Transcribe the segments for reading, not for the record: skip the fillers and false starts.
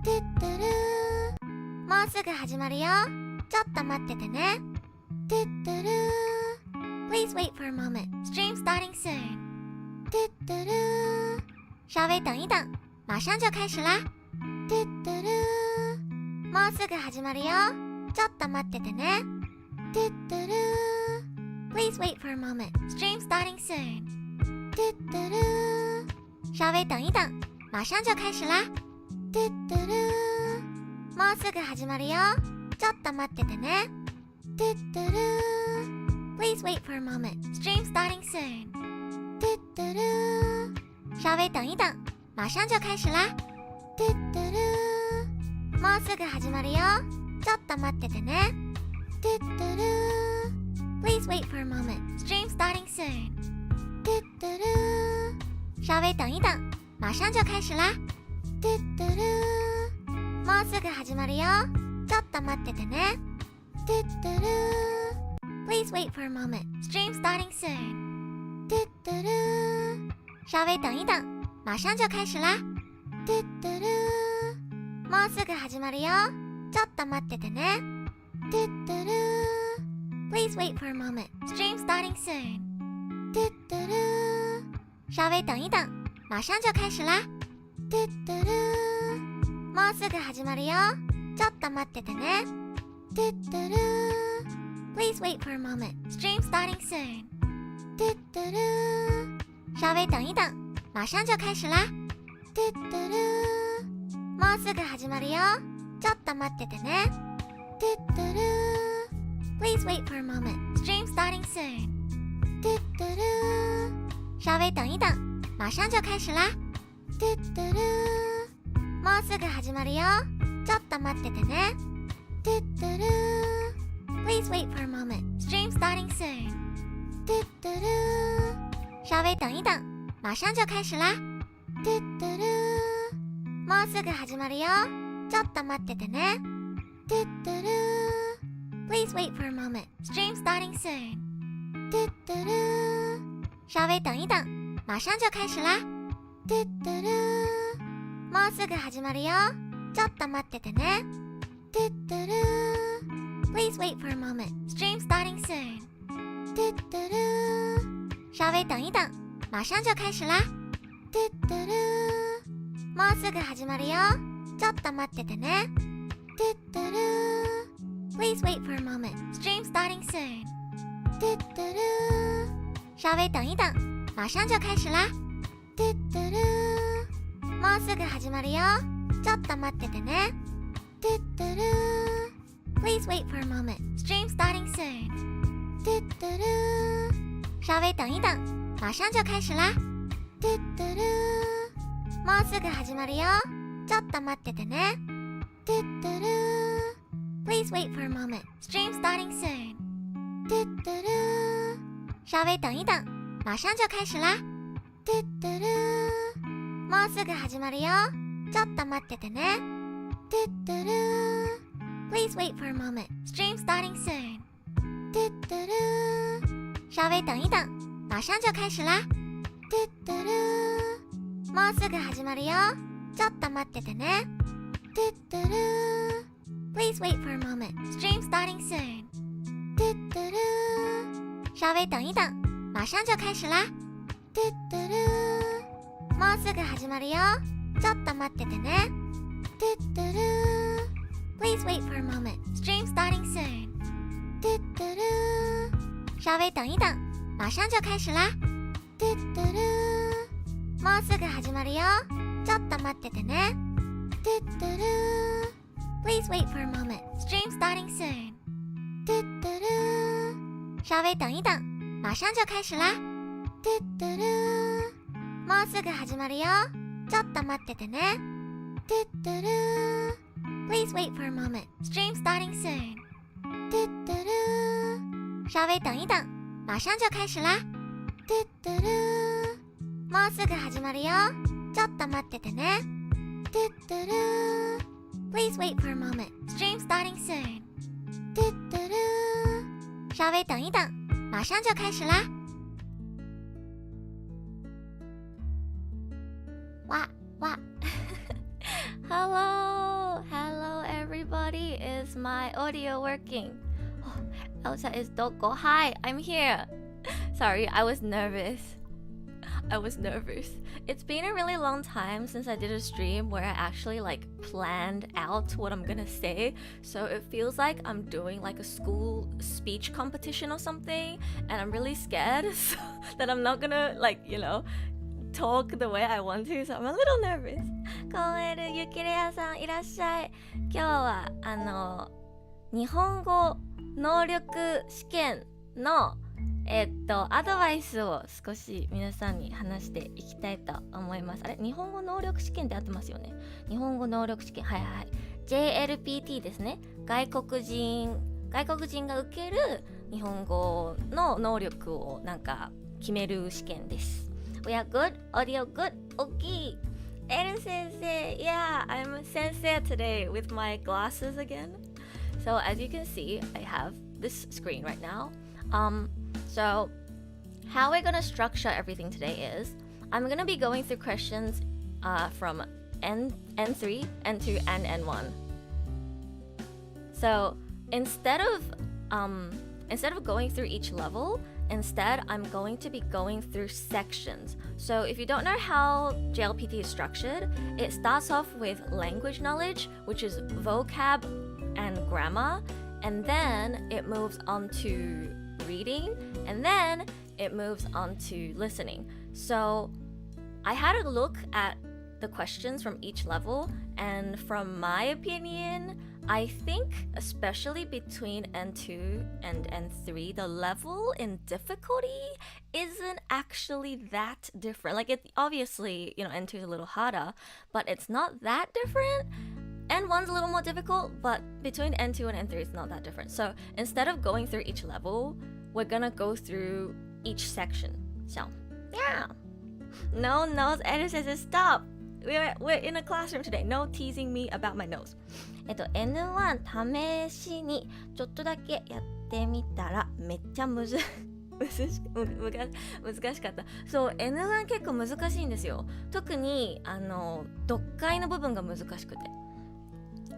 トゥットゥルー、もうすぐ始まるよ。ちょっと待っててね。トゥットゥルー Please wait for a moment. Stream starting soon. トゥットゥルー，稍微等一等，马上就开始啦。トゥットゥルー，もうすぐ始まるよ。ちょっと待っててね。トゥットゥルー Please wait for a moment. Stream starting soon. トゥットゥルー，稍微等一等，马上就开始啦。トゥットゥルー，もうすぐ始まるよ。ちょっと待っててね。トゥットゥルー Please wait for a moment. Stream starting soon. トゥットゥルー，稍微等一等，马上就开始啦。トゥットゥルー，もうすぐ始まるよ。ちょっと待っててね。トゥットゥルー Please wait for a moment. Stream starting soon. トゥットゥルー，稍微等一等，马上就开始啦。トゥットゥルー，もうすぐ始まるよ。ちょっと待っててね。トゥットゥルー Please wait for a moment. Stream starting soon. トゥットゥルー，稍微等一等，马上就开始啦。トゥットゥルー，もうすぐ始まるよ。ちょっと待っててね。トゥットゥルー Please wait for a moment. Stream starting soon. トゥットゥルー，稍微等一等，马上就开始啦。トゥットゥルー，もうすぐ始まるよ。ちょっと待っててね。トゥットゥルー Please wait for a moment. Stream starting soon. トゥットゥルー，稍微等一等，马上就开始啦。トゥットゥルー，もうすぐ始まるよ。ちょっと待っててね。トゥットゥルー Please wait for a moment. Stream starting soon. トゥットゥルー，稍微等一等，马上就开始啦。トゥットゥルー，もうすぐ始まるよ。ちょっと待っててね。トゥットゥルー Please wait for a moment. Stream starting soon. トゥットゥルー，稍微等一等，马上就开始啦。トゥットゥルー，もうすぐ始まるよ。ちょっと待っててね。トゥットゥルー Please wait for a moment. Stream starting soon. トゥットゥルー，稍微等一等，马上就开始啦。トゥットゥルー，もうすぐ始まるよ。ちょっと待っててね。トゥットゥルー Please wait for a moment. Stream starting soon. トゥットゥルー，稍微等一等，马上就开始啦。トゥットゥルー，もうすぐ始まるよ。ちょっと待っててね。トゥットゥルー Please wait for a moment. Stream starting soon. トゥットゥルー，稍微等一等，马上就开始啦。トゥットゥルー，もうすぐ始まるよ。ちょっと待っててね。トゥットゥルー Please wait for a moment. Stream starting soon. トゥットゥルー，稍微等一等，马上就开始啦。トゥットゥルー，もうすぐ始まるよ。ちょっと待っててね。トゥットゥルー Please wait for a moment. Stream starting soon. トゥットゥルー，稍微等一等，马上就开始啦。トゥットゥルー，もうすぐ始まるよ。ちょっと待っててね。トゥットゥルー Please wait for a moment. Stream starting soon. トゥットゥルー，稍微等一等，马上就开始啦。トゥットゥルー，もうすぐ始まるよ。ちょっと待っててね。トゥットゥルー Please wait for a moment. Stream starting soon. トゥットゥルー，稍微等一等，马上就开始啦。トゥットゥルー，もうすぐ始まるよ。ちょっと待っててね。トゥットゥルー Please wait for a moment. Stream starting soon. トゥットゥルー，稍微等一等，马上就开始啦。トゥットゥルー，もうすぐ始まるよ。ちょっと待っててね。トゥットゥルー Please wait for a moment. Stream starting soon. トゥットゥルー，稍微等一等，马上就开始啦。トゥットゥルー，もうすぐ始まるよ。ちょっと待っててね。トゥットゥルー Please wait for a moment. Stream starting soon. トゥットゥルー，稍微等一等，马上就开始啦。トゥットゥルー，もうすぐ始まるよ。ちょっと待っててね。トゥットゥルー Please wait for a moment. Stream starting soon. トゥットゥルー，稍微等一等，马上就开始啦。哇哇，Hello。everybody. Is my audio working? Oh, Elsa is Doko. Hi, I'm here. Sorry, I was nervous. It's been a really long time since I did a stream where I actually like planned out what I'm gonna say. So it feels like I'm doing like a school speech competition or something, and I'm really scared so that I'm not gonna talk the way I want to. So I'm a little nervous. コエルゆきれやさんいらっしゃい。今日は日本語能力試験のアドバイスを少し皆さんに話していきたいと思います。あれ、日本語能力試験って合ってますよね。日本語能力試験、はいはい。JLPT ですね。外国人が受ける日本語の能力をなんか決める試験です。We are good, audio good, okay. Eren sensei, yeah, I'm a sensei today with my glasses again. So as you can see, I have this screen right now. So how we're going to structure everything today is I'm going to be going through questions from N3, N2, and N1. So instead of going through each level, instead I'm going to be going through sections. So if you don't know how JLPT is structured, it starts off with language knowledge, which is vocab and grammar, and then it moves on to reading, and then it moves on to listening. So I had a look at the questions from each level, and from my opinion, I think especially between N2 and N3, the level in difficulty isn't actually that different. Like it obviously, N2 is a little harder, but it's not that different. N1's a little more difficult, but between N2 and N3 it's not that different. So instead of going through each level, we're gonna go through each section. So, yeah. No nose, Edit says stop. We're in a classroom today. No teasing me about my nose. N1 試しにちょっとだけやってみたらめっちゃ難しかった。そう、N1 結構難しいんですよ。特に読解の部分が難しくて。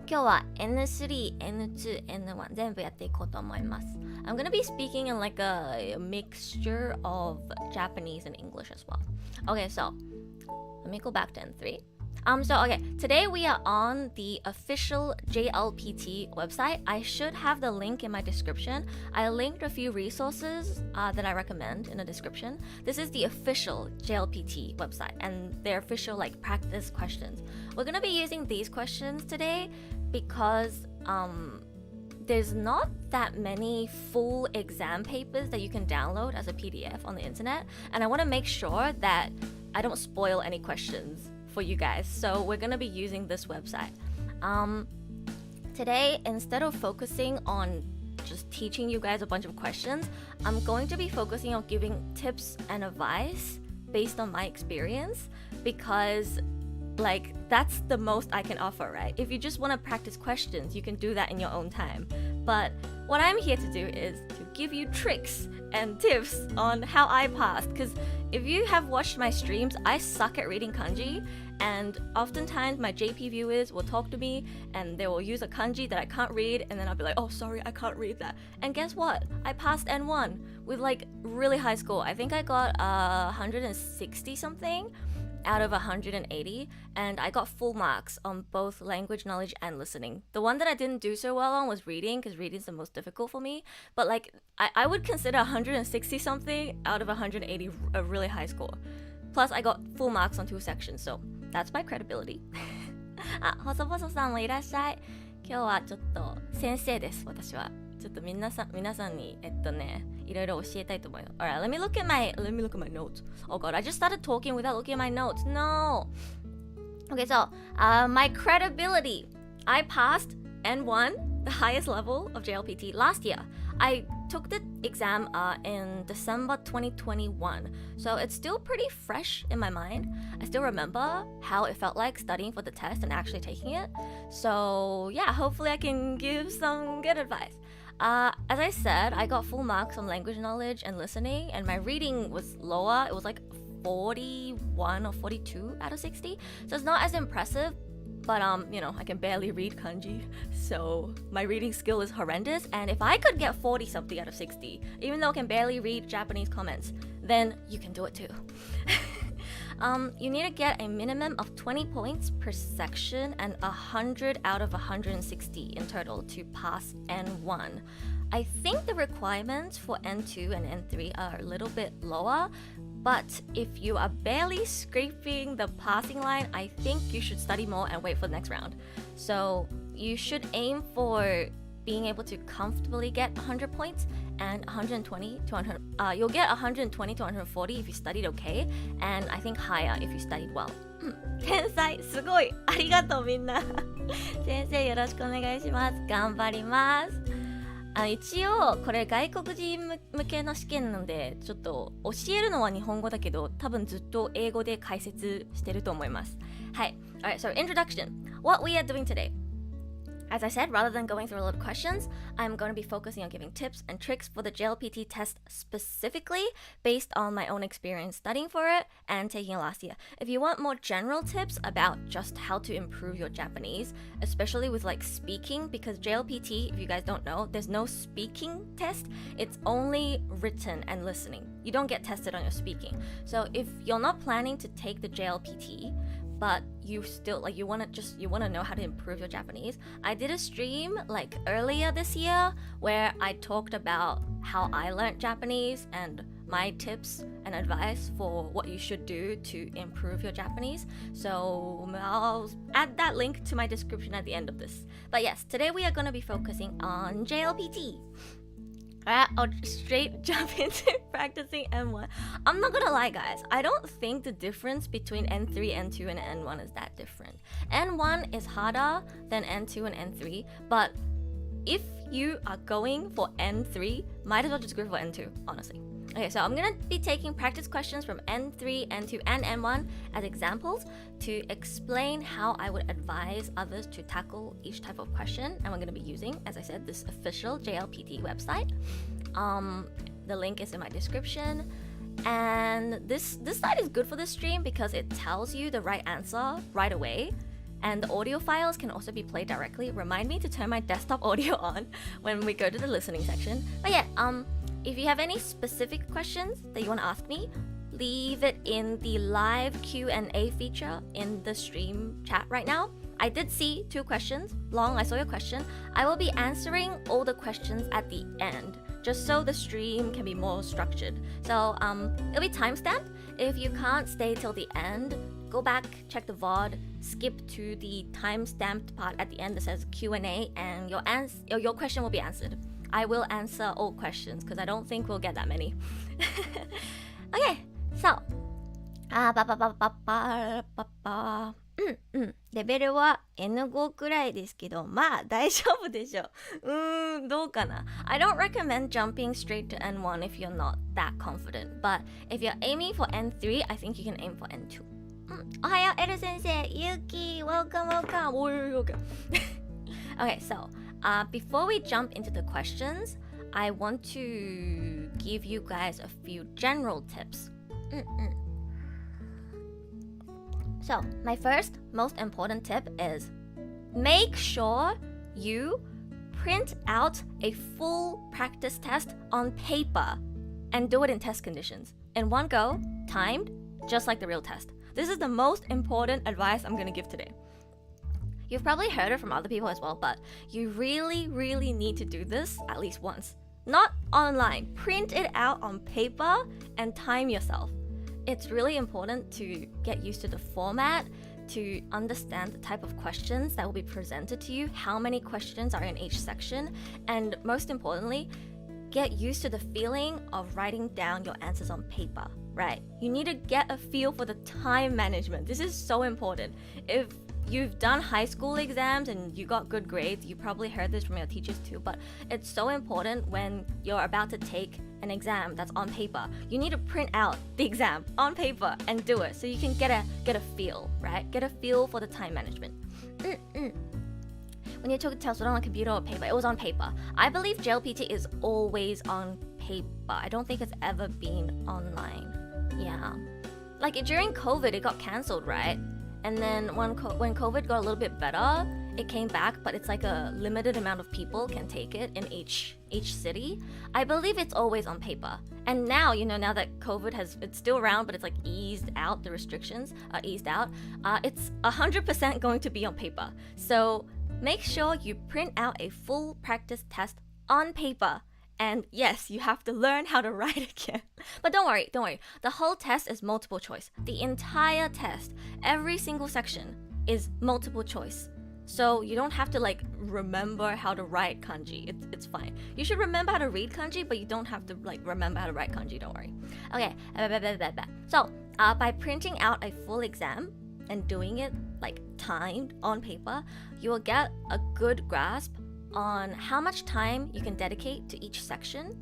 今日は N3, N2, N1 全部やっていこうと思います。I'm gonna be speaking in like a mixture of Japanese and English as well. Okay, so let me go back to N3. Today we are on the official JLPT website. I should have the link in my description. I linked a few resources that I recommend in the description. This is the official JLPT website and their official practice questions. We're going to be using these questions today because there's not that many full exam papers that you can download as a PDF on the internet, and I want to make sure that I don't spoil any questions for you guys. So we're going to be using this website. Today, instead of focusing on just teaching you guys a bunch of questions, I'm going to be focusing on giving tips and advice based on my experience, because that's the most I can offer, right? If you just want to practice questions, you can do that in your own time. But what I'm here to do is to give you tricks and tips on how I passed, because if you have watched my streams, I suck at reading kanji, and oftentimes my JP viewers will talk to me and they will use a kanji that I can't read, and then I'll be like, oh sorry, I can't read that. And guess what? I passed N1 with really high score. I think I got 160 something out of 180, and I got full marks on both language knowledge and listening. The one that I didn't do so well on was reading, because reading's the most difficult for me, but I would consider 160 something out of 180 a really high score. Plus I got full marks on 2 sections, so that's my credibility. 細々さんもいらっしゃい。今日はちょっと先生です、私は。ちょっと皆さんにいろいろ教えたいと思います。Alright, let me look at my notes. Oh god, I just started talking without looking at my notes. No. Okay, so my credibility. I passed N1, the highest level of JLPT, last year. I took the exam in December 2021, so it's still pretty fresh in my mind. I still remember how it felt like studying for the test and actually taking it. So yeah, hopefully I can give some good advice. As I said, I got full marks on language knowledge and listening, and my reading was lower. It was 41 or 42 out of 60, so it's not as impressive, but I can barely read kanji, so my reading skill is horrendous. And if I could get 40 something out of 60, even though I can barely read Japanese comments, then you can do it too. You need to get a minimum of 20 points per section and 100 out of 160 in total to pass N1. I think the requirements for N2 and N3 are a little bit lower, but if you are barely scraping the passing line, I think you should study more and wait for the next round. So you should aim for being able to comfortably get 100 points and 120 to 100. You'll get 120 to 140 if you studied okay, and I think higher if you studied well. 天才すごいありがとうみんな先生よろしくお願いします頑張ります一応これ外国人向けの試験なのでちょっと教えるのは日本語だけど多分ずっと英語で解説してると思いますはい Alright, so introduction. What we are doing today.As I said, rather than going through a lot of questions, I'm going to be focusing on giving tips and tricks for the JLPT test specifically based on my own experience studying for it and taking it last year. If you want more general tips about just how to improve your Japanese, especially with like speaking, because JLPT, if you guys don't know, there's no speaking test. It's only written and listening. You don't get tested on your speaking. So if you're not planning to take the JLPT,but you still like you want to know how to improve your Japanese. I did a stream like earlier this year where I talked about how I learned Japanese and my tips and advice for what you should do to improve your Japanese. So I'll add that link to my description at the end of this. But yes, today we are going to be focusing on JLPT.Alright, I'll straight jump into practicing N1. I'm not gonna lie, guys. I don't think the difference between N3, N2, and N1 is that different. N1 is harder than N2 and N3, but if you are going for N3, might as well just go for N2, honestly. Okay, so I'm gonna be taking practice questions from N3, N2, and N1 as examples to explain how I would advise others to tackle each type of question. And we're gonna be using, as I said, this official JLPT website. The link is in my description. And this site is good for this stream because it tells you the right answer right away. And the audio files can also be played directly. Remind me to turn my desktop audio on when we go to the listening section. But yeah, if you have any specific questions that you want to ask me, leave it in the live Q&A feature in the stream chat right now. I did see 2 questions. Long, I saw your question. I will be answering all the questions at the end, just so the stream can be more structured. So it'll be timestamped. If you can't stay till the end, go back, check the VOD, skip to the timestamped part at the end that says Q&A, and your question will be answered. I will answer all questions because I don't think we'll get that many. Okay, so レベルは N5 くらいですけど、まあ大丈夫でしょう。どうかな I don't recommend jumping straight to N1 if you're not that confident, but if you're aiming for N3, I think you can aim for N2. おはよう、エル先生、ゆうき、welcome. Okay, so before we jump into the questions, I want to give you guys a few general tips. So, my first, most important tip is make sure you print out a full practice test on paper and do it in test conditions. In one go, timed, just like the real test. This is the most important advice I'm going to give today. You've probably heard it from other people as well, but you really, really need to do this at least once. Not online. Print it out on paper and time yourself. It's really important to get used to the format, to understand the type of questions that will be presented to you, how many questions are in each section, and most importantly, get used to the feeling of writing down your answers on paper, right? You need to get a feel for the time management. This is so important. If you've done high school exams and you got good grades, you probably heard this from your teachers too, but it's so important when you're about to take an exam that's on paper. You need to print out the exam on paper and do it so you can get a feel, right? Get a feel for the time management. When you took a test, was it on a computer or paper? It was on paper. I believe JLPT is always on paper. I don't think it's ever been online. Yeah. Like during COVID, it got cancelled, right? And then when COVID got a little bit better, it came back, but it's like a limited amount of people can take it in each city. I believe it's always on paper. And now, now that COVID it's still around, but it's like eased out, the restrictions are eased out, it's 100% going to be on paper. So make sure you print out a full practice test on paper. And yes, you have to learn how to write again. But don't worry. The whole test is multiple choice. The entire test, every single section is multiple choice. So you don't have to remember how to write kanji. It's fine. You should remember how to read kanji, but you don't have to remember how to write kanji. Don't worry. Okay. So by printing out a full exam and doing it timed on paper, you will get a good grasp on how much time you can dedicate to each section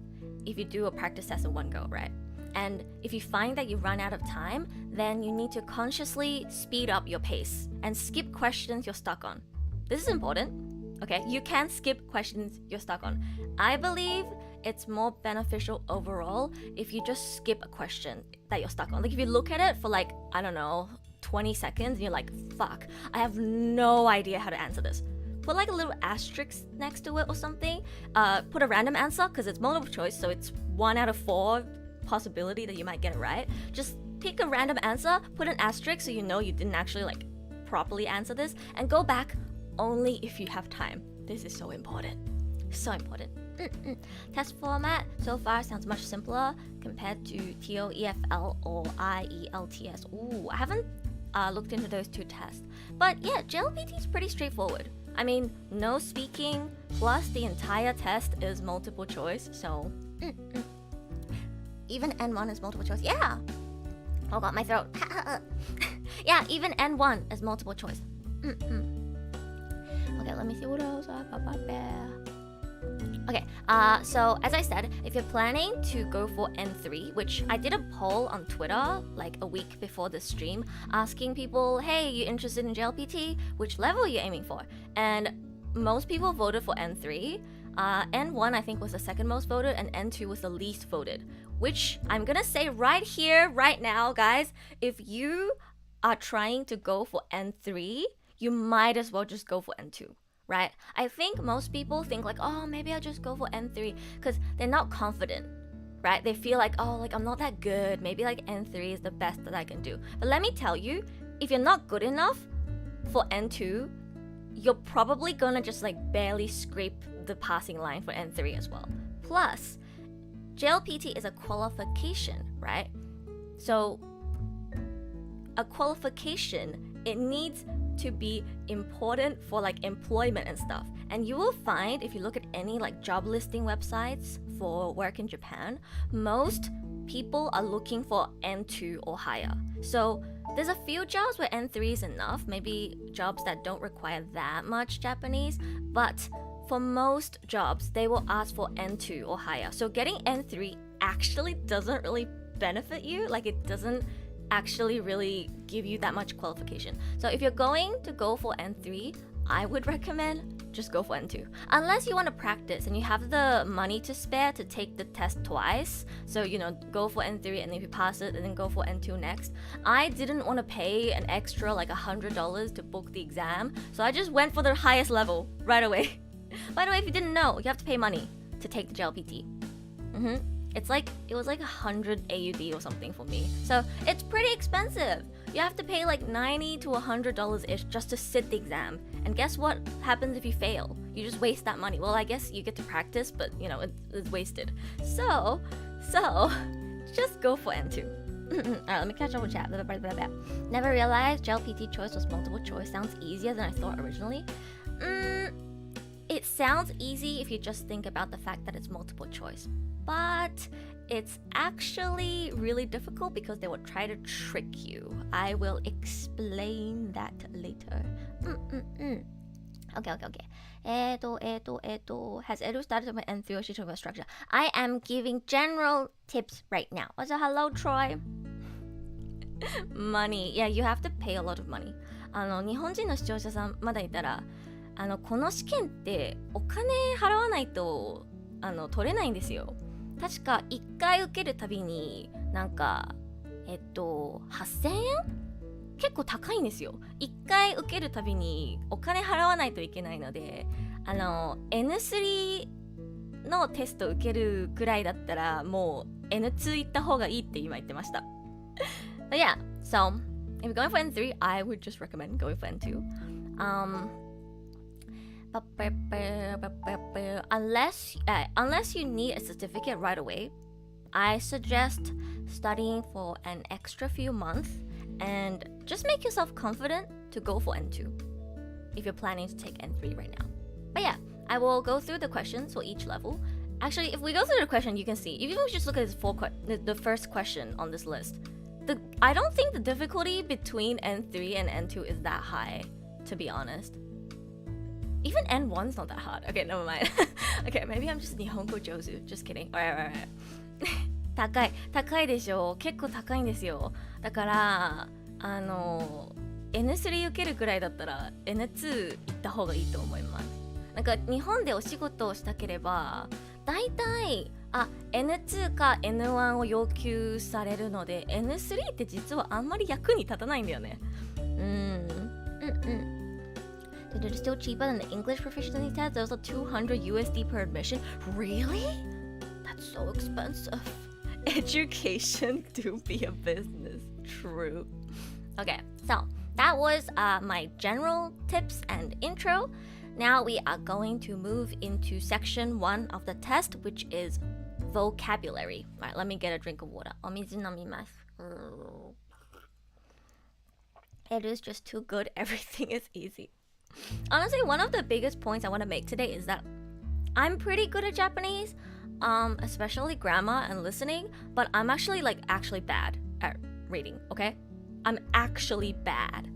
if you do a practice test in one go, right? And if you find that you run out of time, then you need to consciously speed up your pace and skip questions you're stuck on. This is important, okay? You can skip questions you're stuck on. I believe it's more beneficial overall if you just skip a question that you're stuck on. If you look at it for 20 seconds and you're like, fuck, I have no idea how to answer this. Put a little asterisk next to it or something. Put a random answer because it's multiple choice, so it's 1 out of 4 possibility that you might get it right. Just pick a random answer, put an asterisk so you know you didn't actually properly answer this, and go back only if you have time. This is so important. So important. Test format so far sounds much simpler compared to TOEFL or IELTS. Ooh, I haven't looked into those two tests. But yeah, JLPT is pretty straightforward. I mean, no speaking, plus the entire test is multiple choice, so... Even N1 is multiple choice. Yeah! Oh god, my throat. Yeah, even N1 is multiple choice. Okay, let me see what else. Okay, so as I said, if you're planning to go for N3, which I did a poll on Twitter a week before the stream, asking people, hey, you interested in JLPT? Which level are you aiming for? And most people voted for N3. N1 I think was the second most voted, and N2 was the least voted. Which I'm gonna say right here, right now, guys, if you are trying to go for N3, you might as well just go for N2. Right? I think most people think oh, maybe I'll just go for N3 because they're not confident, right? They feel I'm not that good. Maybe N3 is the best that I can do. But let me tell you, if you're not good enough for N2, you're probably gonna just barely scrape the passing line for N3 as well. Plus, JLPT is a qualification, right? So, a qualification, it needs to be important for employment and stuff. And you will find if you look at any job listing websites for work in Japan, most people are looking for N2 or higher. So there's a few jobs where N3 is enough, maybe jobs that don't require that much Japanese, but for most jobs they will ask for N2 or higher. So getting N3 actually doesn't really benefit you, it doesn't actually really give you that much qualification. So if you're going to go for N3, I would recommend just go for N2. Unless you want to practice and you have the money to spare to take the test twice. So, go for N3 and if you pass it and then go for N2 next. I didn't want to pay an extra $100 to book the exam. So I just went for the highest level right away. By the way, if you didn't know, you have to pay money to take the JLPT. It was 100 AUD or something for me. So it's pretty expensive. You have to pay $90 to $100 ish just to sit the exam. And guess what happens if you fail? You just waste that money. Well, I guess you get to practice, but it's wasted. So just go for N2. Alright, let me catch up with chat. Never realized JLPT choice was multiple choice. Sounds easier than I thought originally. It sounds easy if you just think about the fact that it's multiple choice. But it's actually really difficult because they will try to trick you. I will explain that later. Okay. Has Edu started with N3 or she talking about structure? I am giving general tips right now. Also, hello, Troy. Money. Yeah, you have to pay a lot of money. 日本人の視聴者さんまだいたら、この試験ってお金払わないと取れないんですよ。確か1回受けるたびに8000円結構高いんですよ。1回受けるたびにお金払わないといけないので、N3 のテスト受けるくらいだったらもう N2 行った方がいいって今言ってました。But yeah, so if you're going for N3, I would just recommend going for N2. Unless you need a certificate right away, I suggest studying for an extra few months and just make yourself confident to go for N2 if you're planning to take N3 right now. But yeah, I will go through the questions for each level. Actually, if we go through the question, you can see. If you just look at the first question on this list, I don't think the difficulty between N3 and N2 is that high, to be honest. Even N1's not that hard. Okay, never mind. Okay, maybe I'm just Nihongo Jozu. Just kidding. Alright. 高いでしょ。結構高いんですよ。だからN3 受けるくらいだったら N2 行った方がいいと思います。なんか日本でお仕事をしたければだいたいN2 か N1 を要求されるので N3 って実はあんまり役に立たないんだよね。They're still cheaper than the English proficiency test. There's a $200 USD per admission. Really? That's so expensive. Education to be a business. True. Okay, so that was my general tips and intro. Now we are going to move into section 1 of the test, which is vocabulary. Alright, let me get a drink of water. お水飲みます。It is just too good. Everything is easy. Honestly, one of the biggest points I want to make today is that I'm pretty good at Japanese, especially grammar and listening, but I'm actually bad at reading, okay? I'm actually bad.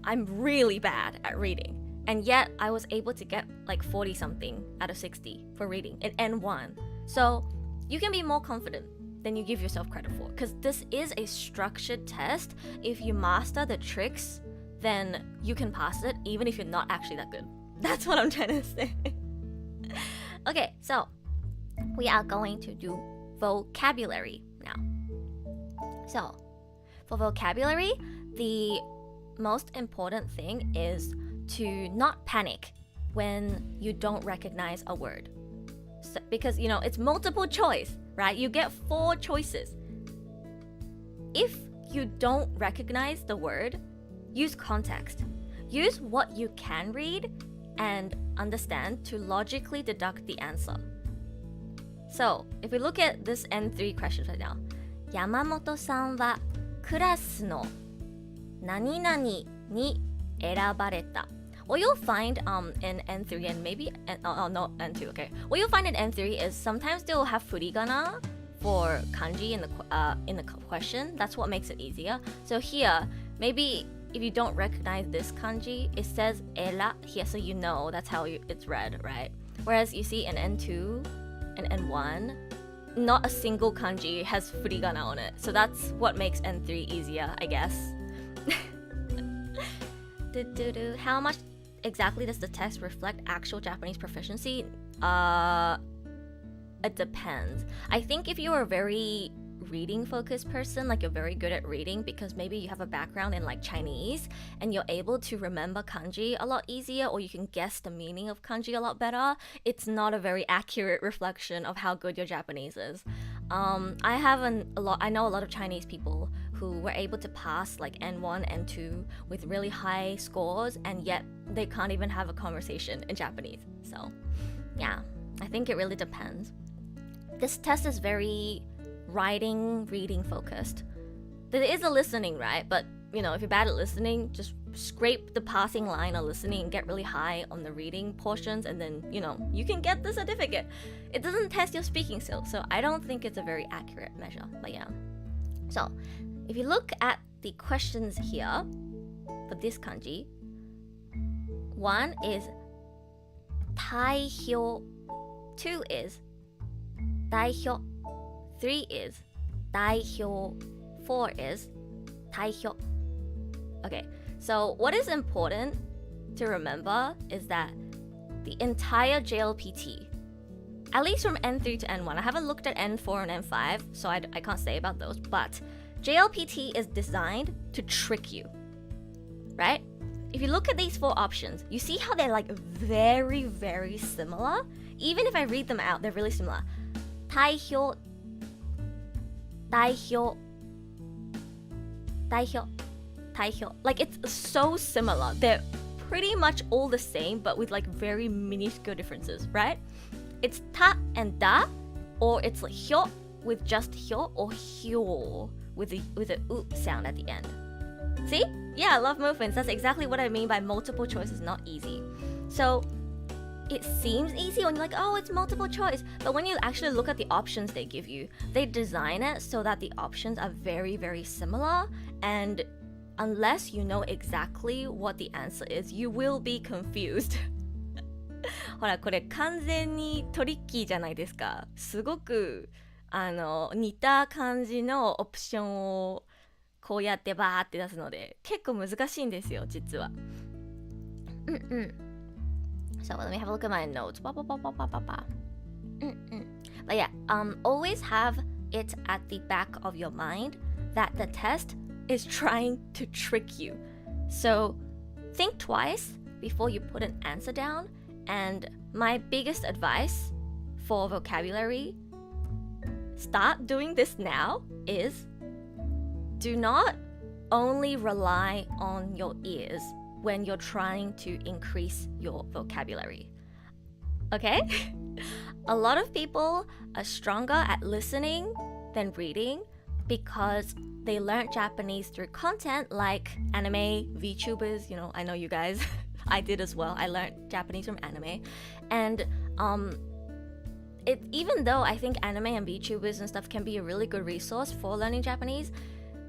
I'm really bad at reading. And yet I was able to get 40 something out of 60 for reading in N1. So you can be more confident than you give yourself credit for, because this is a structured test. If you master the tricks, then you can pass it even if you're not actually that good. That's what I'm trying to say. Okay, so we are going to do vocabulary now. So for vocabulary, the most important thing is to not panic when you don't recognize a word. So, because it's multiple choice, right? You get 4 choices. If you don't recognize the word, use context. Use what you can read and understand to logically deduct the answer. So, if we look at this N3 questions right now, 山本さんはクラスの何々に選ばれた. What you'll find in N3 and maybe no N2, okay. What you'll find in N3 is sometimes they'll have furigana for kanji in the question. That's what makes it easier. So here, maybe if you don't recognize this kanji, it says era here, so you know that's how it's read, right? Whereas you see in N2 and N1, not a single kanji has furigana on it. So that's what makes N3 easier, I guess. How much exactly does the test reflect actual Japanese proficiency? It depends. I think if you're a very reading focused person, you're very good at reading because maybe you have a background in Chinese and you're able to remember kanji a lot easier, or you can guess the meaning of kanji a lot better, it's not a very accurate reflection of how good your Japanese is. I know a lot of Chinese people who were able to pass N1, N2 with really high scores, and yet they can't even have a conversation in Japanese. So yeah, I think it really depends. This test is very reading focused. There is a listening, right? But if you're bad at listening, just scrape the passing line of listening and get really high on the reading portions, and then you can get the certificate. It doesn't test your speaking skills, so I don't think it's a very accurate measure. But yeah, so if you look at the questions here for this kanji, 1 is 代表, 2 is 代表, 3 is 代表, 4 is 代表. Okay, so what is important to remember is that the entire JLPT, at least from N3 to N1, I haven't looked at N4 and N5, so I can't say about those, but JLPT is designed to trick you, right? If you look at these 4 options, you see how they're like very, very similar? Even if I read them out, they're really similar. 代表、代表、代表、代表. Like it's so similar. They're pretty much all the same, but with like very minuscule differences, right? It's ta and da, or it's like hyo with just hyo, or hyo with a u sound at the end. See? Yeah, I love movements. That's exactly what I mean by multiple choice is not easy. So it seems easy when you're like, oh, it's multiple choice. But when you actually look at the options they give you, they design it so that the options are very, very similar. And unless you know exactly what the answer is, you will be confused. ほら、これ完全にトリッキーじゃないですか。すごく似た感じのオプションをこうやってバーって出すので結構難しいんですよ、実は。So let me have a look at my notes. But yeah, always have it at the back of your mind that the test is trying to trick you. So think twice before you put an answer down. And my biggest advice for vocabulary, start doing this now, is do not only rely on your ears when you're trying to increase your vocabulary. Okay? A lot of people are stronger at listening than reading because they learned Japanese through content like anime, VTubers, you know, I know you guys. I did as well. I learned Japanese from anime. And even though I think anime and VTubers and stuff can be a really good resource for learning Japanese,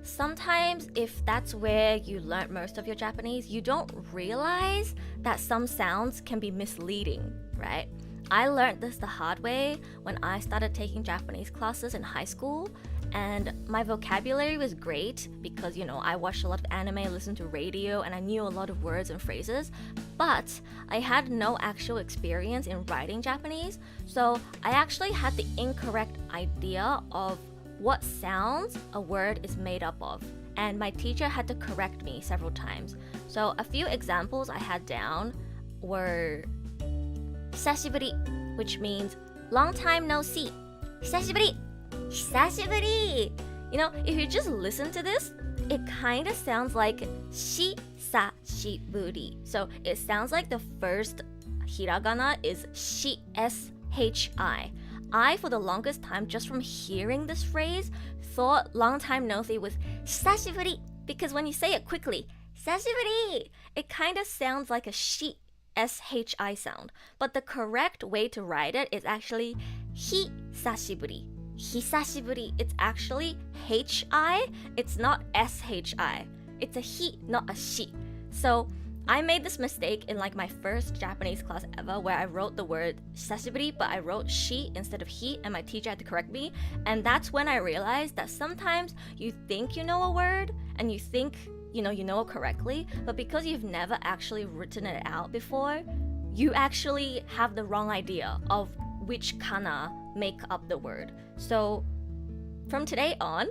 sometimes if that's where you learn most of your Japanese, you don't realize that some sounds can be misleading, right? I learned this the hard way when I started taking Japanese classes in high school, and my vocabulary was great because, you know, I watched a lot of anime, listened to radio, and I knew a lot of words and phrases, but I had no actual experience in writing Japanese, so I actually had the incorrect idea of what sounds a word is made up of, and my teacher had to correct me several times. So a few examples I had down were 久しぶり, which means long time no see. 久しぶり, 久しぶり. You know, if you just listen to this, it kind of sounds like しさしぶり. So it sounds like the first hiragana is shi, S-H-I. I, for the longest time, just from hearing this phrase, thought long time no see was 久しぶり, because when you say it quickly, 久しぶり, it kind of sounds like a shi, S-H-I sound. But the correct way to write it is actually ひさしぶり. 久しぶり. It's actually H-I, it's not S-H-I. It's a hi, not a shi. So I made this mistake in like my first Japanese class ever where I wrote the word 久しぶり, but I wrote shi instead of he, and my teacher had to correct me. And that's when I realized that sometimes you think you know a word and you think you know it correctly, but because you've never actually written it out before, you actually have the wrong idea of which kana make up the word. So from today on,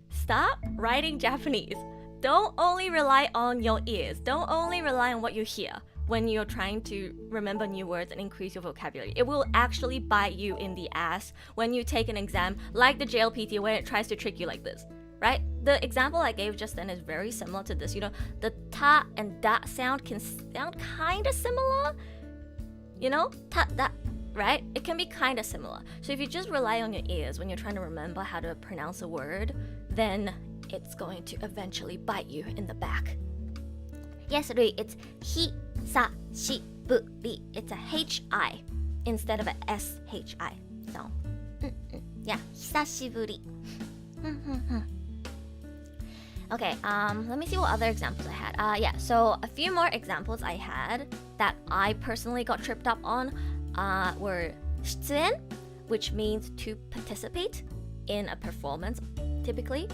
stop writing Japanese. Don't only rely on your ears. Don't only rely on what you hear when you're trying to remember new words and increase your vocabulary. It will actually bite you in the ass when you take an exam like the JLPT where it tries to trick you like this, right? The example I gave just then is very similar to this. You know, the ta and da sound can sound kind of similar. You know, ta, da, right? It can be kind of similar. So if you just rely on your ears when you're trying to remember how to pronounce a word, then it's going to eventually bite you in the back. Yes, Rui, it's hi, sa, shi, bu, ri. It's a H-I instead of a S-H-I. So, yeah, hisashiburi. Okay, let me see what other examples I had. Yeah, so a few more examples I had that I personally got tripped up on were 出演, which means to participate in a performance, typically.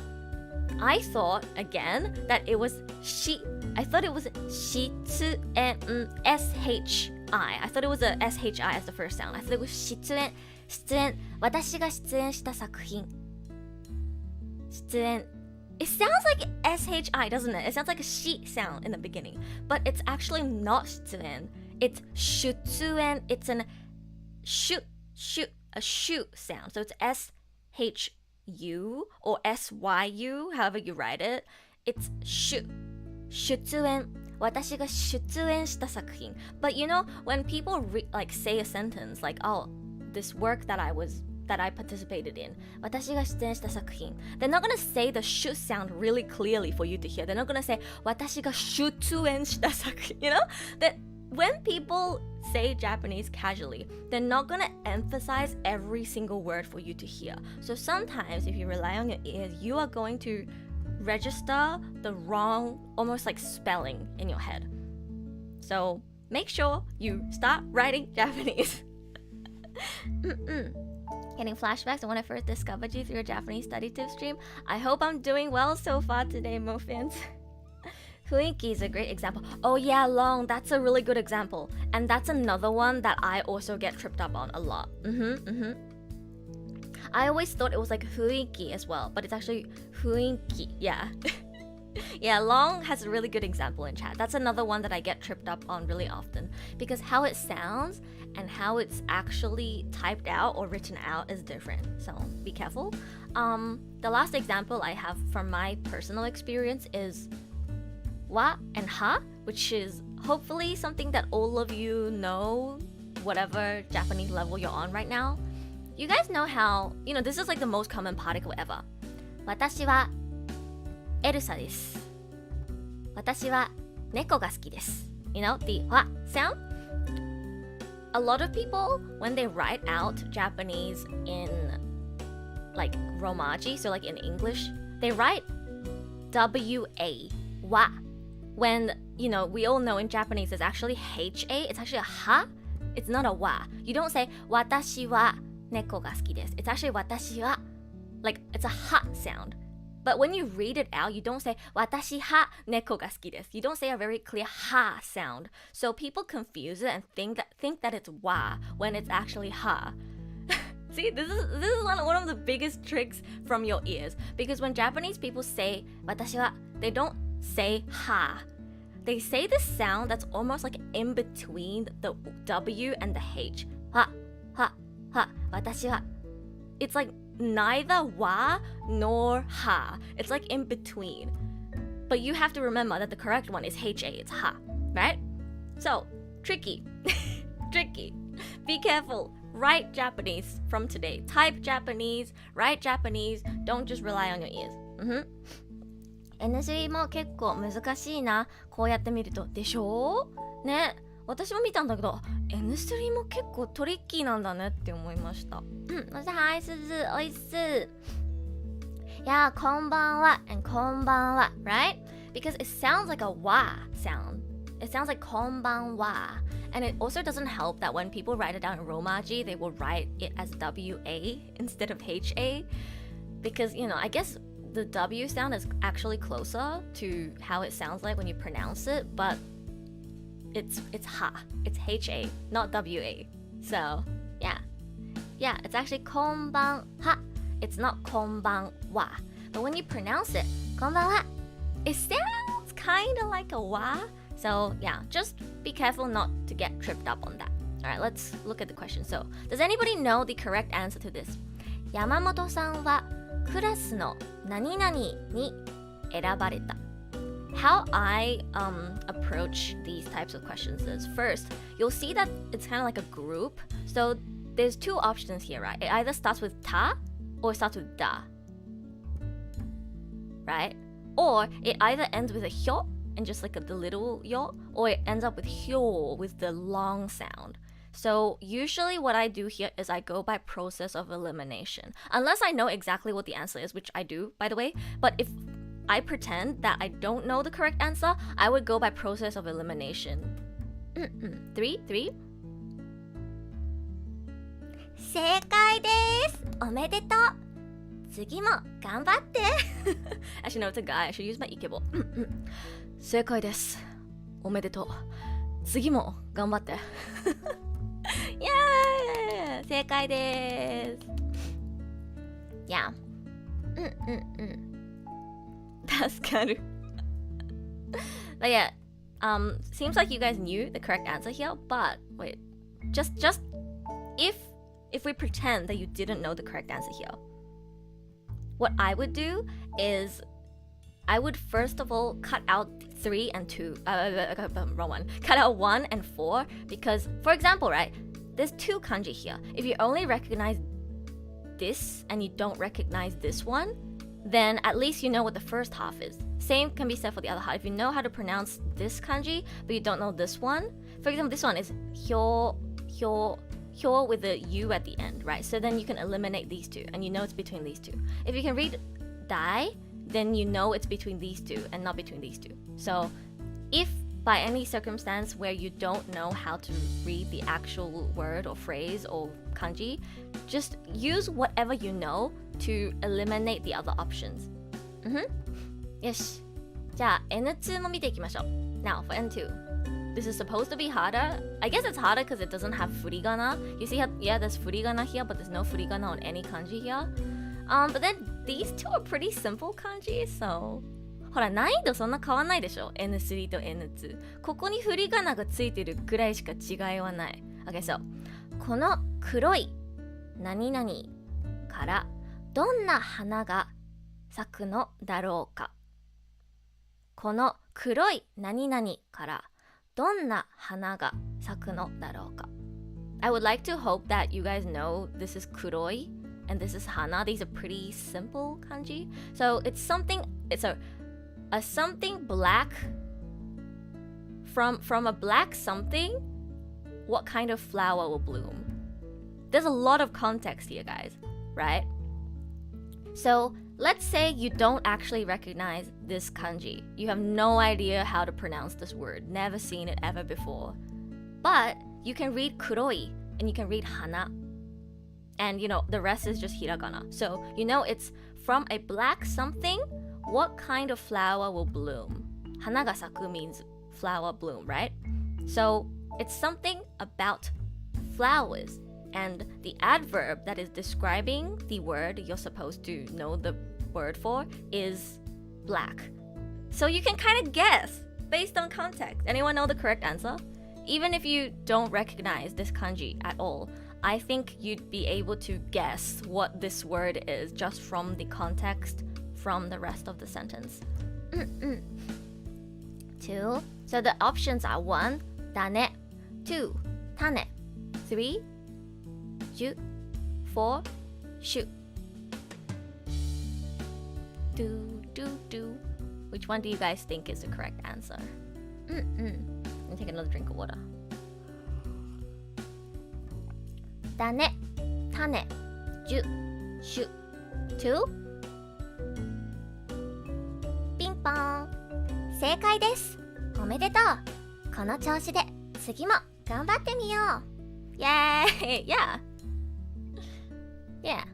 I thought, again, that it was shi. I thought it was shitsuen, S-H-I. I thought it was a S-H-I as the first sound. I thought it was 出演, 出演, 私が出演した作品. 出演. It sounds like SHI, doesn't it? It sounds like a sheet sound in the beginning, but it's actually not 出演. It's 出演. It's an a shoot sound. So it's SHU or SYU, however you write it. It's 出演. 私が出演した作品. But you know, when people like say a sentence like, oh, this work that I participated in, 私が出演した作品, they're not going to say the should sound really clearly for you to hear. They're not going to say 私が出演した作品. You know? That when people say Japanese casually, they're not going to emphasize every single word for you to hear. So sometimes if you rely on your ears, you are going to register the wrong, almost like spelling in your head. So make sure you start writing Japanese. Getting flashbacks to when I first discovered you through a Japanese study tip stream. I hope I'm doing well so far today, Mo fans. 雰囲気 is a great example. Oh yeah, Long, that's a really good example. And that's another one that I also get tripped up on a lot. I always thought it was like 雰囲気 as well, but it's actually 雰囲気. Yeah. Yeah, Long has a really good example in chat. That's another one that I get tripped up on really often because how it sounds and how it's actually typed out or written out is different. So be careful. The last example I have from my personal experience is wa and ha, which is hopefully something that all of you know, whatever Japanese level you're on right now. You guys know how, you know, this is like the most common particle ever. 私はエルサです。私は猫が好きです。You know, the wa sound? A lot of people, when they write out Japanese in like Romaji, so like in English, they write W-A, wa. When, you know, we all know in Japanese it's actually H-A, it's actually a ha, it's not a wa. You don't say 私は猫が好きです. It's actually 私は, like it's a ha sound. But when you read it out, you don't say 私は猫が好きです. You don't say a very clear ha sound. So people confuse it and think that it's wa when it's actually ha. See, this is one of the biggest tricks from your ears. Because when Japanese people say 私は, they don't say ha. They say this sound that's almost like in between the W and the H. Ha, ha, ha, 私は. It's like neither wa nor ha. It's like in between. But you have to remember that the correct one is HA, it's ha, right? So, tricky. Tricky. Be careful. Write Japanese from today. Type Japanese, write Japanese. Don't just rely on your ears. N3 も結構難しいな。こうやって見ると。でしょね。私も見たんだけど N3 も結構トリッキーなんだねって思いました。そしてはいすずおいっす。いやこんばんは and こんばんは right? Because it sounds like a wa sound. It sounds like こんばんは and it also doesn't help that when people write it down in Romaji they will write it as WA instead of HA because you know I guess the W sound is actually closer to how it sounds like when you pronounce it but it's ha. It's H-A, not W-A. So, yeah. Yeah, it's actually こんばんは. It's not こんばんは. But when you pronounce it, こんばんは, it sounds kind of like a wa. So, yeah, just be careful not to get tripped up on that. Alright, let's look at the question. So, does anybody know the correct answer to this? 山本さんはクラスの何々に選ばれた. How I approach these types of questions is first, you'll see that it's kind of like a group. So there's two options here, right? It either starts with ta or it starts with da, right? Or it either ends with a hyo and just like the little yo, or it ends up with hyo with the long sound. So usually what I do here is I go by process of elimination. Unless I know exactly what the answer is, which I do, by the way. But if I pretend that I don't know the correct answer, I would go by process of elimination. 3? 正解です。おめでとう。次も頑張って。Actually, no, it's a guy. I should use my イケボ。正解です。おめでとう。次も頑張って。Yeah! 正解です。Yeah. 助かる But yeah, seems like you guys knew the correct answer here, but wait, just if we pretend that you didn't know the correct answer here, what I would do is I would first of all cut out 3 and 2, wrong one, cut out 1 and 4, because for example, right, there's 2 kanji here. If you only recognize this and you don't recognize this one, then at least you know what the first half is. Same can be said for the other half. If you know how to pronounce this kanji, but you don't know this one, for example, this one is hyo with the U at the end, right? So then you can eliminate these 2, and you know it's between these 2. If you can read dai, then you know it's between these 2 and not between these 2. So if by any circumstance where you don't know how to read the actual word or phrase or kanji, just use whatever you know to eliminate the other options. よし。じゃあ N2 も見ていきましょう。Now for N2, this is supposed to be harder. I guess it's harder because it doesn't have furigana. You see how, yeah, there's furigana here, but there's no furigana on any kanji here. But then these 2 are pretty simple kanji, so ほら難易度そんな変わんないでしょ N3 と N2 ここに振り仮名がついてるぐらいしか違いはない Okay, so この黒い何々からどんな花が咲くのだろうかこの黒い何々からどんな花が咲くのだろうか I would like to hope that you guys know this is kuroi and this is hana. These are pretty simple kanji. So it's a something black from a black something, what kind of flower will bloom? There's a lot of context here, guys, right? So let's say you don't actually recognize this kanji. You have no idea how to pronounce this word, never seen it ever before. But you can read kuroi and you can read hana. And you know, the rest is just hiragana. So you know it's from a black something, what kind of flower will bloom? Hana ga saku means flower bloom, right? So it's something about flowers. And the adverb that is describing the word you're supposed to know the word for is black. So you can kind of guess based on context. Anyone know the correct answer? Even if you don't recognize this kanji at all, I think you'd be able to guess what this word is just from the context from the rest of the sentence. 2. So the options are 1, だね 2, 種 3, 樹 4, 種 do. Which one do you guys think is the correct answer? Let me take another drink of water. だね種樹種 2. ピンポーン正解ですおめでとうこの調子で次も頑張ってみよう Yay! Yeah.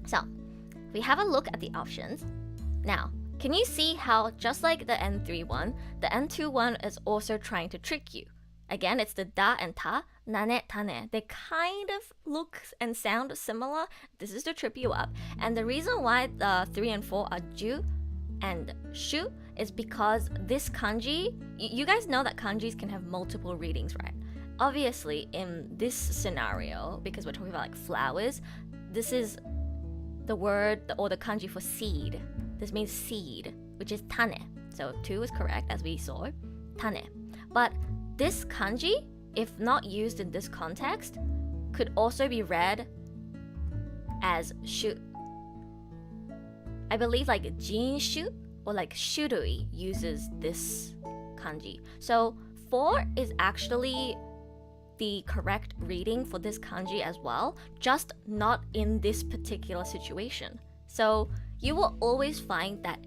So, we have a look at the options. Now, can you see how just like the N3 one, the N2 one is also trying to trick you? Again, it's the da and ta, nane, tane. They kind of look and sound similar. This is to trip you up. And the reason why the 3 and 4 are ju and shu is because this kanji, you guys know that kanjis can have multiple readings, right? Obviously, in this scenario, because we're talking about like flowers, this is the word or the kanji for seed. This means seed, which is tane. So 2 is correct, as we saw, tane. But this kanji, if not used in this context, could also be read as shu. I believe like jinshu or like shurui uses this kanji. So 4 is actually the correct reading for this kanji as well, just not in this particular situation. So you will always find that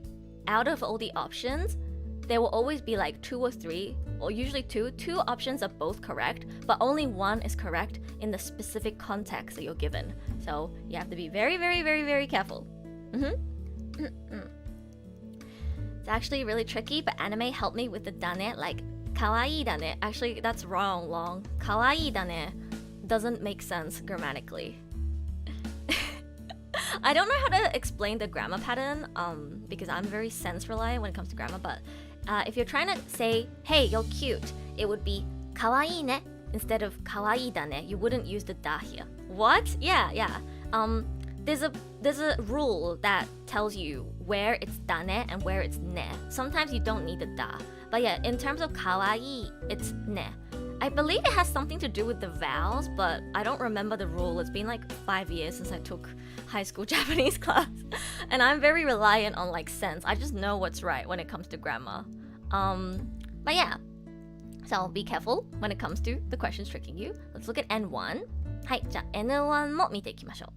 out of all the options, there will always be like 2 or 3, or usually 2 options are both correct, but only one is correct in the specific context that you're given. So you have to be very, very, very, very careful. It's actually really tricky, but anime helped me with the dane, like kawaii dane. Actually, that's wrong. Kawaii dane doesn't make sense grammatically. I don't know how to explain the grammar pattern because I'm very sense reliant when it comes to grammar, but if you're trying to say, hey, you're cute, it would be かわいいね instead of かわいいだね. You wouldn't use the da here. What? Yeah. There's a rule that tells you where it's だね and where it's ね. Sometimes you don't need the da. But yeah, in terms of かわいい, it's ね. I believe it has something to do with the vowels, but I don't remember the rule. It's been like 5 years since I took high school Japanese class. And I'm very reliant on like sense. I just know what's right when it comes to grammar. But yeah. So be careful when it comes to the questions tricking you. Let's look at N1. はい、じゃあ N1 も見ていきましょう。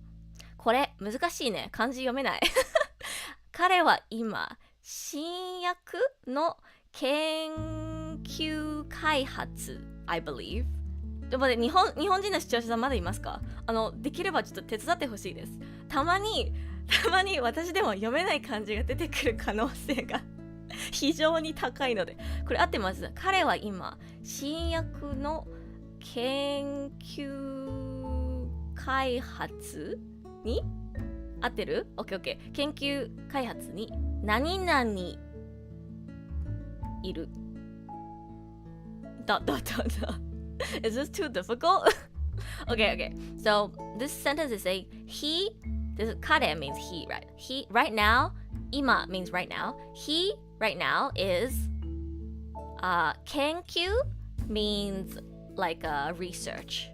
これ難しいね。漢字読めない。彼は今、新薬の研究開発 I believe でもね、日本人の視聴者さんまだいますか？できればちょっと手伝ってほしいです。たまに私でも読めない漢字が出てくる可能性が非常に高いので、これ合ってます。彼は今新薬の研究開発に合ってる？ OKOK 研究開発に何々いる。Is this too difficult? Okay. So this sentence is saying kare means he, right? He right now, ima means right now. He right now is kenkyu means like research.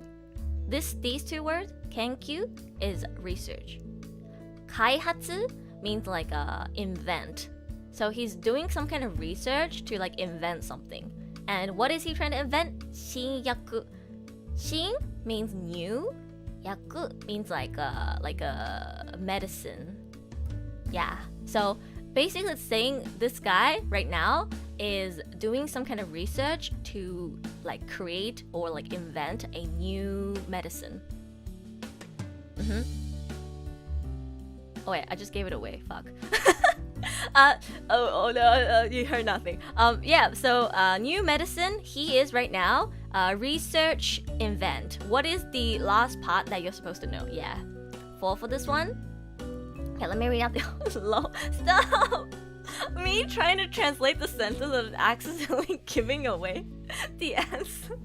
These two words, kenkyu is research. Kaihatsu means like invent. So he's doing some kind of research to like invent something. And what is he trying to invent? 新薬. Shin means new. Yaku means like a medicine. Yeah. So basically it's saying this guy right now is doing some kind of research to like create or like invent a new medicine. Oh wait, I just gave it away. Fuck. No, you heard nothing. Yeah, so new medicine, he is right now research invent. What is the last part that you're supposed to know? Yeah. For this one? Okay, let me read out the Stop! Me trying to translate the sentence and accidentally giving away the answer.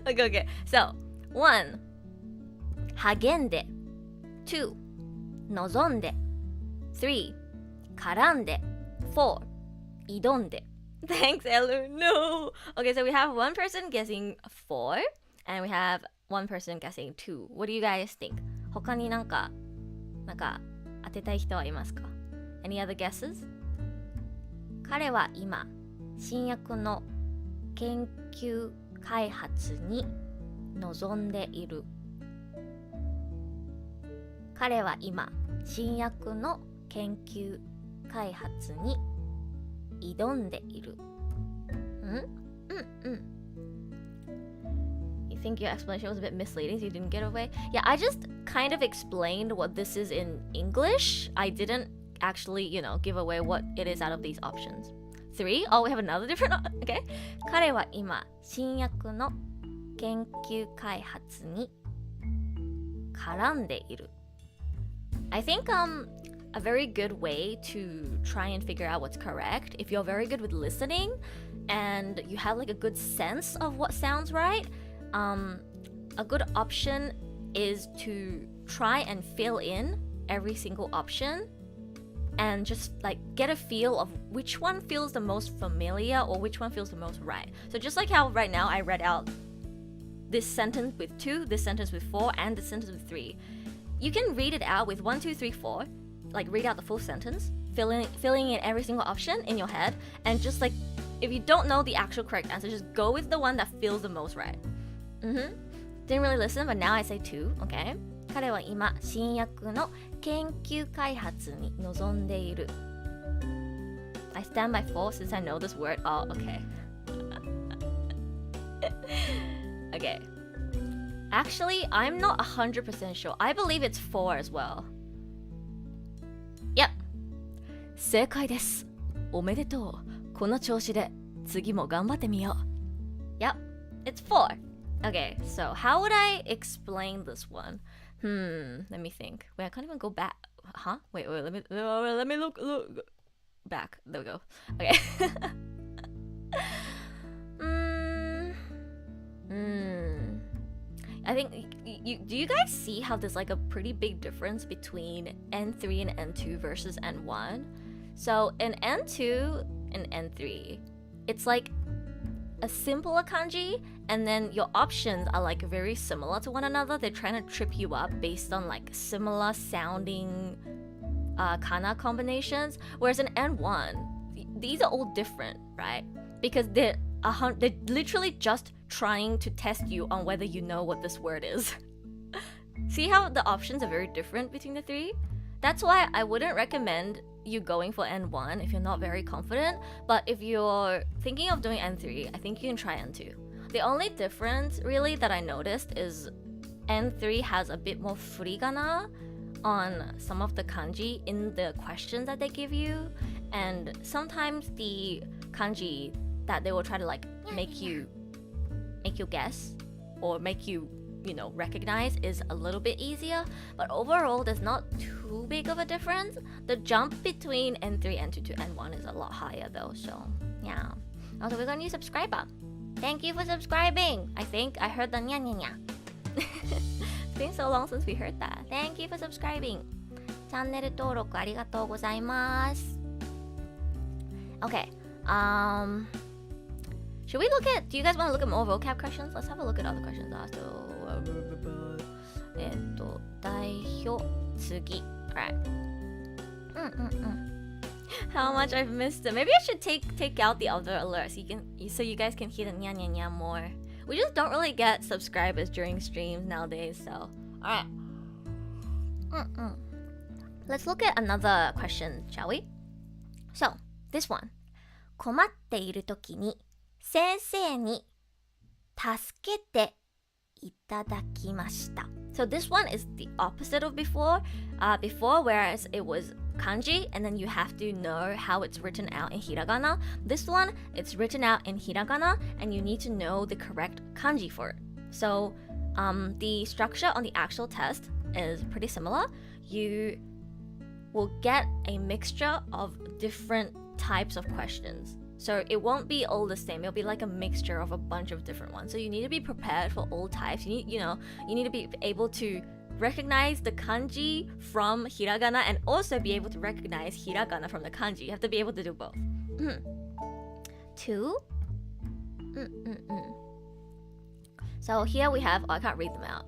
Okay. So, 1. 励んで 2. 望んで 3. 絡んで 4. 挑んで Thanks, Elu. No. Okay, so we have one person guessing 4 and we have one person guessing 2. What do you guys think? 他になんか当てたい人はいますか？ Any other guesses? 彼は今、新薬の研究開発に臨んでいる。彼は今、新薬の研究開発に挑んでいる。You think your explanation was a bit misleading so you didn't get away? Yeah, I just kind of explained what this is in English. I didn't actually, give away what it is out of these options. 3? Oh, we have another different... Okay. 彼は今、新薬の研究開発に絡んでいる。I think a very good way to try and figure out what's correct, if you're very good with listening and you have like a good sense of what sounds right, a good option is to try and fill in every single option and just like get a feel of which one feels the most familiar or which one feels the most right. So just like how right now I read out this sentence with 2, this sentence with 4, and this sentence with 3. You can read it out with 1, 2, 3, 4, like read out the full sentence, filling in every single option in your head, and just like, if you don't know the actual correct answer, just go with the one that feels the most right. Didn't really listen, but now I say 2, okay? 彼は今、新薬の研究開発に臨んでいる。I stand by 4 since I know this word. Oh, okay. Okay. Actually, I'm not 100% sure. I believe it's 4 as well. Yep. 正解です。おめでとう。この調子で次も頑張ってみよう。Yep, it's 4. Okay, so how would I explain this one? Let me think. Wait, I can't even go back. huh? Wait, let me look back. There we go. Okay. I think do you guys see how there's like a pretty big difference between N3 and N2 versus N1? So in N2 and N3, it's like a simpler kanji, and then your options are like very similar to one another. They're trying to trip you up based on like similar sounding kana combinations. Whereas in N1, these are all different, right? Because they're literally just trying to test you on whether you know what this word is. See how the options are very different between the three? That's why I wouldn't recommend you going for N1 if you're not very confident, but if you're thinking of doing N3, I think you can try N2. The only difference really that I noticed is N3 has a bit more furigana on some of the kanji in the questions that they give you, and sometimes the kanji that they will try to like make you guess or make you recognize is a little bit easier, but overall there's not too big of a difference. The jump between N3, N2 to N1 is a lot higher though, so yeah. Also, we got a new subscriber. Thank you for subscribing. I think I heard the nya nya nya. It's been so long since we heard that. Thank you for subscribing. チャンネル登録ありがとうございます。Okay, should we look at, do you guys want to look at more vocab questions? Let's have a look at other questions. So, 代表次. Alright. How much I've missed it. Maybe I should take out the other alerts so you guys can hear the nya nya nya more. We just don't really get subscribers during streams nowadays, so. Alright. Let's look at another question, shall we? So, this one. 困っているときに先生に助けていただきました。So this one is the opposite of before. Before, whereas it was kanji, and then you have to know how it's written out in hiragana. This one, it's written out in hiragana, and you need to know the correct kanji for it. So the structure on the actual test is pretty similar. You will get a mixture of different types of questions. So it won't be all the same. It'll be like a mixture of a bunch of different ones. So you need to be prepared for all types. You need to be able to recognize the kanji from hiragana and also be able to recognize hiragana from the kanji. You have to be able to do both. 2. So here we have, I can't read them out.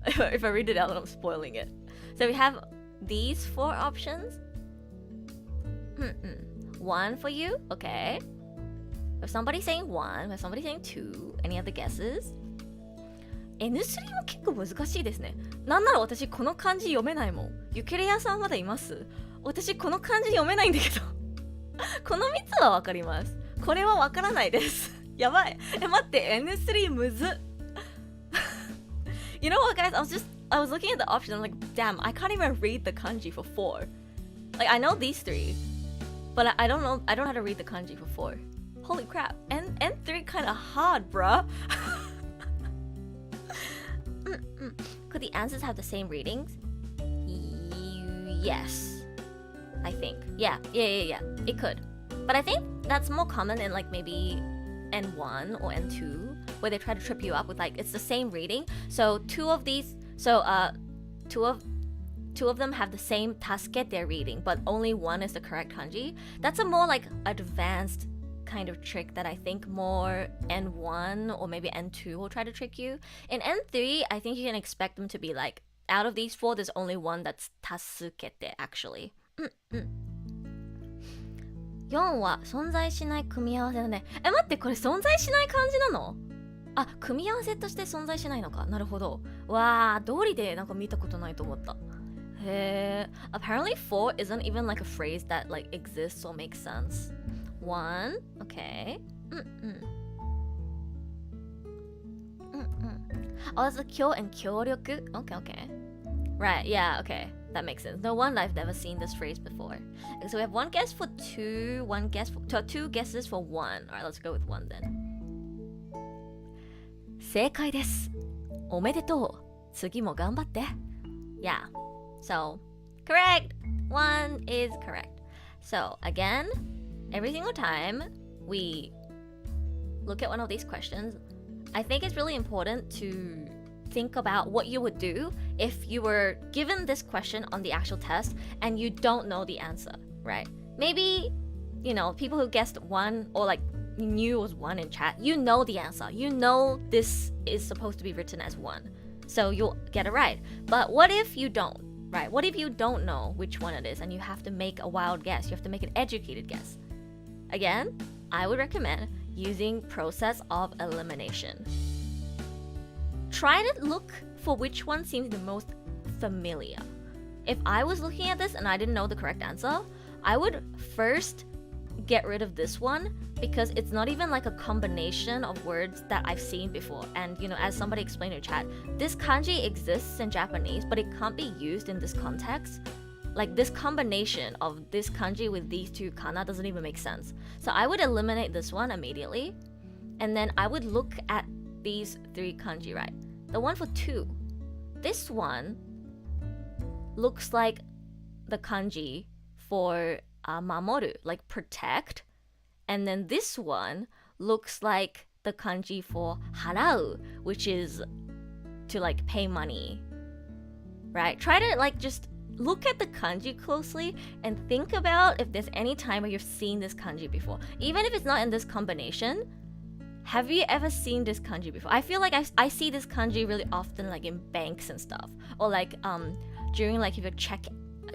If I read it out, then I'm spoiling it. So we have these 4 options. 1 for you, okay. If somebody's saying 1, if somebody's saying 2, any other guesses? N3 も結構難しいですね。なんなら私この漢字読めないもん。ゆけれやさんまだいます？私この漢字読めないんだけど。この3つはわかります。これはわからないです。やばい。待って、N3 むずっ。You know what, guys? I was looking at the options. I'm like, damn, I can't even read the kanji for 4. Like, I know these 3, but I don't know how to read the kanji for 4. Holy crap. N3 kind of hard, bruh. Could the answers have the same readings? Yes. I think. Yeah. It could. But I think that's more common in like maybe N1 or N2, where they try to trip you up with like it's the same reading. So two of them have the same tasukete reading, but only one is the correct kanji. That's a more like advanced kind of trick that I think more N1 or maybe N2 will try to trick you. In N3, I think you can expect them to be like, out of these 4, there's only one that's tasukete actually. 4は存在しない組み合わせだね。待って、これ存在しない漢字なの？あ、組み合わせとして存在しないのか。なるほど。わー、道理でなんか見たことないと思った。へー。Apparently 4 isn't even like a phrase that like exists or makes sense. 1, okay. Oh, it's a 協 and 協力. Okay. Right, yeah, okay. That makes sense. No wonder I've never seen this phrase before. Okay, so we have 1 guess for 2, 2 guesses for 1. Alright, let's go with 1 then. 正解です。おめでとう。次も頑張って. Yeah. So, Correct! One is correct. So again, every single time we look at one of these questions, I think it's really important to think about what you would do if you were given this question on the actual test and you don't know the answer, right? Maybe, people who guessed one or like knew it was one in chat, you know the answer. You know this is supposed to be written as one. So you'll get it right. But what if you don't, right? What if you don't know which one it is and you have to make a wild guess? You have to make an educated guess. Again, I would recommend using process of elimination. Try to look for which one seems the most familiar. If I was looking at this and I didn't know the correct answer, I would first get rid of this one because it's not even like a combination of words that I've seen before. And as somebody explained in chat, this kanji exists in Japanese, but it can't be used in this context. Like this combination of this kanji with these two kana doesn't even make sense. So I would eliminate this one immediately. And then I would look at these three kanji, right? The one for 2. This one looks like the kanji for mamoru, like protect. And then this one looks like the kanji for harau, which is to like pay money, right? Try to like just look at the kanji closely and think about if there's any time where you've seen this kanji before. Even if it's not in this combination, have you ever seen this kanji before? I feel like I see this kanji really often like in banks and stuff. Or like during like if you're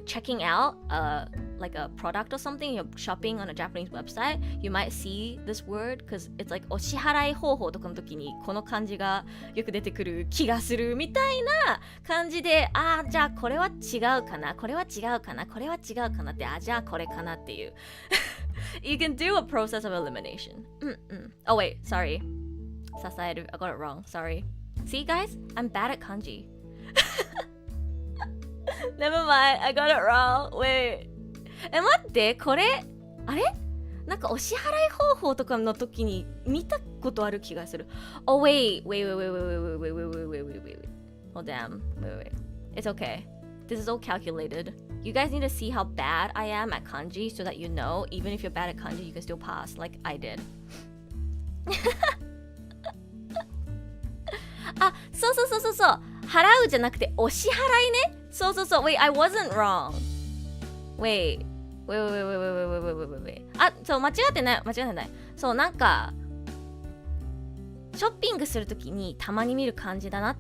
checking out like a product or something, you're shopping on a Japanese website, you might see this word because it's like お支払い方法とかの時にこの漢字がよく出てくる気がするみたいな感じで、じゃあこれは違うかな、これは違うかな、これは違うかなって、じゃあこれかなっていう。You can do a process of elimination. Oh wait, sorry. Sasaeru, I got it wrong. Sorry. See guys, I'm bad at kanji. Never mind, I got it wrong. Wait. 待って、これあれなんかお支払い方法とかの時に見たことある気がする。Oh wait. Oh damn. Wait. It's okay. This is all calculated. You guys need to see how bad I am at kanji so that you know, even if you're bad at kanji, you can still pass like I did. そう。払うじゃなくてお支払いね。そう。Wait, I wasn't wrong. Wait. そう、間違ってない。そう、なんかショッピングするときにたまに見る感じだな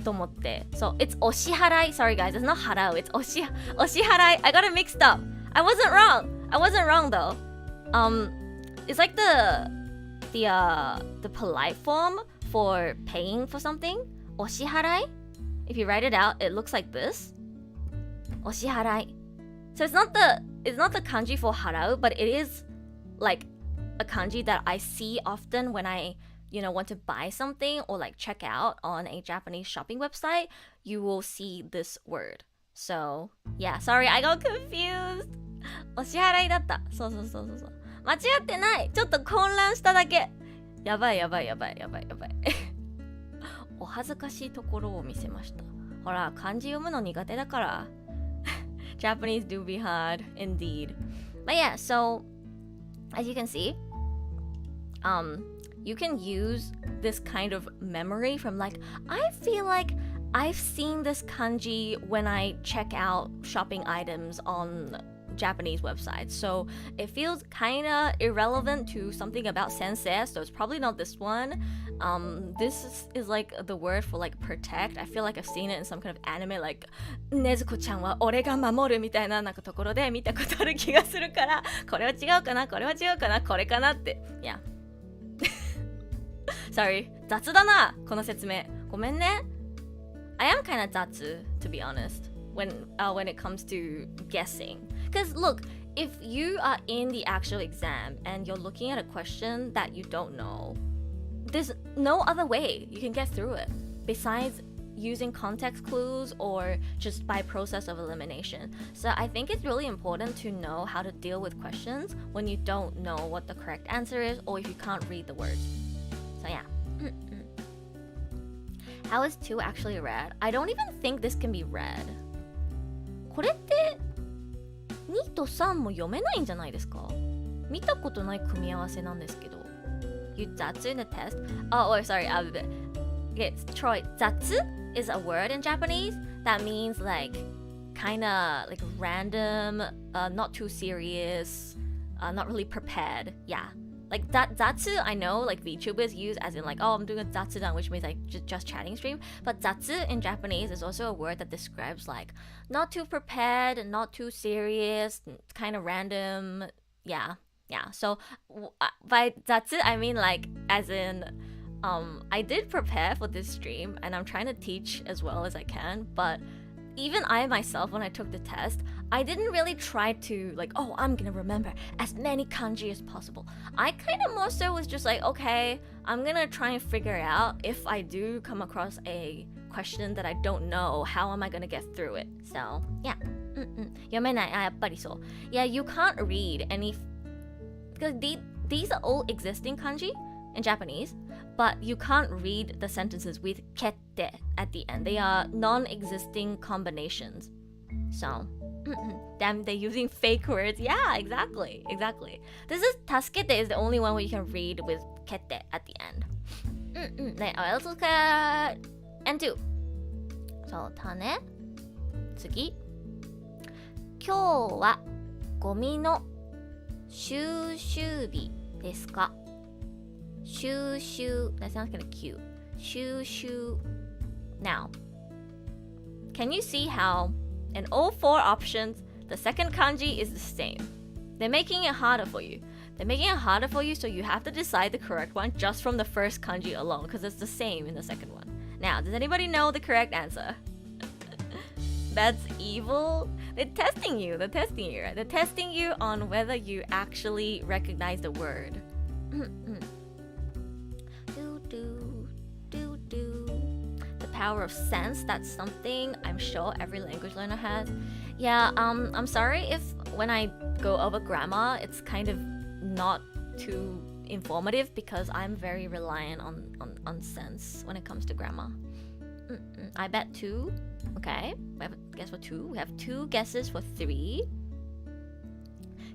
と思って。そう、it's お支払い。Sorry guys, it's not 払う。It's お支払い。I got it mixed up. I wasn't wrong though. It's like the polite form for paying for something. お支払い. If you write it out, it looks like this. お支払い. So it's not the kanji for harau, but it is like a kanji that I see often when I, want to buy something or like check out on a Japanese shopping website. You will see this word. So, yeah, sorry, I got confused. お支払いだった。そう。間違ってない。ちょっと混乱しただけ。やばい。お恥ずかしいところを見せました。ほら、漢字読むの苦手だから。Japanese do be hard, indeed. But yeah, so as you can see, you can use this kind of memory from like, I feel like I've seen this kanji when I check out shopping items on Japanese websites. So it feels kind of irrelevant to something about sensei, so it's probably not this one. This is like the word for like protect. I feel like I've seen it in some kind of anime, like ねずこちゃんは俺が守るみたいななんかところで見たことある気がするから、これは違うかな、これは違うかな、これかなって。Yeah. Sorry. 雑だな、この説明。ごめんね。I am kind of 雑, to be honest, when it comes to guessing. Because look, if you are in the actual exam and you're looking at a question that you don't know, there's no other way you can get through it besides using context clues or just by process of elimination. So I think it's really important to know how to deal with questions when you don't know what the correct answer is or if you can't read the words. So yeah. How is 2 actually read? I don't even think this can be read. これってと3も読めないんじゃないですか？見たことない組み合わせなんですけど。You 雑 in the test? Oh, sorry. Okay, Troy, 雑 is a word in Japanese that means like kind of like random, not too serious, not really prepared. Yeah. Like that zatsu, I know like VTubers use as in like, oh, I'm doing a zatsudan, which means like just chatting stream. But zatsu in Japanese is also a word that describes like not too prepared, not too serious, kind of random. Yeah. So by zatsu, I mean like as in, I did prepare for this stream and I'm trying to teach as well as I can. But even I myself, when I took the test, I didn't really try to like, oh, I'm gonna remember as many kanji as possible. I kind of more so was just like, okay, I'm gonna try and figure out if I do come across a question that I don't know, how am I gonna get through it? So, yeah. 読めない。やっぱりそう。Yeah, you can't read any... Because these are all existing kanji in Japanese, but you can't read the sentences with kette at the end. They are non-existing combinations. So, damn, they're using fake words. Yeah, exactly. This is tasukete is the only one where you can read with kette at the end. Let's look at N2. そうだね。次。今日はゴミの収集日ですか？収集. That sounds kind of cute. 収集. Now, can you see how in all 4 options, the second kanji is the same? They're making it harder for you. So you have to decide the correct one just from the first kanji alone, because it's the same in the second one. Now, does anybody know the correct answer? That's evil. They're testing you, right? They're testing you on whether you actually recognize the word. The power of sense, that's something I'm sure every language learner has. Yeah, I'm sorry if when I go over grammar, it's kind of not too informative because I'm very reliant on sense when it comes to grammar. I bet 2. Okay, we have a guess for 2. We have 2 guesses for 3.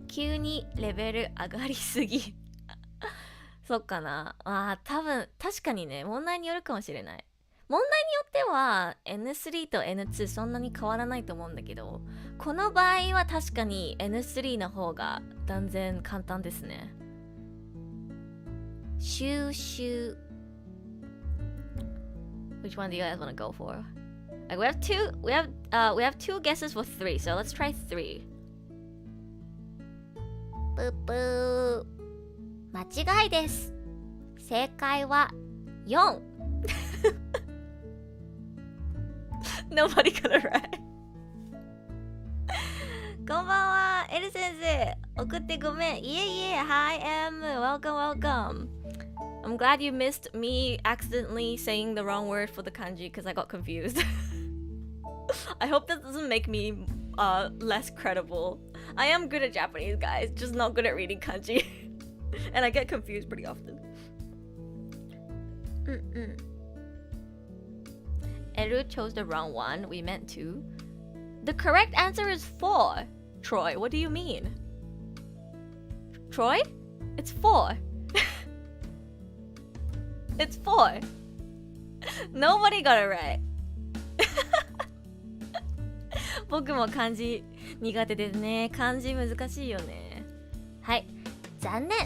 急にレベル上がりすぎ。そっかな。多分確かにね、問題によるかもしれない。問題によっては N3 と N2 そんなに変わらないと思うんだけど、この場合は確かに N3 の方が断然簡単ですね。収集。Which one do you guys want to go for? Like, we have 2 guesses for 3, so let's try 3. ブブー。間違いです。正解は4。Nobody got it right. こんばんは、エル先生。送ってごめん。いえいえ、Hi, M. Welcome. I'm glad you missed me accidentally saying the wrong word for the kanji because I got confused. I hope that doesn't make me less credible. I am good at Japanese, guys, just not good at reading kanji. And I get confused pretty often. Eru chose the wrong one. We meant 2. The correct answer is 4. Troy, what do you mean? Troy? It's 4. It's 4. Nobody got it right. 僕も漢字苦手ですね。漢字難しいよね。はい。残念。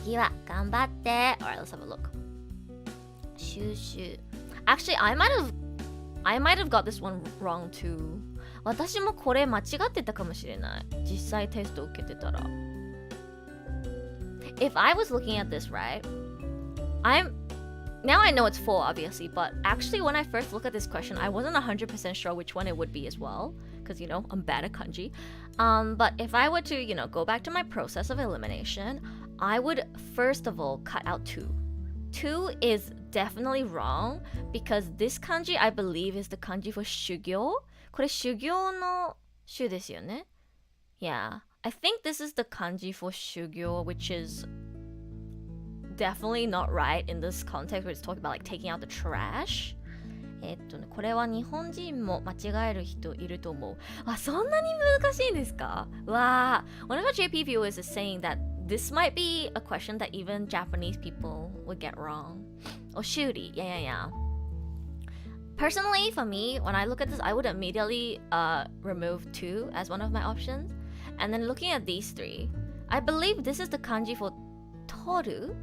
次は頑張って。Alright, let's have a look. 収集。Actually, I might have got this one wrong too. 私もこれ間違ってたかもしれない。実際テスト受けてたら。If I was looking at this right, Now I know it's 4, obviously, but actually when I first looked at this question, I wasn't 100% sure which one it would be as well, because, I'm bad at kanji. But if I were to, go back to my process of elimination, I would first of all cut out 2. 2 is definitely wrong, because this kanji, I believe, is the kanji for shugyo. これ修行の修ですよね? Yeah, I think this is the kanji for shugyo, which is definitely not right in this context where it's talking about like taking out the trash. これは日本人も間違える人いると思う。あ、そんなに難しいんですか？わー。One of our JP viewers is saying that this might be a question that even Japanese people would get wrong. Or shuri. Yeah. Personally, for me, when I look at this, I would immediately remove 2 as one of my options. And then looking at these 3, I believe this is the kanji for toru,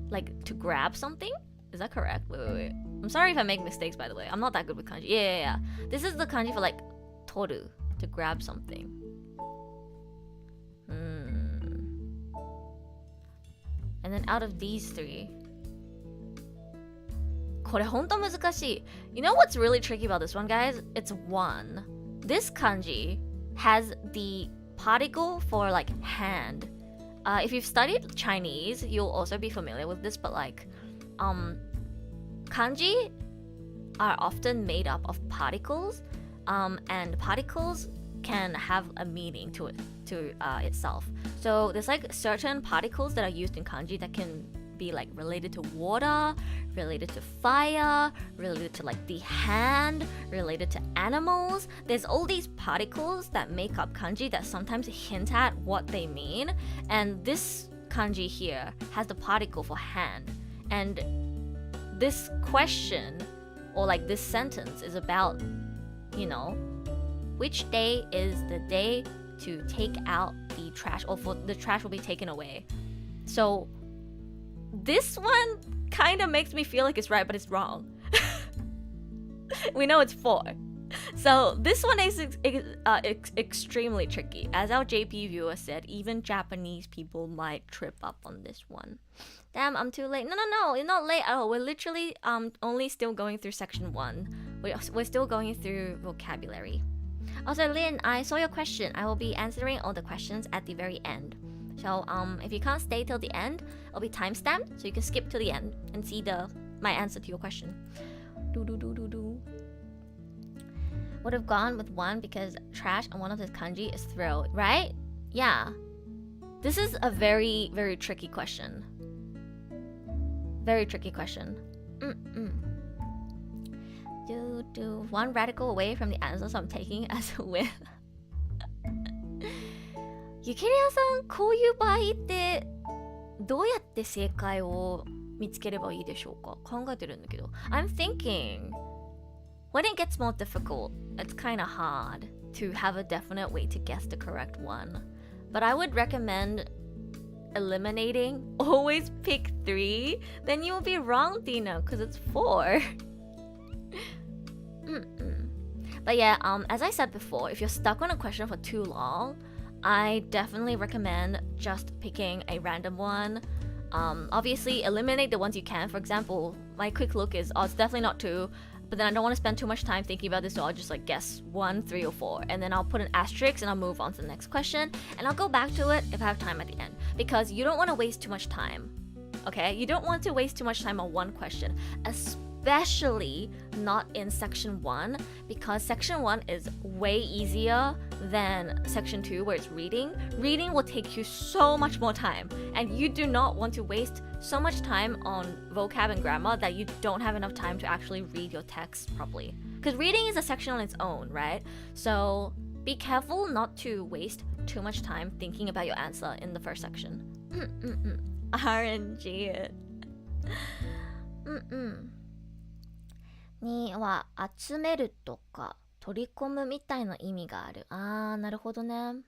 like to grab something. Is that correct? Wait. I'm sorry if I make mistakes, by the way. I'm not that good with kanji. Yeah. This is the kanji for like toru, to grab something. And then out of these 3, これほんと難しい. You know what's really tricky about this one, guys? It's 1. This kanji has the particle for like hand. If you've studied Chinese, you'll also be familiar with this, but like kanji are often made up of particles, and particles can have a meaning to itself. So there's like certain particles that are used in kanji that can be like related to water, related to fire, related to like the hand, related to animals. There's all these particles that make up kanji that sometimes hint at what they mean. And this kanji here has the particle for hand. And this question or like this sentence is about, you know, which day is the day to take out the trash, or for the trash will be taken away. So this one kind of makes me feel like it's right, but it's wrong. We know it's 4. So this one is extremely tricky. As our JP viewer said, even Japanese people might trip up on this one. Damn, I'm too late. No, you're not late at all. We're literally only still going through section 1. We're still going through vocabulary. Also, Lynn, I saw your question. I will be answering all the questions at the very end. So if you can't stay till the end, it'll be timestamped, so you can skip to the end and see my answer to your question. Would have gone with 1 because trash and one of his kanji is throw, right? Yeah. This is a very, very tricky question. Very tricky question. One radical away from the answer, so I'm taking as a win. ゆきりやさん、こういう場合ってどうやって正解を見つければいいでしょうか？考えてるんだけど。I'm thinking when it gets more difficult, it's kind of hard to have a definite way to guess the correct one. But I would recommend eliminating. Always pick 3. Then you will be wrong, Dina, because it's 4. But yeah, as I said before, if you're stuck on a question for too long, I definitely recommend just picking a random one. Obviously, eliminate the ones you can. For example, my quick look is, it's definitely not 2, but then I don't want to spend too much time thinking about this, so I'll just like guess 1, 3, or 4, and then I'll put an asterisk and I'll move on to the next question, and I'll go back to it if I have time at the end, because you don't want to waste too much time. Okay? You don't want to waste too much time on one question, especially not in section 1, because section 1 is way easier than section 2, where it's reading. Reading will take you so much more time, and you do not want to waste so much time on vocab and grammar that you don't have enough time to actually read your text properly. Because reading is a section on its own, right? So be careful not to waste too much time thinking about your answer in the first section. RNG. には集めるとか取り込むみたいな意味がある。なるほどね。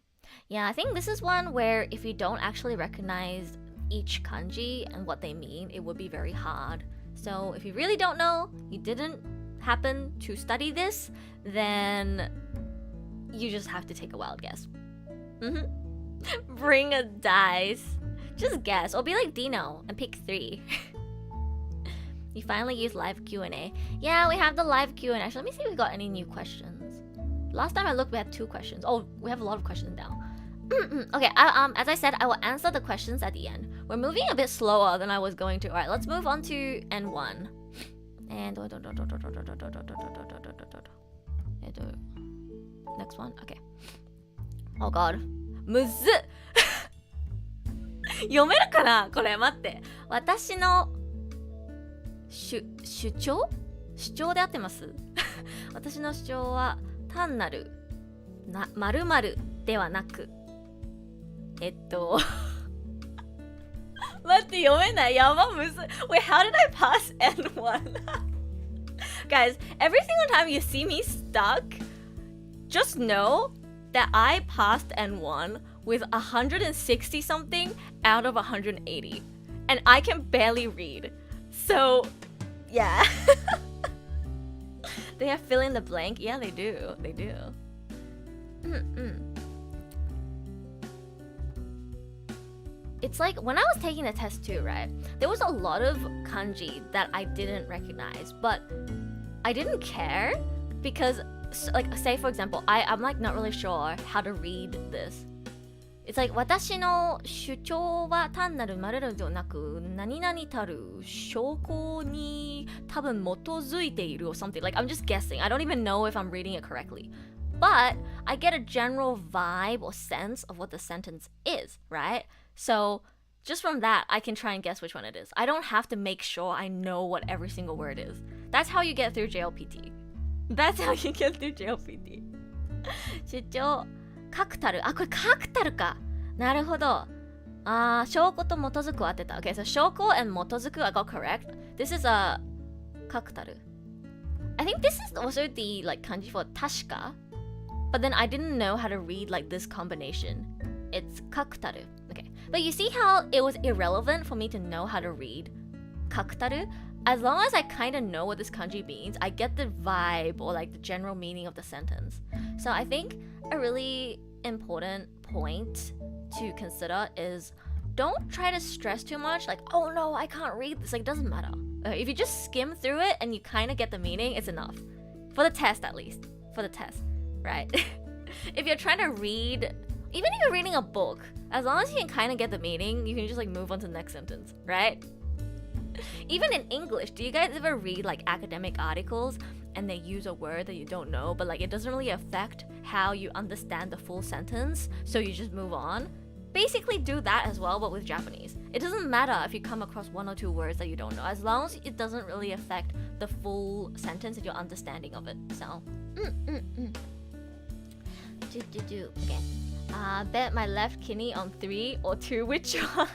Yeah, I think this is one where if you don't actually recognize each kanji and what they mean, it would be very hard. So if you really don't know, you didn't happen to study this, then you just have to take a wild guess. Bring a dice. Just guess, or be like Dino and pick 3. You finally used live Q&A. Yeah, we have the live Q&A. Actually, let me see if we got any new questions. Last time I looked, we had 2 questions. Oh, we have a lot of questions now. Okay, as I said, I will answer the questions at the end. We're moving a bit slower than I was going to. Alright, let's move on to N1. And next one. Okay. Oh god. むずっ読めるかなこれ待って。私の主張主張で合ってます私の主張は単なる〇〇ではなく待って読めないやばむずい Wait, how did I pass N1? Guys, every single time you see me stuck, just know that I passed N1 with 160 something out of 180 and I can barely read. So, yeah. They have fill in the blank? Yeah, they do. They do. It's like when I was taking the test too, right? There was a lot of kanji that I didn't recognize, but I didn't care because, like, say for example, I'm like not really sure how to read this. It's like 私の主張は単なる〇〇ではなく何々たる証拠に多分基づいている or something. Like I'm just guessing. I don't even know if I'm reading it correctly. But I get a general vibe or sense of what the sentence is, right? So just from that, I can try and guess which one it is. I don't have to make sure I know what every single word is. That's how you get through JLPT. That's how you get through JLPT. 主張確たる。あ、これ確たるか。なるほど。証拠と基づくを当てた。Okay, so 証拠 and 基づく I got correct. This is a 確たる。I think this is also the like kanji for 確か. But then I didn't know how to read like this combination. It's 確たる. Okay. But you see how it was irrelevant for me to know how to read 確たる? As long as I kind of know what this kanji means, I get the vibe or like the general meaning of the sentence. So I think a really important point to consider is don't try to stress too much, like, oh no, I can't read this. Like, it doesn't matter. If you just skim through it and you kind of get the meaning, it's enough. For the test, at least. For the test, right? If you're trying to read, even if you're reading a book, as long as you can kind of get the meaning, you can just like move on to the next sentence, right? Even in English, do you guys ever read like academic articles and they use a word that you don't know, but like it doesn't really affect how you understand the full sentence, so you just move on? Basically do that as well, but with Japanese. It doesn't matter if you come across one or two words that you don't know, as long as it doesn't really affect the full sentence and your understanding of it. So, okay. Bet my left kidney on 3 or 2. Which one?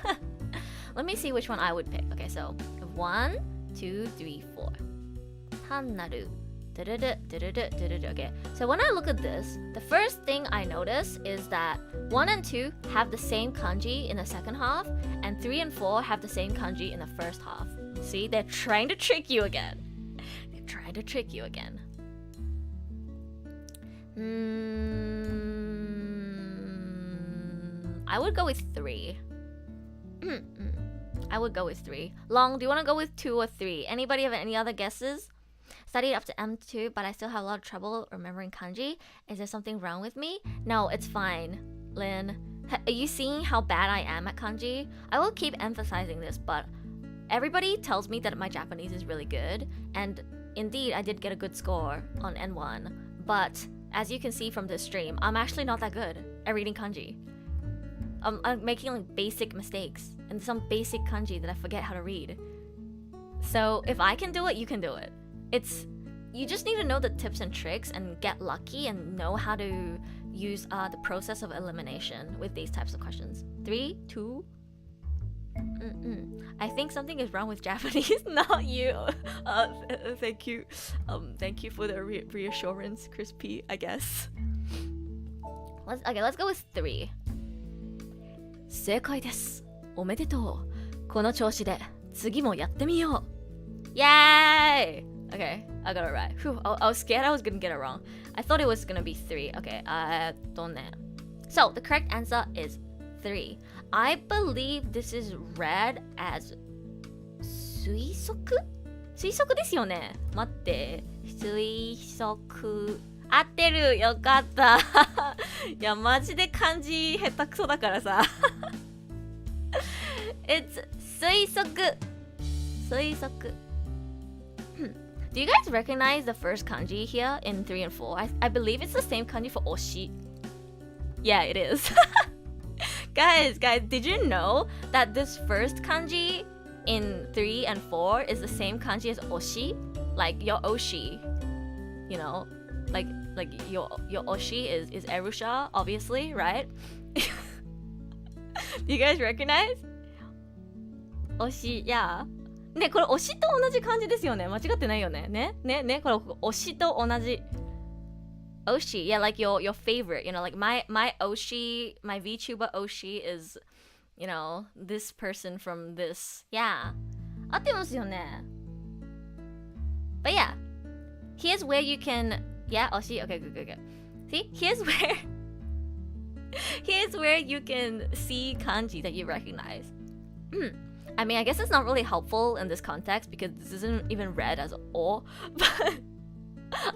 Let me see which one I would pick. Okay, so 1, 2, 3, 4. Hannaru. Okay, so when I look at this, the first thing I notice is that 1 and 2 have the same kanji in the second half, and 3 and 4 have the same kanji in the first half. See, they're trying to trick you again. They're trying to trick you again. I would go with 3. I would go with 3. Long, do you want to go with 2 or 3? Anybody have any other guesses? Studied up to M2, but I still have a lot of trouble remembering kanji. Is there something wrong with me? No, it's fine, Lynn. Are you seeing how bad I am at kanji? I will keep emphasizing this, but everybody tells me that my Japanese is really good, and indeed, I did get a good score on N1, but as you can see from this stream, I'm actually not that good at reading kanji. I'm making like basic mistakes and some basic kanji that I forget how to read. So if I can do it, you can do it. You just need to know the tips and tricks and get lucky and know how to use the process of elimination with these types of questions. 3, 2. I think something is wrong with Japanese, not you. Thank you. Thank you for the reassurance, Chris P, I guess. Let's go with 3. 正解です。おめでとう。この調子で次もやってみよう。Yay! Okay, I got it right. Whew, I was scared I was gonna get it wrong. I thought it was gonna be 3. Okay, so the correct answer is 3. I believe this is read as 推測？推測ですよね。待って。推測。合ってる。よかった。いや、マジで漢字下手くそだからさ。It's 推測。推測。Do you guys recognize the first kanji here in 3 and 4? I believe it's the same kanji for oshi. Yeah, it is. Guys, did you know that this first kanji in 3 and 4 is the same kanji as oshi? like your oshi, you know, like your oshi is Erusha, obviously, right? Do you guys recognize? Oshi, yeah. ね、これ推しと同じ漢字ですよね。間違ってないよね。ね、これ推しと同じ。Oshi, yeah, like your favorite, you know, like my oshi, my VTuber oshi is, you know, this person from this. Yeah. 合ってますよね。But yeah, here's where you can, yeah, oshi, okay, good. See, here's where you can see kanji that you recognize. I mean, I guess it's not really helpful in this context because this isn't even read as o, but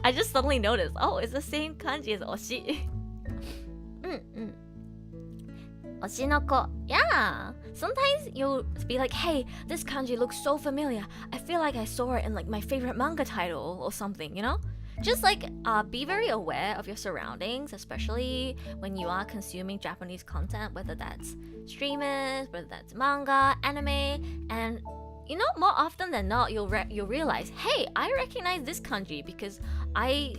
I just suddenly noticed, oh, it's the same kanji as oshi. Oshi no ko. Yeah. Sometimes you'll be like, hey, this kanji looks so familiar. I feel like I saw it in like my favorite manga title or something, you know? Just like be very aware of your surroundings, especially when you are consuming Japanese content, whether that's streamers, whether that's manga, anime, and you know, more often than not, you'll realize, hey, I recognize this kanji because I,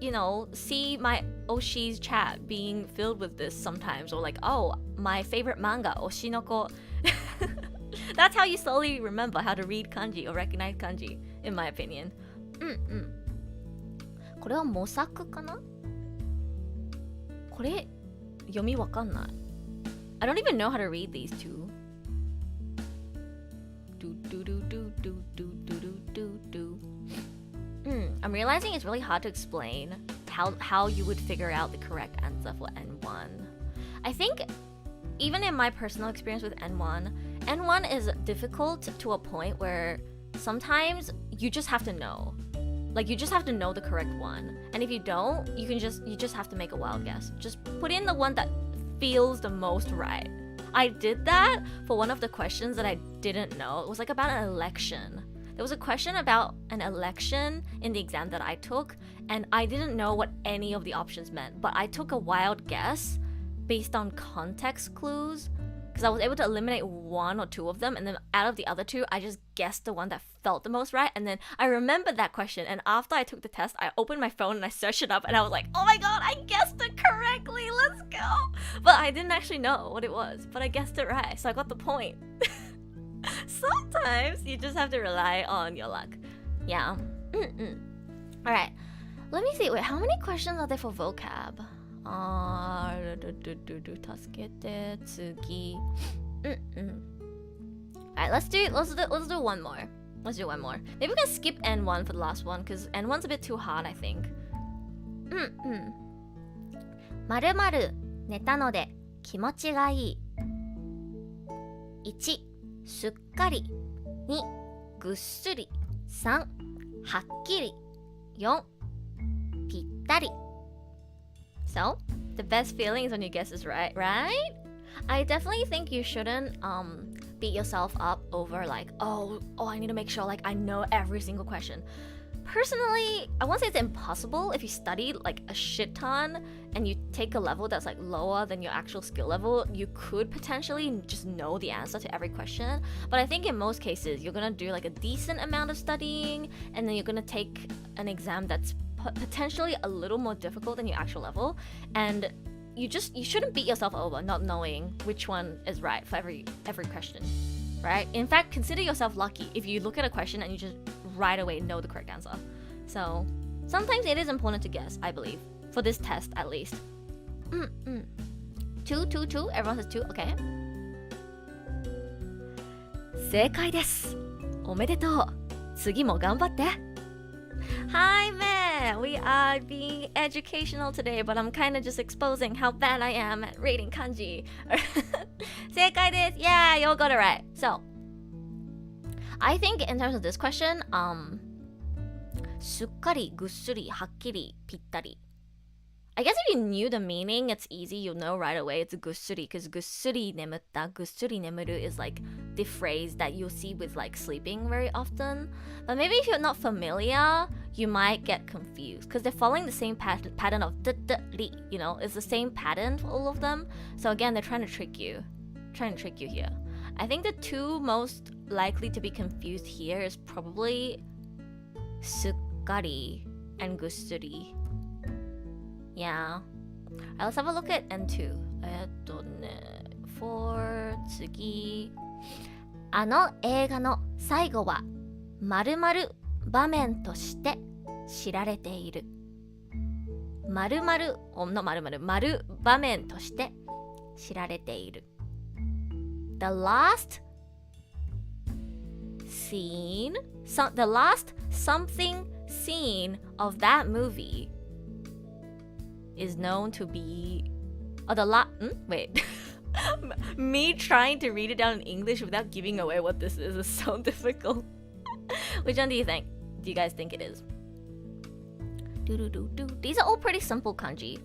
you know, see my Oshi's chat being filled with this sometimes, or like, oh, my favorite manga, Oshi no ko. That's how you slowly remember how to read kanji or recognize kanji, in my opinion. これは模索かな？これ読みわかんない。I don't even know how to read these two. I'm realizing it's really hard to explain how you would figure out the correct answer for N1. I think even in my personal experience with N1 is difficult to a point where sometimes you just have to know. Like you just have to know the correct one. And if you don't, you just have to make a wild guess. Just put in the one that feels the most right. I did that for one of the questions that I didn't know. It was like about an election. There was a question about an election in the exam that I took, and I didn't know what any of the options meant, but I took a wild guess based on context clues because I was able to eliminate one or two of them, and then out of the other two, I just guessed the one that felt the most right. And then I remembered that question, and after I took the test, I opened my phone and I searched it up, and I was like, oh my god, I guessed it correctly, let's go. But I didn't actually know what it was, but I guessed it right, so I got the point. Sometimes you just have to rely on your luck. Yeah. Alright, let me see. Wait, how many questions are there for vocab? 助けて次 Alright, let's do one more. Let's do one more. Maybe we can skip N1 for the last one because N1's a bit too hard, I think. 〇〇寝たので気持ちがいい。1、すっかり。2、ぐっすり。3、はっきり。4、ぴったり。So, the best feeling is when you guess is right? I definitely think you shouldn't beat yourself up over like, oh, I need to make sure like I know every single question. Personally, I won't say it's impossible if you study like a shit ton and you take a level that's like lower than your actual skill level, you could potentially just know the answer to every question. But I think in most cases, you're gonna do like a decent amount of studying and then you're gonna take an exam that's potentially a little more difficult than your actual level, and you shouldn't beat yourself over not knowing which one is right for every question, right? In fact, consider yourself lucky if you look at a question and you just right away know the correct answer. So sometimes it is important to guess, I believe, for this test at least. 2 everyone says 2. Okay, 正解です。おめでとう。次も頑張って。Hi man, we are being educational today, but I'm kind of just exposing how bad I am at reading kanji. 正解です. Yeah, you all got it right. So, I think in terms of this question, すっかり、ぐっすり、はっきり、ぴったり. I guess if you knew the meaning, it's easy, you'll know right away it's ぐっすり, because ぐっすり眠った, ぐっすり眠る is like the phrase that you'll see with like sleeping very often. But maybe if you're not familiar, you might get confused because they're following the same pattern of ri, you know, it's the same pattern for all of them. So again, they're trying to trick you here. I think the two most likely to be confused here is probably すっかり and ぐっすり。Yeah. Let's have a look at N2. for 次。あの映画の最後は〇〇場面として知られている。〇〇の〇〇〇場面として知られている。The last scene, the last something scene of that movie is known to be wait me trying to read it down in English without giving away what this is so difficult. Which one do you think? Do you guys think it is? These are all pretty simple kanji.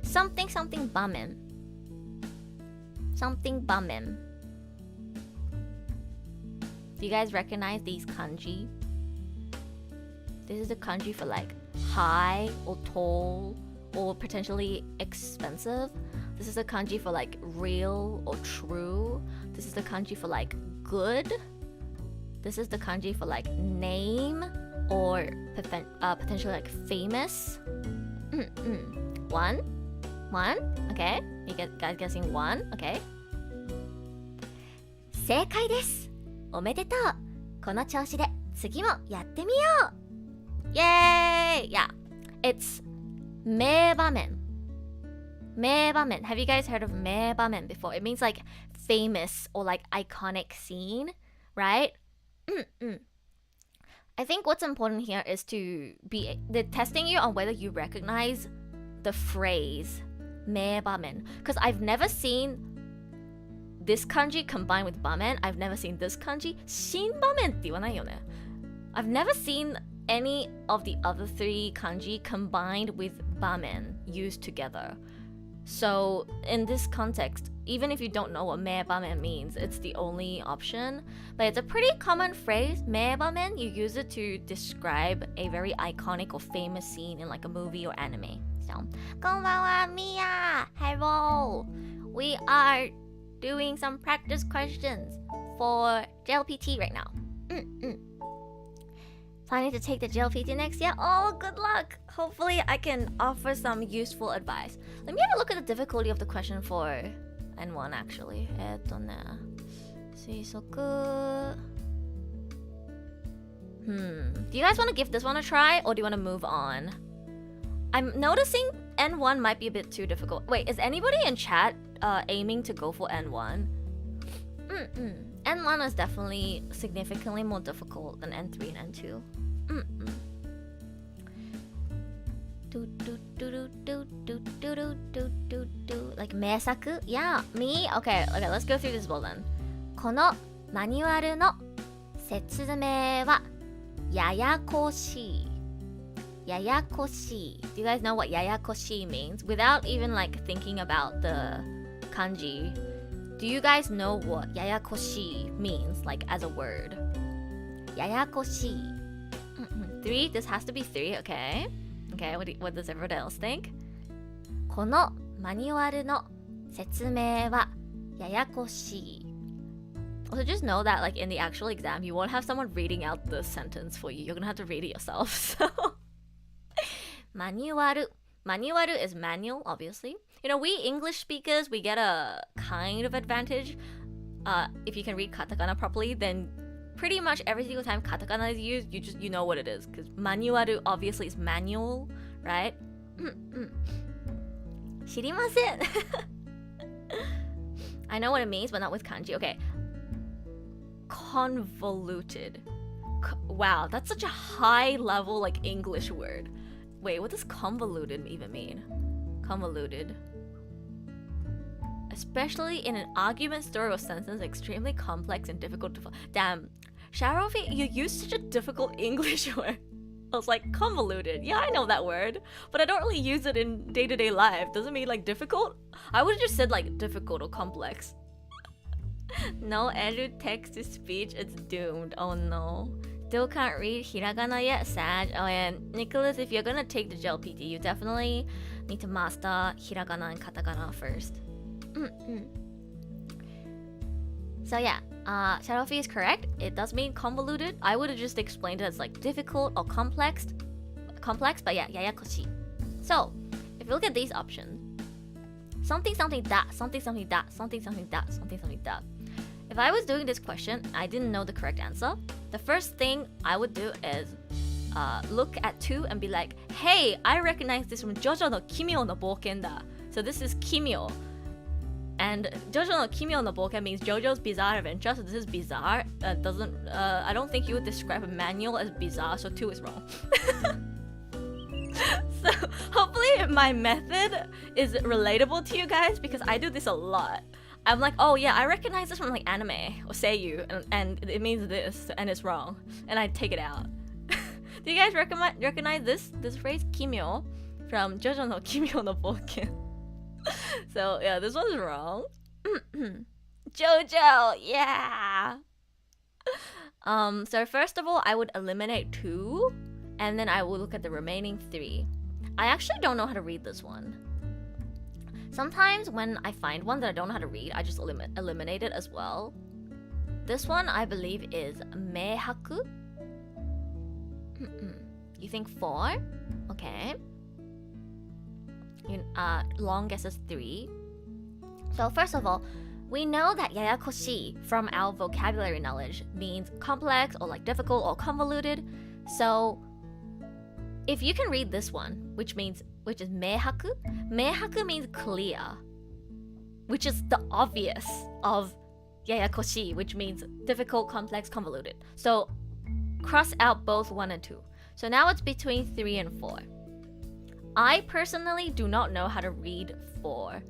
Something something bamen. Something bamen. Do you guys recognize these kanji? This is the kanji for like high or tall or potentially expensive. This is the kanji for like real or true. This is the kanji for like good. This is the kanji for like name or potentially like famous. One. Okay. You guys guessing one? Okay. 正解です。おめでとう。この調子で次もやってみよう。Yay! Yeah. It's 名場面. 名場面. Have you guys heard of 名場面 before? It means like famous or like iconic scene, right? I think what's important here is to be testing you on whether you recognize the phrase 名場面. Because I've never seen this kanji combined with 場面. I've never seen this kanji 新場面って言わないよね. I've never seen any of the other three kanji combined with 場面 used together. So in this context, even if you don't know what 名場面 means, it's the only option. But it's a pretty common phrase. 名場面, you use it to describe a very iconic or famous scene in like a movie or anime. So, こんばんは、Mia. Hello. We are doing some practice questions for JLPT right now. Planning to take the JLPT next year? Oh, good luck! Hopefully I can offer some useful advice. Let me have a look at the difficulty of the question for N1 actually. 推測 Do you guys want to give this one a try or do you want to move on? I'm noticing N1 might be a bit too difficult. Wait, is anybody in chat aiming to go for N1? N1 is definitely significantly more difficult than N3 and N2. Like 名作? Yeah, me? Okay, let's go through this well then. このマニュアルの説明はややこしい。ややこしい. Do you guys know what ややこしい means? Without even like thinking about the kanji, do you guys know what ややこしい means like as a word? ややこしい. 3? This has to be 3, okay? Okay, what does everyone else think? このマニュアルの説明はややこしい. Also just know that like in the actual exam, you won't have someone reading out the sentence for you. You're gonna have to read it yourself. So, マニュアル. Manual is manual, obviously. You know, we English speakers, we get a kind of advantage. If you can read katakana properly, then pretty much every single time katakana is used, you know what it is. Because manual obviously is manual, right? 知りません. I know what it means, but not with kanji. Okay. Convoluted. Wow, that's such a high level like English word. Wait, what does convoluted even mean? Convoluted. Especially in an argument, story, or sentence extremely complex and difficult to... Damn. Sharofi, you used such a difficult English word. I was like, convoluted. Yeah, I know that word. But I don't really use it in day-to-day life. Doesn't mean like difficult? I would have just said like difficult or complex. No edit text-to-speech, it's doomed. Oh no. Still can't read hiragana yet, sad. Oh and Nicholas, if you're gonna take the JLPT, you definitely need to master hiragana and katakana first. So yeah, Shadofi is correct. It does mean convoluted. I would have just explained it as like difficult or complex, but yeah, yayakoshi. So, if you look at these options, something something that, something something that, something something that, something something that. If I was doing this question, I didn't know the correct answer, the first thing I would do is look at 2 and be like, hey, I recognize this from JoJo no Kimyo no Bouken da. So this is Kimyo. And JoJo no Kimyo no Bouken means JoJo's Bizarre Adventure, so this is bizarre. I don't think you would describe a manual as bizarre, so 2 is wrong. So hopefully my method is relatable to you guys, because I do this a lot. I'm like, oh yeah, I recognize this from like anime or seiyu, and it means this, and it's wrong, and I take it out. Do you guys recognize this phrase, Kimyo, from JoJo no Kimyo no Bouken? So yeah, this one's wrong. JoJo, yeah. So first of all, I would eliminate 2, and then I will look at the remaining 3. I actually don't know how to read this one. Sometimes when I find one that I don't know how to read, I just eliminate it as well. This one I believe is meihaku. You think 4? Okay. Long guess is 3. So first of all, we know that yayakoshi from our vocabulary knowledge means complex or like difficult or convoluted. So if you can read this one, which is meihaku, meihaku means clear, which is the obvious of yayakoshi, which means difficult, complex, convoluted. So cross out both 1 and 2. So now it's between 3 and 4. I personally do not know how to read 4.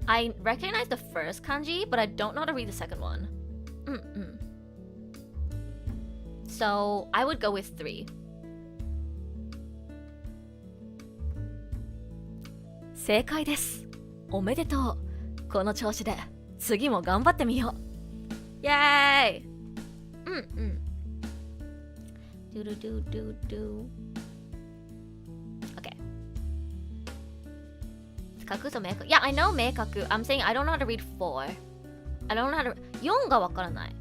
I recognize the first kanji, but I don't know how to read the second one. So I would go with 3. 正解です。おめでとう。この調子で次も頑張ってみよう。イエーイ。Okay. 書と明確。Yeah, I know 明確。I'm saying I don't know how to read 4. I don't know how to... 4がわからない。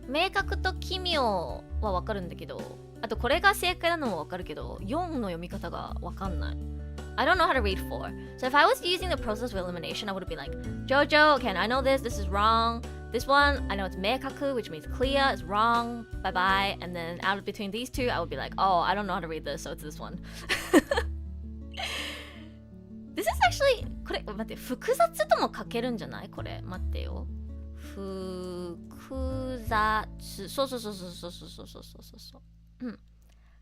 明確と奇妙はわかるんだけど、あとこれが正解なのもわかるけど、4の読み方がわかんない。I don't know how to read 4. So if I was using the process of elimination, I would be like, Jojo, okay, I know this is wrong. This one, I know it's meikaku, which means clear, it's wrong, bye-bye. And then out of between these 2, I would be like, oh, I don't know how to read this, so it's this one. This is actually, これ、待って、複雑とも書けるんじゃないこれ、待ってよ。複雑。そう。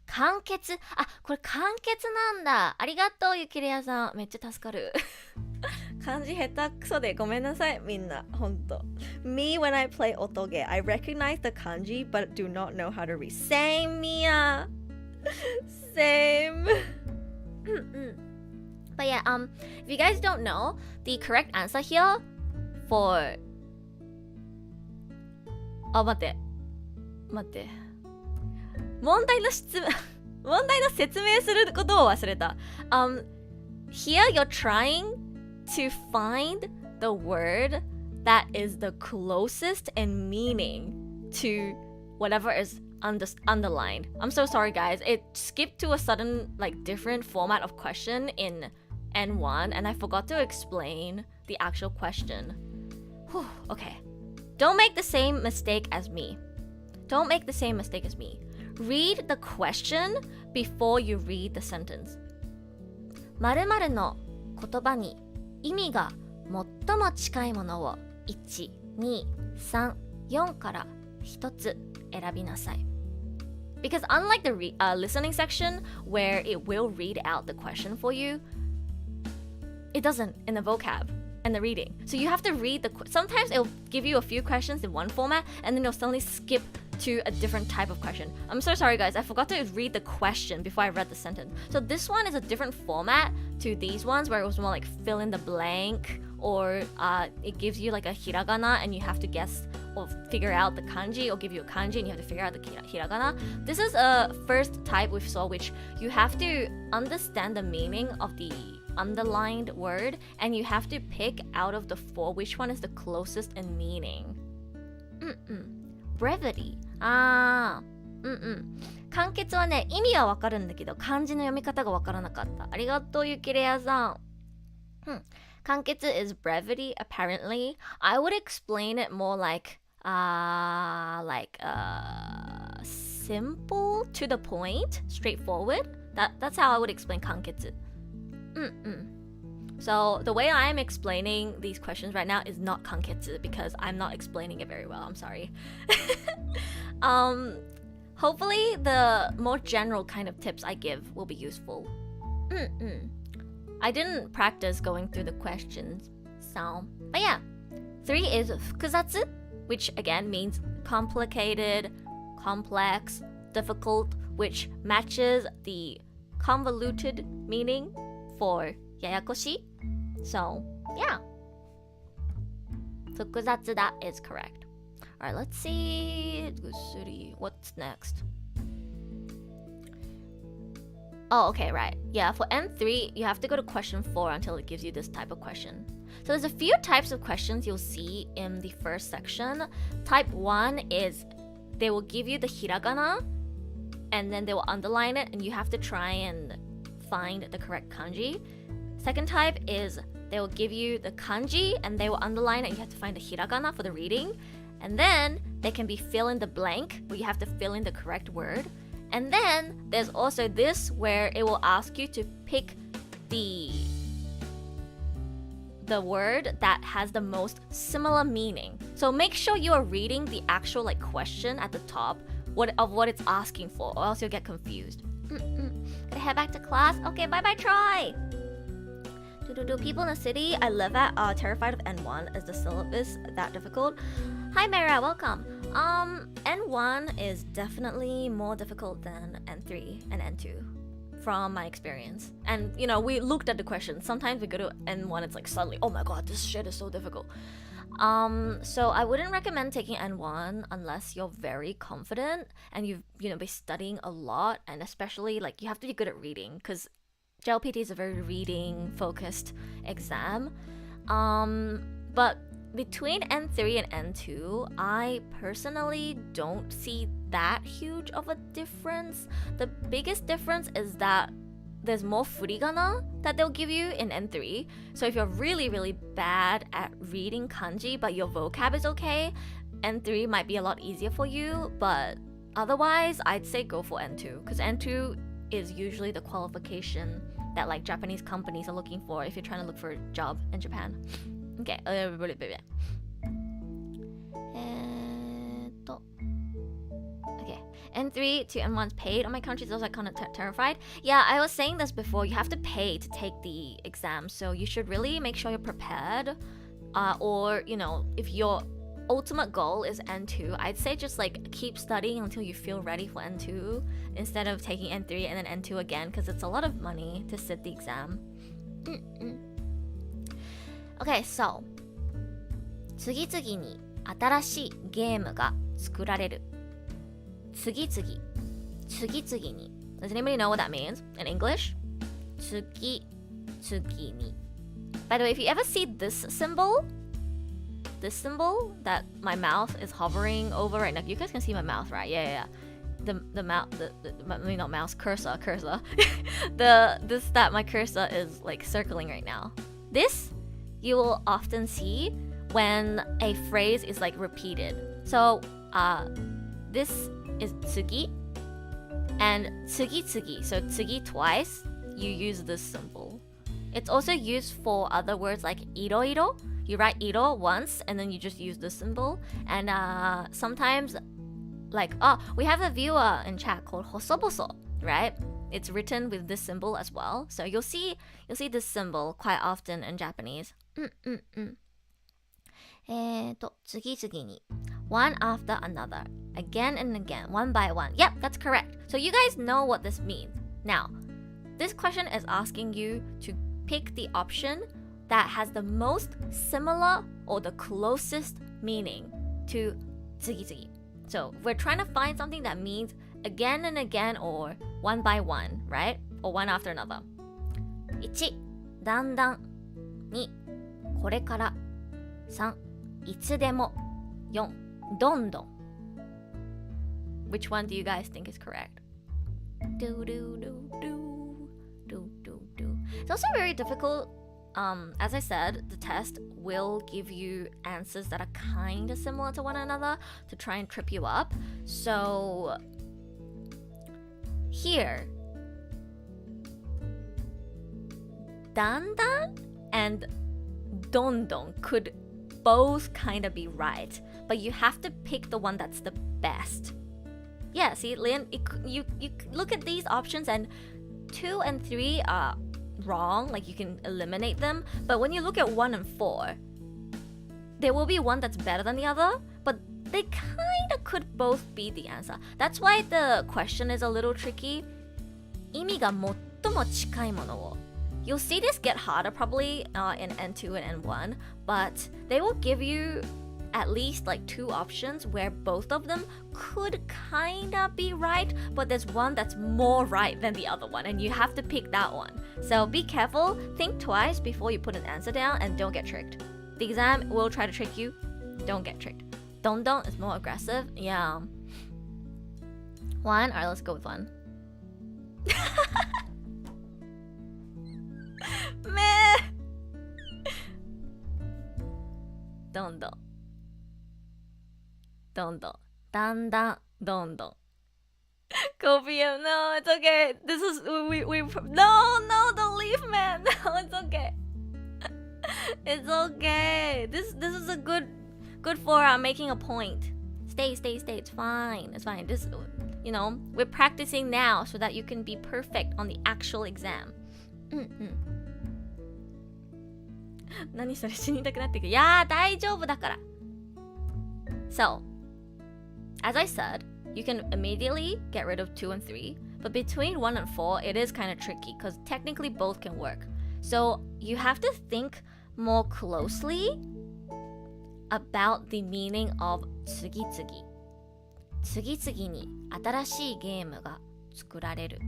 簡潔。あ、これ簡潔なんだ。ありがとう、ゆきりやさん。めっちゃ助かる。漢字下手くそでごめんなさい、みんな。ほんと。Me, when I play otoge, I recognize the kanji, but do not know how to read. Same, Mia. Same. But yeah, if you guys don't know, the correct answer here for... あ、待って。問題の説明することを忘れた。Here you're trying to find the word that is the closest in meaning to whatever is underlined. I'm so sorry, guys. It skipped to a sudden, like, different format of question in N1, and I forgot to explain the actual question. Whew, okay. Don't make the same mistake as me. Read the question before you read the sentence. 〇〇の言葉に意味が最も近いものを1、2、3、4から1つ選びなさい。Because unlike the listening section where it will read out the question for you, it doesn't in the vocab and the reading. So you have to read sometimes it'll give you a few questions in one format and then it'll suddenly skip to a different type of question. I'm so sorry, guys. I forgot to read the question before I read the sentence. So this one is a different format to these ones where it was more like fill in the blank, or it gives you like a hiragana and you have to guess or figure out the kanji, or give you a kanji and you have to figure out the hiragana. This is a first type we saw, which you have to understand the meaning of the underlined word and you have to pick out of the 4 which one is the closest in meaning. brevity 簡潔はね、意味はわかるんだけど漢字の読み方がわからなかった。ありがとうゆきれやさん。簡潔 is brevity apparently. I would explain it more like simple to the point, straightforward. That's how I would explain 簡潔。So the way I'm explaining these questions right now is not 簡潔 because I'm not explaining it very well. I'm sorry. Hopefully the more general kind of tips I give will be useful. I didn't practice going through the questions. So, but yeah. 3 is 複雑, which again means complicated, complex, difficult, which matches the convoluted meaning for ややこしい. So, yeah. 複雑 that is correct. Alright, let's see. What's next? Oh, okay, right. Yeah, for N3, you have to go to question 4 until it gives you this type of question. So there's a few types of questions you'll see in the first section. Type 1 is they will give you the hiragana and then they will underline it and you have to try and find the correct kanji. Second type is they will give you the kanji and they will underline it and you have to find the hiragana for the reading. And then they can be fill in the blank where you have to fill in the correct word. And then there's also this where it will ask you to pick the word that has the most similar meaning. So make sure you are reading the actual question at the top of what it's asking for, or else you'll get confused. Gotta head back to class. Okay, bye-bye, Troy. People in the city I live at are terrified of N1. Is the syllabus that difficult? Hi, Mara, welcome. N1 is definitely more difficult than N3 and N2 from my experience. And, we looked at the questions. Sometimes we go to N1, it's like suddenly, oh my god, this shit is so difficult. So I wouldn't recommend taking N1 unless you're very confident and you've, been studying a lot, and especially, you have to be good at reading, because JLPT is a very reading-focused exam. But between N3 and N2, I personally don't see that huge of a difference. The biggest difference is that there's more furigana that they'll give you in N3. So if you're really, really bad at reading kanji, but your vocab is okay, N3 might be a lot easier for you. But otherwise, I'd say go for N2, because N2 is usually the qualification that Japanese companies are looking for if you're trying to look for a job in Japan. Okay, okay, N3 to N1's paid on my country, those are kind of terrified. Yeah, I was saying this before, you have to pay to take the exam, so you should really make sure you're prepared. Or, if your ultimate goal is N2, I'd say just keep studying until you feel ready for N2 instead of taking N3 and then N2 again, because it's a lot of money to sit the exam. Okay, so 次々に新しいゲームが作られる。次々に。Does anybody know what that means in English? 次々に。By the way, if you ever see this symbol that my mouth is hovering over right now, you guys can see my mouth, right? Yeah. The mouth, not mouse, cursor. This that my cursor is circling right now. This you will often see when a phrase is repeated. So this is tsugi and tsugi. So tsugi twice, you use this symbol. It's also used for other words like iro. You write iro once and then you just use this symbol. And sometimes we have a viewer in chat called hosoboso, right? It's written with this symbol as well. So you'll see this symbol quite often in Japanese. 次々に one after another, again and again, one by one. Yep, that's correct. So you guys know what this means. Now, this question is asking you to pick the option that has the most similar or the closest meaning to 次々. So we're trying to find something that means again and again or one by one, right? Or one after another. 1. だんだん 2. これから 3. いつでも 4. どんどん Which one do you guys think is correct? Do do do do do do do. It's also very difficult. As I said, the test will give you answers that are kind of similar to one another to try and trip you up. So here, だんだん and どんどん could both kind of be right, but you have to pick the one that's the best. Yeah, see, Lynn, you look at these options and 2 and 3 are wrong, like you can eliminate them. But when you look at 1 and 4, there will be one that's better than the other, but they kind of could both be the answer. That's why the question is a little tricky. 意味が最も近いものを You'll see this get harder probably in N2 and N1, but they will give you at least like 2 options where both of them could kind of be right, but there's one that's more right than the other one, and you have to pick that one. So be careful, think twice before you put an answer down, and don't get tricked. The exam will try to trick you. Don't get tricked. Don is more aggressive. Yeah. 1. Alright, let's go with 1. めどんどんどんどんだんだんどんどん Copium, no, it's okay. This is we no, don't leave, man. No, it's okay. It's okay. This is a good for making a point. Stay. It's fine. It's fine. This, you know, we're practicing now so that you can be perfect on the actual exam. 何それ死にたくなってくる。いやー大丈夫だから。So, as I said, you can immediately get rid of 2 and 3, but between 1 and 4, it is kind of tricky because technically both can work. So, you have to think more closely about the meaning of 次々。次々に新しいゲームが作られる。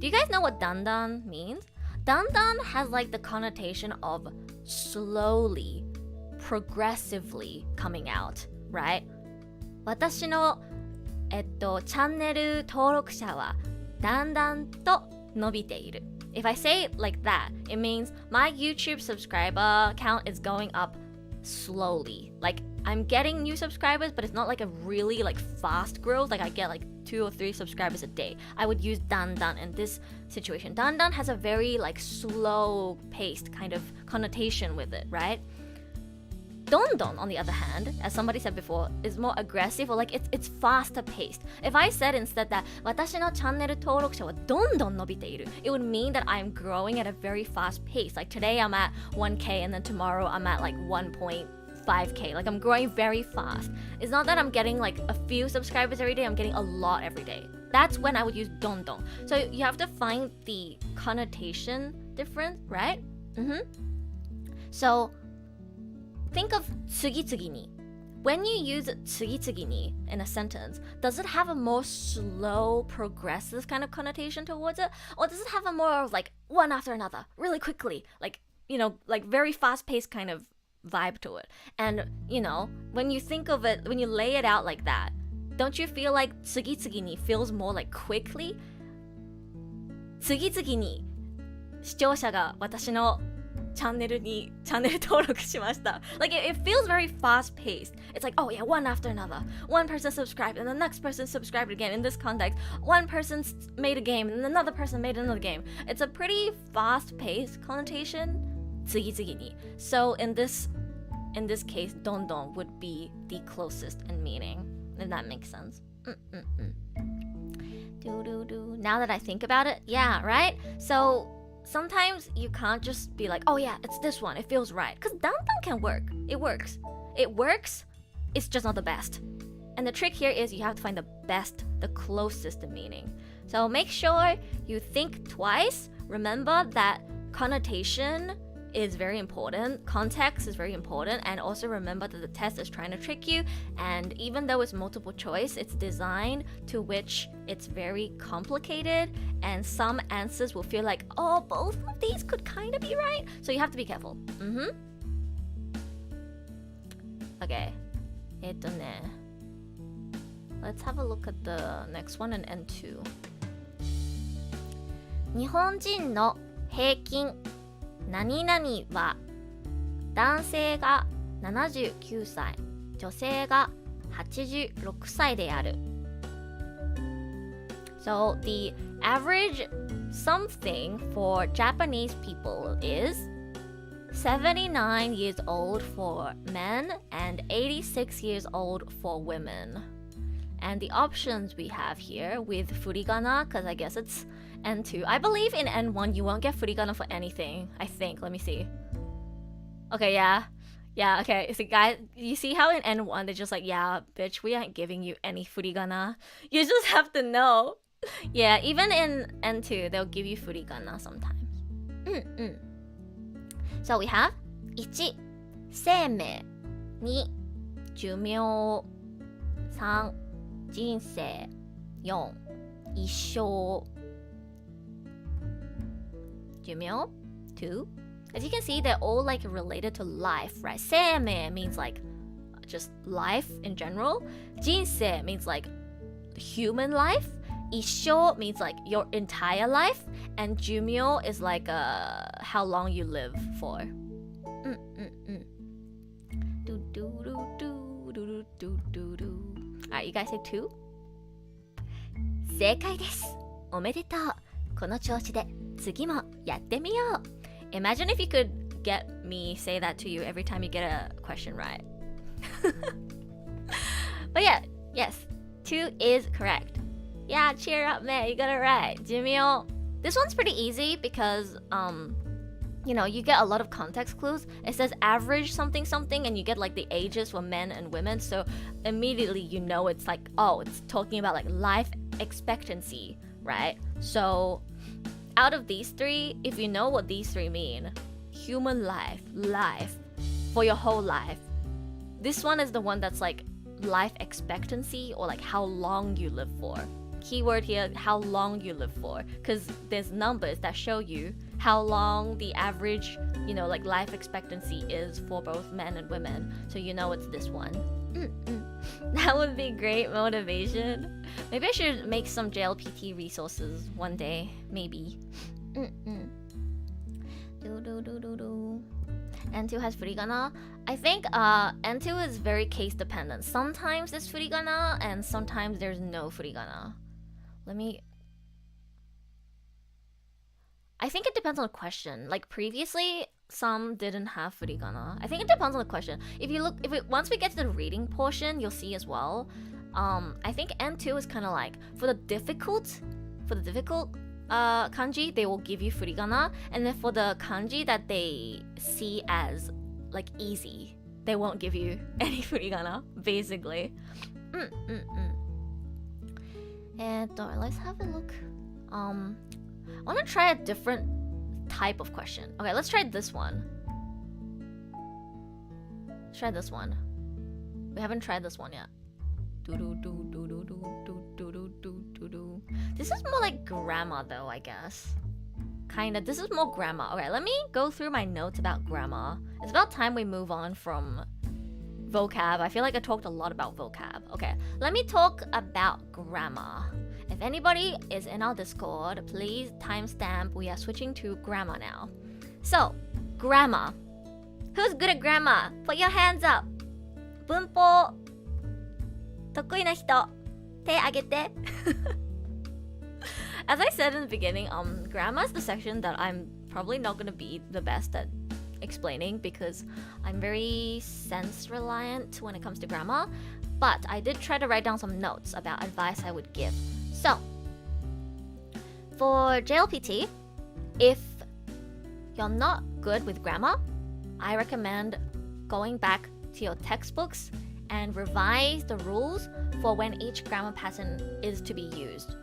Do you guys know what だんだん means? だんだん has like the connotation of slowly, progressively coming out, right? 私のチャンネル登録者はだんだんと伸びている。If I say it like that, it means my YouTube subscriber count is going up slowly. Like I'm getting new subscribers, but it's not like a really like fast growth. Like I get like 2 or 3 subscribers a day. I would use だんだん in this situation. だんだん has a very like slow paced kind of connotation with it, right? どんどん on the other hand, as somebody said before, is more aggressive or like it's faster paced. If I said instead that 私のチャンネル登録者はどんどん伸びている, it would mean that I'm growing at a very fast pace. Like today I'm at 1K and then tomorrow I'm at like 1.5K. Like I'm growing very fast. It's not that I'm getting like a few subscribers every day, I'm getting a lot every day. That's when I would use どんどん. So you have to find the connotation difference, right? So think of 次々に. When you use 次々に in a sentence, does it have a more slow, progressive kind of connotation towards it? Or does it have a more like one after another, really quickly, like, you know, like very fast-paced kind of vibe to it? And, you know, when you think of it, when you lay it out like that, don't you feel like 次々に feels more like quickly? 次々に視聴者が私のチャンネル登録しました。Like it feels very fast paced. It's like, oh yeah, one after another. One person subscribed and the next person subscribed again. In this context, one person made a game and another person made another game. It's a pretty fast paced connotation. 次々に. So in this case, どんどん would be the closest in meaning. If that makes sense. Now that I think about it, yeah, right? So sometimes you can't just be like, oh yeah, it's this one, it feels right. Because だんだん can work. It works. It's just not the best. And the trick here is you have to find the best, the closest in meaning. So make sure you think twice. Remember that connotation is very important. Context is very important. And also remember that the test is trying to trick you. And even though it's multiple choice, it's designed to which it's very complicated. And some answers will feel like, oh, both of these could kind of be right. So you have to be careful. Okay. let's have a look at the next one in N2. 日本人の平均何々は男性が79歳、女性が86歳である。So the average something for Japanese people is 79 years old for men and 86 years old for women. And the options we have here with furigana, because I guess it's N2. I believe in N1 you won't get furigana for anything. I think. Let me see. Okay, yeah. Yeah, okay. So guys, you see how in N1 they're just like, yeah, bitch, we aren't giving you any furigana. You just have to know. Yeah, even in N2 they'll give you furigana sometimes. So we have 1. 生命 2. 寿命 3. 人生 4. 一生 寿命 2. As you can see, they're all like related to life, right? 生命 means like just life in general. 人生 means like human life. 一生 means like your entire life. And 寿命 is like how long you live for. Alright, you guys say 2? 正解です。おめでとう。この調子で次もやってみよう。Imagine if you could get me say that to you every time you get a question right. But yeah, yes, 2 is correct. Yeah, cheer up, man. You got it right. 寿命. This one's pretty easy because, you know, you get a lot of context clues. It says average something something and you get like the ages for men and women. So immediately you know it's like, oh, it's talking about like life expectancy, right? So out of these 3, if you know what these 3 mean, human life, for your whole life. This one is the one that's like life expectancy or like how long you live for. Keyword here, how long you live for, because there's numbers that show you how long the average, you know, like life expectancy is for both men and women. So you know it's this one. That would be great motivation. Maybe I should make some JLPT resources one day. Maybe. N2 has furigana. I think N2 is very case dependent. Sometimes there's furigana and sometimes there's no furigana. I think it depends on the question. Like previously, some didn't have furigana. I think it depends on the question. Once we get to the reading portion, you'll see as well. I think N2 is kind of like for the difficult kanji, they will give you furigana, and then for the kanji that they see as like easy, they won't give you any furigana, basically. And let's have a look. I want to try a different type of question. Okay, let's try this one. Let's try this one. We haven't tried this one yet. This is more like grammar though, I guess. Kinda. This is more grammar. Okay, let me go through my notes about grammar. It's about time we move on from vocab. I feel like I talked a lot about vocab. Okay, let me talk about grammar. If anybody is in our Discord, please timestamp. We are switching to grammar now. So, grammar. Who's good at grammar? Put your hands up. 文法得意な人手挙げてAs I said in the beginning, grammar is the section that I'm probably not going to be the best at explaining because I'm very sense reliant when it comes to grammar. But I did try to write down some notes about advice I would give. So, for JLPT, if you're not good with grammar, I recommend going back to your textbooks and revise the rules for when each grammar pattern is to be used.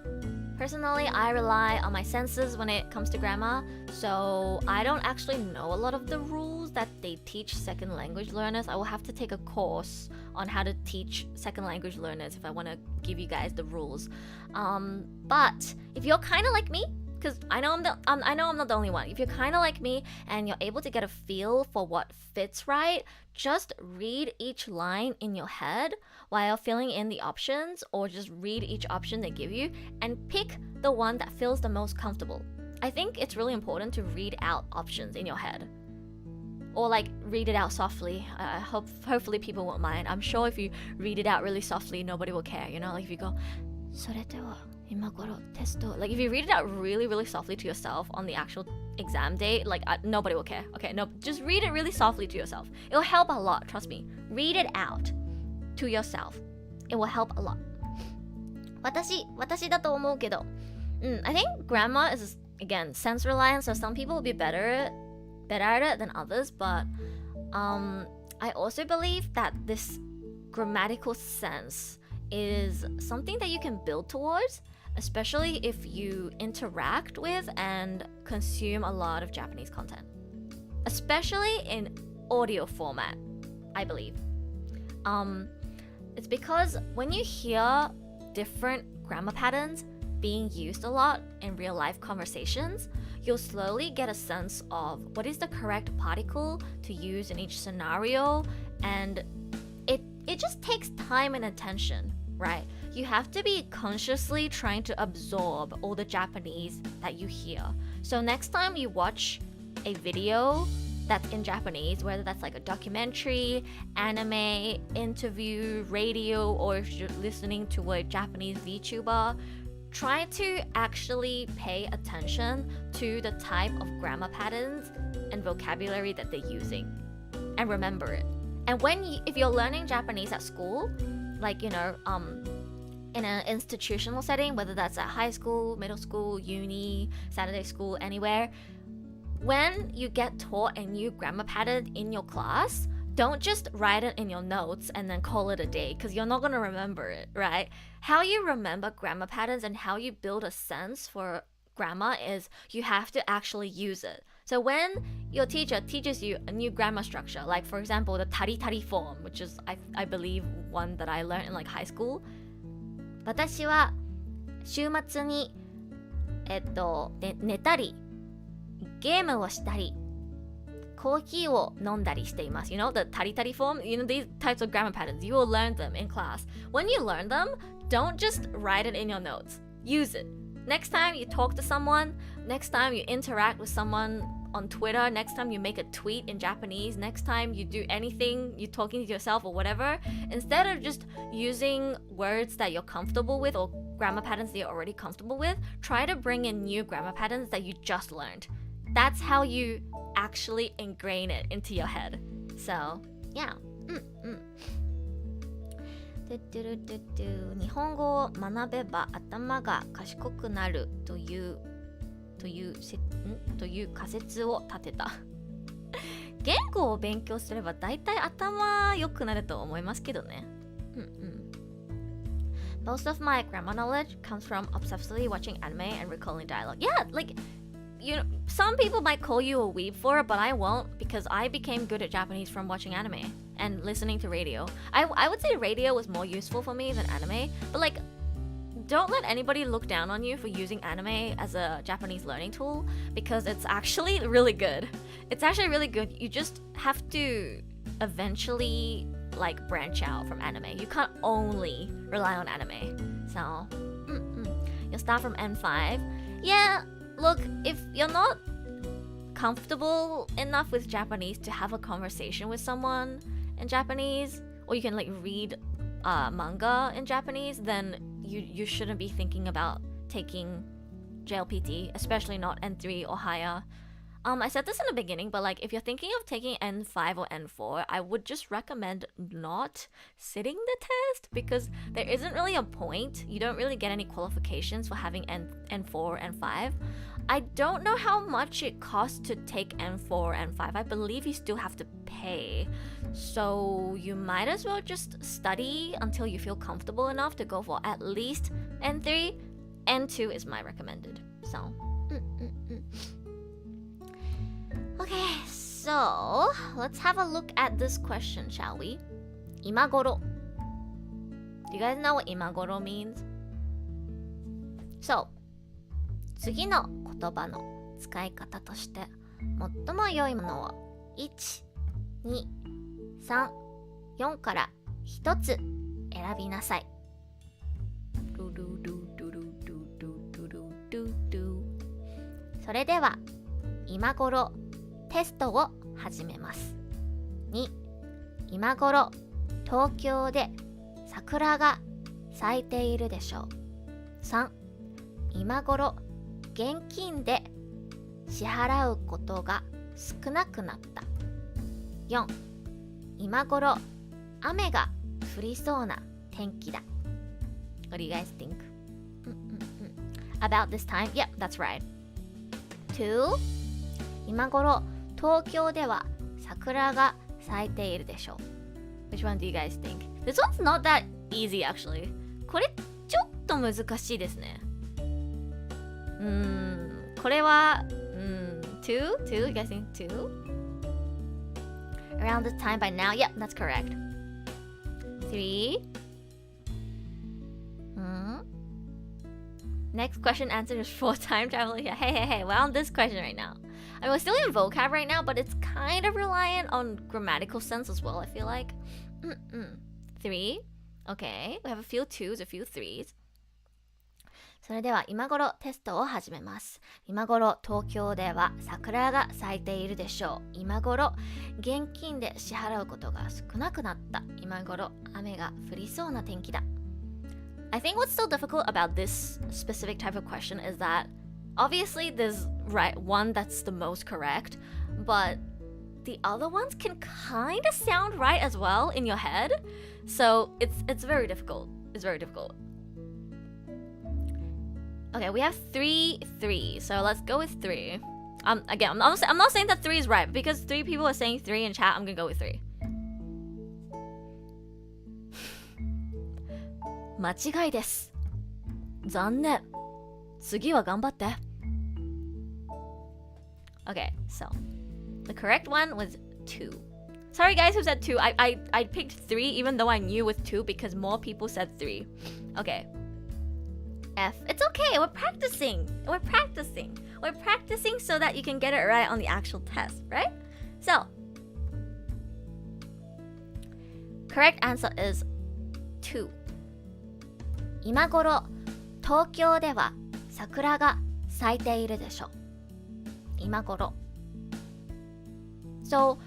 Personally, I rely on my senses when it comes to grammar, so I don't actually know a lot of the rules that they teach second language learners. I will have to take a course on how to teach second language learners if I want to give you guys the rules. But if you're kind of like me because I know I'm not the only one. If you're kind of like me and you're able to get a feel for what fits right, just read each line in your head while filling in the options, or just read each option they give you and pick the one that feels the most comfortable. I think it's really important to read out options in your head, or like read it out softly. Hopefully people won't mind. I'm sure if you read it out really softly, nobody will care. You know, like if you go, それでは今頃テスト, like if you read it out really softly to yourself on the actual exam day, like nobody will care. Okay, no, just read it really softly to yourself. It'll help a lot, trust me. Read it out to yourself. It will help a lot. 私だと思うけど、I think grammar is, again, sense reliant, so some people will be better at it than others, but I also believe that this grammatical sense is something that you can build towards, especially if you interact with and consume a lot of Japanese content, especially in audio format, I believe. It's because when you hear different grammar patterns being used a lot in real life conversations, you'll slowly get a sense of what is the correct particle to use in each scenario, and it just takes time and attention, right? You have to be consciously trying to absorb all the Japanese that you hear. So next time you watch a video that's in Japanese, whether that's like a documentary, anime, interview, radio, or if you're listening to a Japanese VTuber, try to actually pay attention to the type of grammar patterns and vocabulary that they're using, and remember it. And if you're learning Japanese at school, like, you know, in an institutional setting, whether that's at high school, middle school, uni, Saturday school, anywhere, when you get taught a new grammar pattern in your class, don't just write it in your notes and then call it a day, because you're not going to remember it, right? How you remember grammar patterns and how you build a sense for grammar is you have to actually use it. So when your teacher teaches you a new grammar structure, like for example the tari form, which is I believe one that I learned in like high school. 私は週末に寝たりゲームをしたりコーヒーを飲んだりしています。You know, the tari form, you know, these types of grammar patterns, you will learn them in class. When you learn them, don't just write it in your notes. Use it. Next time you talk to someone, next time you interact with someone on Twitter, next time you make a tweet in Japanese, next time you do anything, you're talking to yourself or whatever, instead of just using words that you're comfortable with or grammar patterns that you're already comfortable with, try to bring in new grammar patterns that you just learned. That's how you actually ingrain it into your head. So, yeah. 日本語を学べば頭が賢くなるという仮説を立てた。言語を勉強すれば大体頭良くなると思いますけどね。Most of my grammar knowledge comes from obsessively watching anime and recalling dialogue. Yeah, like, you know, some people might call you a weeb for it, but I won't, because I became good at Japanese from watching anime and listening to radio. I would say radio was more useful for me than anime, but like, don't let anybody look down on you for using anime as a Japanese learning tool, because it's actually really good. It's actually really good. You just have to eventually like branch out from anime. You can't only rely on anime. So, you'll start from N5. Yeah, look, if you're not comfortable enough with Japanese to have a conversation with someone in Japanese, or you can like read manga in Japanese, then you shouldn't be thinking about taking JLPT, especially not N3 or higher. I said this in the beginning, but like if you're thinking of taking N5 or N4, I would just recommend not sitting the test, because there isn't really a point. You don't really get any qualifications for having N4 and 5. I don't know how much it costs to take N4 and 5. I believe you still have to pay. So you might as well just study until you feel comfortable enough to go for at least N3. N2 is my recommended. So, Okay, so let's have a look at this question, shall we? 今頃. Do you guys know what 今頃 means? So, 次の言葉の使い方として最も良いものを1、2、3、4から1つ選びなさい。それでは今頃テストを始めます。2、今頃東京で桜が咲いているでしょう。3、今頃現金で支払うことが少なくなった。4、今頃雨が降りそうな天気だ。What do you guys think? About this time? Yep, that's right. 2. 今頃東京では桜が咲いているでしょう。Which one do you guys think? This one's not that easy actually. これちょっと難しいですね。これは2? You guys think 2? Around this time by now? Yep, that's correct. 3. Next question answered is 4 time travel. Yeah, hey, we're on this question right now. I mean, we're still in vocab right now, but it's kind of reliant on grammatical sense as well, I feel like. 3. Okay, we have a few 2s, a few 3s. それでは今頃テストを始めます。今頃東京では桜が咲いているでしょう。今頃現金で支払うことが少なくなった。今頃雨が降りそうな天気だ。I think what's so difficult about this specific type of question is that obviously there's one that's the most correct, but the other ones can kind of sound right as well in your head. So it's very difficult. It's very difficult. Okay, we have 3, 3. So let's go with 3. Again, I'm not saying that 3 is right, because 3 people are saying 3 in chat. I'm gonna go with 3. 間違いです。残念。次は頑張って。Okay, so the correct one was 2. Sorry guys who said 2. I picked 3 even though I knew with 2 because more people said 3. Okay. F. It's okay. We're practicing. We're practicing so that you can get it right on the actual test, right? So, correct answer is 2. 今頃東京では桜が咲いているでしょう。今頃。So,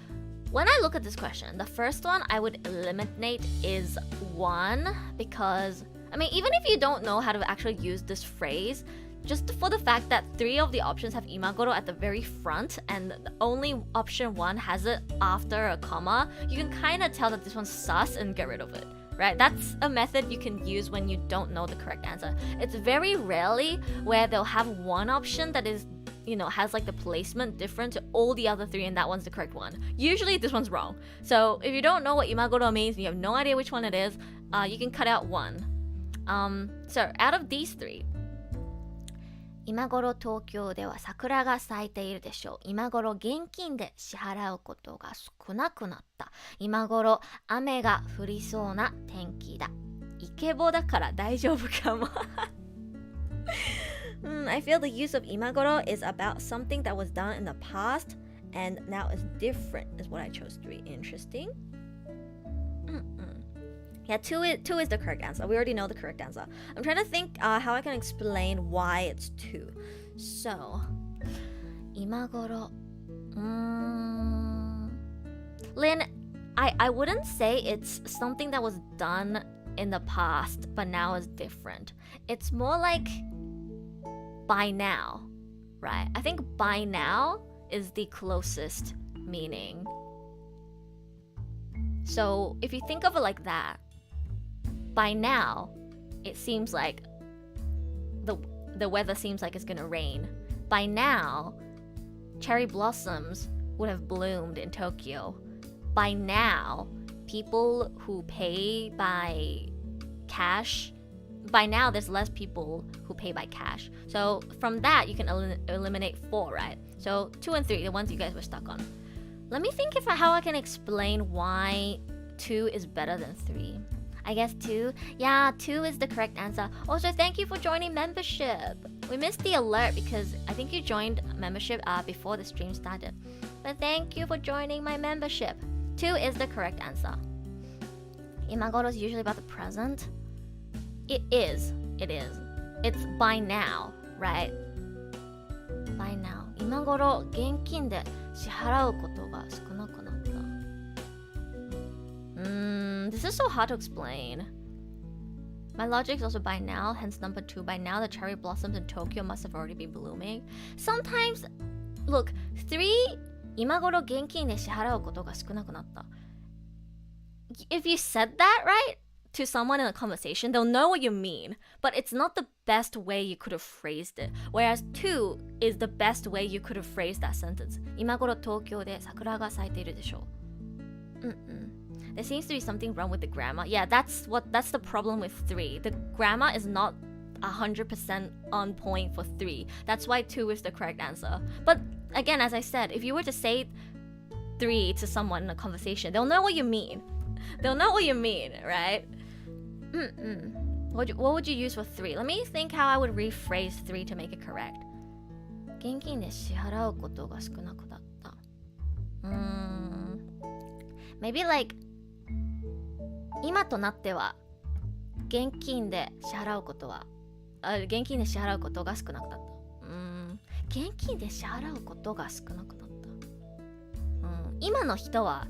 when I look at this question, the first one I would eliminate is 1 because, I mean, even if you don't know how to actually use this phrase, just for the fact that 3 of the options have imagoro at the very front and only option 1 has it after a comma, you can kind of tell that this one's sus and get rid of it. Right? That's a method you can use when you don't know the correct answer. It's very rarely where they'll have one option that is, has like the placement different to all the other 3 and that one's the correct one. Usually this one's wrong. So if you don't know what imagoro means and you have no idea which one it is, you can cut out 1. So out of these 3, 今頃東京では桜が咲いているでしょう。今頃現金で支払うことが少なくなった。今頃雨が降りそうな天気だ。イケボだから大丈夫かも。I feel the use of 今頃 is about something that was done in the past and now is different is what I chose 3. Interesting. Yeah, 2 is the correct answer. We already know the correct answer. I'm trying to think how I can explain why it's 2. So, 今頃. Lynn, I wouldn't say it's something that was done in the past but now is different. It's more like by now, right? I think by now is the closest meaning. So, if you think of it like that, by now, it seems like the weather seems like it's gonna rain. By now, cherry blossoms would have bloomed in Tokyo. By now, people who pay by cash, by now there's less people who pay by cash. So from that, you can eliminate 4, right? So 2 and 3, the ones you guys were stuck on. Let me think how I can explain why 2 is better than 3. I guess 2. Yeah, 2 is the correct answer. Also, thank you for joining membership. We missed the alert because I think you joined membership before the stream started. But thank you for joining my membership. 2 is the correct answer. 今頃 is usually about the present. It is. It's by now, right? By now. 今頃現金で支払うことが少なくなった。This is so hard to explain. My logic is also by now, hence number 2. By now, the cherry blossoms in Tokyo must have already been blooming. Sometimes, look, 3, 今頃現金で支払うことが少なくなった。If you said that, right, to someone in a conversation, they'll know what you mean, but it's not the best way you could have phrased it. Whereas 2 is the best way you could have phrased that sentence. 今頃東京で桜が咲いているでしょう。There seems to be something wrong with the grammar. Yeah, that's the problem with 3. The grammar is not 100% on point for 3. That's why 2 is the correct answer. But again, as I said, if you were to say 3 to someone in a conversation, they'll know what you mean. They'll know what you mean, right? What would you use for 3? Let me think how I would rephrase 3 to make it correct. 現金で支払うことが少なくなった。Maybe like 今となっては現金で支払うことが少なくなった。現金で支払うことが少なくなった。今の人は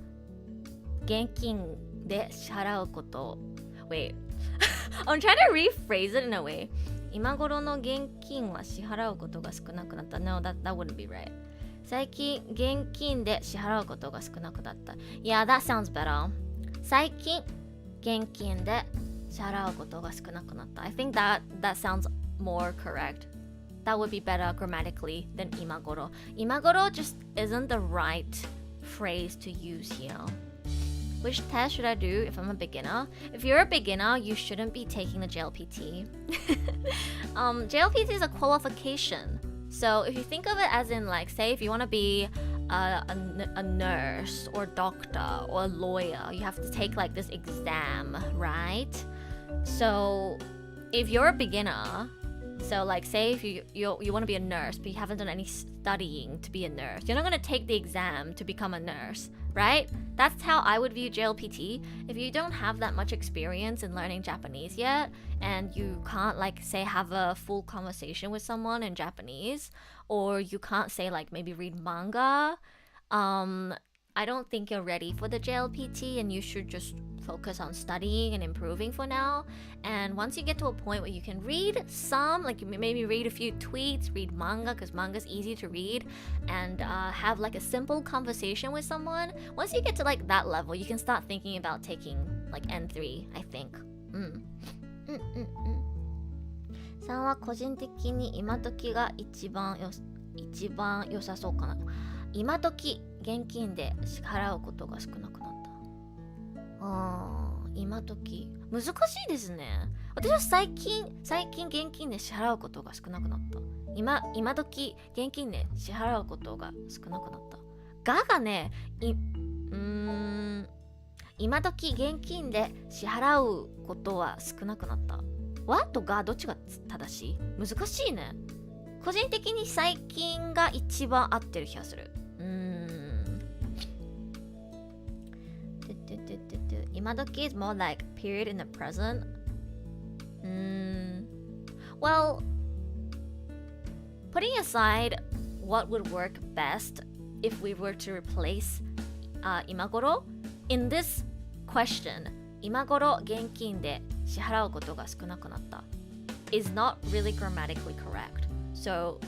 現金で支払うこと。Wait, I'm trying to rephrase it in a way. 今頃の現金は支払うことが少なくなった。No, that wouldn't be right. 最近現金で支払うことが少なくなった。Yeah, that sounds better. 最近現金で支払うことが少なくなった。I think that sounds more correct. That would be better grammatically than 今頃。今頃 just isn't the right phrase to use here. Which test should I do if I'm a beginner? If you're a beginner, you shouldn't be taking the JLPT. JLPT is a qualification. So if you think of it as in like, say if you want to be a nurse or doctor or a lawyer, you have to take like this exam, right? So if you're a beginner, so like say if you want to be a nurse but you haven't done any studying to be a nurse, you're not going to take the exam to become a nurse, right? That's how I would view JLPT. If you don't have that much experience in learning Japanese yet and you can't like say have a full conversation with someone in Japanese, or you can't say like maybe read manga, I don't think you're ready for the JLPT and you should just focus on studying and improving for now. And once you get to a point where you can read some, like maybe read a few tweets, read manga because manga is easy to read, and have like a simple conversation with someone, once you get to like that level, you can start thinking about taking like N3, I think. 3は個人的に今時が一番良さそうかな。今時現金で支払うことが少なくなった。今時難しいですね。私は最近現金で支払うことが少なくなった。今時現金で支払うことが少なくなった。がね、今時現金で支払うことは少なくなった。わとがどっちが正しい？難しいね。個人的に最近が一番合ってる気がする。今時 is more like period in the present. Well, putting aside what would work best if we were to replace 今頃 in this question, 今頃現金で支払うことが少なくなった is not really grammatically correct. So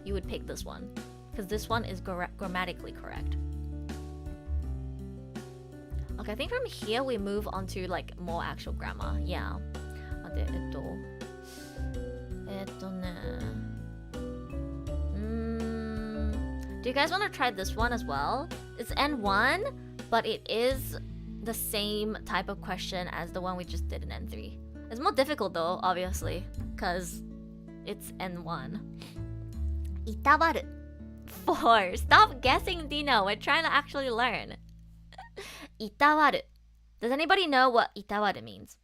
you would pick this one because this one is grammatically correct. Okay, I think from here we move on to like more actual grammar. Yeah. 待って、Do you guys want to try this one as well? It's N1, but it is the same type of question as the one we just did in N3. It's more difficult though, obviously, because it's N1. いたわる 4. Stop guessing, Dino. We're trying to actually learn. いたわる Does anybody know what いたわる means?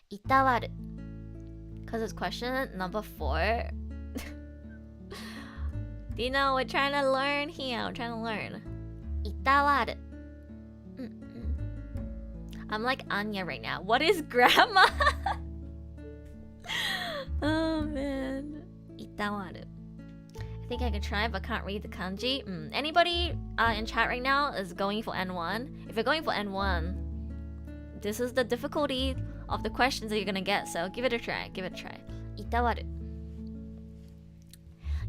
いたわる Because it's question number 4. Do you know, we're trying to learn here. We're trying to learn. いたわる。I'm like Anya right now. What is grandma? Oh man. いたわる. I think I can try, but can't read the kanji. Anybody in chat right now is going for N1? If you're going for N1, this is the difficulty of the questions that you're gonna get. So give it a try. Give it a try. いたわる。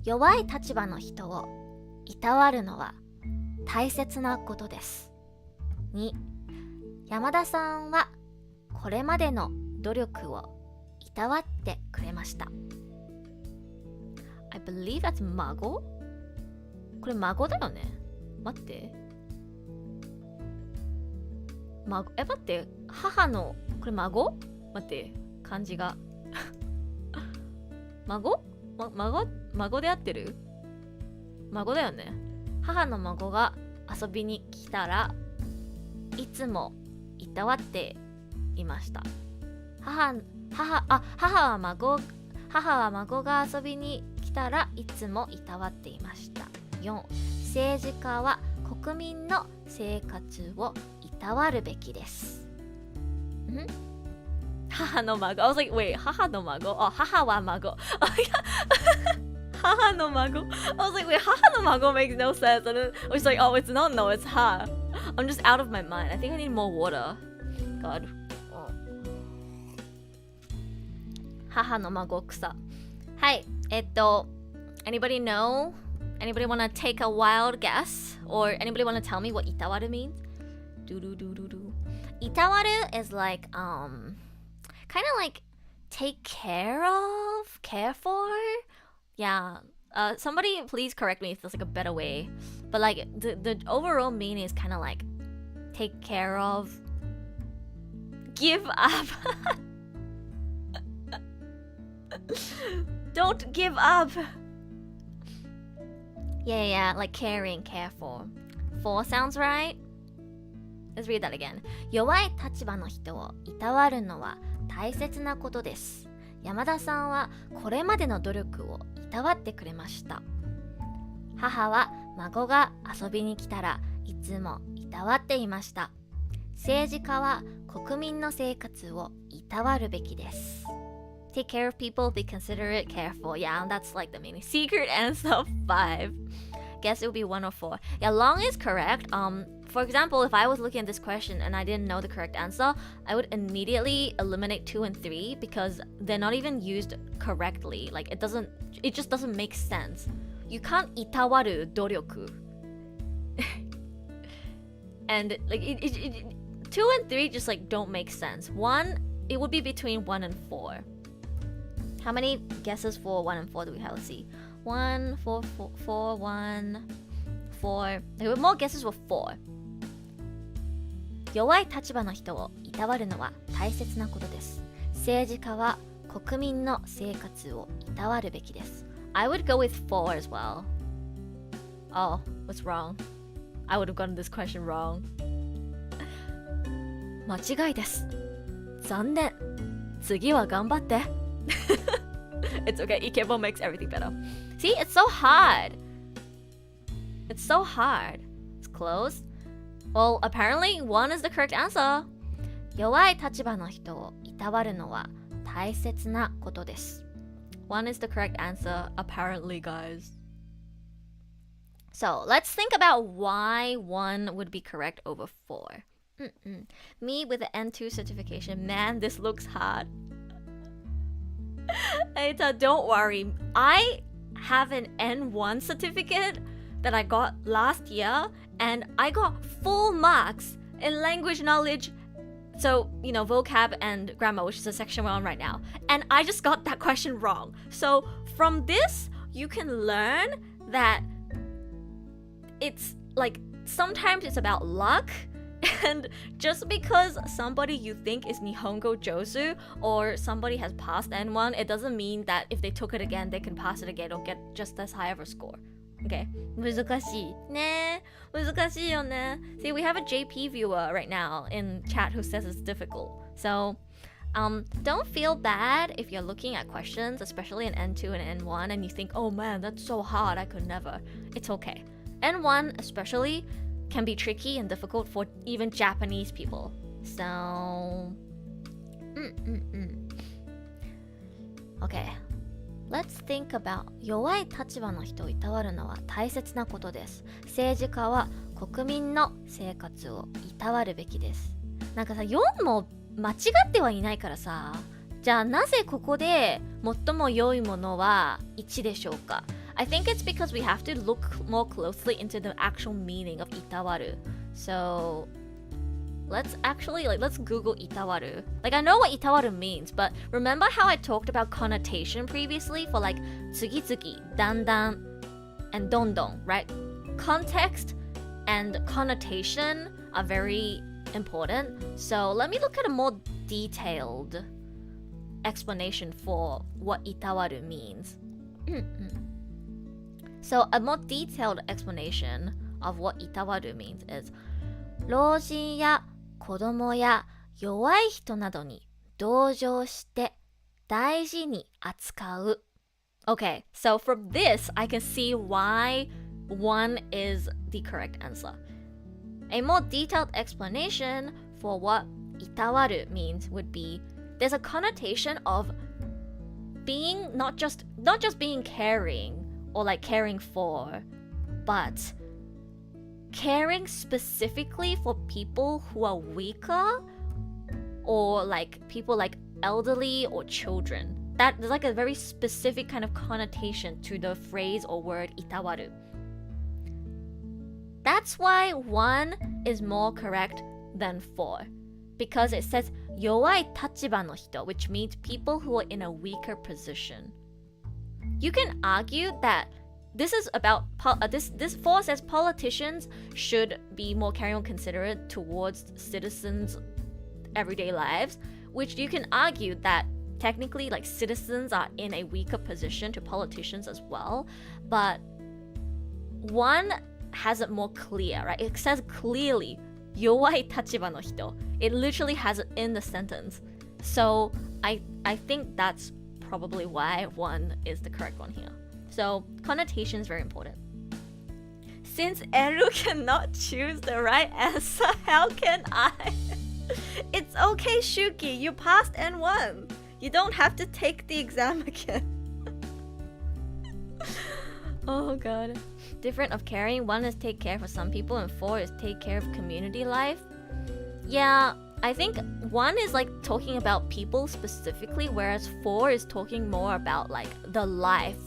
弱い立場の人をいたわるのは大切なことです。2、山田さんはこれまでの努力をいたわってくれました。I believe that's 孫？これ孫だよね。待って。待って。母の、これ孫？待って。漢字が。孫で合ってる？孫だよね。母の孫が遊びに来たらいつもいたわっていました。母は孫が遊びに来たらいつもいたわっていました。4、政治家は国民の生活をいたわるべきです。母の孫。I was like, wait, 母の孫? Oh, 母は孫。母の孫。I was like, wait, 母の孫 makes no sense. And then I was like, oh, it's not, no, it's 母. I'm just out of my mind. I think I need more water. God. 母の孫草。はい。Anybody know? Anybody want to take a wild guess? Or anybody want to tell me what いたわる means? いたわる is like, kind of like take care of, care for. Yeah. Somebody please correct me if there's like a better way. But like the overall meaning is kind of like take care of, give up. Don't give up. Yeah, like caring, care for. 4 sounds right? Let's read that again. 弱い立場の人をいたわるのは大切なことです。山田さんはこれまでの努力をいたわってくれました。母は孫が遊びに来たらいつもいたわっていました。政治家は国民の生活をいたわるべきです。Take care of people, be considerate, careful. Yeah, that's like the meaning. Secret answer 5. Guess it would be 1 or 4. Yeah, long is correct. For example, if I was looking at this question and I didn't know the correct answer, I would immediately eliminate 2 and 3 because they're not even used correctly. Like it just doesn't make sense. You can't いたわる努力. And like 2 and 3 just like don't make sense. 1, it would be between 1 and 4. How many guesses for 1 and 4 do we have? Let's see. 1, 4, 1, 4. There were more guesses for 4. 弱い立場の人をいたわるのは大切なことです。政治家は国民の生活をいたわるべきです。I would go with 4 as well. Oh, what's wrong? I would have gotten this question wrong. 間違いです。残念。次は頑張って。It's okay. Ikebo makes everything better. See, it's so hard. It's so hard. It's close. Well, apparently 1 is the correct answer. 弱い立場の人をいたわるのは大切なことです。1 is the correct answer, apparently, guys. So, let's think about why 1 would be correct over 4. Me with the N2 certification. Man, this looks hard. Aita, don't worry. I have an N1 certificate that I got last year, and I got full marks in language knowledge. So, you know, vocab and grammar, which is the section we're on right now. And I just got that question wrong. So, from this, you can learn that it's like sometimes it's about luck. And just because somebody you think is Nihongo Josu or somebody has passed N1, it doesn't mean that if they took it again, they can pass it again or get just as high of a score. Okay? 難しいね。難しいよね。See, we have a JP viewer right now in chat who says it's difficult. So, Don't feel bad if you're looking at questions, especially in N2 and N1, and you think, oh man, that's so hard, I could never. It's okay. N1 especially can be tricky and difficult for even Japanese people. So, Okay, let's think about 弱い立場の人をいたわるのは大切なことです。政治家は国民の生活をいたわるべきです。なんかさ、4も間違ってはいないからさ、じゃあなぜここで最も良いものは1でしょうか？ I think it's because we have to look more closely into the actual meaning of いたわる。So, let's Google いたわる. Like, I know what いたわる means, but remember how I talked about connotation previously for like 次々, だんだん, and どんどん, right? Context and connotation are very important. So let me look at a more detailed explanation for what いたわる means. So a more detailed explanation of what いたわる means is 老人や子供や弱い人などに同情して大事に扱う. Okay, so from this, I can see why 1 is the correct answer. A more detailed explanation for what いたわる means would be there's a connotation of being not just being caring or like caring for, but caring specifically for people who are weaker or like people like elderly or children. That there's like a very specific kind of connotation to the phrase or word いたわる. That's why 1 is more correct than 4, because it says 弱い立場の人, which means people who are in a weaker position. You can argue that this is about this 4 says politicians should be more caring and considerate towards citizens' everyday lives, which you can argue that technically like citizens are in a weaker position to politicians as well, but 1 has it more clear, right? It says clearly 弱い立場の人. It literally has it in the sentence. So I think that's probably why 1 is the correct one here. So connotation is very important. Since Eru cannot choose the right answer, how can I? It's okay, Shuki. You passed N1. You don't have to take the exam again. Oh god. Different of caring. 1 is take care for some people and 4 is take care of community life. Yeah, I think 1 is like talking about people specifically, whereas 4 is talking more about like the life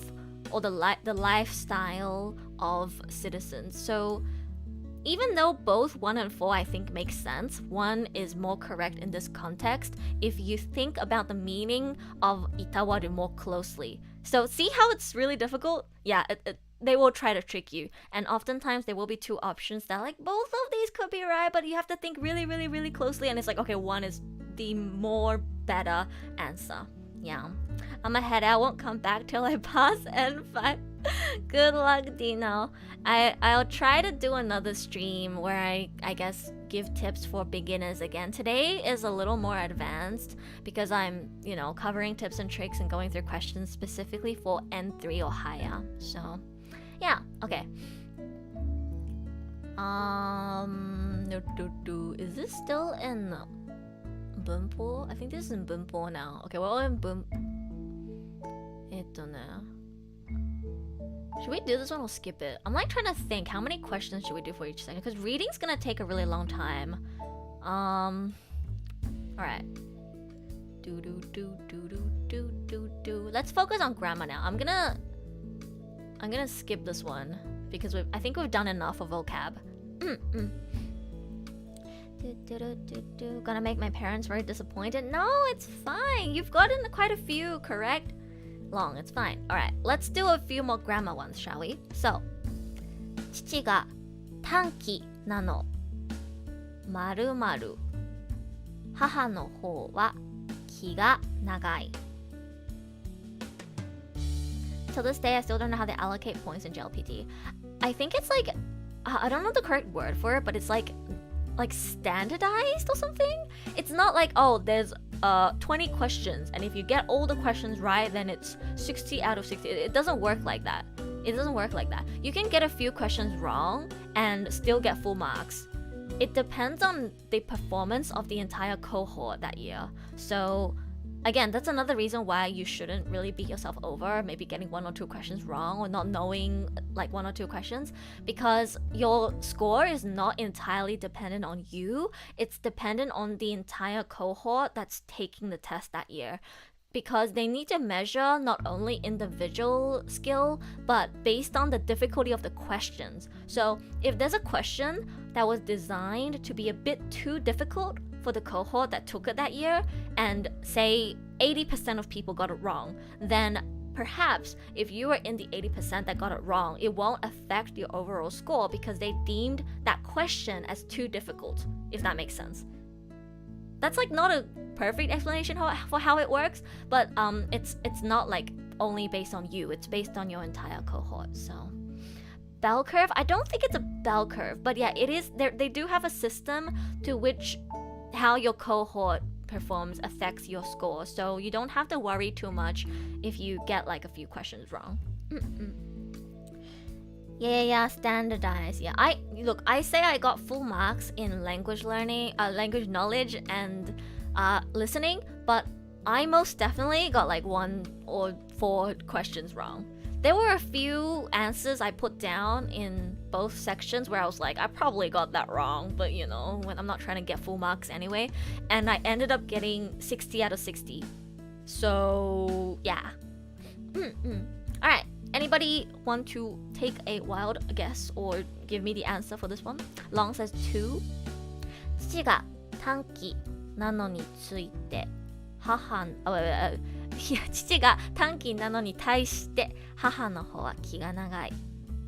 or the lifestyle of citizens. So even though both 1 and 4 I think make sense, 1 is more correct in this context if you think about the meaning of いたわる more closely. So see how it's really difficult? Yeah, they will try to trick you. And oftentimes there will be 2 options that like both of these could be right, but you have to think really, really, really closely. And it's like, okay, 1 is the more better answer. Yeah. I'm gonna head out, won't come back till I pass N5. Good luck, Dino. I'll try to do another stream where I guess give tips for beginners again. Today is a little more advanced because I'm, covering tips and tricks and going through questions specifically for N3 or higher. So, yeah, okay. Is this still in Bunpo? I think this is in Bunpo now. Okay, we're all in Bunpo. Should we do this one or skip it? I'm like trying to think how many questions should we do for each section, because reading's gonna take a really long time. Alright. Let's focus on grammar now. I'm gonna skip this one because I think we've done enough of vocab. Gonna make my parents very disappointed. No, it's fine. You've gotten quite a few correct. Long, it's fine. Alright, let's do a few more grammar ones, shall we? So, 父が短期なの〇〇母の方は気が長い. Till this day, I still don't know how they allocate points in JLPT. I think it's like, I don't know the correct word for it, but it's like standardized or something. It's not like, oh, there's 20 questions, and if you get all the questions right, then it's 60 out of 60. It doesn't work like that. It doesn't work like that. You can get a few questions wrong and still get full marks. It depends on the performance of the entire cohort that year. So again, that's another reason why you shouldn't really beat yourself over maybe getting 1 or 2 questions wrong or not knowing like 1 or 2 questions, because your score is not entirely dependent on you. It's dependent on the entire cohort that's taking the test that year, because they need to measure not only individual skill but based on the difficulty of the questions. So if there's a question that was designed to be a bit too difficult for the cohort that took it that year, and say 80% of people got it wrong, then perhaps if you are in the 80% that got it wrong, it won't affect your overall score because they deemed that question as too difficult, if that makes sense. That's like not a perfect explanation for how it works, but it's not like only based on you, it's based on your entire cohort. So bell curve, I don't think it's a bell curve, but yeah, it is. They do have a system to which how your cohort performs affects your score, so you don't have to worry too much if you get like a few questions wrong. Yeah, standardized. Yeah, I say I got full marks in language learning, language knowledge and listening, but I most definitely got like 1 or 4 questions wrong. There were a few answers I put down in both sections where I was like, I probably got that wrong, but you know, when I'm not trying to get full marks anyway, and I ended up getting 60 out of 60. So yeah. Alright, anybody want to take a wild guess or give me the answer for this one? Long says 2. 父が短期なのについて母父が短期なのに対して母の方は気が長い.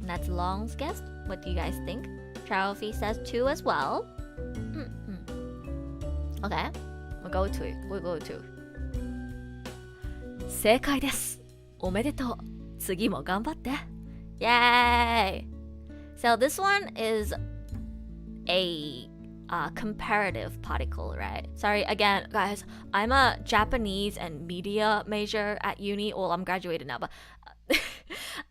That's Long's guess. What do you guys think? Charlie says 2 as well. Okay, we'll go to 正解です。おめでとう。次も頑張って。Yay! So this one is a comparative particle, right? Sorry, again, guys, I'm a Japanese and media major at uni. Well, I'm graduated now, but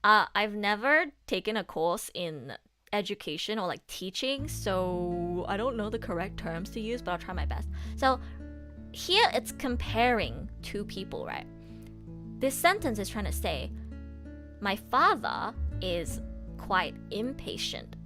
I've never taken a course in education or like teaching, so I don't know the correct terms to use, but I'll try my best. So here it's comparing 2 people, right? This sentence is trying to say, my father is quite impatient.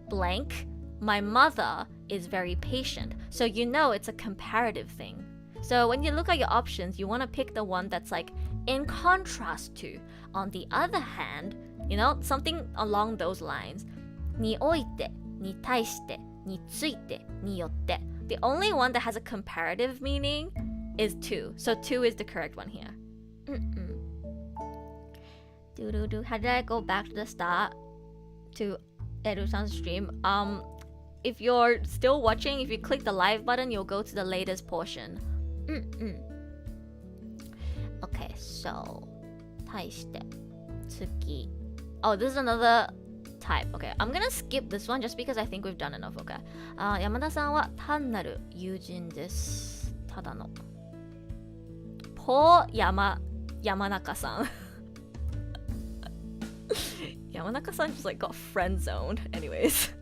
Blank. My mother is very patient. So you know it's a comparative thing. So when you look at your options, you want to pick the one that's like in contrast to. On the other hand, you know, something along those lines. において、に対して、について、によって. The only one that has a comparative meaning is 2. So 2 is the correct one here. How did I go back to the start to Edu-san's stream? If you're still watching, if you click the live button, you'll go to the latest portion. Okay, so 対して次. Oh, this is another type. Okay, I'm gonna skip this one just because I think we've done enough. Okay. 山田さんは単なる友人です。ただの。山中さん。山中さん just like got friend zoned. Anyways.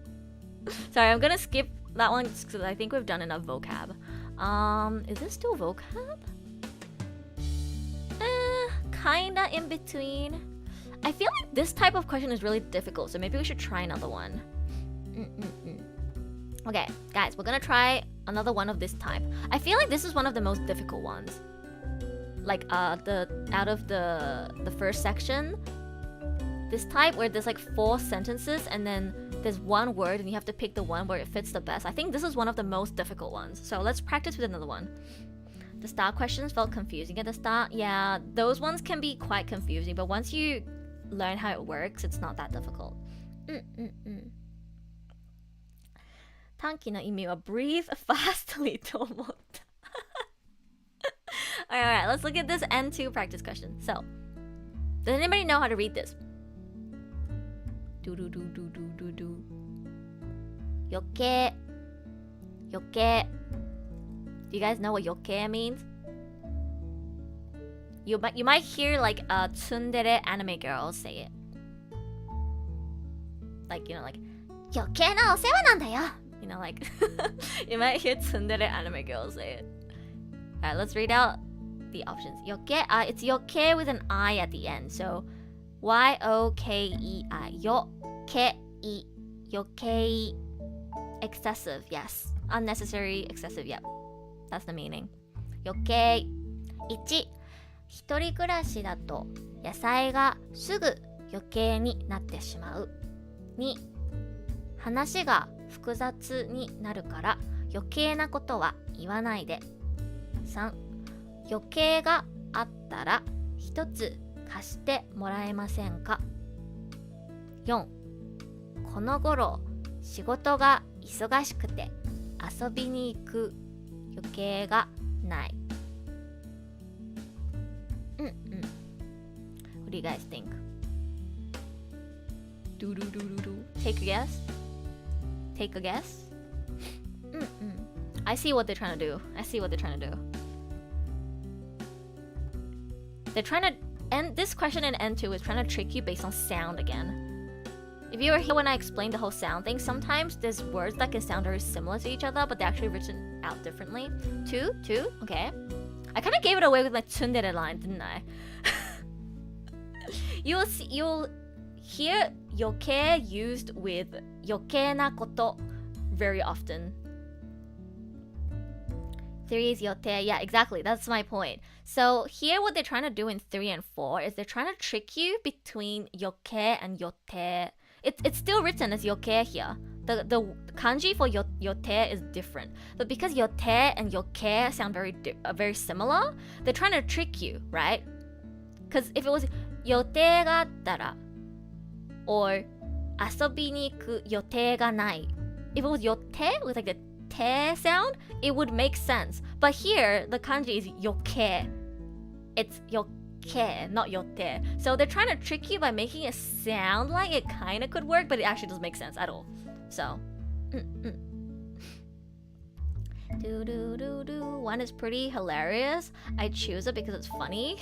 Sorry, I'm gonna skip that one because I think we've done enough vocab. Is this still vocab? Kinda in between. I feel like this type of question is really difficult, so maybe we should try another one. Okay, guys, we're gonna try another one of this type. I feel like this is one of the most difficult ones. Like out of the first section, this type where there's like 4 sentences and then there's 1 word and you have to pick the one where it fits the best. I think this is one of the most difficult ones. So let's practice with another one. The start questions felt confusing at the start. Yeah, those ones can be quite confusing, but once you learn how it works, it's not that difficult. 短期の意味は breathe fastly と思った。Alright, let's look at this N2 practice question. So, does anybody know how to read this? 余計 Do you guys know what yoke means? You might hear like tsundere anime girls say it. Like, like 余計なお世話なんだよ。like you might hear tsundere anime girls say it. Alright, let's read out the options. Yoke, it's yoke with an I at the end. So Y-O-K-E-I. Yoke-i. Yoke. Excessive, yes. Unnecessary, excessive, yep. That's the meaning. Yoke. 1. 一人暮らしだと野菜がすぐ余計になってしまう。2. 話が複雑になるから余計なことは言わないで。3. 余計があったら一つ貸してもらえませんか。4. この頃仕事が忙しくて遊びに行く余計がない。What do you guys think? Take a guess? Take a guess? I see what they're trying to do. They're trying to end this question in N2 is trying to trick you based on sound again. If you were here when I explained the whole sound thing, sometimes there's words that can sound very similar to each other, but they're actually written out differently. Two, okay. I kind of gave it away with my tsundere line, didn't I? You'll hear yoke used with yoke na koto very often. 3 is yote. Yeah, exactly. That's my point. So here what they're trying to do in 3 and 4 is they're trying to trick you between yoke and yote. It's still written as yoke here. The kanji for yote is different. But because yote and yoke sound very similar, they're trying to trick you, right? Because if it was yote ga attara or asobi ni iku yote ga nai, if it was yote with like the te sound, it would make sense. But here, the kanji is yoke. It's yoke, not yote. So they're trying to trick you by making it sound like it kind of could work, but it actually doesn't make sense at all. So, one is pretty hilarious. I choose it because it's funny.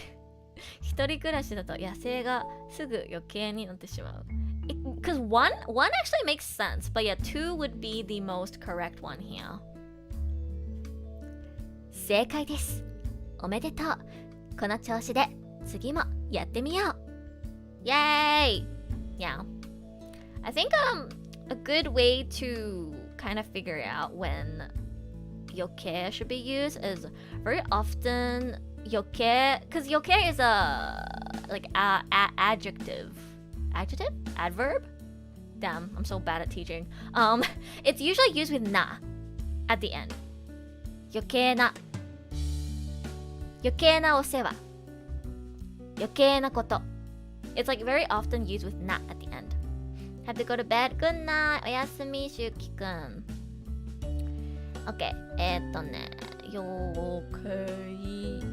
一人暮らしだと野生がすぐ余計になってしまう。Because one actually makes sense, but yeah, 2 would be the most correct one here. 正解です。おめでとう。この調子で次もやってみよう。Yay! Yeah. I think a good way to kind of figure out when yoke should be used is very often yoke, because yoke is a adverb. Damn, I'm so bad at teaching. It's usually used with na at the end. 余計なお世話、余計なこと。It's like very often used with na at the end. Have to go to bed. Good night. おやすみ、しゅうきくん。OK。余計。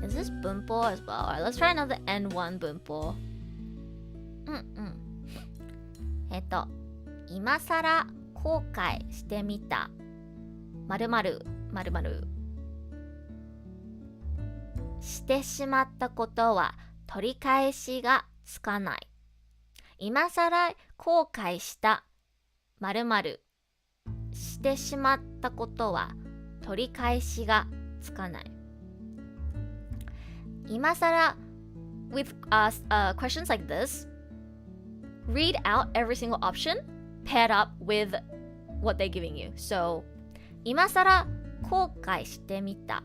Is this 文法 as well? Alright, let's try another N1 文法。今さら後悔してみた。〇〇〇〇。してしまったことは取り返しがつかない。今さら後悔した〇〇。してしまったことは取り返しがつかない。今さら with questions like this, read out every single option paired up with what they're giving you. So, 今さら後悔してみた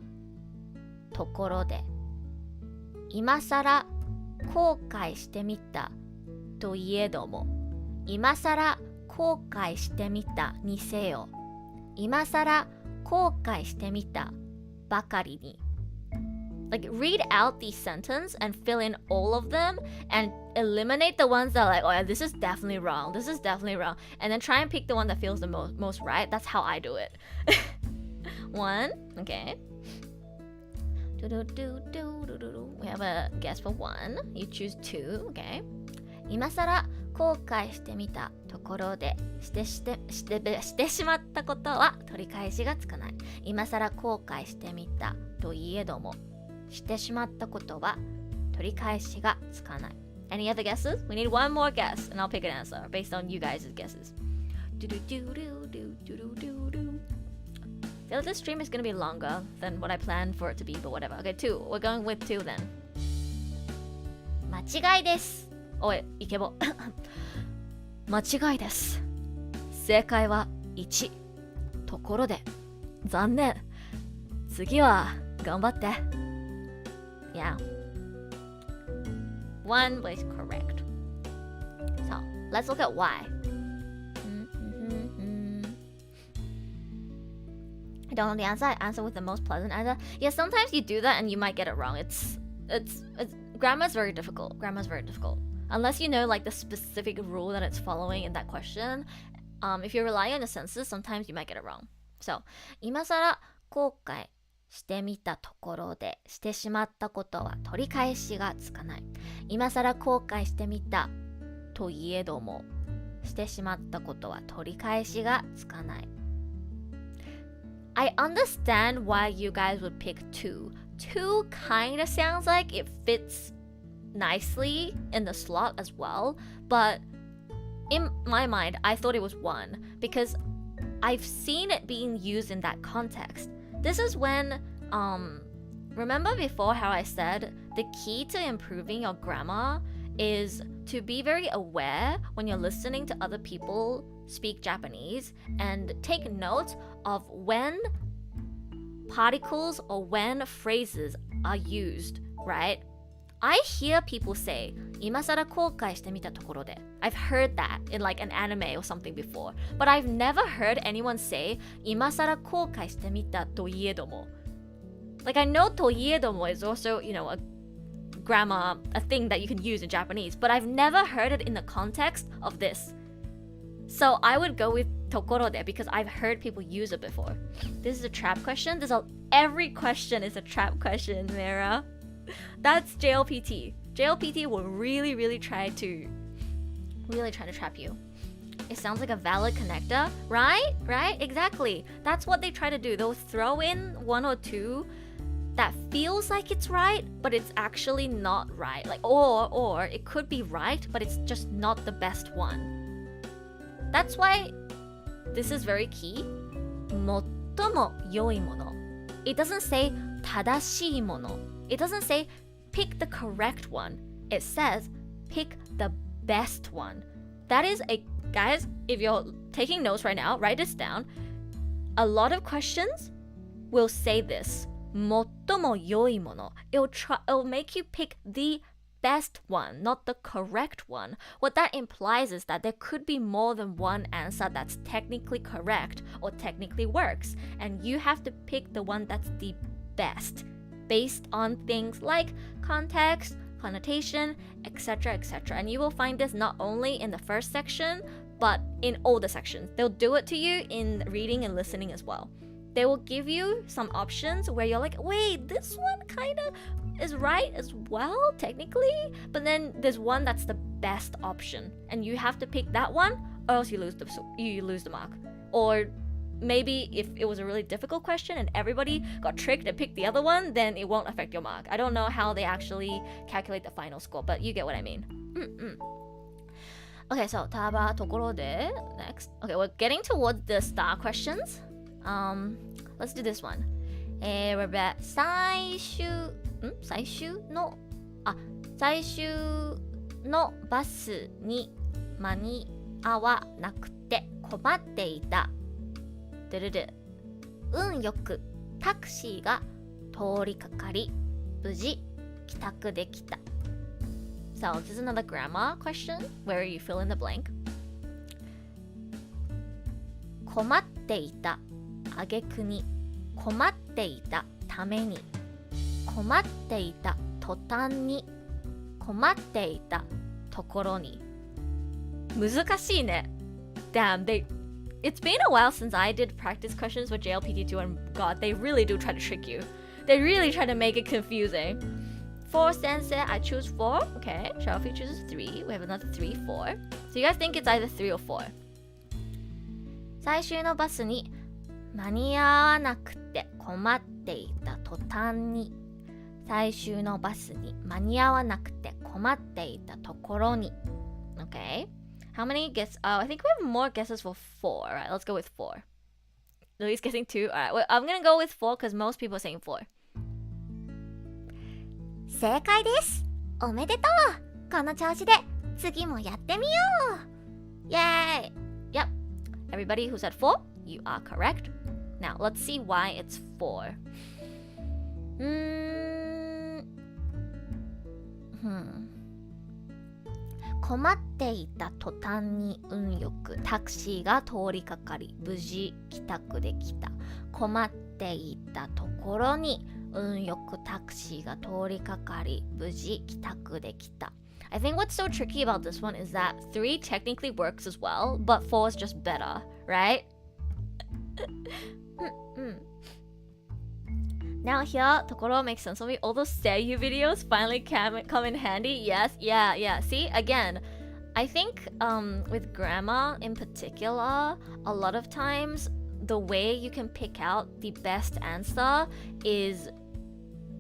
ところで、今さら後悔してみたといえども、今さら後悔してみたにせよ、今さら後悔してみたばかりに。Like, read out these sentences and fill in all of them and eliminate the ones that are like, oh yeah, this is definitely wrong. This is definitely wrong. And then try and pick the one that feels the most right. That's how I do it. 1, okay. We have a guess for 1. You choose 2, okay. 今さら後後悔してみたところでしてしまったことは取り返しがつかない。今更後悔してみたといえどもしてしまったことは取り返しがつかない。Any other guesses? We need one more guess and I'll pick an answer based on you guys' guesses. I feel like this stream is going to be longer than what I planned for it to be, but whatever. Okay, 2. We're going with 2 then. 間違いです。おい、イケボ。間違いです。正解は1。ところで、残念。次は頑張って。Yeah. 1 was correct. So, let's look at why.I don't know the answer. I answer with the most pleasant answer. Yeah, sometimes you do that and you might get it wrong. It's grammar's very difficult. Grammar's very difficult. Unless you know like the specific rule that it's following in that question. If you're relying on the senses, sometimes you might get it wrong. So, 今更後悔してみたところでしてしまったことは取り返しがつかない。今更後悔してみたといえどもしてしまったことは取り返しがつかない。I understand why you guys would pick 2. 2 kind of sounds like it fits nicely in the slot as well, but in my mind, I thought it was 1 because I've seen it being used in that context. This is when, remember before how I said the key to improving your grammar is to be very aware when you're listening to other people speak Japanese and take note of when particles or when phrases are used, right? I hear people say 今更後悔してみたところで I've heard that in like an anime or something before, but I've never heard anyone say 今更後悔してみたといえども. Like I know といえども is also, you know, a grammar, a thing that you can use in Japanese, but I've never heard it in the context of this. So I would go with ところで because I've heard people use it before. This is a trap question. Every question is a trap question, Mira. That's JLPT. JLPT will really try to trap you. It sounds like a valid connector, right? Right? Exactly. That's what they try to do. They'll throw in 1 or 2 that feels like it's right, but it's actually not right. Like or it could be right, but it's just not the best one. That's why this is very key. 最も良いもの. It doesn't say 正しいもの. It doesn't say pick the correct one. It says pick the best one. That is guys, if you're taking notes right now, write this down. A lot of questions will say this. 最も良いもの. It'll make you pick the best one, not the correct one. What that implies is that there could be more than one answer that's technically correct or technically works, and you have to pick the one that's the best based on things like context, connotation, etc., etc. And you will find this not only in the first section, but in all the sections. They'll do it to you in reading and listening as well. They will give you some options where you're like, wait, this one kind of is right as well, technically. But then there's one that's the best option. And you have to pick that one or else you lose the mark. Or maybe if it was a really difficult question and everybody got tricked and picked the other one, then it won't affect your mark. I don't know how they actually calculate the final score, but you get what I mean. Okay, so ところで next. Okay, we're getting towards the star questions. Let's do this one. We're at 最終のバスに間に合わなくて困っていた。運よくタクシーが通りかかり無事帰宅できた。So this is another grammar question where you fill in the blank. 困っていた挙句に困っていたために困っていた途端に困っていたところに。難しいね。Damn, it's been a while since I did practice questions with JLPT2 and god, they really do try to trick you. They really try to make it confusing. 4 sensei, I choose 4. Okay, Shelfie chooses 3. We have another 3, 4. So you guys think it's either 3 or 4. 最終のバスに間に合わなくて困っていた途端に最終のバスに間に合わなくて困っていたところに Okay. How many guesses? I think we have more guesses for 4. Alright, let's go with 4. Lily's guessing 2. Alright, well, I'm gonna go with 4 because most people are saying 4. 正解です。おめでとう。この調子で次もやってみよう。 Yay! Yep. Everybody who said 4, you are correct. Now, let's see why it's 4. Hmm. 困っていた途端に運よくタクシーが通りかかり無事帰宅できた。困っていたところに運よくタクシーが通りかかり無事帰宅できた。I think what's so tricky about this one is that 3 technically works as well, but 4 is just better, right? Now here, ところ makes sense for me. All those seiyu videos finally come in handy. Yes, yeah. See, again, I think with grammar in particular, a lot of times the way you can pick out the best answer is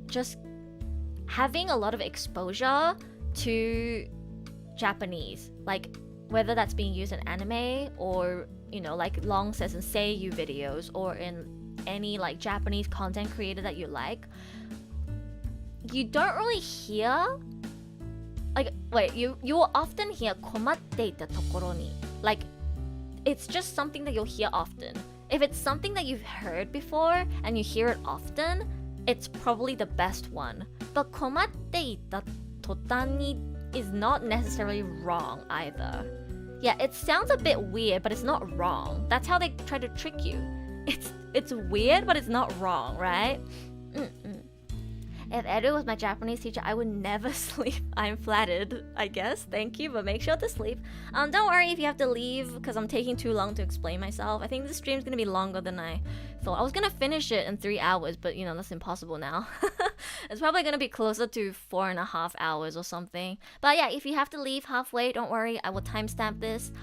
just having a lot of exposure to Japanese, like whether that's being used in anime or, you know, like long sets and seiyu videos or in any like Japanese content creator that you like. You don't really hear you will often hear 困っていたところに like it's just something that you'll hear often. If it's something that you've heard before and you hear it often, it's probably the best one. But 困っていた途端に is not necessarily wrong either. Yeah, it sounds a bit weird, but it's not wrong. That's how they try to trick you. It's weird, but it's not wrong, right? If Edu was my Japanese teacher, I would never sleep. I'm flattered, I guess. Thank you, but make sure to sleep. Don't worry if you have to leave because I'm taking too long to explain myself. I think this stream's gonna be longer than I thought. I was gonna finish it in 3 hours, but you know, that's impossible now. It's probably gonna be closer to 4.5 hours or something. But yeah, if you have to leave halfway, don't worry. I will timestamp this.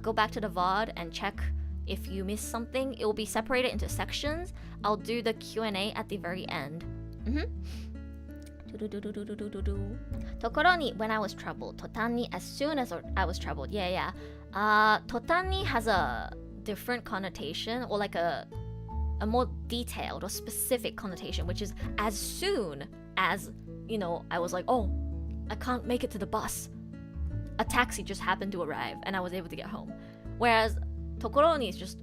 Go back to the VOD and check if you missed something. It will be separated into sections. I'll do the Q&A at the very end. Toころに when I was troubled. 途端に as soon as I was troubled. Yeah. 途端に has a different connotation or like a more detailed or specific connotation, which is as soon as, you know, I was like, oh, I can't make it to the bus. A taxi just happened to arrive and I was able to get home. Whereas ところに is just,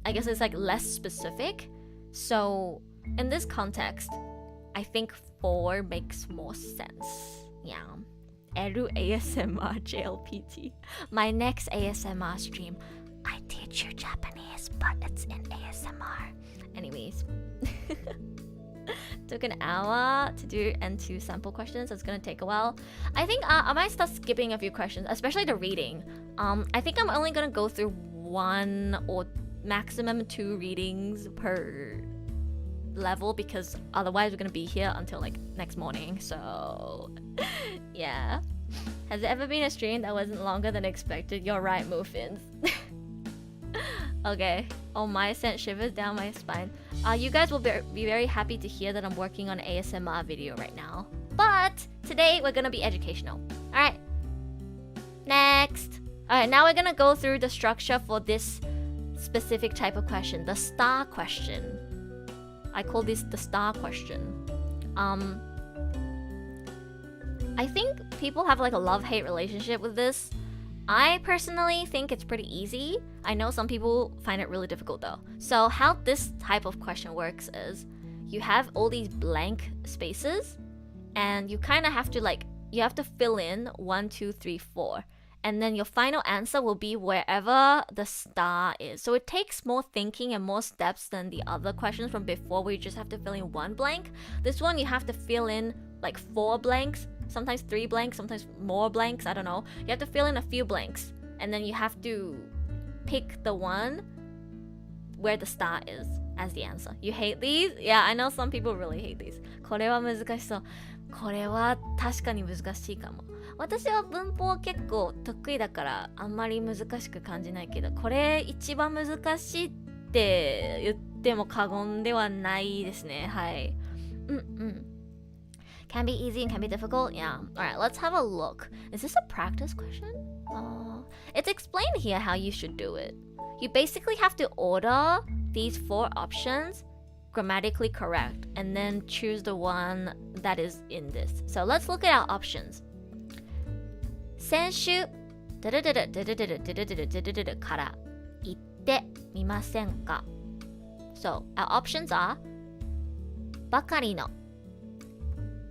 I guess it's like less specific. So in this context, I think 4 makes more sense. Yeah. Eru ASMR JLPT. My next ASMR stream, I teach you Japanese, but it's in ASMR. Anyways. Took an hour to do N2 sample questions. It's gonna take a while. I think I might start skipping a few questions, especially the reading. I think I'm only gonna go through 1 or maximum 2 readings per level because otherwise we're gonna be here until like next morning. So yeah. Has there ever been a stream that wasn't longer than expected? You're right, Muffins. Okay. Oh, my sent shivers down my spine. You guys will be very happy to hear that I'm working on an ASMR video right now. But today we're gonna be educational. Alright. Next. Alright, now we're gonna go through the structure for this specific type of question, the star question. I call this the star question. I think people have like a love-hate relationship with this. I personally think it's pretty easy. I know some people find it really difficult though. So how this type of question works is you have all these blank spaces and you kind of have to you have to fill in 1, 2, 3, 4. And then your final answer will be wherever the star is. So it takes more thinking and more steps than the other questions from before where you just have to fill in 1 blank. This one you have to fill in like 4 blanks, sometimes 3 blanks, sometimes more blanks, I don't know. You have to fill in a few blanks and then you have to pick the one where the star is. as the answer. You hate these? Yeah, I know some people really hate these. これは難しそう。これは確かに難しいかも。私は文法結構得意だからあんまり難しく感じないけど、これ一番難しいって言っても過言ではないですね。はい。Can be easy and can be difficult. Yeah. Alright, let's have a look. Is this a practice question? It's explained here how you should do it. You basically have to order these 4 options grammatically correct and then choose the one that is in this. So let's look at our options. 先週から行ってみませんか? So our options are ばかりの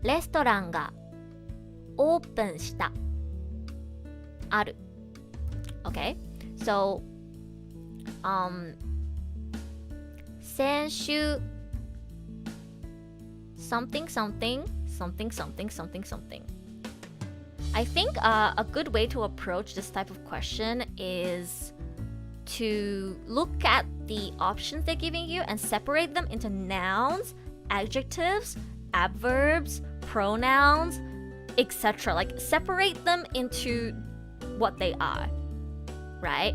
レストランがオープンしたある Okay, so先週 something something something something something something. I think a good way to approach this type of question is to look at the options they're giving you and separate them into nouns, adjectives, adverbs, pronouns, etc. Like separate them into what they are, right?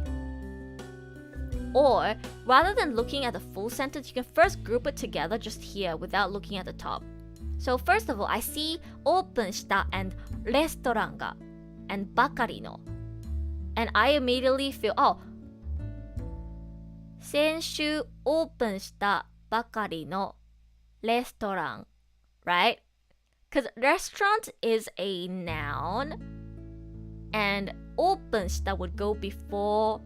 Or rather than looking at the full sentence, you can first group it together just here without looking at the top. So first of all, I see オープンしたand レストランが and ばかりの and I immediately feel, oh, 先週オープンしたばかりのレストラン right? Because restaurant is a noun and オープンした would go before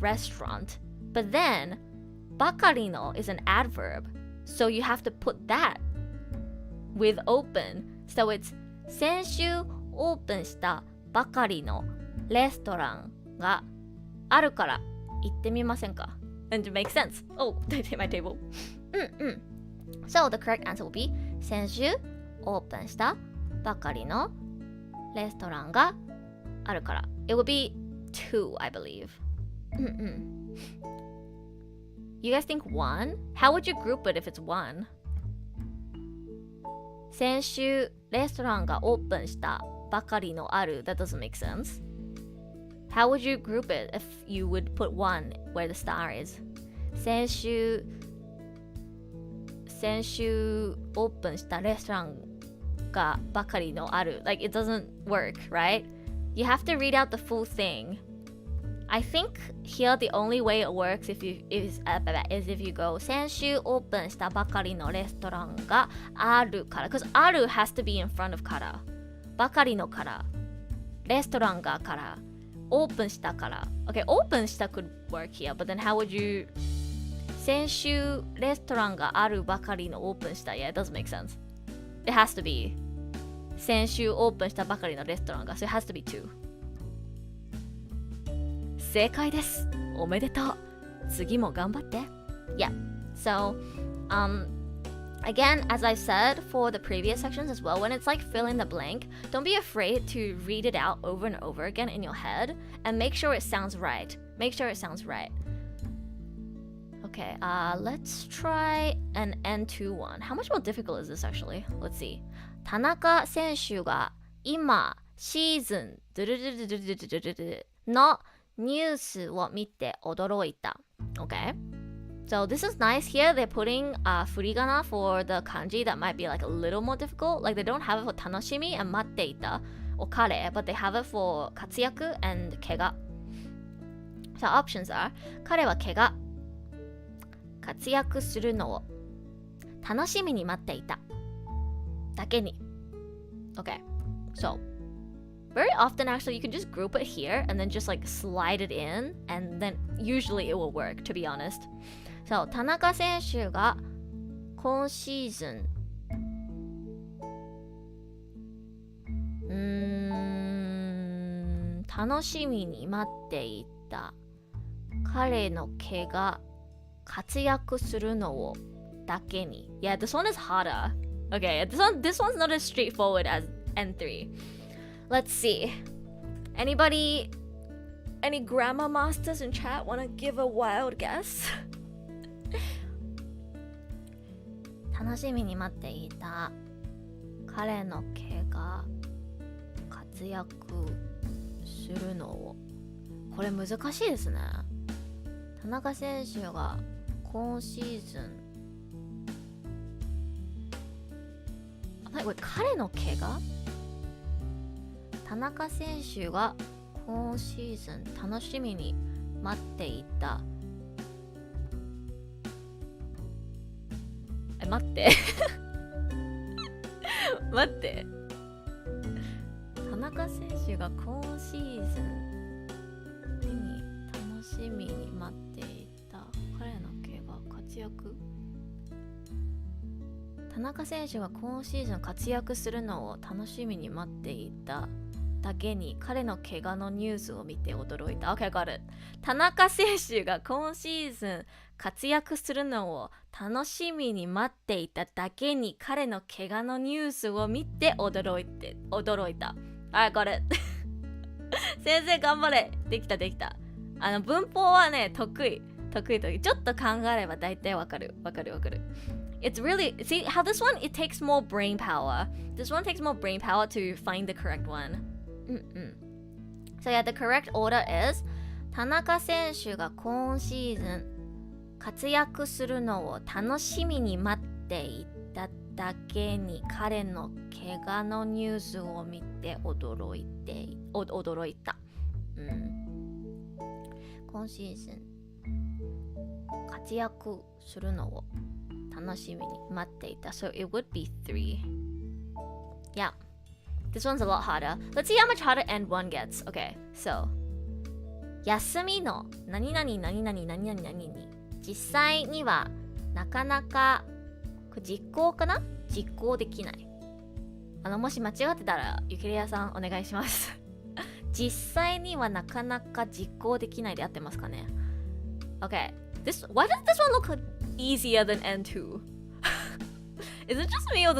restaurant, but then ばかりの is an adverb, so you have to put that with open, so it's 先週オープンしたばかりのレストランがあるから行ってみませんか? And it makes sense. Oh, I hit my table. So the correct answer will be 先週オープンしたばかりのレストランがあるから. It would be 2, I believe. You guys think 1? How would you group it if it's 1? 先週レストランがオープンしたばかりのある. That doesn't make sense. How would you group it if you would put 1 where the star is? 先週オープンしたレストランがばかりのある. Like it doesn't work, right? You have to read out the full thing. I think here the only way it works is if you go 先週オープンしたばかりのレストランがあるから because ある has to be in front of からばかりのからレストランがからオープンしたから Okay, オープンした could work here, but then how would you 先週レストランがあるばかりのオープンした Yeah, it doesn't make sense. It has to be 先週オープンしたばかりのレストランが So it has to be 2. 正解です。おめでとう。次も頑張って。Yeah. So, again, as I said for the previous sections as well, when it's like fill in the blank, don't be afraid to read it out over and over again in your head and make sure it sounds right. Make sure it sounds right. Okay, let's try an N2 one. How much more difficult is this actually? Let's see. 田中選手が今シーズンのニュースを見て驚いた。Okay? So this is nice here. They're putting furigana for the kanji that might be like a little more difficult. Like they don't have it for 楽しみ and 待っていた or 彼 but they have it for 活躍 and 怪我. So options are 彼は怪我活躍するのを楽しみに待っていただけに Okay, so very often actually you can just group it here and then just like slide it in and then usually it will work, to be honest. So 田中選手が今シーズン楽しみに待っていた彼の怪我活躍するのをだけに Yeah, this one is harder. Okay, this one's not as straightforward as N3. Let's see. Any grammar masters in chat want to give a wild guess? 楽しみに待っていた彼の怪我活躍するのを。これ難しいですね。田中選手が今シーズンこれ彼の怪我。田中選手が今シーズン楽しみに待っていた待って待って田中選手が今シーズンに楽しみに待っていた彼の怪我活躍。田中選手が今シーズン活躍するのを楽しみに待っていただけに彼の怪我のニュースを見て驚いた。 OK, got it. 田中選手が今シーズン活躍するのを楽しみに待っていただけに彼の怪我のニュースを見て驚いた。 I got it. 先生頑張れ。できた。文法はね得意。ちょっと考えれば大体わかる。It's really, see how this one, it takes more brain power. This one takes more brain power to find the correct one. So yeah, the correct order is 田中選手が今シーズン活躍するのを楽しみに待っていただけに彼の怪我のニュースを見て驚いた。今シーズン活躍するのを楽しみに待っていた。So it would be 3. Yeah. This one's a lot harder. Let's see how much harder N1 gets. Okay, so 休みの何々に実際にはなかなか実行できない。もし間違ってたらゆきりやさんお願いします。実際にはなかなか実行できないで合ってますかね。 Okay, why does this one look easier than N2? Is it just me or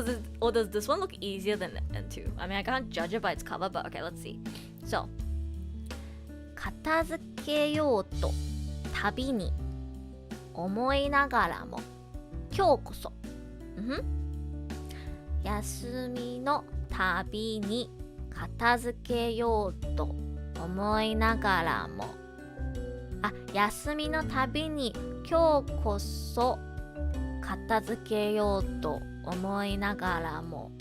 does this one look easier than N2? I mean, I can't judge it by its cover, but okay, let's see. So, 片付けようと旅に思いながらも今日こそ、休みの旅に片付けようと思いながらも休みの旅に今日こそ片付けようと思いながらも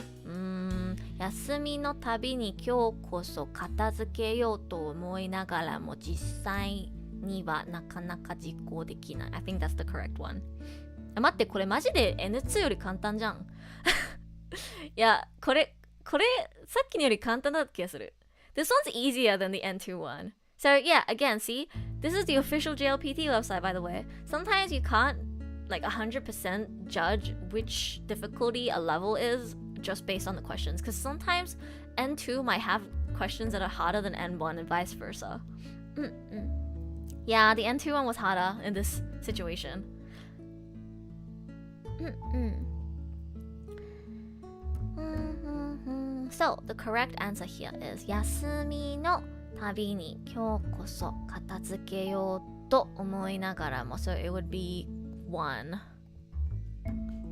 休みの旅に今日こそ片付けようと思いながらも実際にはなかなか実行できない。 I think that's the correct one. 待って、これマジで N2 より簡単じゃん。いや、これさっきのより簡単だった気がする。 This one's easier than the N2 one. So yeah, again, see, this is the official JLPT website, by the way. Sometimes you can't like 100% judge which difficulty a level is just based on the questions, because sometimes N2 might have questions that are harder than N1 and vice versa. Yeah, the N2 one was harder in this situation. So the correct answer here is 休みの旅に今日こそ片付けようと思いながらも。So it would be 1.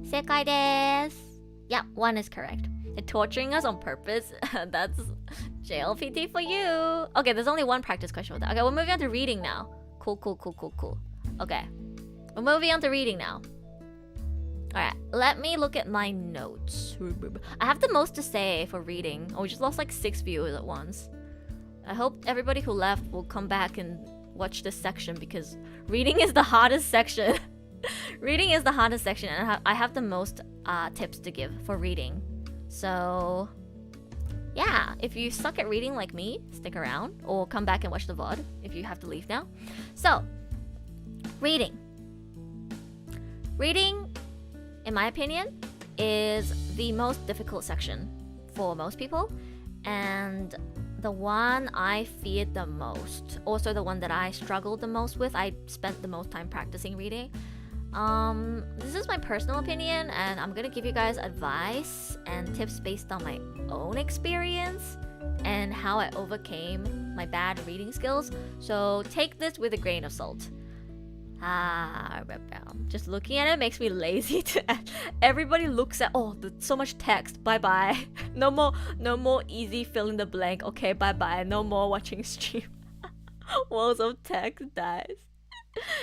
正解です。Yeah, 1 is correct. They're torturing us on purpose. That's JLPT for you. Okay, there's only one practice question with that. Okay, we're moving on to reading now. Cool. Okay, we're moving on to reading now. Alright, let me look at my notes. I have the most to say for reading. Oh, we just lost like 6 viewers at once. I hope everybody who left will come back and watch this section, because reading is the hardest section. Reading is the hardest section, and I have the most tips to give for reading. So, yeah, if you suck at reading like me, stick around or come back and watch the VOD if you have to leave now. So, reading. Reading, in my opinion, is the most difficult section for most people, and the one I feared the most. Also the one that I struggled the most with. I spent the most time practicing reading. This is my personal opinion, and I'm gonna give you guys advice and tips based on my own experience and how I overcame my bad reading skills. So take this with a grain of salt. Just looking at it makes me lazy to everybody looks at so much text. Bye bye. No more easy fill in the blank. Okay, bye bye. No more watching stream. Walls of text dies.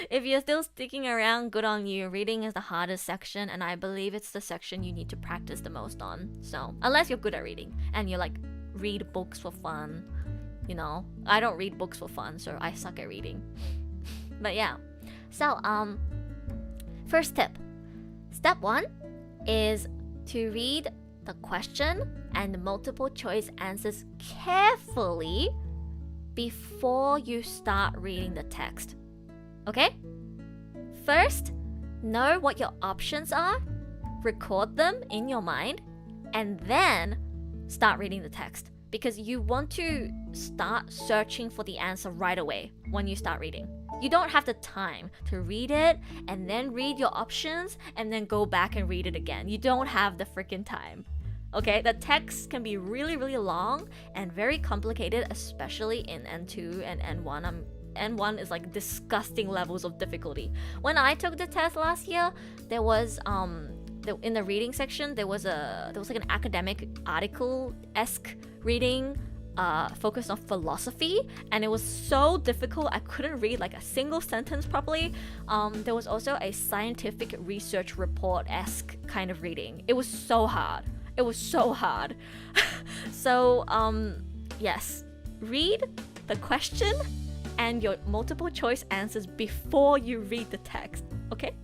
If you're still sticking around, good on you. Reading is the hardest section, and I believe it's the section you need to practice the most on. So unless you're good at reading and you like read books for fun, I don't read books for fun, so I suck at reading. But yeah. So, first tip. Step 1 is to read the question and multiple choice answers carefully before you start reading the text. Okay? First, know what your options are, record them in your mind, and then start reading the text. Because you want to start searching for the answer right away when you start reading. You don't have the time to read it and then read your options and then go back and read it again. You don't have the freaking time. Okay, the text can be really, really long and very complicated, especially in N2 and N1. N1 is like disgusting levels of difficulty. When I took the test last year, there was in the reading section there was like an academic article-esque reading focused on philosophy, and it was so difficult I couldn't read like a single sentence properly. There was also a scientific research report-esque kind of reading. It was so hard. So yes, read the question and your multiple choice answers before you read the text. Okay?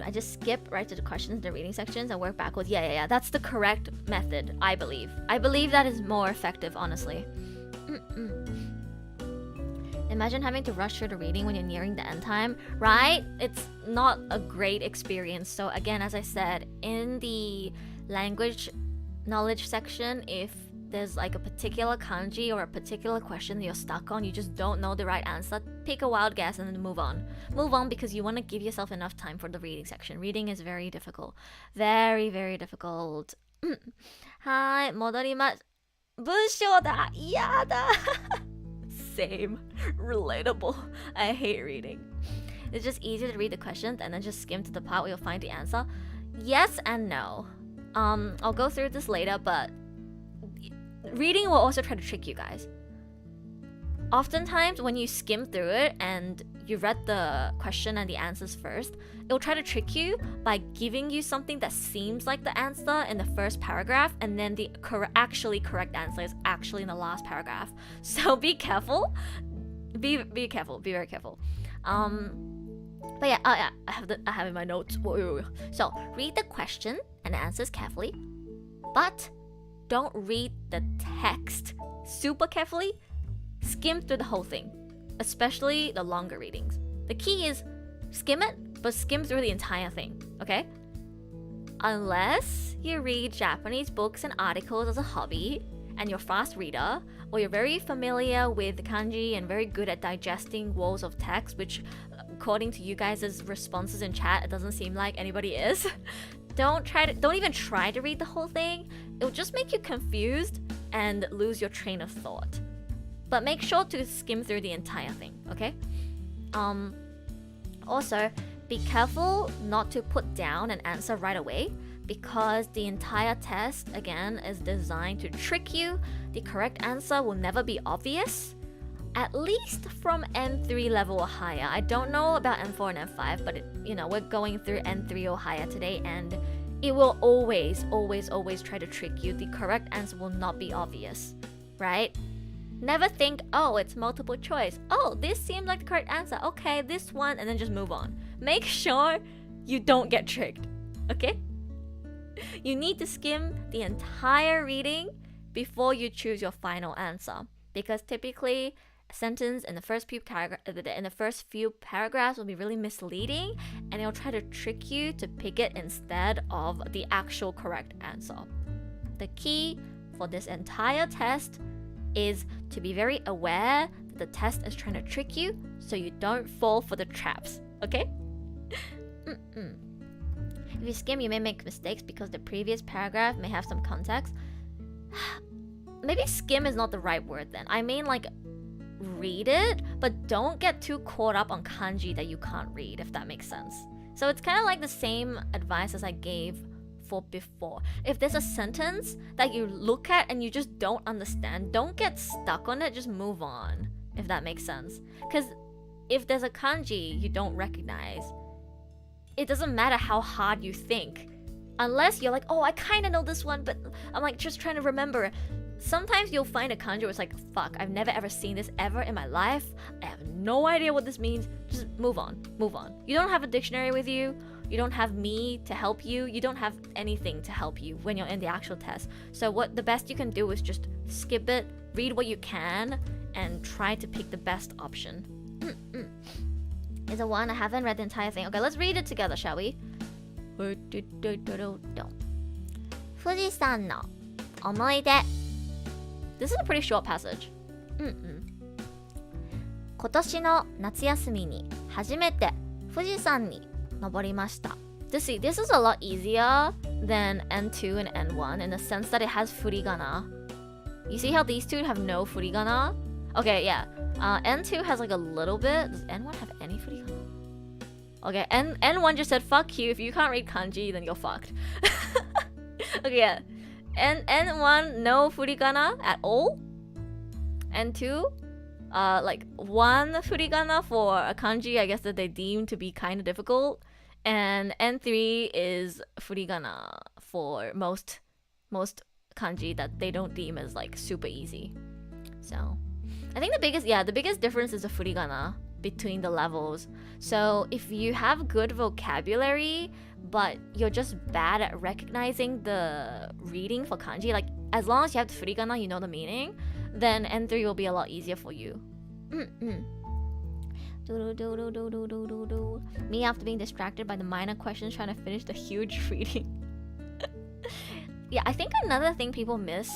I just skip right to the questions in the reading sections and work backwards. Yeah. That's the correct method, I believe. I believe that is more effective, honestly. Imagine having to rush through the reading when you're nearing the end time, right? It's not a great experience. So again, as I said, in the language knowledge section, if there's like a particular kanji or a particular question that you're stuck on, you just don't know the right answer, pick a wild guess and then move on. Move on because you want to give yourself enough time for the reading section. Reading is very difficult. Very, very difficult. はい、戻ります。文章だ。嫌だ。Same. Relatable. I hate reading. It's just easy to read the questions and then just skim to the part where you'll find the answer. Yes and no. I'll go through this later, but reading will also try to trick you guys. Oftentimes, when you skim through it and you read the question and the answers first, it will try to trick you by giving you something that seems like the answer in the first paragraph, and then the actually correct answer is actually in the last paragraph. So be careful. Be careful. Be very careful. But yeah, I have in my notes. So read the question and the answers carefully, but don't read the text super carefully. Skim through the whole thing, especially the longer readings. The key is skim it, but skim through the entire thing, okay? Unless you read Japanese books and articles as a hobby and you're a fast reader, or you're very familiar with kanji and very good at digesting walls of text, which according to you guys' responses in chat, it doesn't seem like anybody is. Don't even try to read the whole thing. It will just make you confused and lose your train of thought. But make sure to skim through the entire thing, okay? Also, be careful not to put down an answer right away, because the entire test, again, is designed to trick you. The correct answer will never be obvious, at least from N3 level or higher. I don't know about N4 and N5, but we're going through N3 or higher today, and it will always try to trick you. The correct answer will not be obvious, right? Never think, oh, it's multiple choice. Oh, this seems like the correct answer. Okay, this one, and then just move on. Make sure you don't get tricked, okay? You need to skim the entire reading before you choose your final answer, because typically a sentence in the first few paragraphs will be really misleading, and it'll try to trick you to pick it instead of the actual correct answer. The key for this entire test is to be very aware that the test is trying to trick you so you don't fall for the traps, okay? If you skim, you may make mistakes because the previous paragraph may have some context. Maybe skim is not the right word then. I mean like read it, but don't get too caught up on kanji that you can't read, if that makes sense. So it's kind of like the same advice as I gave for before. If there's a sentence that you look at and you just don't understand, don't get stuck on it, just move on, if that makes sense. Because if there's a kanji you don't recognize, it doesn't matter how hard you think. Unless you're like, oh, I kind of know this one, but I'm like just trying to remember. Sometimes you'll find a kanji where it's like, fuck, I've never ever seen this ever in my life. I have no idea what this means. Just move on. You don't have a dictionary with you. You don't have me to help you. You don't have anything to help you when you're in the actual test. So what the best you can do is just skip it, read what you can, and try to pick the best option. Is a one. I haven't read the entire thing. Okay, let's read it together, shall we? 富士山の思い出 This is a pretty short passage. 今年の夏休みに初めて富士山に登りました This is a lot easier than N2 and N1 in the sense that it has furigana. You see how these two have no furigana? Okay, yeah. N2 has like a little bit. Does N1 have any furigana? Okay, N1 just said, fuck you. If you can't read kanji, then you're fucked. Okay, yeah. N1, no furigana at all. N2, like one furigana for a kanji, I guess that they deem to be kind of difficult. And N3 is furigana for most kanji that they don't deem as like super easy. So I think the biggest difference is the furigana between the levels. So if you have good vocabulary but you're just bad at recognizing the reading for kanji, like as long as you have the furigana, you know the meaning, then N3 will be a lot easier for you. Me after being distracted by the minor questions trying to finish the huge reading. Yeah, I think another thing people miss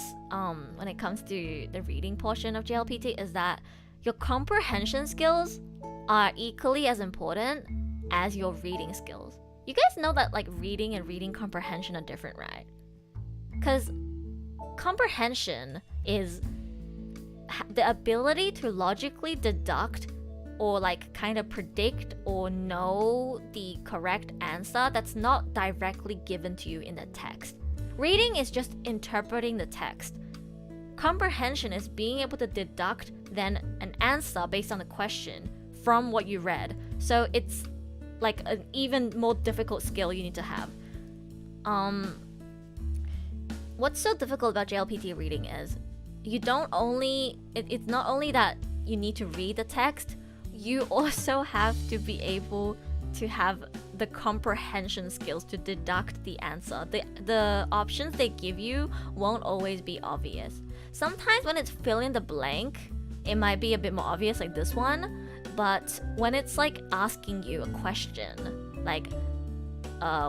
when it comes to the reading portion of JLPT is that your comprehension skills are equally as important as your reading skills. You guys know that like reading and reading comprehension are different, right? Because comprehension is the ability to logically deduct or like kind of predict or know the correct answer that's not directly given to you in the text. Reading is just interpreting the text. Comprehension is being able to deduct then an answer based on the question from what you read. So it's like an even more difficult skill you need to have. What's so difficult about JLPT reading is it's not only that you need to read the text, you also have to be able to have the comprehension skills to deduct the answer. The options they give you won't always be obvious. Sometimes when it's fill in the blank, it might be a bit more obvious like this one, but when it's like asking you a question, like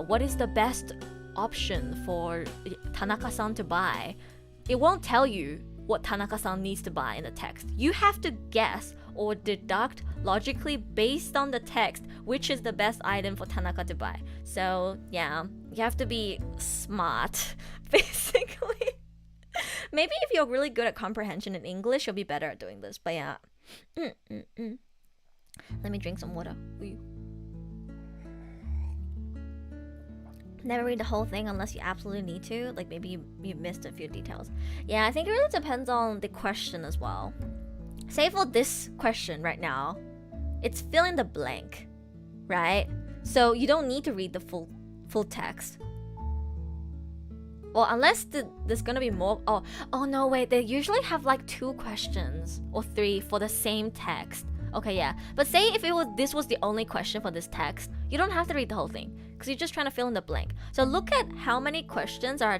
what is the best option for Tanaka-san to buy, it won't tell you what Tanaka-san needs to buy in the text. You have to guess or deduct logically based on the text which is the best item for Tanaka to buy. So yeah, you have to be smart basically. Maybe if you're really good at comprehension in English, you'll be better at doing this. But yeah. Let me drink some water. Never read the whole thing unless you absolutely need to. Like maybe you missed a few details. Yeah, I think it really depends on the question as well. Say for this question right now, it's fill in the blank, right? So you don't need to read the full text. Well, unless there's gonna be more. Oh no, wait. They usually have like 2 questions or 3 for the same text. Okay, yeah. But say if this was the only question for this text, you don't have to read the whole thing because you're just trying to fill in the blank. So look at how many questions are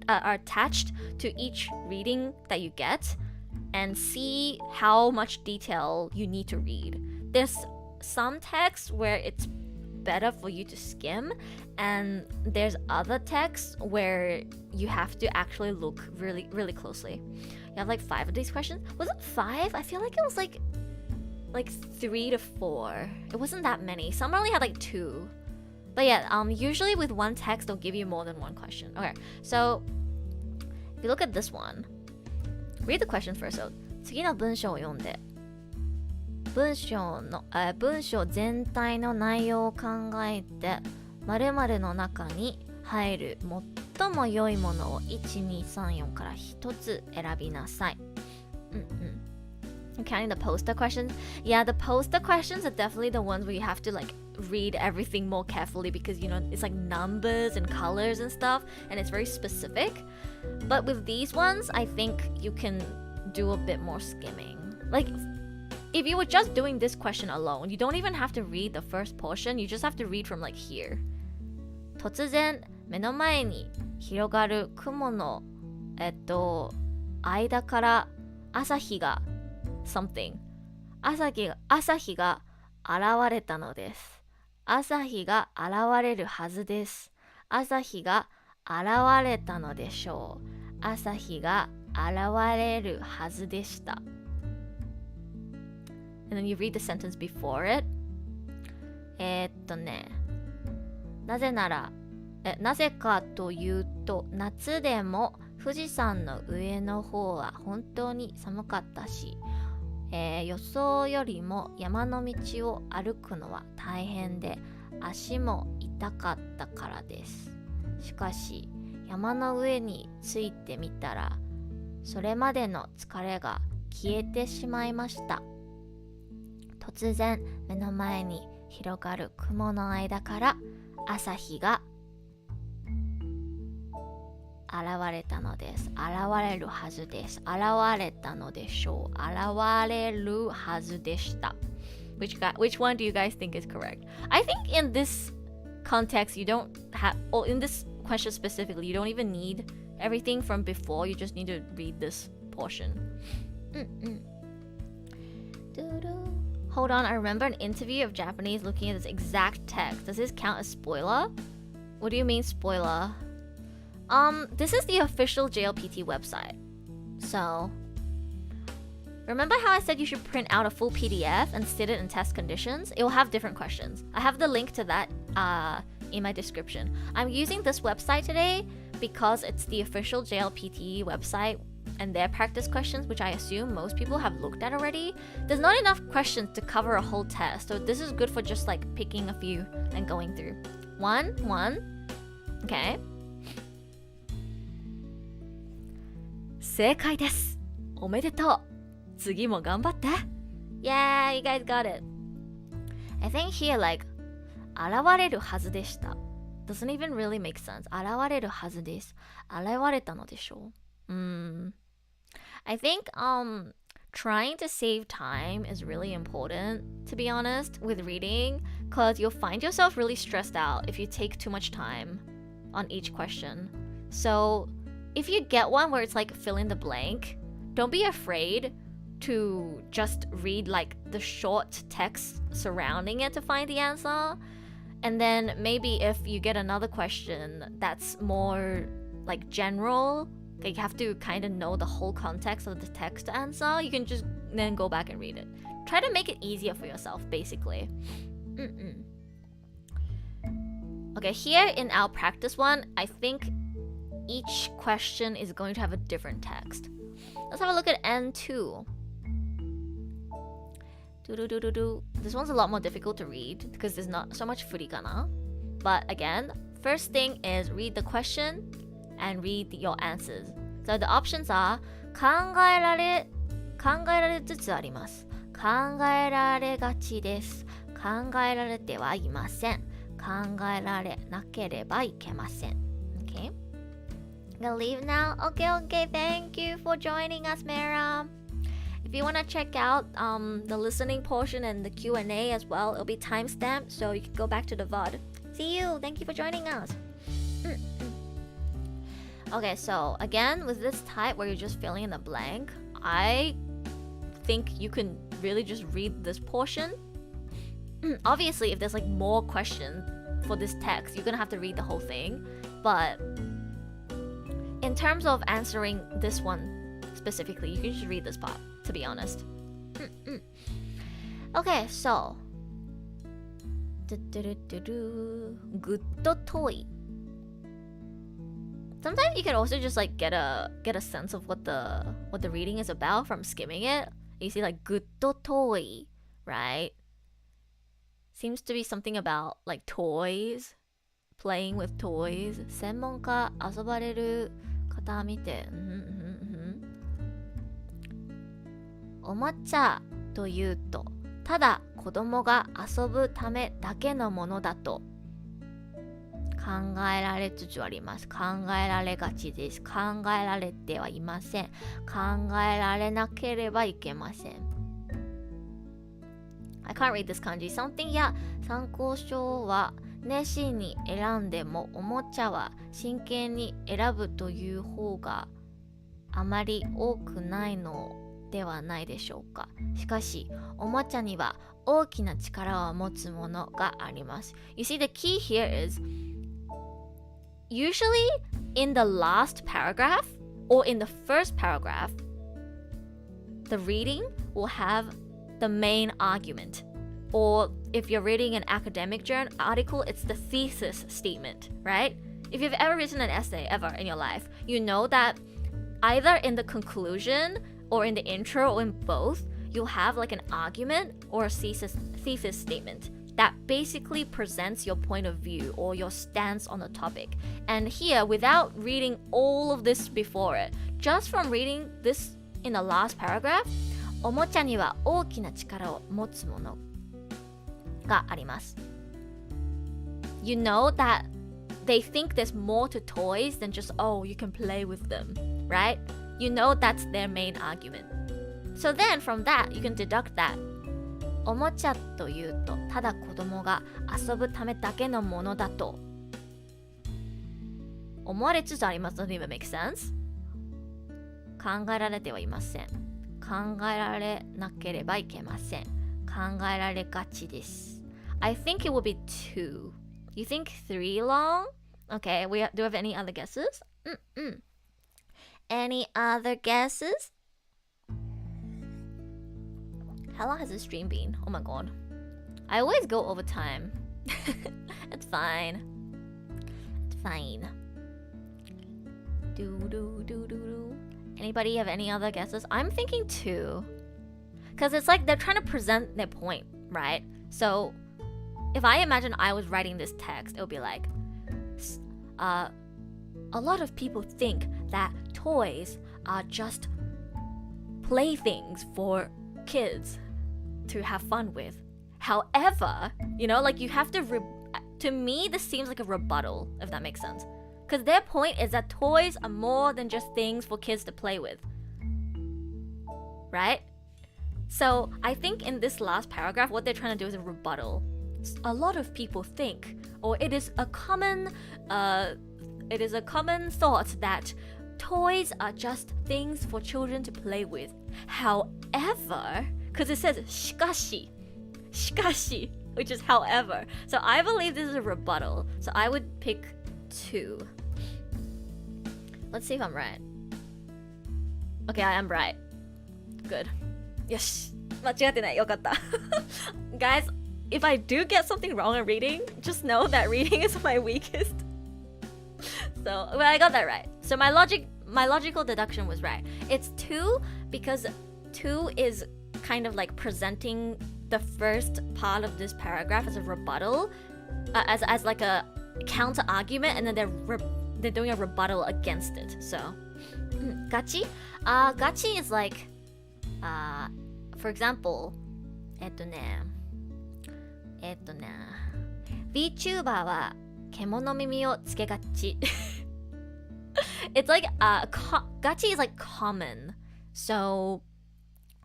attached to each reading that you get, and see how much detail you need to read. There's some texts where it's better for you to skim, and there's other texts where you have to actually look really, really closely. You have like 5 of these questions. Was it 5? I feel like it was like 3 to 4. It wasn't that many. Some only had like 2. But yeah, usually with one text, they'll give you more than one question. Okay, so if you look at this one, read the question first. So, 次の文章を読んで文章全体の内容を考えて〇〇の中に入る最も良いものを1234から1つ選びなさい。Counting the poster questions. Yeah, the poster questions are definitely the ones where you have to like read everything more carefully because you know it's like numbers and colors and stuff and it's very specific. But with these ones, I think you can do a bit more skimming. Like if you were just doing this question alone, you don't even have to read the first portion, you just have to read from like here. 突然目の前に広がる雲の間から朝日がsomething 朝日が現れたのです。朝日が現れるはずです。朝日が現れたのでしょう。朝日が現れるはずでした。And then you read the sentence before it. なぜかというと夏でも富士山の上の方は本当に寒かったし、予想よりも山の道を歩くのは大変で足も痛かったからです。しかし山の上に着いてみたらそれまでの疲れが消えてしまいました。突然目の前に広がる雲の間から朝日が現れたのです。現れるはずです。現れたのでしょう。現れるはずでした。Which one do you guys think is correct? I think in this context, you don't have, or in this question specifically, you don't even need everything from before. You just need to read this portion. Hold on, I remember an interview of Japanese looking at this exact text. Does this count as spoiler? What do you mean spoiler? This is the official JLPT website. So, remember how I said you should print out a full PDF and sit it in test conditions? It will have different questions. I have the link to that in my description. I'm using this website today because it's the official JLPT website and their practice questions, which I assume most people have looked at already. There's not enough questions to cover a whole test, so this is good for just like picking a few and going through. One. Okay. 正解です。おめでとう。次も頑張って。Yeah, you guys got it. I think here like 現れるはずでした doesn't even really make sense. 現れるはずです。現れたのでしょう。I think trying to save time is really important, to be honest, with reading, because you'll find yourself really stressed out if you take too much time on each question. So if you get one where it's like fill in the blank, don't be afraid to just read like the short text surrounding it to find the answer. And then maybe if you get another question that's more like general, like you have to kind of know the whole context of the text to answer, you can just then go back and read it. Try to make it easier for yourself, basically. Okay, here in our practice one, I think each question is going to have a different text. Let's have a look at N2. This one's a lot more difficult to read because there's not so much furikana. But again, first thing is read the question and read your answers. So the options are 考えられつつあります。考えられがちです。考えられてはいません。考えられなければいけません。Okay? Gonna leave now? Okay, thank you for joining us, Mara. If you want to check out the listening portion and the Q&A as well, it'll be timestamped, so you can go back to the VOD. See you! Thank you for joining us. Okay, so again, with this type where you're just filling in the blank, I think you can really just read this portion. Obviously, if there's like more questions for this text, you're gonna have to read the whole thing. But in terms of answering this one specifically, you can just read this part, to be honest. Okay, so ぐっと遠い Sometimes you can also just like get a sense of what the reading is about from skimming it. You see like ぐっと遠い right? Seems to be something about like toys, playing with toys. 専門家、遊ばれる方見て、おもちゃというと、ただ子供が遊ぶためだけのものだと考えられつつあります。考えられがちです。考えられてはいません。考えられなければいけません。I can't read this kanji. Something や参考書は熱心に選んでもおもちゃは真剣に選ぶという方があまり多くないのではないでしょうか。しかし、おもちゃには大きな力を持つものがあります。You see, the key here is usually in the last paragraph or in the first paragraph, the reading will have the main argument. Or if you're reading an academic journal article, it's the thesis statement, right? If you've ever written an essay ever in your life, you know that either in the conclusion or in the intro or in both, you'll have like an argument or a thesis statement that basically presents your point of view or your stance on the topic. And here, without reading all of this before it, just from reading this in the last paragraph, おもちゃには大きな力を持つものがあります。You know that they think there's more to toys than just, oh, you can play with them, right? You know that's their main argument. So then from that, you can deduct that おもちゃというとただ子供が遊ぶためだけのものだと思われつつあります。Doesn't even make sense? 考えられてはいません。考えられなければいけません。考えられがちです。I think it will be 2. You think 3 long? Okay, do we have any other guesses? Any other guesses? How long has this stream been? Oh my god. I always go over time. It's fine. It's fine. Anybody have any other guesses? I'm thinking 2. Because it's like they're trying to present their point, right? So if I imagine I was writing this text, it would be like, a lot of people think that toys are just playthings for kids to have fun with. However, you know, like you have to to me this seems like a rebuttal, if that makes sense, because their point is that toys are more than just things for kids to play with, right? So I think in this last paragraph what they're trying to do is a rebuttal. A lot of people think, or it is a common thought that toys are just things for children to play with. However, because it says しかし, which is however. So I believe this is a rebuttal. So I would pick 2. Let's see if I'm right. Okay, I am right. Good. よし。間違ってない。よかった。Guys, if I do get something wrong in reading, just know that reading is my weakest. So, but I got that right. So my logical deduction was right. It's 2 because 2 is kind of like presenting the first part of this paragraph as a rebuttal, as like a counter argument, and then they're doing a rebuttal against it. So, gachi? Gachi is like, for example, VTuber は獣耳をつけがち. It's like gachi is like common, so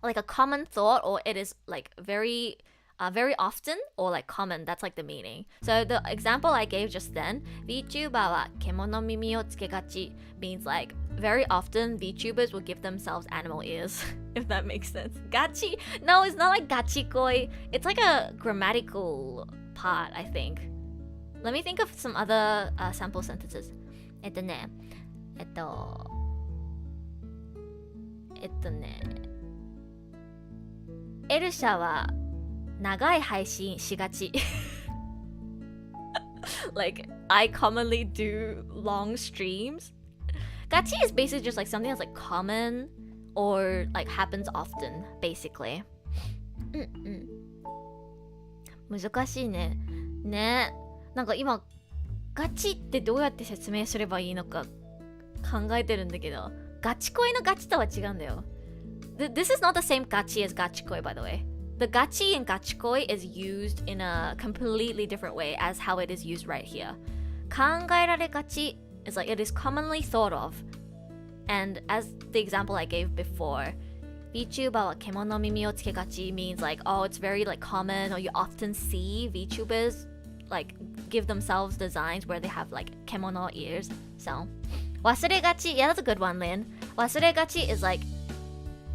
like a common thought, or it is like very often, or like common. That's like the meaning. So the example I gave just then, VTuber は獣耳をつけがち means like very often VTubers will give themselves animal ears, if that makes sense. Gachi? No, it's not like gachikoi. It's like a grammatical part, I think. Let me think of some other sample sentences. エルシャは長い配信しがち. Like, I commonly do long streams. Gachi is basically just like something that's like common or like happens often, basically. 難しいね。ね。なんか今、ガチってどうやって説明すればいいのか考えてるんだけど、ガチ恋のガチとは違うんだよ。This is not the same gachi as ガチ恋 by the way. The gachi in ガチ恋 is used in a completely different way as how it is used right here. 考えられがち is like it is commonly thought of. And as the example I gave before, VTuber は獣耳をつけがち means like, oh, it's very like common, or you often see VTubers like give themselves designs where they have like 獣 ears. So, 忘れがち, yeah, that's a good one, Lynn. 忘れがち is like,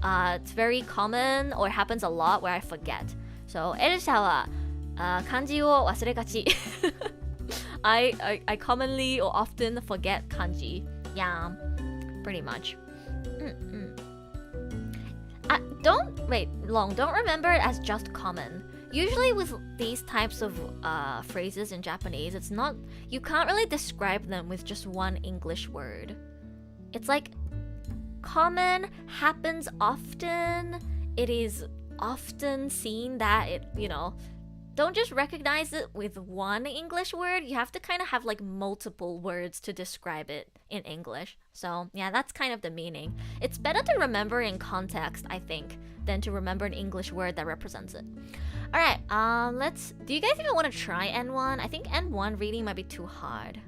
it's very common or happens a lot where I forget. So, エルシャは、漢字を忘れがち。I commonly or often forget kanji. Yeah, pretty much. Don't remember it as just common. Usually with these types of phrases in Japanese, it's not, you can't really describe them with just one English word. It's like common, happens often, it is often seen that it, don't just recognize it with one English word. You have to kind of have like multiple words to describe it in English. So yeah, that's kind of the meaning. It's better to remember in context, I think, than to remember an English word that represents it. Alright, do you guys even want to try N1? I think N1 reading might be too hard.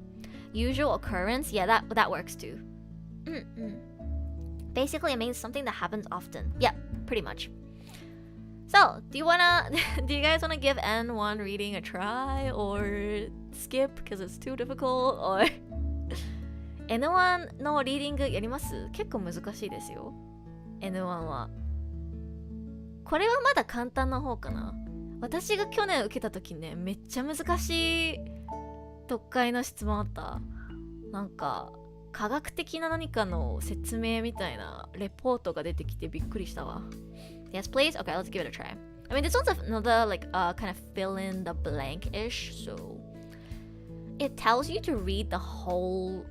Usual occurrence, yeah, that works too. Basically, it means something that happens often. Yeah, pretty much. So, do you guys wanna give N1 reading a try or skip because it's too difficult or N1 のリーディングやります？結構難しいですよ。N1 は。これはまだ簡単な方かな。私が去年受けた時ね、めっちゃ難しい読解の質問あった。なんか科学的な何かの説明みたいなレポートが出てきてびっくりしたわ。Yes, please? Okay, let's give it a try. I mean, this one's another, like, kind of fill in the blank-ish, so it tells you to read the whole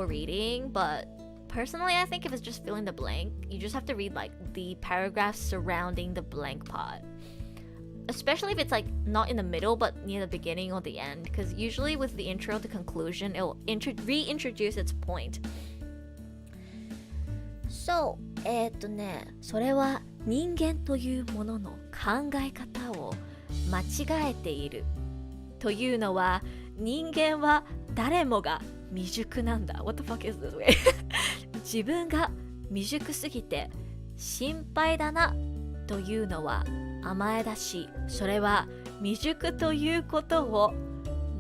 reading, but personally, I think if it's just filling the blank, you just have to read, like, the paragraphs surrounding the blank part. Especially if it's, like, not in the middle, but near the beginning or the end, because usually with the intro to conclusion, it will reintroduce its point. So, それは人間というものの考え方を間違えているというのは人間は誰もが未熟なんだ。What the fuck is this way? 自分が未熟すぎて心配だなというのは甘えだし、それは未熟ということを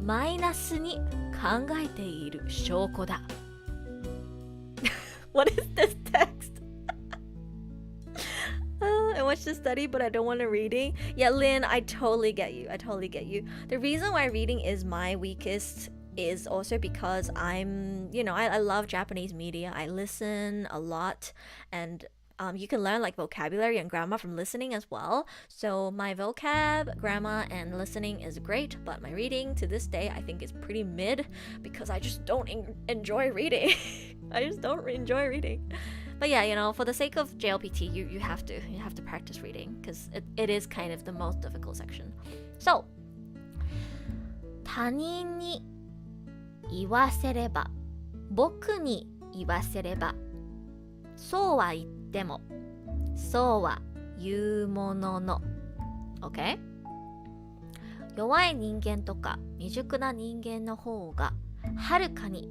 マイナスに考えている証拠だ。What is this text? I watched the study, but I don't want to reading. Yeah, Lynn, I totally get you. The reason why reading is my weakest is also because I'm, I love Japanese media. I listen a lot, and you can learn like vocabulary and grammar from listening as well. So my vocab, grammar, and listening is great, but my reading to this day I think is pretty mid because I just don't enjoy reading. I just don't enjoy reading. But yeah, for the sake of JLPT, you have to practice reading because it is kind of the most difficult section. So, 他人に言わせれば、僕に言わせれば、そうは言っても、そうは言うものの。OK? 弱い人間とか未熟な人間の方がはるかに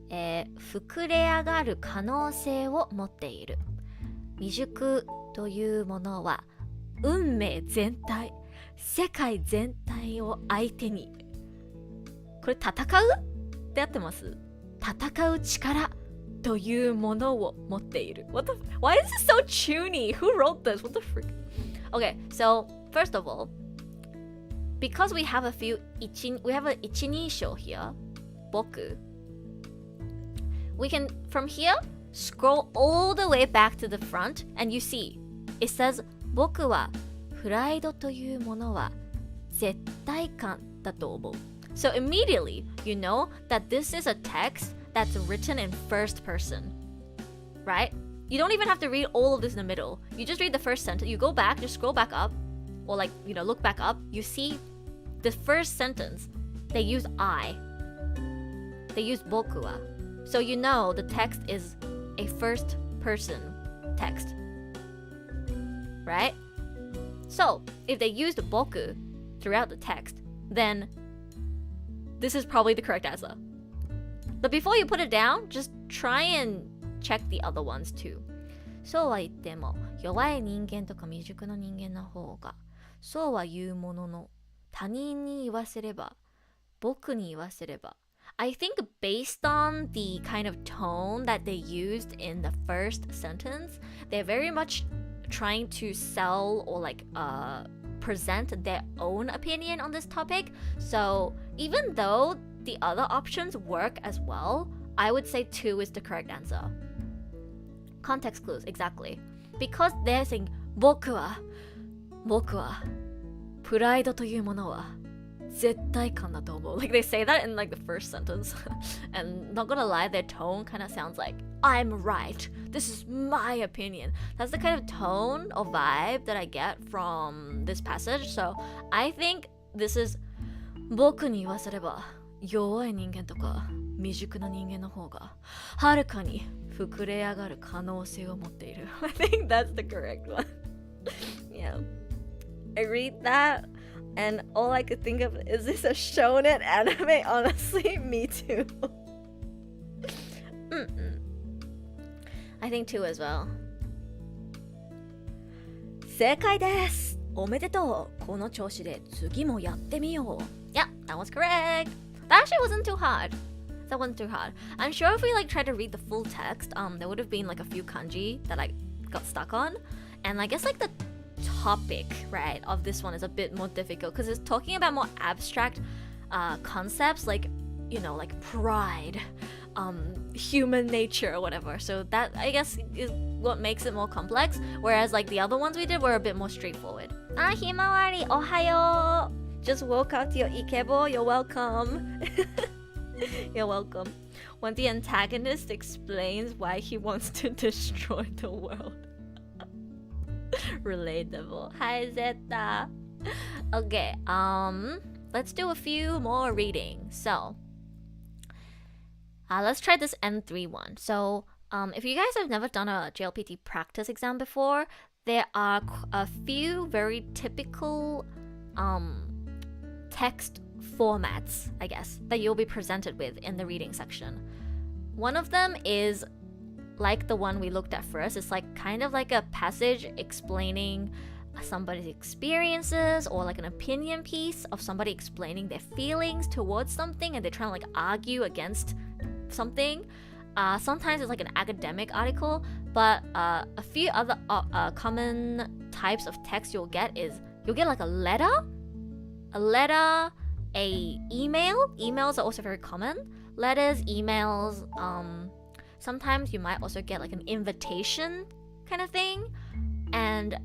膨れ上がる可能性を持っている。未熟というものは運命全体、世界全体を相手に。これ戦うって合ってます？戦う力というものを持っている。Why is this so chuny? Who wrote this? What the frick? Okay, so first of all, because we have an 一人称 here, 僕。We can, from here, scroll all the way back to the front and you see, it says 僕はプライドというものは絶対感だと思う。So immediately, you know that this is a text that's written in first person, right? You don't even have to read all of this in the middle. You just read the first sentence. You go back, just scroll back up, or like, look back up, you see the first sentence, they use I. They use 僕は. So you know the text is a first person text. Right? So, if they used 僕 throughout the text, then this is probably the correct answer. But before you put it down, just try and check the other ones too. そうは言っても弱い人間とか未熟な人間の方がそうは言うものの他人に言わせれば僕に言わせれば I think based on the kind of tone that they used in the first sentence, they're very much trying to sell or like present their own opinion on this topic. So even though the other options work as well, I would say 2 is the correct answer. Context clues, exactly. Because they're saying 僕はプライドというものは絶対感だと思う. Like they say that in like the first sentence. And not gonna lie, their tone kind of sounds like I'm right. This is my opinion. That's the kind of tone or vibe that I get from this passage. So I think this is 僕に言わせれば弱い人間とか未熟な人間の方がはるかに膨れ上がる可能性を持っている. I think that's the correct one. Yeah. I read that and all I could think of is this a shonen anime? Honestly, me too. I think 2 as well. 正解です。おめでとう。この調子で次もやってみよう. Yeah, that was correct. That actually wasn't too hard. That wasn't too hard. I'm sure if we like tried to read the full text, there would have been like a few kanji that I got stuck on. And I guess like the topic, right, of this one is a bit more difficult because it's talking about more abstract concepts like, like pride, human nature or whatever. So that, I guess, is what makes it more complex. Whereas like the other ones we did were a bit more straightforward. Ah, Himawari, ohayo. Just woke up to your ikebo. You're welcome. You're welcome. When the antagonist explains why he wants to destroy the world. Relatable. Hi, Zeta. Okay, let's do a few more readings. So, let's try this N3 one. So, if you guys have never done a JLPT practice exam before, there are a few very typical text formats, I guess, that you'll be presented with in the reading section. One of them is like the one we looked at first. It's like kind of like a passage explaining somebody's experiences or like an opinion piece of somebody explaining their feelings towards something and they're trying to like argue against something. Sometimes it's like an academic article, but a few other common types of text you'll get like a letter, a email. Emails are also very common. Letters, emails, sometimes you might also get like an invitation kind of thing. And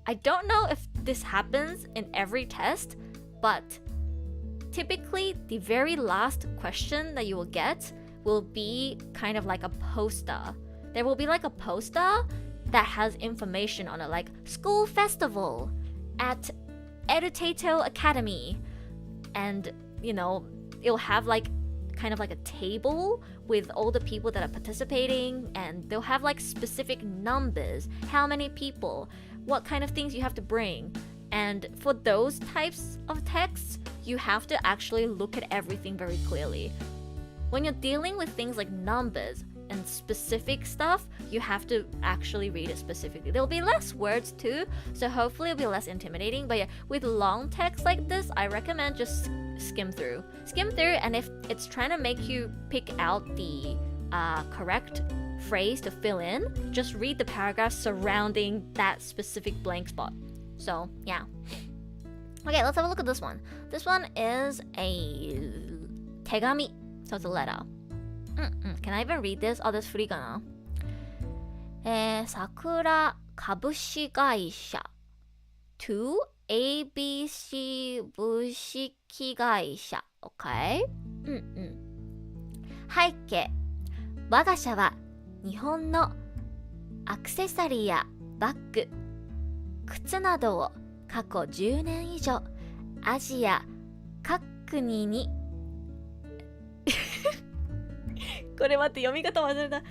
I don't know if this happens in every test, but typically the very last question that you will get will be kind of like a poster. There will be like a poster that has information on it, like school festival at Edutato Academy. And, it'll have like kind of like a table with all the people that are participating, and they'll have like specific numbers, how many people, what kind of things you have to bring. And for those types of texts, you have to actually look at everything very clearly. When you're dealing with things like numbers and specific stuff, you have to actually read it specifically. There'll be less words too, so hopefully it'll be less intimidating. But yeah, with long text like this, I recommend just skim through, and if it's trying to make you pick out the correct phrase to fill in, just read the paragraph surrounding that specific blank spot. So yeah. Okay, let's have a look at this one. This one is a 手紙, so it's a letter. Can I even read this? Oh, this free かな。桜株式会社 to ABC 物式会社 OK? 背景、我が社は日本のアクセサリーやバッグ、靴などを過去10年以上アジア各国にこれ待って読み方忘れた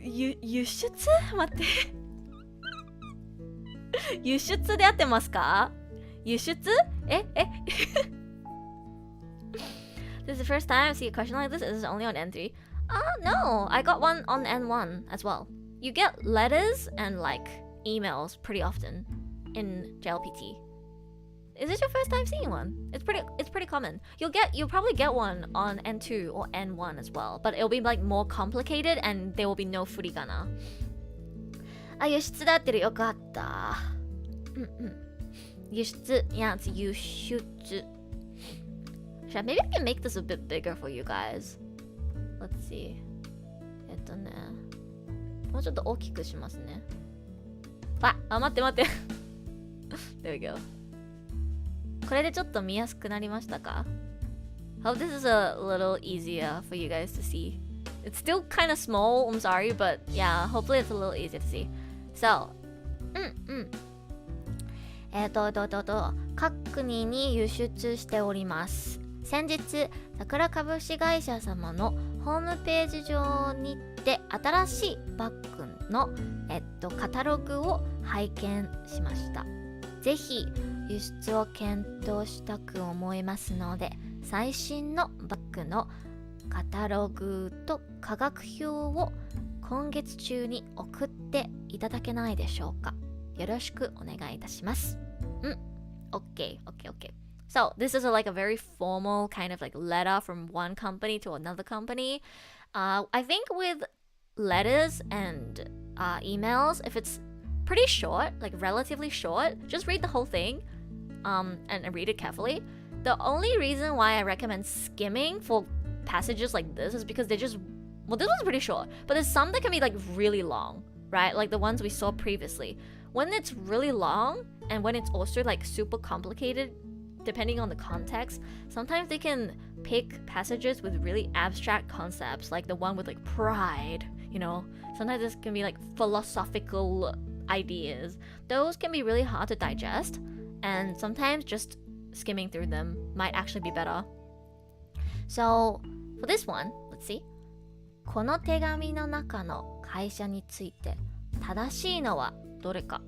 輸出待って輸出で合ってますか輸出This is the first time I see a question like this. Is this only on N3? No, I got one on N1 as well. You get letters and like emails pretty often in JLPT. Is this your first time seeing one? It's pretty common. You'll probably get one on N2 or N1 as well, but it'll be like more complicated and there will be no furigana. 輸出だってるよかった。輸出 Yeah, it's 輸出。Maybe I can make this a bit bigger for you guys. Let's see. もうちょっと大きくしますね。待って。There we go. これでちょっと見やすくなりましたか Hope this is a little easier for you guys to see. It's still kind of small, I'm sorry, but yeah, hopefully it's a little easier to see. So, 各国に輸出しております。先日、桜株式会社様のホームページ上にて新しいバッグの、カタログを拝見しました。ぜひ輸出を検討したく思いますので、最新のバッグのカタログと価格表を今月中に送っていただけないでしょうか。よろしくお願いいたします。Okay. So this is like a very formal kind of like letter from one company to another company. I think with letters and emails, if it's pretty short, like relatively short, just read the whole thing and read it carefully. The only reason why I recommend skimming for passages like this is because this one's pretty short, but there's some that can be like really long, right? Like the ones we saw previously. When it's really long and when it's also like super complicated, depending on the context, sometimes they can pick passages with really abstract concepts, like the one with like pride, you know? Sometimes this can be like philosophical ideas. Those can be really hard to digest, and sometimes just skimming through them might actually be better. So, for this one, let's see. この手紙の中の会社について正しいのはどれか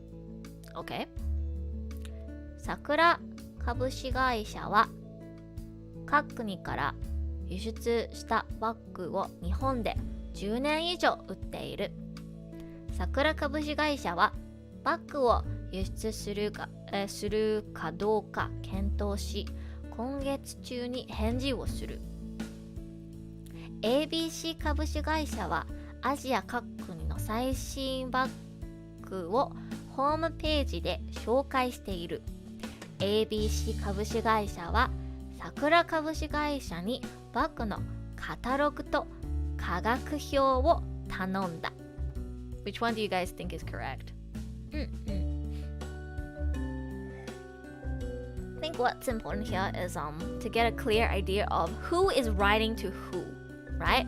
OK 桜株式会社は各国から輸出したバッグを日本で10年以上売っている。桜株式会社はバッグを輸出するかどうか検討し、今月中に返事をする。ABC 株式会社はアジア各国の最新バッグをホームページで紹介している。ABC 株式会社は桜株式会社にバッグのカタログと価格表を頼んだ。Which one do you guys think is correct? I think what's important here is to get a clear idea of who is writing to who, right?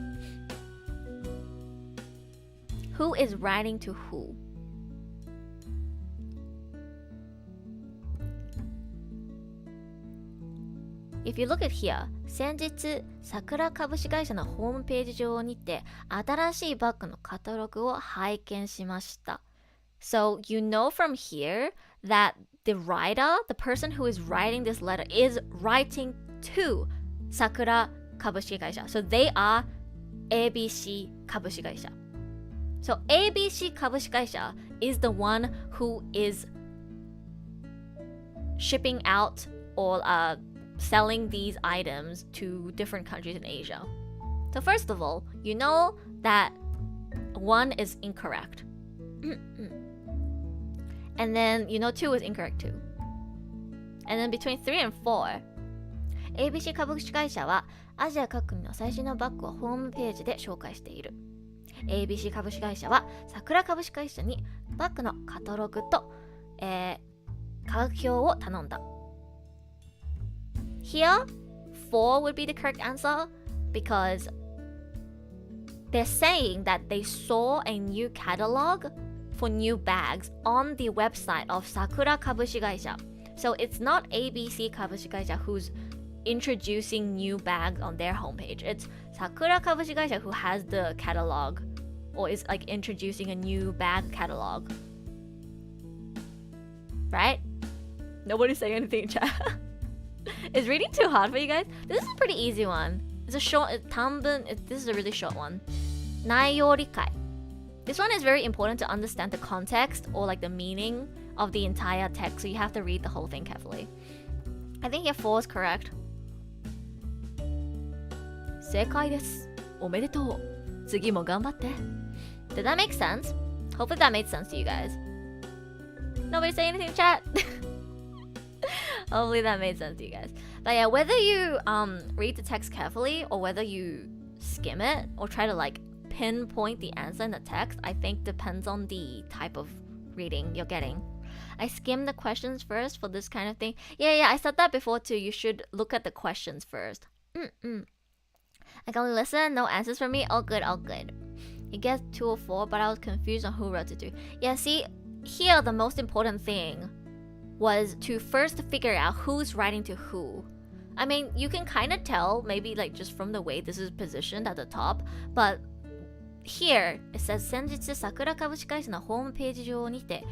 Who is writing to who? If you look at here, 先日、桜株式会社のホームページ上にて新しいバッグのカタログを拝見しました。So you know from here that the writer, the person who is writing this letter, is writing to Sakura 株式会社. So they are ABC 株式会社. So ABC 株式会社 is the one who is shipping out or selling these items to different countries in Asia. So first of all, you know that 1 is incorrect. And then you know 2 is incorrect too. And then between 3 and 4, ABC 株式会社はアジア各国の最新のバッグをホームページで紹介している。ABC 株式会社は桜株式会社にバッグのカタログと、価格表を頼んだ。Here, 4 would be the correct answer because they're saying that they saw a new catalog for new bags on the website of Sakura 株式会社. So it's not ABC 株式会社 who's introducing new bags on their homepage. It's Sakura 株式会社 who has the catalog or is like introducing a new bag catalog. Right? Nobody's saying anything in chat. Is reading too hard for you guys? This is a pretty easy one. It's a short, this is a really short one. 内容理解. This one is very important to understand the context or like the meaning of the entire text, so you have to read the whole thing carefully. I think your 4 is correct. 正解です。おめでとう。次も頑張って。Did that make sense? Hopefully that made sense to you guys. Nobody say anything in chat? Hopefully that made sense to you guys. But yeah, whether you read the text carefully or whether you skim it or try to like pinpoint the answer in the text, I think depends on the type of reading you're getting. I skim the questions first for this kind of thing. Yeah, I said that before too. You should look at the questions first. I can only listen, no answers from me. All good. You get 2 or 4, but I was confused on who wrote it to. Yeah, see, here the most important thing was to first figure out who's writing to who. I mean, you can kind of tell, maybe like just from the way this is positioned at the top, but here it says 先日桜株式会社のホームページ上にて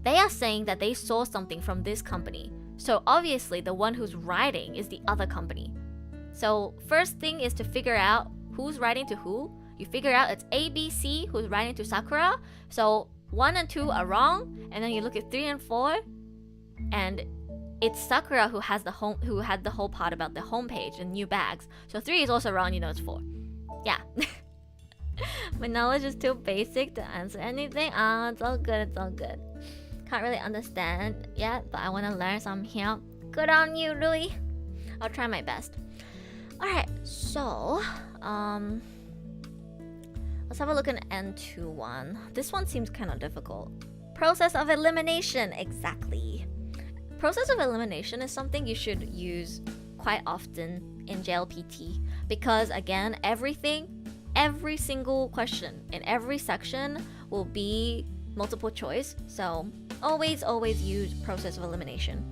They are saying that they saw something from this company. So obviously the one who's writing is the other company. So first thing is to figure out who's writing to who. You figure out it's ABC who's writing to Sakura. So 1 and 2 are wrong, and then you look at 3 and 4, and it's Sakura who had the whole part about the homepage and new bags. So 3 is also wrong, you know it's 4. Yeah. My knowledge is too basic to answer anything. It's all good. Can't really understand yet, but I want to learn some here. Good on you, Rui. I'll try my best. Alright, so let's have a look at N2-1. This one seems kind of difficult. Process of elimination, exactly. Process of elimination is something you should use quite often in JLPT because again, every single question in every section will be multiple choice. So always use process of elimination.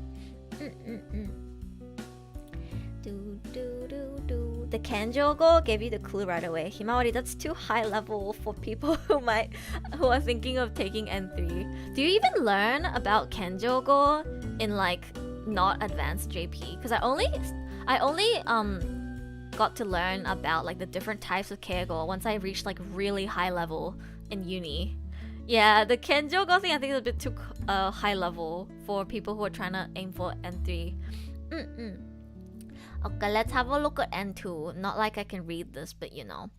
The kanjogo gave you the clue right away. Himawari, that's too high level for people who are thinking of taking N3. Do you even learn about kanjogo in like not advanced JP? Because I only got to learn about like the different types of keigo once I reached like really high level in uni. Yeah, the kanjogo thing I think is a bit too high level for people who are trying to aim for N3. Okay, let's have a look at N2. Not like I can read this, but you know.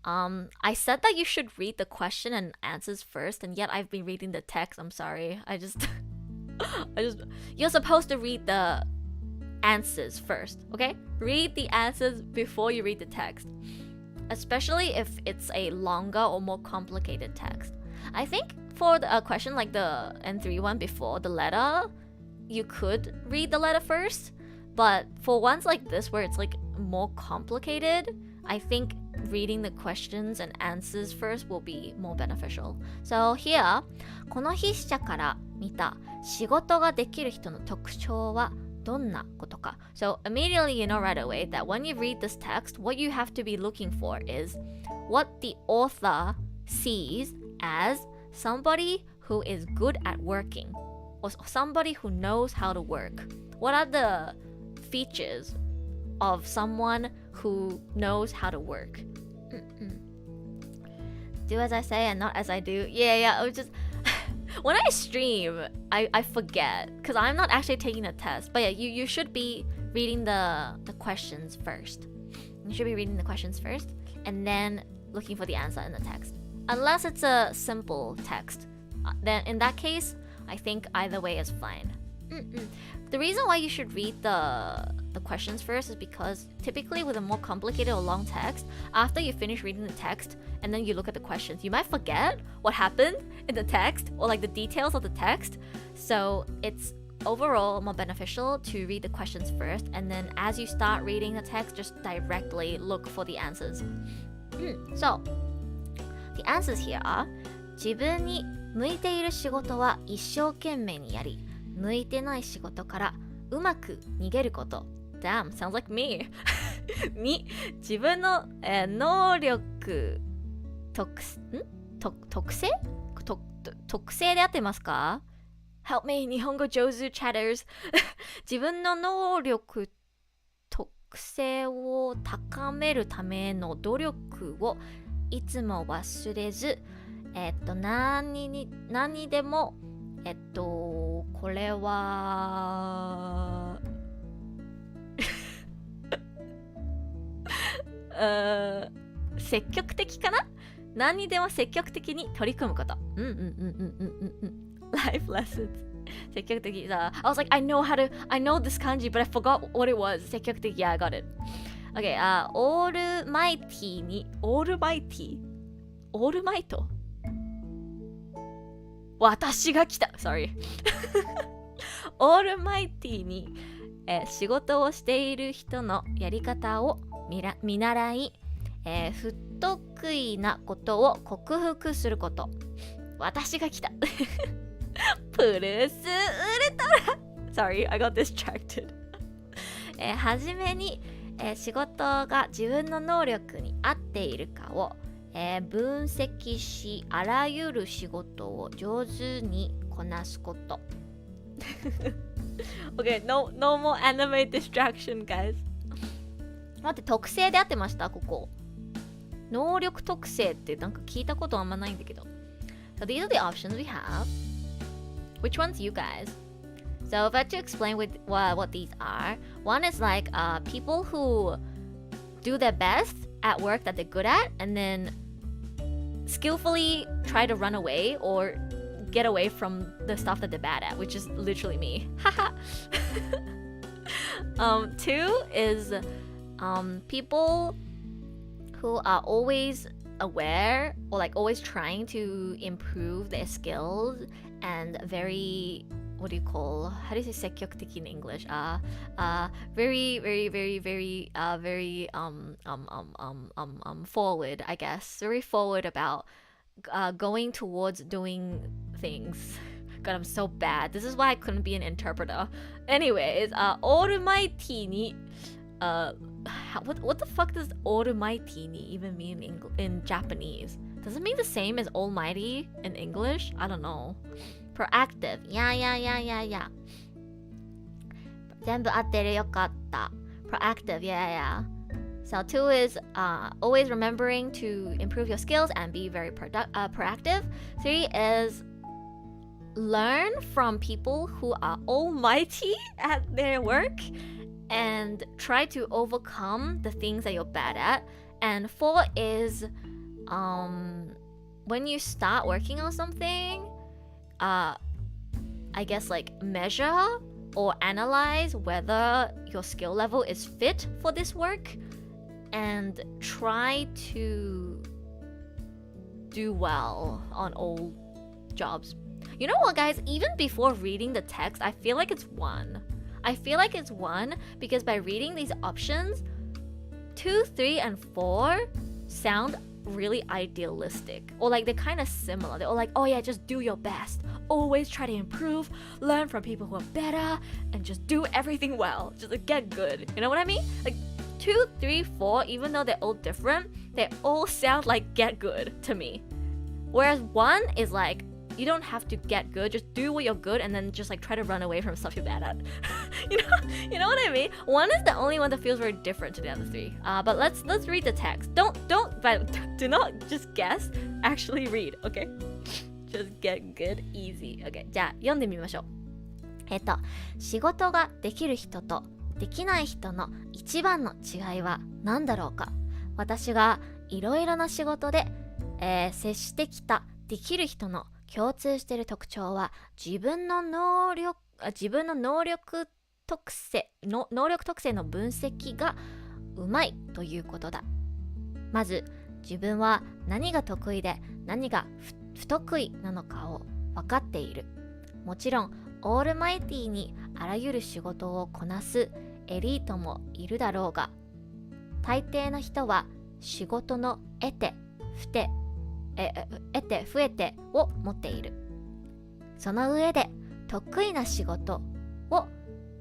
I said that you should read the question and answers first, and yet I've been reading the text. I'm sorry. You're supposed to read the answers first, okay? Read the answers before you read the text. Especially if it's a longer or more complicated text. I think for a question like the N3 one before, the letter, you could read the letter first. But for ones like this where it's like more complicated, I think reading the questions and answers first will be more beneficial. So here, この筆者から見た仕事ができる人の特徴はどんなことか? So immediately you know right away that when you read this text, what you have to be looking for is what the author sees as somebody who is good at working or somebody who knows how to work. What are the features of someone who knows how to work? Do as I say and not as I do. Yeah. It was just when I stream, I forget because I'm not actually taking a test. But yeah, you should be reading the questions first. You should be reading the questions first and then looking for the answer in the text. Unless it's a simple text, then in that case, I think either way is fine. The reason why you should read the questions first is because typically with a more complicated or long text, after you finish reading the text and then you look at the questions, you might forget what happened in the text or like the details of the text. So it's overall more beneficial to read the questions first, and then as you start reading the text, just directly look for the answers. So the answers here are 自分に向いている仕事は一生懸命にやり、向いてない仕事からうまく逃げること。 Damn, sounds like me 2、自分の、能力特性で合ってますか？ Help me 日本語上手 chatters 自分の能力特性を高めるための努力をいつも忘れず、何でもこれは積極的かな？何にでも積極的に取り組むこと。Life lessons 積極的だ。I was like, I know this kanji, but I forgot what it was. 積極的 Yeah, I got it. Okay, オールマイティにオールマイト私が来た Sorry オールマイティに、仕事をしている人のやり方を見習い、不得意なことを克服すること。私が来たプルスウルトラ Sorry, I got distracted はじめに、仕事が自分の能力に合っているかを、分析し、あらゆる仕事を上手にこなすこと。Okay, no more anime distraction, guys. 待って、特性で合ってました？ここ。能力特性ってなんか聞いたことあんまないんだけど。So these are the options we have. Which ones you guys? So if I had to explain what these are, one is like people who do their best at work that they're good at and then skillfully try to run away or get away from the stuff that they're bad at, which is literally me. Two is people who are always aware or like always trying to improve their skills and very, what do you call, how do you say 積極的 in English? Very forward, I guess. Very forward about going towards doing things. God, I'm so bad. This is why I couldn't be an interpreter. Anyways, almighty ni what the fuck does almighty even mean in Japanese? Does it mean the same as almighty in English? I don't know. Proactive. Yeah. 全部合ってるよかった。Proactive. Yeah. So 2 is always remembering to improve your skills and be very proactive. 3 is learn from people who are almighty at their work and try to overcome the things that you're bad at. And 4 is when you start working on something, I guess like measure or analyze whether your skill level is fit for this work and try to do well on all jobs. You know what, guys? Even before reading the text, I feel like it's 1. I feel like it's 1 because by reading these options, 2, 3, and 4 sound really idealistic, or like they're kind of similar. They're all like, oh yeah, just do your best, always try to improve, learn from people who are better, and just do everything well, just like, get good. You know what I mean? Like 2, 3, 4, even though they're all different, they all sound like get good to me. Whereas 1 is like, you don't have to get good, just do what you're good and then just like try to run away from stuff you're bad at. you know what I mean? 1 is the only one that feels very different to the other 3. But let's read the text. Do not just guess, actually read, okay? Just get good, easy. Okay, じゃあ読んでみましょう。仕事ができる人とできない人の一番の違いは何だろうか。私がいろいろな仕事で、接してきたできる人の共通している特徴は自分の能力特性の分析がうまいということだ。まず自分は何が得意で何が不得意なのかを分かっている。もちろんオールマイティにあらゆる仕事をこなすエリートもいるだろうが、大抵の人は仕事の得手得て増えてを持っている。その上で得意な仕事を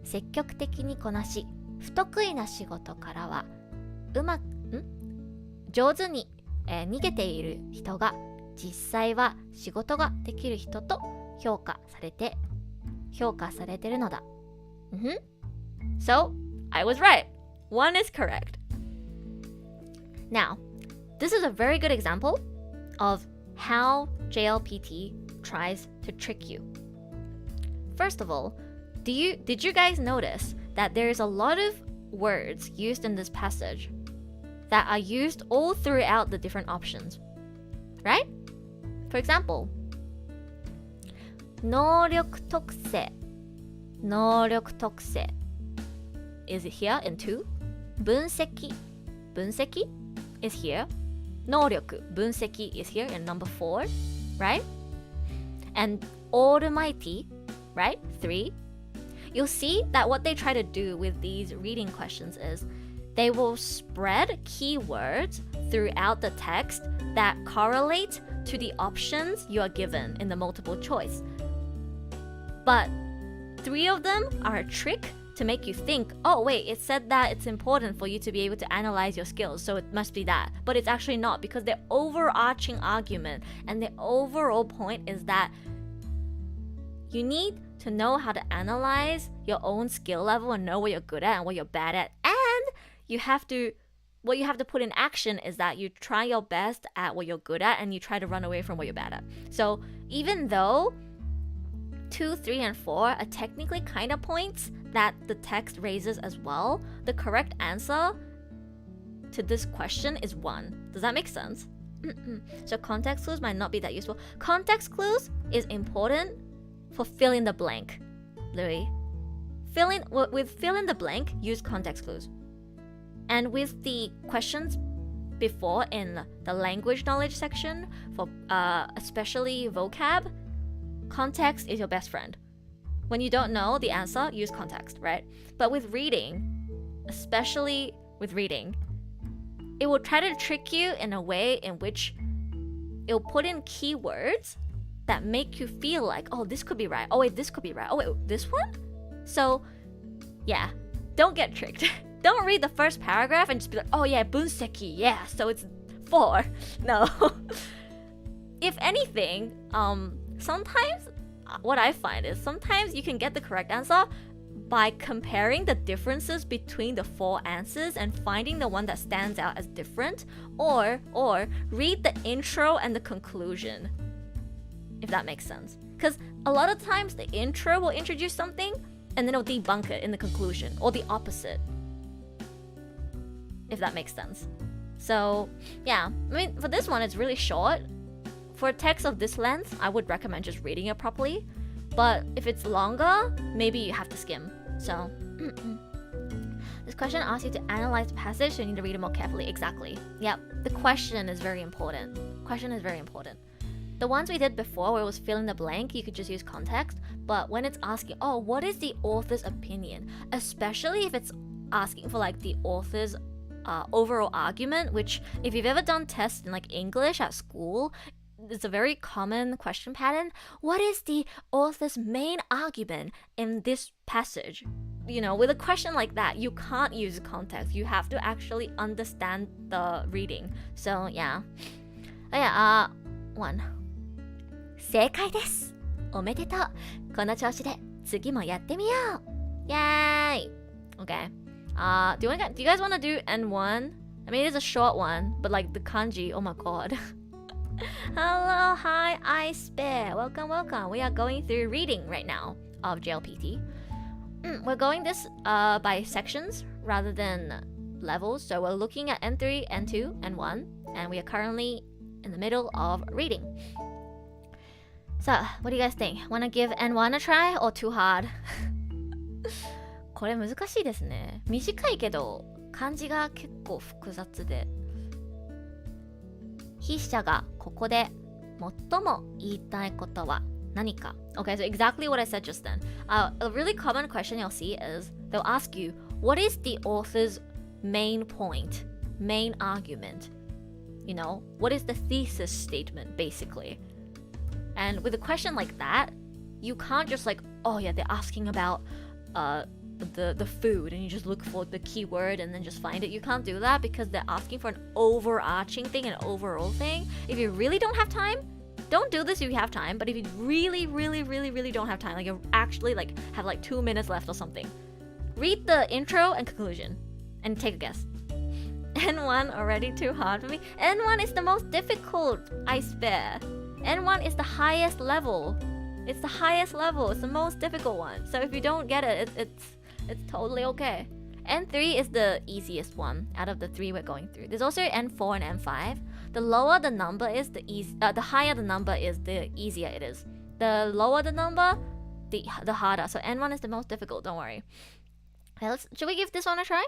積極的にこなし、不得意な仕事からは上手に、逃げている人が実際は仕事ができる人と評価されているのだ。So, I was right. One is correct. Now, this is a very good example of how JLPT tries to trick you. First of all, did you guys notice that there's a lot of words used in this passage that are used all throughout the different options, right? For example, 能力特性 is here in 2. 分析 is here. 能力分析 is here in number 4, right? And almighty, right? 3. You'll see that what they try to do with these reading questions is they will spread keywords throughout the text that correlate to the options you are given in the multiple choice. But 3 of them are a trick to make you think, oh wait, it said that it's important for you to be able to analyze your skills, so it must be that. But it's actually not, because the overarching argument and the overall point is that you need to know how to analyze your own skill level and know what you're good at and what you're bad at. And what you have to put in action is that you try your best at what you're good at and you try to run away from what you're bad at. So even though 2, 3, and 4 are technically kind of points that the text raises as well, the correct answer to this question is 1. Does that make sense? So context clues might not be that useful. Context clues is important for fill in the blank. Louis, with fill in the blank, use context clues. And with the questions before in the language knowledge section, for especially vocab, context is your best friend. When you don't know the answer, use context, right? But with reading, especially with reading, it will try to trick you in a way in which it will put in keywords that make you feel like, oh, this could be right. Oh, wait, this could be right. Oh, wait, this one? So, yeah, don't get tricked. Don't read the first paragraph and just be like, oh yeah, bunseki, yeah, so it's 4. No. If anything, sometimes what I find is sometimes you can get the correct answer by comparing the differences between the 4 answers and finding the one that stands out as different, or read the intro and the conclusion, if that makes sense. Because a lot of times the intro will introduce something and then it'll debunk it in the conclusion, or the opposite, if that makes sense. So yeah, I mean, for this one it's really short. For a text of this length, I would recommend just reading it properly. But if it's longer, maybe you have to skim. So this question asks you to analyze the passage, so you need to read it more carefully. Exactly. Yep. The question is very important. The ones we did before, where it was fill in the blank, you could just use context. But when it's asking, oh, what is the author's opinion? Especially if it's asking for like the author's overall argument, which if you've ever done tests in like English at school, it's a very common question pattern. What is the author's main argument in this passage? You know, with a question like that, you can't use context. You have to actually understand the reading. So yeah. 1. 正解です。おめでとう。この調子で次もやってみよう。Yay! Okay. Do you guys want to do N1? I mean, it's a short one, but like the kanji, oh my god. Hello, hi, I Spare. Welcome. We are going through reading right now of JLPT. We're going this by sections rather than levels. So we're looking at N3, N2, N1, and we are currently in the middle of reading. So, what do you guys think? Wanna give N1 a try or too hard? これ難しいですね。短いけど漢字が結構複雑で。筆者がここで最も言いたいことは何か? Okay, so exactly what I said just then. A really common question you'll see is they'll ask you, what is the author's main point, main argument? You know, what is the thesis statement, basically? And with a question like that, you can't just like, oh yeah, they're asking about the food, and you just look for the keyword and then just find it. You can't do that because they're asking for an overarching thing, an overall thing. If you really don't have time, don't do this if you have time. But if you really don't have time, like you actually like have like 2 minutes left or something, read the intro and conclusion and take a guess. N1 already too hard for me. N1 is the most difficult, I swear. N1 is the highest level. It's the highest level. It's the most difficult one. So if you don't get it, it's totally okay. N3 is the easiest one out of the 3 we're going through. There's also N4 and N5. The lower the number is, the higher the number is, the easier it is. The lower the number, the harder. So N1 is the most difficult. Don't worry. Okay, should we give this one a try?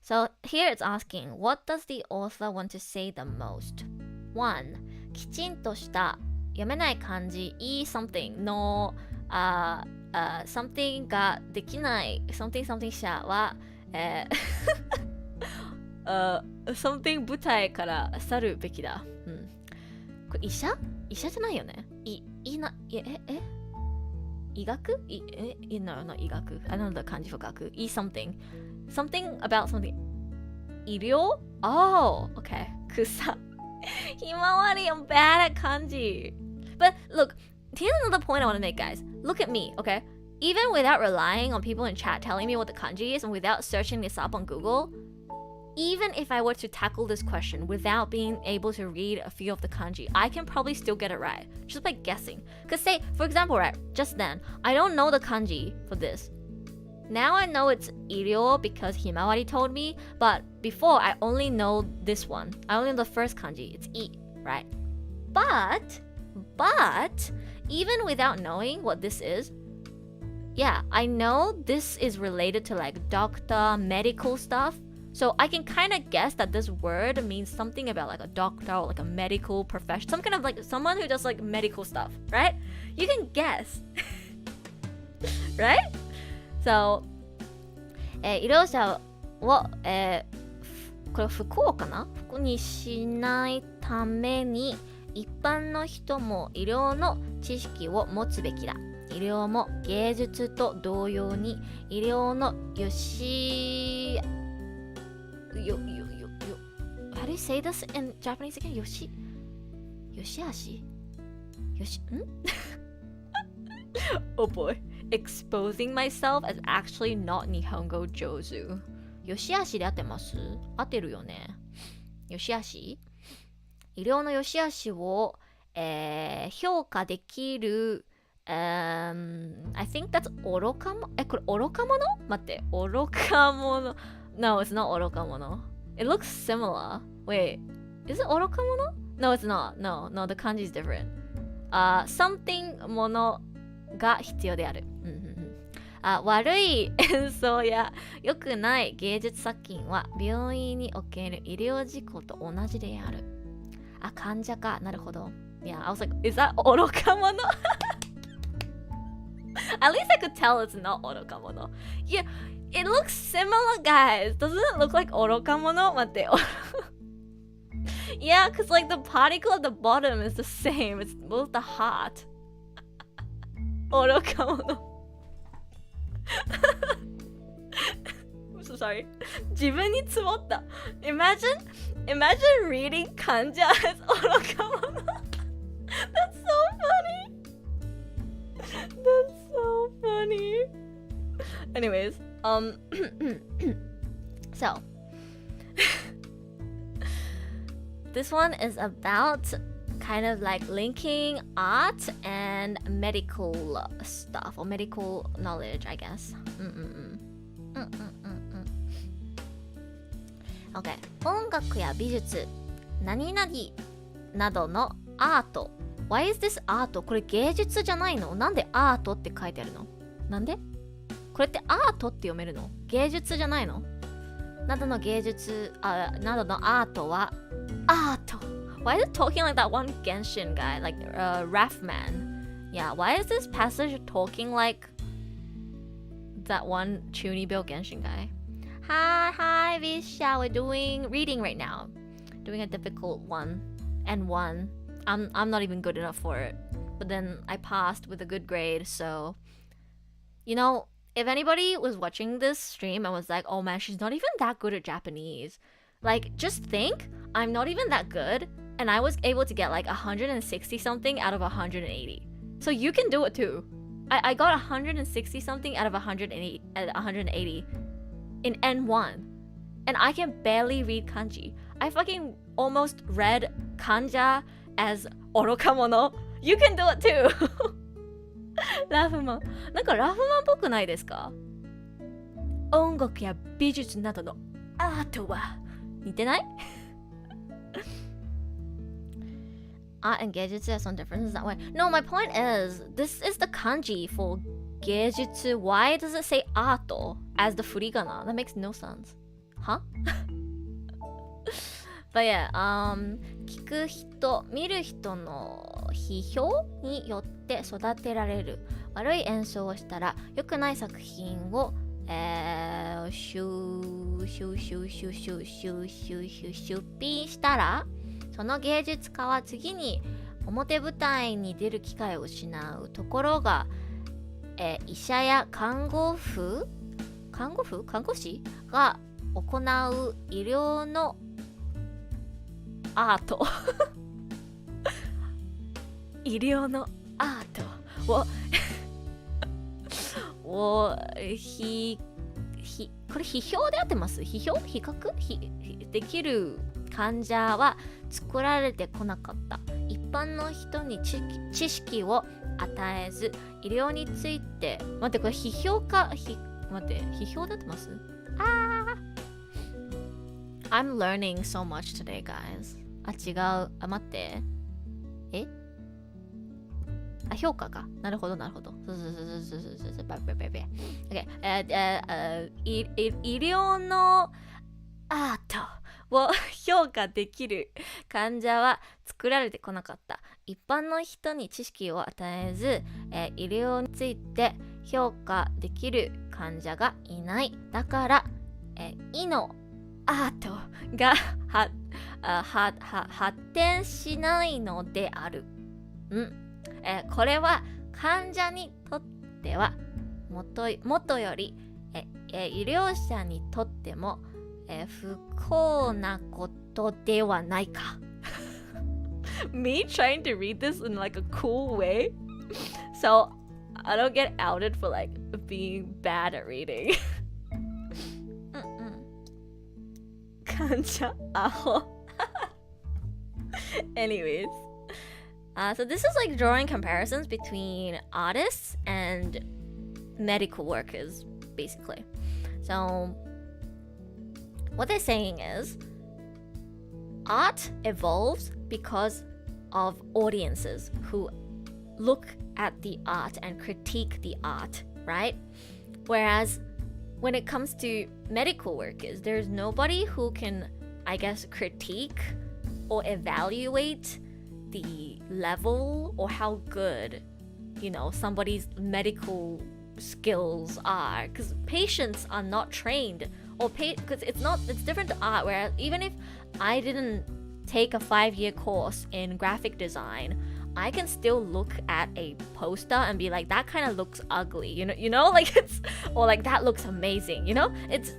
So here it's asking, what does the author want to say the most? 1. きちんとした読めない漢字 something のsomething ができない something 者は、something 舞台から去るべきだ。これ医者じゃないよね。医学no, not 医学。I don't know the 漢字 for 学。something about something 医療 Oh, okay. 草ひまわり I'm bad at kanji. But look, here's another point I want to make, guys. Look at me, okay? Even without relying on people in chat telling me what the kanji is and without searching this up on Google, even if I were to tackle this question without being able to read a few of the kanji, I can probably still get it right, just by guessing. Because say, for example, right, just then, I don't know the kanji for this. Now I know it's iryo because Himawari told me, but before I only know this one. I only know the first kanji. It's I, right? But even without knowing what this is, yeah, I know this is related to like doctor, medical stuff. So I can kind of guess that this word means something about like a doctor or like a medical profession, some kind of like someone who does like medical stuff, right? You can guess, right? So, 医療者を、これ不幸かな？不幸にしないために一般の人も医療の知識を持つべきだ。医療も芸術と同様に医療のHow do you say this in Japanese again? よしあし Oh boy. Exposing myself as actually not 日本語上手。よしあしで合ってます？合ってるよね。よしあし？医療のよしあしを、評価できる、I think that's 愚か者？これ愚か者？待って、愚か者。No, it's not 愚か者。It looks similar. Wait, is it 愚か者？ No, it's not. No, the kanji is different. Something ものが必要である。悪い演奏や良くない芸術作品は病院における医療事故と同じである。患者か。なるほど。Yeah, I was like, is that 愚か者? At least I could tell it's not 愚か者。Yeah, it looks similar, guys. Doesn't it look like 愚か者? 待って。Yeah, because like the particle at the bottom is the same. It's both the heart. 愚か者。I'm so sorry. 自分に積もった。Imagine reading kanji as 愚か者。That's so funny. That's so funny. Anyways, so this one is about kind of like linking art and medical stuff or medical knowledge, I guess. Okay. 音楽や美術、何々などのアート。Why is this art? これ芸術じゃないの？なんでアートって書いてあるの？なんで？これってアートって読めるの？芸術じゃないの？などの芸術、などのアートはアート。Why is it talking like that one Genshin guy, like Raffman? Yeah, why is this passage talking like that one Chunibyo Genshin guy? Hi, Visha, we're doing reading right now. doing a difficult one, N1. I'm not even good enough for it. But then I passed with a good grade, so you know, if anybody was watching this stream and was like, oh man, she's not even that good at Japanese, like, just think, I'm not even that good, and I was able to get like 160 something out of 180. So you can do it too. I got 160 something out of 180 in N1, and I can barely read kanji. I fucking almost read kanja as orokamono. You can do it too. ラフマン。なんかラフマンっぽくないですか？音楽や美術などのアートは似てない？ Art and 芸術 has some differences that way. No, my point is, this is the kanji for 芸術. Why does it say アート as the 振り仮名? That makes no sense. Huh? But yeah, 聞く人、見る人の批評によって育てられる。悪い演奏をしたら、良くない作品を、出品したら、その芸術家は次に表舞台に出る機会を失う。ところが、医者や看護師が行う医療のアート医療のアートをこれ批評で合ってます？比較できる患者は作られてこなかった。一般の人に知識を与えず、医療について待って、これ批評で合ってます？I'm learning so much today, guys. 違う。待って。評価か。なるほど。Okay. 医療のアートを評価できる患者は作られてこなかった。一般の人に知識を与えず、医療について評価できる患者がいない。だから、医のアートが発展しないのである。これは患者にとってはもとより、医療者にとっても、不幸なことではないか。Me trying to read this in like a cool way, so I don't get outed for like being bad at reading. 患者アホ。Anyways. So this is like drawing comparisons between artists and medical workers, basically. So what they're saying is art evolves because of audiences who look at the art and critique the art, right? Whereas when it comes to medical workers, there's nobody who can, I guess, critique or evaluate the level or how good, you know, somebody's medical skills are, because patients are not trained, or because it's different to art, where even if I didn't take a 5-year course in graphic design, I can still look at a poster and be like, that kind of looks ugly, you know, like it's, or like that looks amazing, you know, it's,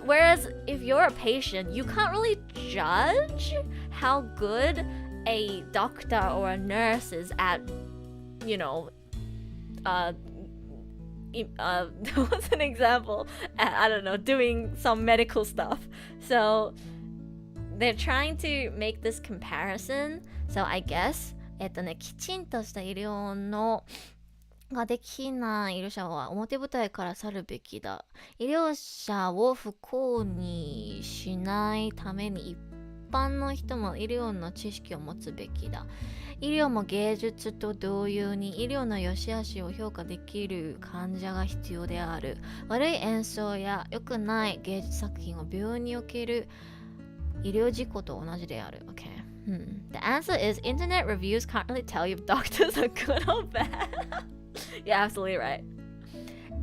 whereas if you're a patient, you can't really judge how good a doctor or a nurse is at, you know, what's an example? I don't know, doing some medical stuff. So they're trying to make this comparison. So I guess, きちんとした医療のができない医療者は表舞台から去るべきだ。医療者を不幸にしないために一般の人も医療の知識を持つべきだ。医療も芸術と同様に医療の良し悪しを評価できる患者が必要である。悪い演奏や良くない芸術作品を病院における医療事故と同じである。Okay.The answer is internet reviews can't really tell you if doctors are good or bad. You're absolutely right.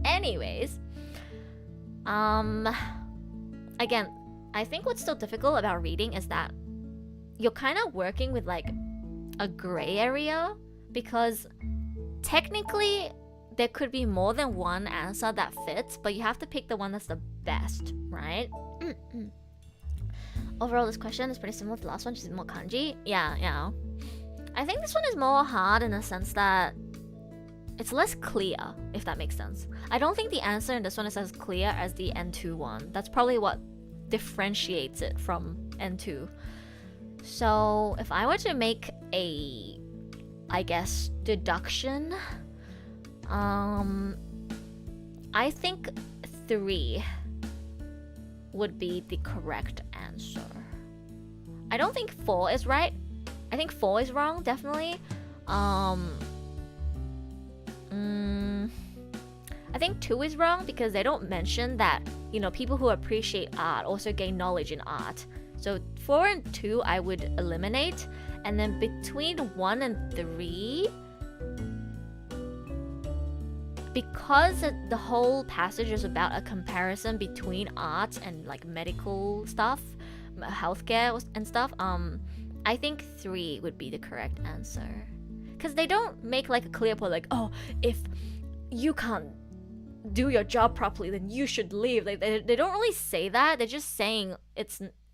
Anyways, again, I think what's so difficult about reading is that you're kind of working with like a gray area because technically there could be more than one answer that fits, but you have to pick the one that's the best, right? Overall, this question is pretty similar to the last one, which is more kanji. Yeah. I think this one is more hard in the sense that it's less clear, if that makes sense. I don't think the answer in this one is as clear as the N2 one. That's probably what differentiates it from N2. So if I were to make a, I guess, deduction, I think 3 would be the correct answer. I don't think 4 is right. I think 4 is wrong, definitely. I think 2 is wrong because they don't mention that, you know, people who appreciate art also gain knowledge in art. So 4 and 2 I would eliminate. And then between 1 and 3, because the whole passage is about a comparison between art and like medical stuff, healthcare and stuff, I think 3 would be the correct answer. Because they don't make like a clear point like, oh, if you can't do your job properly, then you should leave. Like they don't really say that. They're just saying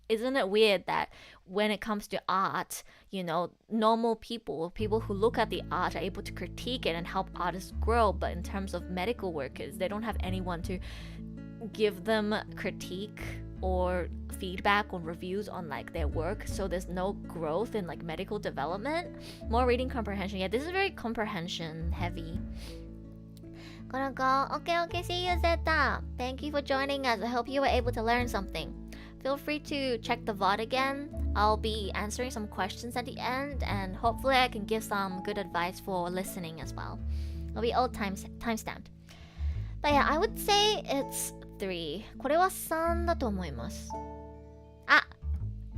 isn't it weird that when it comes to art, you know, normal people who look at the art are able to critique it and help artists grow, but in terms of medical workers, they don't have anyone to give them critique or feedback or reviews on like their work, so there's no growth in like medical development. More reading comprehension. Yeah, this is very comprehension heavy. Gonna go. Okay, see you, Zeta. Thank you for joining us. I hope you were able to learn something. Feel free to check the VOD again. I'll be answering some questions at the end, and hopefully I can give some good advice for listening as well. It'll be all time-stamped. But yeah, I would say it's 3. これは3だと思います。あ、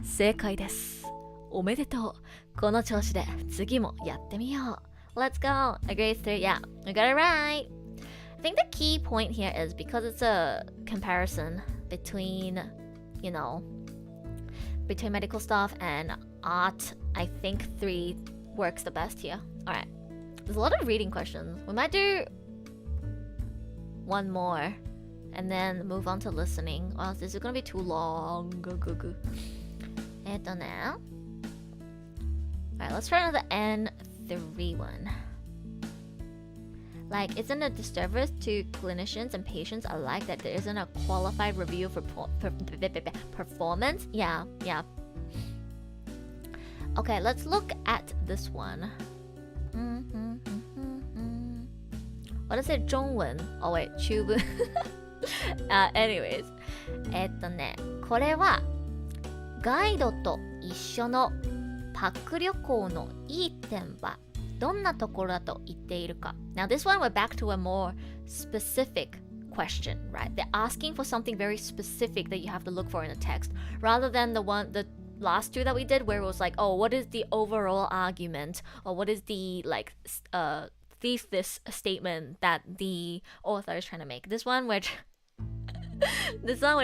正解です。おめでとう。この調子で次もやってみよう。Let's go. A grade 3. Yeah, we got it right. I think the key point here is because it's a comparison between, you know, between medical stuff and art, I think 3 works the best here. Alright. There's a lot of reading questions. We might do one more and then move on to listening, or else this is gonna be too long. Alright, let's try another N3 one. Like, isn't it a disservice to clinicians and patients alike that there isn't a qualified review for performance? Yeah. Okay, let's look at this one. What is it? 中文? Oh wait, 中文. Anyways. これはガイドと一緒のパック旅行のいい点はどんなところだと言っているか? Now this one we're back to a more specific question, right? They're asking for something very specific that you have to look for in the text, rather than the last 2 that we did where it was like, oh, what is the overall argument, or what is the like thesis statement that the author is trying to make. This one we're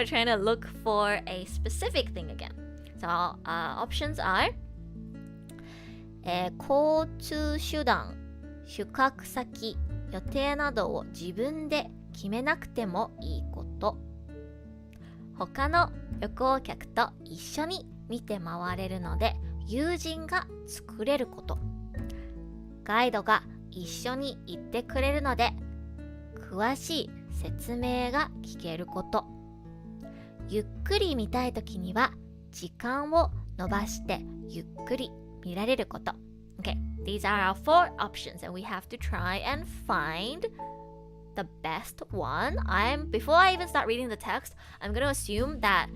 trying to look for a specific thing again. So options are 交通手段、宿泊先、予定などを自分で決めなくてもいいこと、他の旅行客と一緒に見て回れるので友人が作れること、ガイドが一緒に行ってくれるので詳しい説明が聞けること、ゆっくり見たいときには時間を延ばしてゆっくり見られること。 Okay, these are our 4 options and we have to try and find the best one. Before I even start reading the text, I'm going to assume that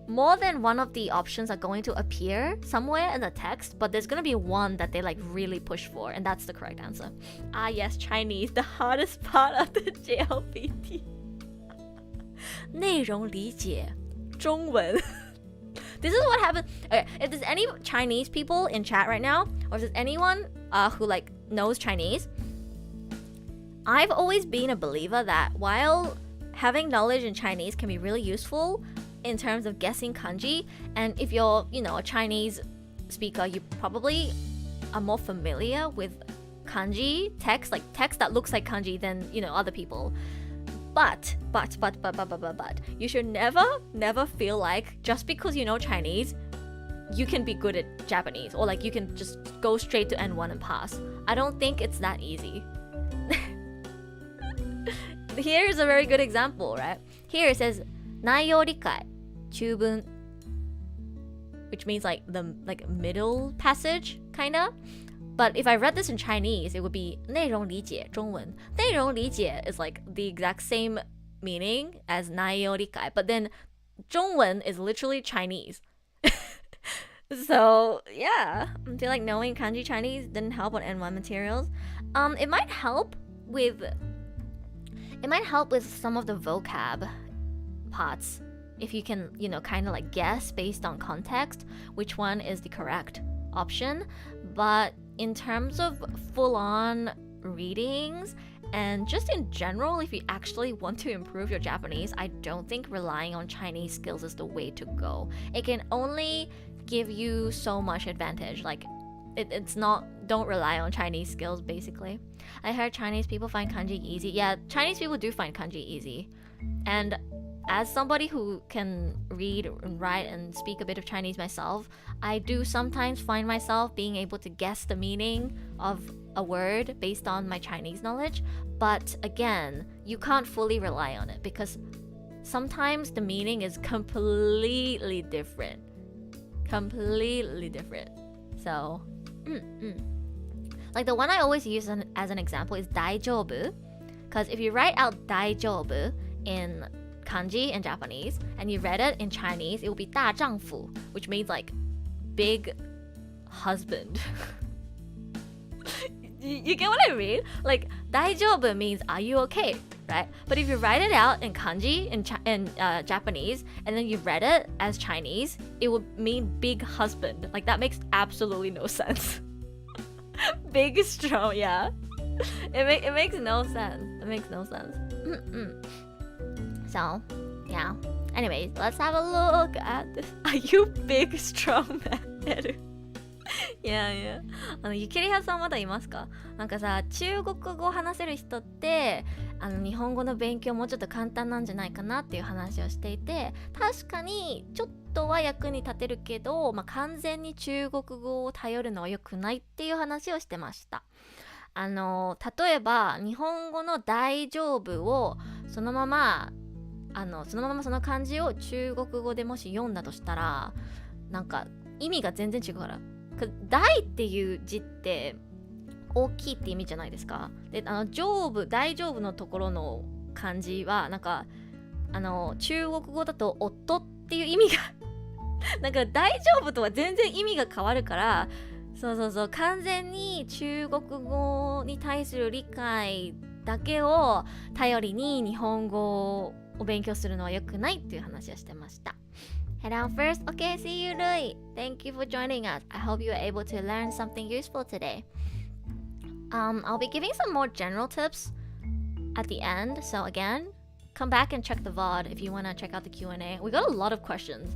more than one of the options are going to appear somewhere in the text, but there's going to be one that they like really push for, and that's the correct answer. Ah yes, Chinese, the hardest part of the JLPT. 内容理解中文 This is what happened. Okay, if there's any Chinese people in chat right now, or if there's anyone who like knows Chinese, I've always been a believer that while having knowledge in Chinese can be really useful in terms of guessing kanji, and if you're, you know, a Chinese speaker, you probably are more familiar with kanji text, like text that looks like kanji than, you know, other people. But you should never feel like just because you know Chinese, you can be good at Japanese, or like you can just go straight to N1 and pass. I don't think it's that easy. Here is a very good example, right? Here it says 内容理解中文, which means like the middle passage, kinda. But if I read this in Chinese, it would be 内容理解中文. 内容理解 is like the exact same meaning as 内容理解, but then 中文 is literally Chinese. So yeah, I feel like knowing kanji Chinese didn't help on N1 materials. It might help with some of the vocab parts if you can, you know, kind of like guess based on context which one is the correct option. But in terms of full-on readings and just in general, if you actually want to improve your Japanese, I don't think relying on Chinese skills is the way to go. It can only give you so much advantage. Like it's not, don't rely on Chinese skills basically. I heard Chinese people find kanji easy. Yeah, Chinese people do find kanji easy. And as somebody who can read and write and speak a bit of Chinese myself, I do sometimes find myself being able to guess the meaning of a word based on my Chinese knowledge. But again, you can't fully rely on it because sometimes the meaning is completely different. So, like the one I always use as an example is 大丈夫, because if you write out 大丈夫 in kanji in Japanese and you read it in Chinese, it will be 大丈夫, which means like big husband. You get what I mean? Like 大丈夫 means are you okay, right? But if you write it out in kanji in Japanese and then you read it as Chinese, it would mean big husband. Like that makes absolutely no sense. Big strong, yeah. It makes no sense. So, yeah. Anyways, let's have a look at this. Are you big strong man? Yeah. ゆきりはさんまだいますか？なんかさ、中国語を話せる人って日本語の勉強もうちょっと簡単なんじゃないかなっていう話をしていて、確かにちょっとは役に立てるけど、完全に中国語を頼るのは良くないっていう話をしてました。例えば日本語の大丈夫をそのままその漢字を中国語でもし読んだとしたら、なんか意味が全然違うから。大っていう字って大きいって意味じゃないですか。で、大丈夫のところの漢字はなんか中国語だと夫っていう意味がなんか大丈夫とは全然意味が変わるから、そう完全に中国語に対する理解だけを頼りに日本語を勉強するのは良くないっていう話をしてました。Head out first. Okay, see you, Rui. Thank you for joining us. I hope you were able to learn something useful today. I'll be giving some more general tips at the end. So again, come back and check the VOD if you want to check out the Q&A. We got a lot of questions.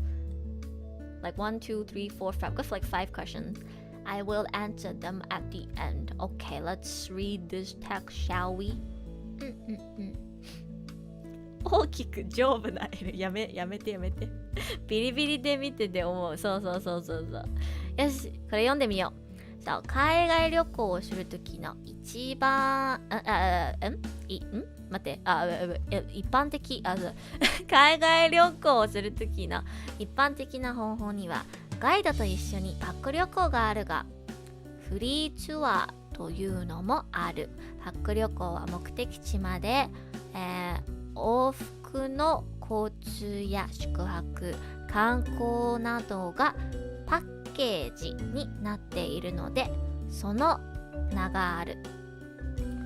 Like 1, 2, 3, 4, 5. We've got like 5 questions. I will answer them at the end. Okay, let's read this text, shall we? 大きく丈夫な L やめてビリビリで見てて思う。そうよし、これ読んでみよう。さあ、海外旅行をするときの一般一般的海外旅行をするときの一般的な方法にはガイドと一緒にパック旅行があるが、フリーツアーというのもある。パック旅行は目的地まで、往復の交通や宿泊、観光などがパッケージになっているので、その名がある。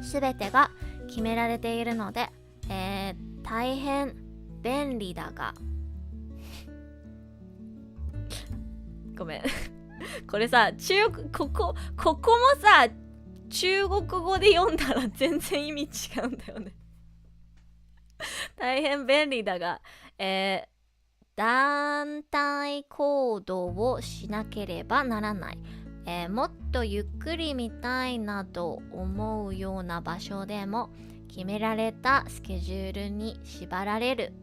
すべてが決められているので、大変便利だがごめんこれさ、ここもさ、中国語で読んだら全然意味違うんだよね大変便利だが、団体行動をしなければならない。もっとゆっくり見たいなと思うような場所でも決められたスケジュールに縛られる。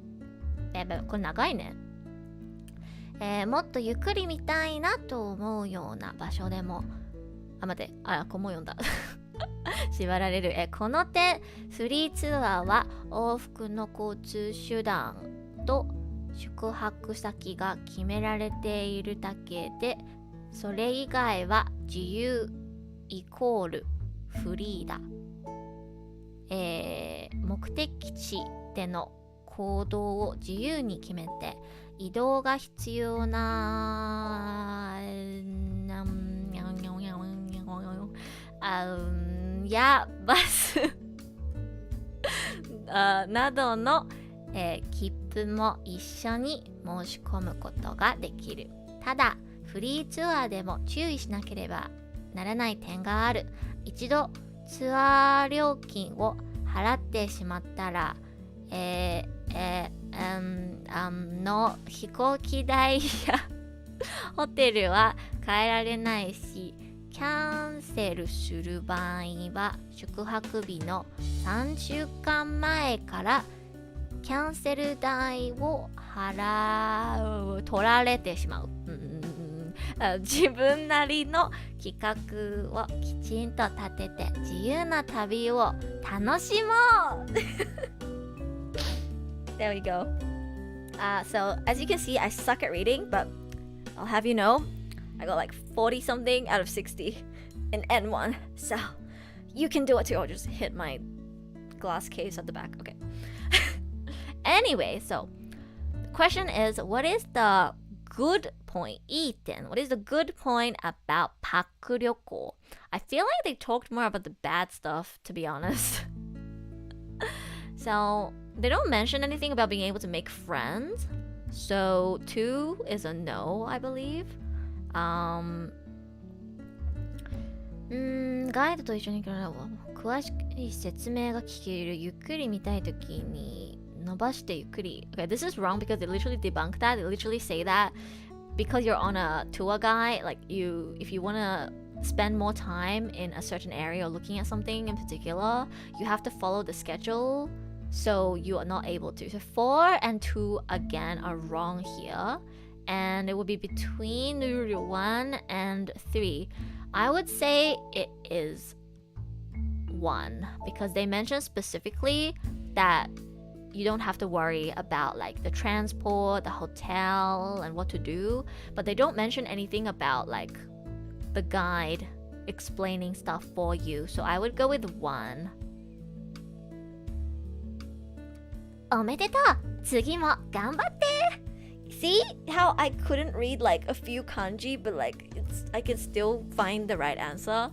これ長いね。もっとゆっくり見たいなと思うような場所でも待って、ここも読んだ縛られる。この点、フリーツアーは往復の交通手段と宿泊先が決められているだけで、それ以外は自由イコールフリーだ。目的地での行動を自由に決めて、移動が必要なやバスなどの、切符も一緒に申し込むことができる。ただフリーツアーでも注意しなければならない点がある。一度ツアー料金を払ってしまったら、の飛行機代やホテルは変えられないし、キャンセルする場合は宿泊日の3週間前からキャンセル代を取られてしまう。自分なりの企画をきちんと立てて自由な旅を楽しもうThere we go. So as you can see, I suck at reading, but I'll have you know, I got like 40 something out of 60 in N1. So you can do it too. I'll just hit my glass case at the back. Okay. Anyway, so the question is, what is the good point? いい点. What is the good point about パク旅行? I feel like they talked more about the bad stuff, to be honest. So they don't mention anything about being able to make friends. So 2 is a no, I believe. ガイドと一緒に詳しい説明が聞ける。ゆっくり見たいときに伸ばしてゆっくり。Okay, this is wrong because they literally debunk that. They literally say that because you're on a tour guide, like if you want to spend more time in a certain area or looking at something in particular, you have to follow the schedule. So you are not able to. So 4 and 2 again are wrong here. And it would be between 1 and 3. I would say it is 1 because they mentioned specifically that you don't have to worry about like the transport, the hotel, and what to do. But they don't mention anything about like the guide explaining stuff for you. So I would go with 1. おめでとう。次も頑張って。See how I couldn't read like a few kanji, but like I can still find the right answer.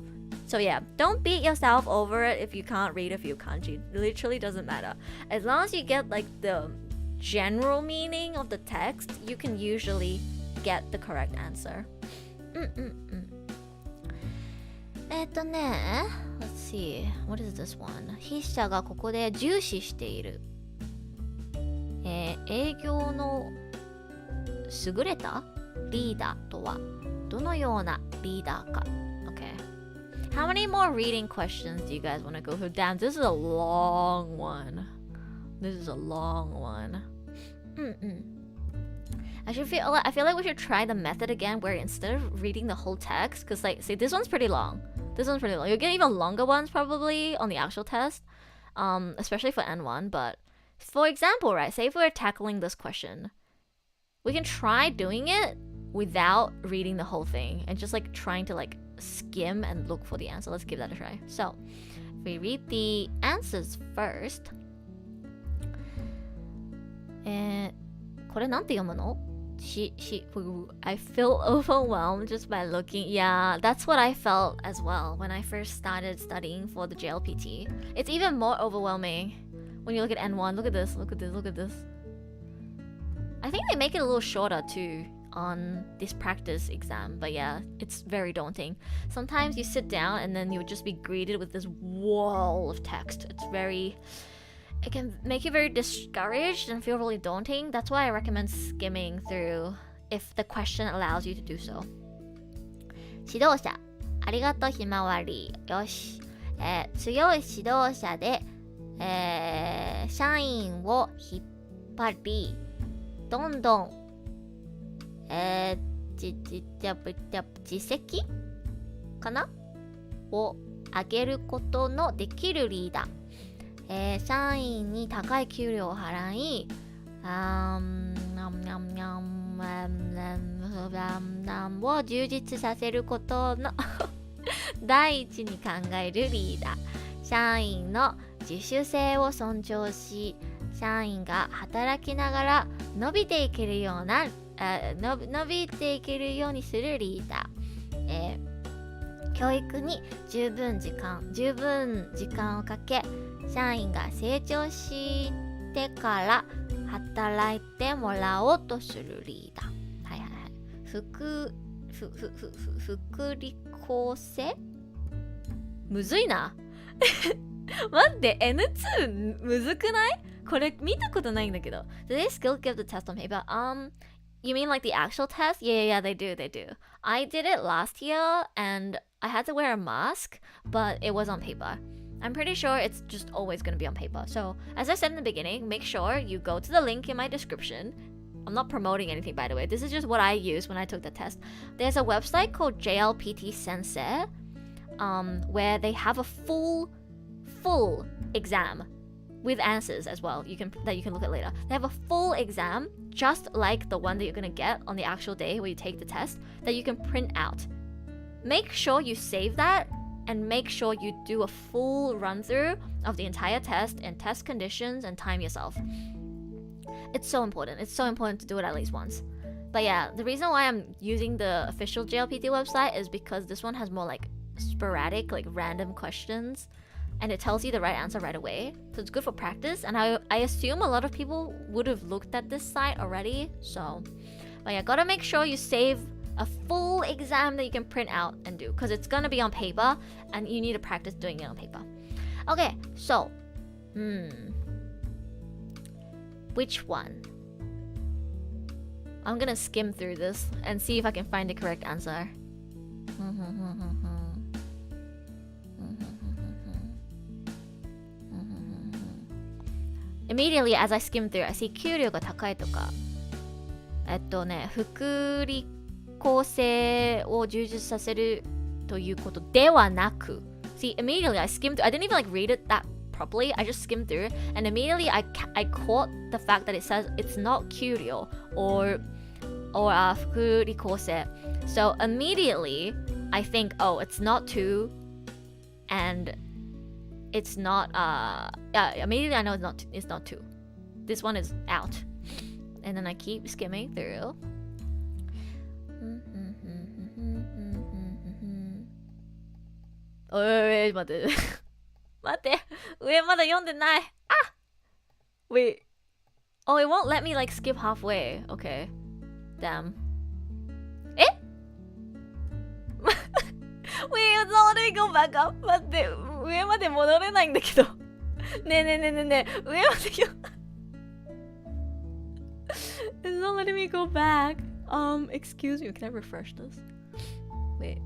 So yeah, don't beat yourself over it if you can't read a few kanji. It literally doesn't matter. As long as you get like the general meaning of the text, you can usually get the correct answer. Let's see. What is this one? 筆者がここで重視している。営業の優れたリーダーとはどのようなリーダーか。Okay. How many more reading questions do you guys want to go through? Damn, this is a long one. This is a long one. I feel like we should try the method again where instead of reading the whole text, because like, see, this one's pretty long. You'll get even longer ones probably on the actual test, especially for N1. But for example, right, say if we're tackling this question, we can try doing it without reading the whole thing and just like trying to like skim and look for the answer. Let's give that a try. So, if we read the answers first. これなんて読むの? I feel overwhelmed just by looking. Yeah, that's what I felt as well when I first started studying for the JLPT. It's even more overwhelming when you look at N1. Look at this. I think they make it a little shorter too on this practice exam, but yeah, it's very daunting. Sometimes you sit down and then you would just be greeted with this wall of text. it can make you very discouraged and feel really daunting. That's why I recommend skimming through if the question allows you to do so. 指導者、ありがとうひまわり。よし。強い指導者で、社員を引っ張り、どんどん、実績かなを上げることのできるリーダー。社員に高い給料を払い、を充実させることの第一に考えるリーダー。社員の自主性を尊重し、社員が働きながら伸びていけるような伸びていけるようにするリーダー。教育に十分時間をかけ、社員が成長してから働いてもらおうとするリーダー。はいはいはい。福利厚生むずいな。待って、N2 むずくない？これ見たことないんだけど。Do they still give the test on paper? You mean like the actual test? Yeah, they do. I did it last year and I had to wear a mask, but it was on paper. I'm pretty sure it's just always going to be on paper. So, as I said in the beginning, make sure you go to the link in my description. I'm not promoting anything, by the way. This is just what I used when I took the test. There's a website called JLPT Sensei, where they have a full exam with answers as well that you can look at later. They have a full exam just like the one that you're going to get on the actual day where you take the test that you can print out. Make sure you save that and make sure you do a full run through of the entire test and test conditions and time yourself. It's so important. It's so important to do it at least once. But yeah, the reason why I'm using the official JLPT website is because this one has more like sporadic, like random questions, and it tells you the right answer right away. So it's good for practice, and I assume a lot of people would have looked at this site already. So, but yeah, gotta make sure you save a full exam that you can print out and do, because it's gonna be on paper and you need to practice doing it on paper. Okay, so which one? I'm gonna skim through this and see if I can find the correct answer. Immediately as I skim through, I see 給料が高いとか、福利厚生を充実させるということではなく、see, immediately I skimmed through, I didn't even like read it that properly, I just skimmed through, and immediately I caught the fact that it says it's not 給料 or 福利厚生. So immediately I think, oh, it's not 2 and it's not immediately I know it's not 2. This one is out. And then I keep skimming through. Wait, 待って上まだ読んでない。Wait. Oh, it won't let me like skip halfway. Okay. Damn. Wait, it's not letting me go back up. 待って、上まで戻れないんだけど。ねえ、上までよ。It's not letting me go back. Excuse me, can I refresh this? Wait.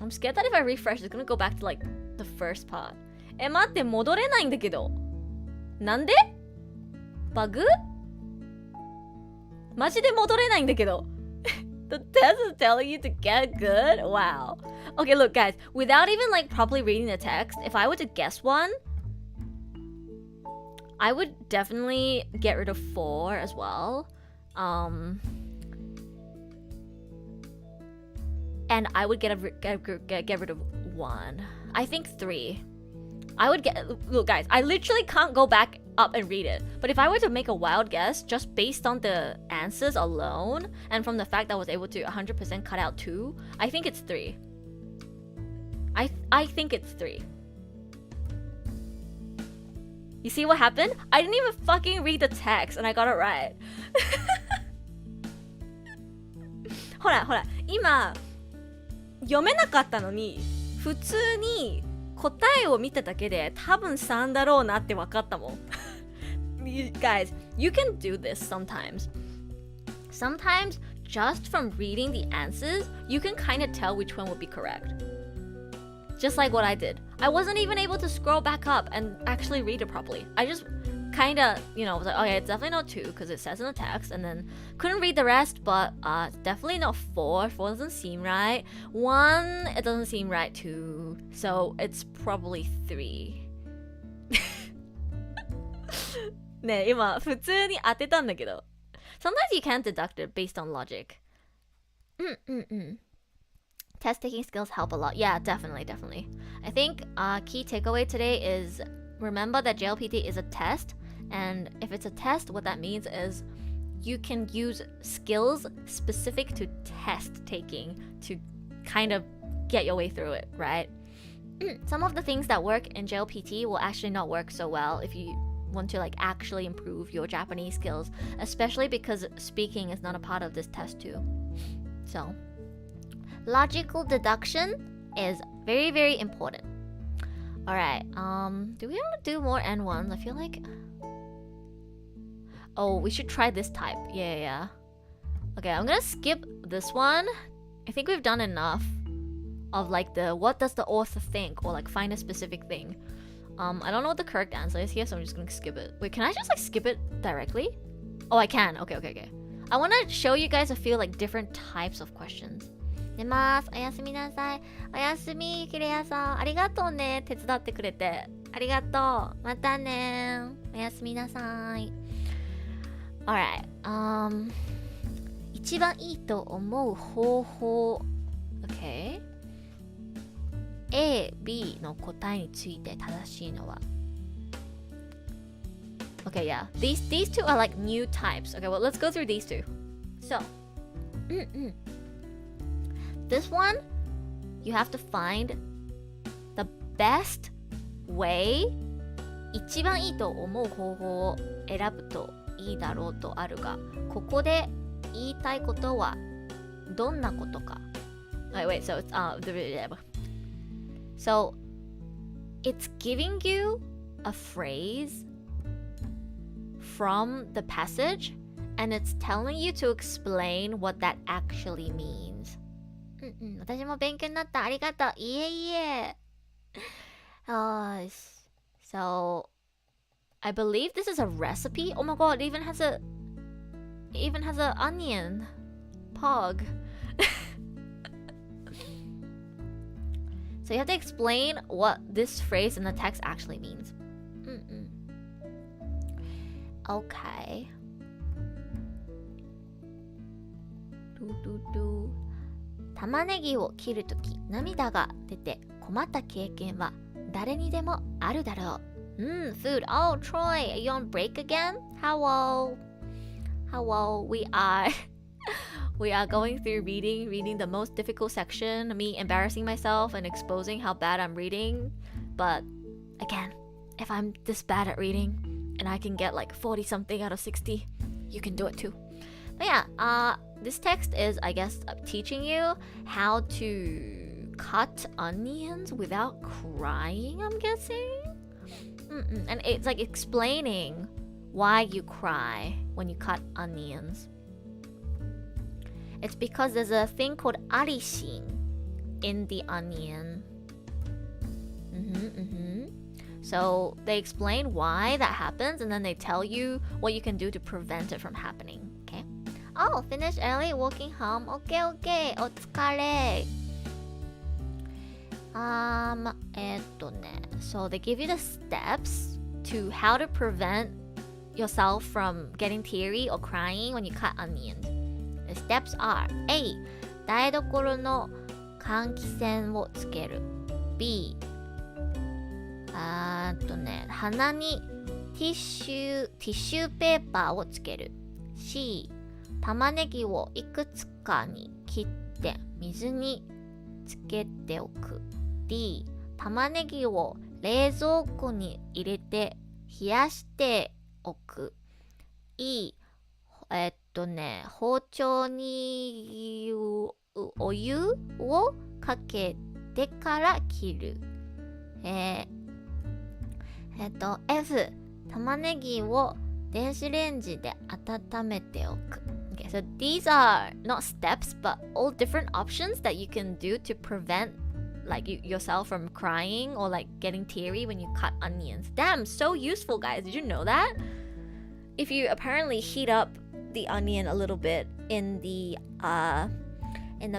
I'm scared that if I refresh, it's gonna go back to like the first part. 待って、戻れないんだけど。なんで？バグ？マジで戻れないんだけど。The test is telling you to get good? Wow. Okay, look guys, without even like properly reading the text, if I were to guess one, I would definitely get rid of 4 as well. And I would get rid of 1. I think 3. I would look guys, I literally can't go back up and read it. But if I were to make a wild guess, just based on the answers alone, and from the fact that I was able to 100% cut out 2, I think it's 3. I think it's 3. You see what happened? I didn't even fucking read the text and I got it right. ほら、今読めなかったのに普通に答えを見ただけで多分3だろうなって分かったもん。You guys, you can do this sometimes. Sometimes, just from reading the answers, you can kind of tell which one would be correct. Just like what I did. I wasn't even able to scroll back up and actually read it properly. I just kind of, was like, okay, it's definitely not 2 because it says in the text, and then couldn't read the rest, but it's definitely not 4. 4 doesn't seem right. 1, it doesn't seem right too. So it's probably 3. ねえ、今普通に当てたんだけど。Sometimes you can't deduct it based on logic. Test taking skills help a lot. Yeah, definitely. I think key takeaway today is remember that JLPT is a test, and if it's a test, what that means is you can use skills specific to test taking to kind of get your way through it, right? Some of the things that work in JLPT will actually not work so well if you want to like actually improve your Japanese skills, especially because speaking is not a part of this test too. So, logical deduction is very, very important. Alright, do we want to do more N1s? I feel like... Oh, we should try this type. Yeah. Okay, I'm gonna skip this one. I think we've done enough of like the what does the author think, or like find a specific thing. I don't know what the correct answer is here, so I'm just gonna skip it. Wait, can I just like skip it directly? Oh, I can. Okay. I want to show you guys a few like different types of questions. 寝ます。おやすみなさい。おやすみ、キレヤさん。ありがとうね。手伝ってくれて。ありがとう。またね。おやすみなさい。Alright. 一番いいと思う方法。Okay. A、B の答えについて正しいのは。Okay, yeah. These two are like new types. Okay, well, let's go through these two. So, this one, you have to find the best way. 一番いいと思う方法を選ぶといいだろうとあるが、ここで言いたいことはどんなことか。Wait, so it's So, it's giving you a phrase from the passage, and it's telling you to explain what that actually means. 私も勉強になった。ありがとう。いえいえ。So, I believe this is a recipe. Oh my god, it even has a onion. Pog. So you have to explain what this phrase in the text actually means. Okay. 玉ねぎを切るとき涙が出て困った経験は誰にでもあるだろう。Food. Oh, Troy, are you on break again? Hello. We are going through reading the most difficult section, me embarrassing myself and exposing how bad I'm reading. But again, if I'm this bad at reading and I can get like 40 something out of 60, you can do it too. But yeah, this text is, I guess, teaching you how to cut onions without crying, I'm guessing. And it's like explaining why you cry when you cut onions. It's because there's a thing called arisin in the onion. So they explain why that happens, and then they tell you what you can do to prevent it from happening. Okay? Oh, finish early, walking home. Okay. お疲れ。So they give you the steps to how to prevent yourself from getting teary or crying when you cut onions. The steps are A. 台所の換気扇をつける。B. 鼻にティッシュペーパーをつける。C. 玉ねぎをいくつかに切って水につけておく。D. 玉ねぎを冷蔵庫に入れて冷やしておく。E. 包丁にお湯をかけてから切る。F. 玉ねぎを電子レンジで温めておく。Okay, so these are not steps, but all different options that you can do to prevent like yourself from crying or like getting teary when you cut onions. Damn, so useful, guys. Did you know that? If you apparently heat up the onion a little bit in the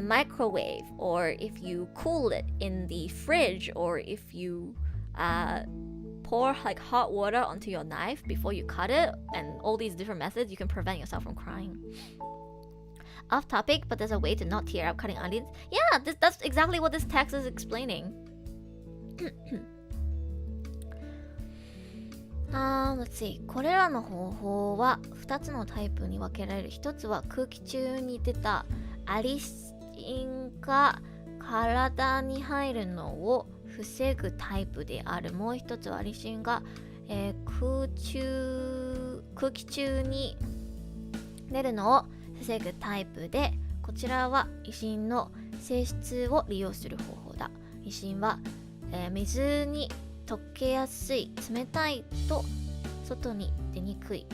microwave, or if you cool it in the fridge, or if you pour like hot water onto your knife before you cut it, and all these different methods, you can prevent yourself from crying. Off topic, but there's a way to not tear up cutting onions. Yeah, that's exactly what this text is explaining. Let's see. これらの方法は2つのタイプに分けられる。1つは空気中に出たアリシンが体に入るのを防ぐタイプである。もう1つはアリシンが、空気中に出るのを防ぐタイプで、こちらはアリシンの性質を利用する方法だ。アリシンは、水に溶けやすい、冷たいと外に出にくい、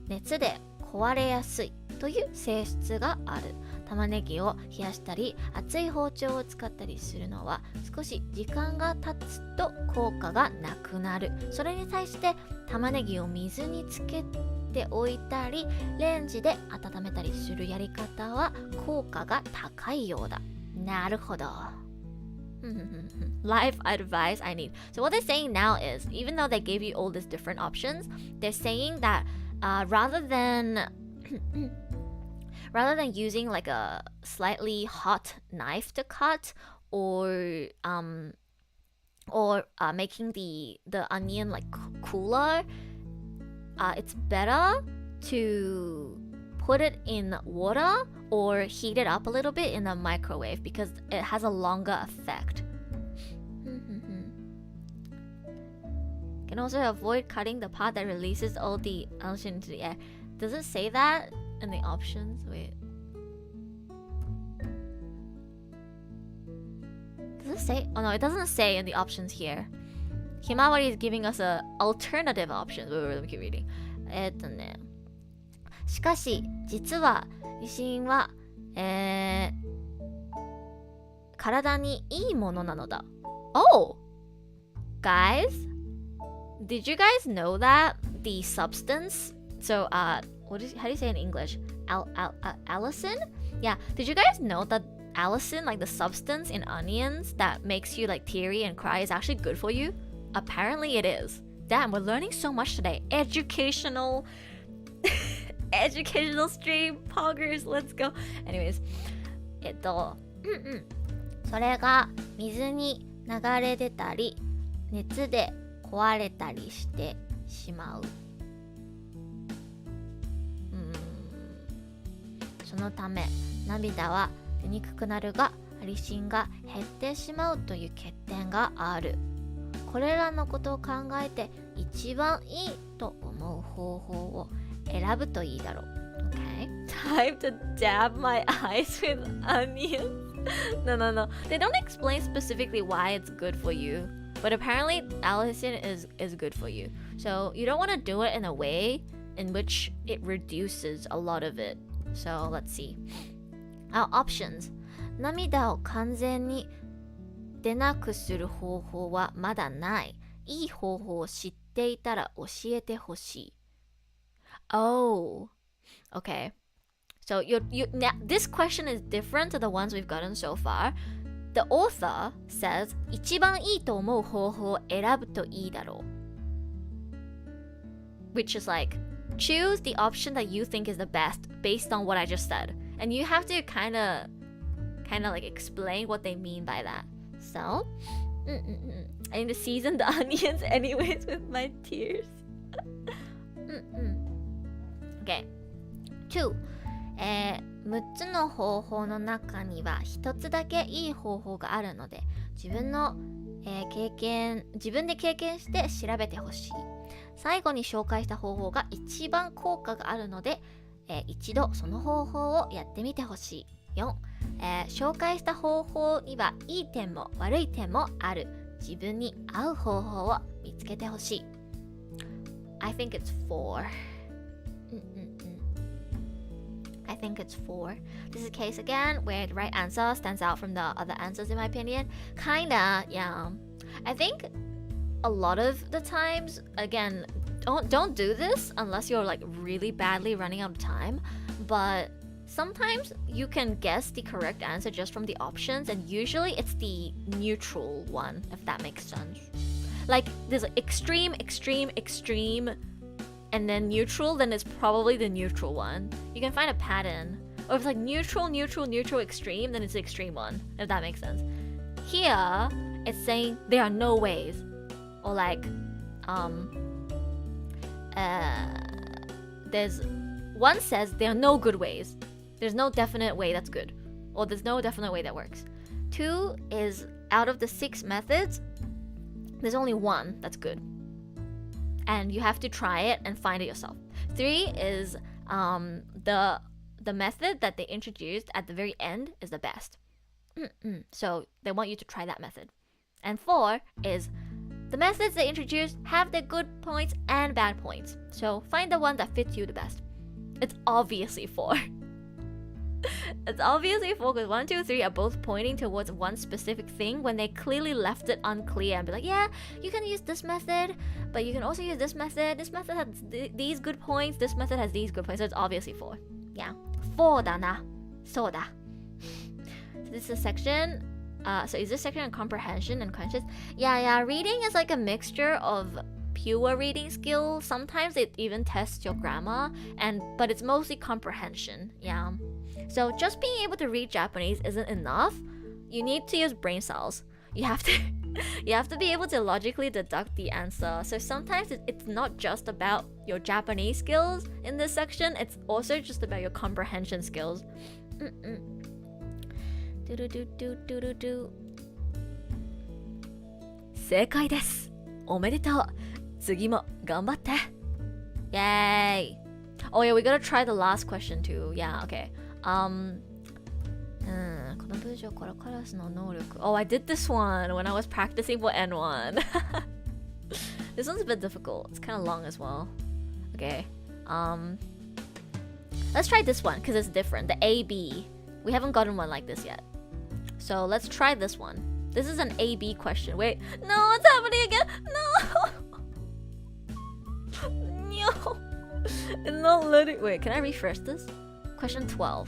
熱で壊れやすいという性質がある。玉ねぎを冷やしたり熱い包丁を使ったりするのは少し時間が経つと効果がなくなる。それに対して玉ねぎを水につけておいたりレンジで温めたりするやり方は効果が高いようだ。なるほど。Life advice I need. So what they're saying now is, even though they gave you all these different options, they're saying that rather than using like a slightly hot knife to cut, or making the onion like cooler, it's better to put it in water or heat it up a little bit in the microwave because it has a longer effect. Can also avoid cutting the part that releases all the oxygen into the air. Does it say that in the options? Wait. Does it say? Oh no, it doesn't say in the options here. Himawari is giving us an alternative option. Wait, let me keep reading. しかし実はリシンは、体にいいものなのだ。Oh, guys, did you guys know that the substance? So, how do you say in English? Allicin? Yeah. Did you guys know that allicin, like the substance in onions that makes you like teary and cry, is actually good for you? Apparently, it is. Damn, we're learning so much today. Educational stream, poggers, let's go. Anyways, それが水に流れ出たり熱で壊れたりしてしまう。そのため涙は出にくくなるがアリシンが減ってしまうという欠点がある。これらのことを考えて一番いいと思う方法を選ぶといいだろう。Okay? Time to dab my eyes with onions. No. They don't explain specifically why it's good for you. But apparently, allicin is good for you. So you don't want to do it in a way in which it reduces a lot of it. So let's see. Our options. 涙を完全に出なくする方法はまだない。いい方法を知っていたら教えてほしい。Oh, okay. So now, this question is different to the ones we've gotten so far. The author says, 一番いいと思う方法を選ぶといいだろう。Which is like, choose the option that you think is the best based on what I just said. And you have to kind of like explain what they mean by that. So, I need to season the onions anyways with my tears. Okay. 2. 6つの方法の中には1つだけいい方法があるので自分で経験して調べてほしい。最後に紹介した方法が一番効果があるので、一度その方法をやってみてほしい。4、紹介した方法にはいい点も悪い点もある。自分に合う方法を見つけてほしい。I think it's 4. I think it's 4. This is a case again where the right answer stands out from the other answers in my opinion. Kinda, yeah. I think a lot of the times, again, don't do this unless you're like really badly running out of time. But sometimes you can guess the correct answer just from the options, and usually it's the neutral one, if that makes sense. Like there's like extreme, and then neutral, then it's probably the neutral one. You can find a pattern. Or if it's like neutral, extreme, then it's the extreme one, if that makes sense. Here, it's saying there are no ways. Or like, there's one says there are no good ways. There's no definite way that's good. Or there's no definite way that works. 2 is out of the 6 methods, there's only 1 that's good. And you have to try it and find it yourself. 3 is the method that they introduced at the very end is the best. So they want you to try that method. And 4 is the methods they introduced have their good points and bad points. So find the one that fits you the best. It's obviously 4. It's obviously 4 because 1, 2, 3 are both pointing towards one specific thing when they clearly left it unclear and be like, yeah, you can use this method, but you can also use this method. This method has these good points. This method has these good points. So it's obviously 4. Yeah. 4だな。そうだ。So this is a section. So is this section on comprehension and conscious? Yeah. Reading is like a mixture of pure reading skills. Sometimes it even tests your grammar, but it's mostly comprehension. Yeah. So just being able to read Japanese isn't enough. You need to use brain cells. You have to be able to logically deduct the answer. So sometimes it's not just about your Japanese skills in this section. It's also just about your comprehension skills. Do. 正解です。おめでとう。次も頑張って。Yay. Oh yeah, we gotta try the last question too. Yeah, okay. この文章からカラスの能力。Oh, I did this one when I was practicing for N1. This one's a bit difficult. It's kind of long as well. Okay. Let's try this one because it's different. The A-B. We haven't gotten one like this yet. So let's try this one. This is an A-B question. Wait. No, it's happening again. No. No. It's not letting. Wait, can I refresh this? Question 12.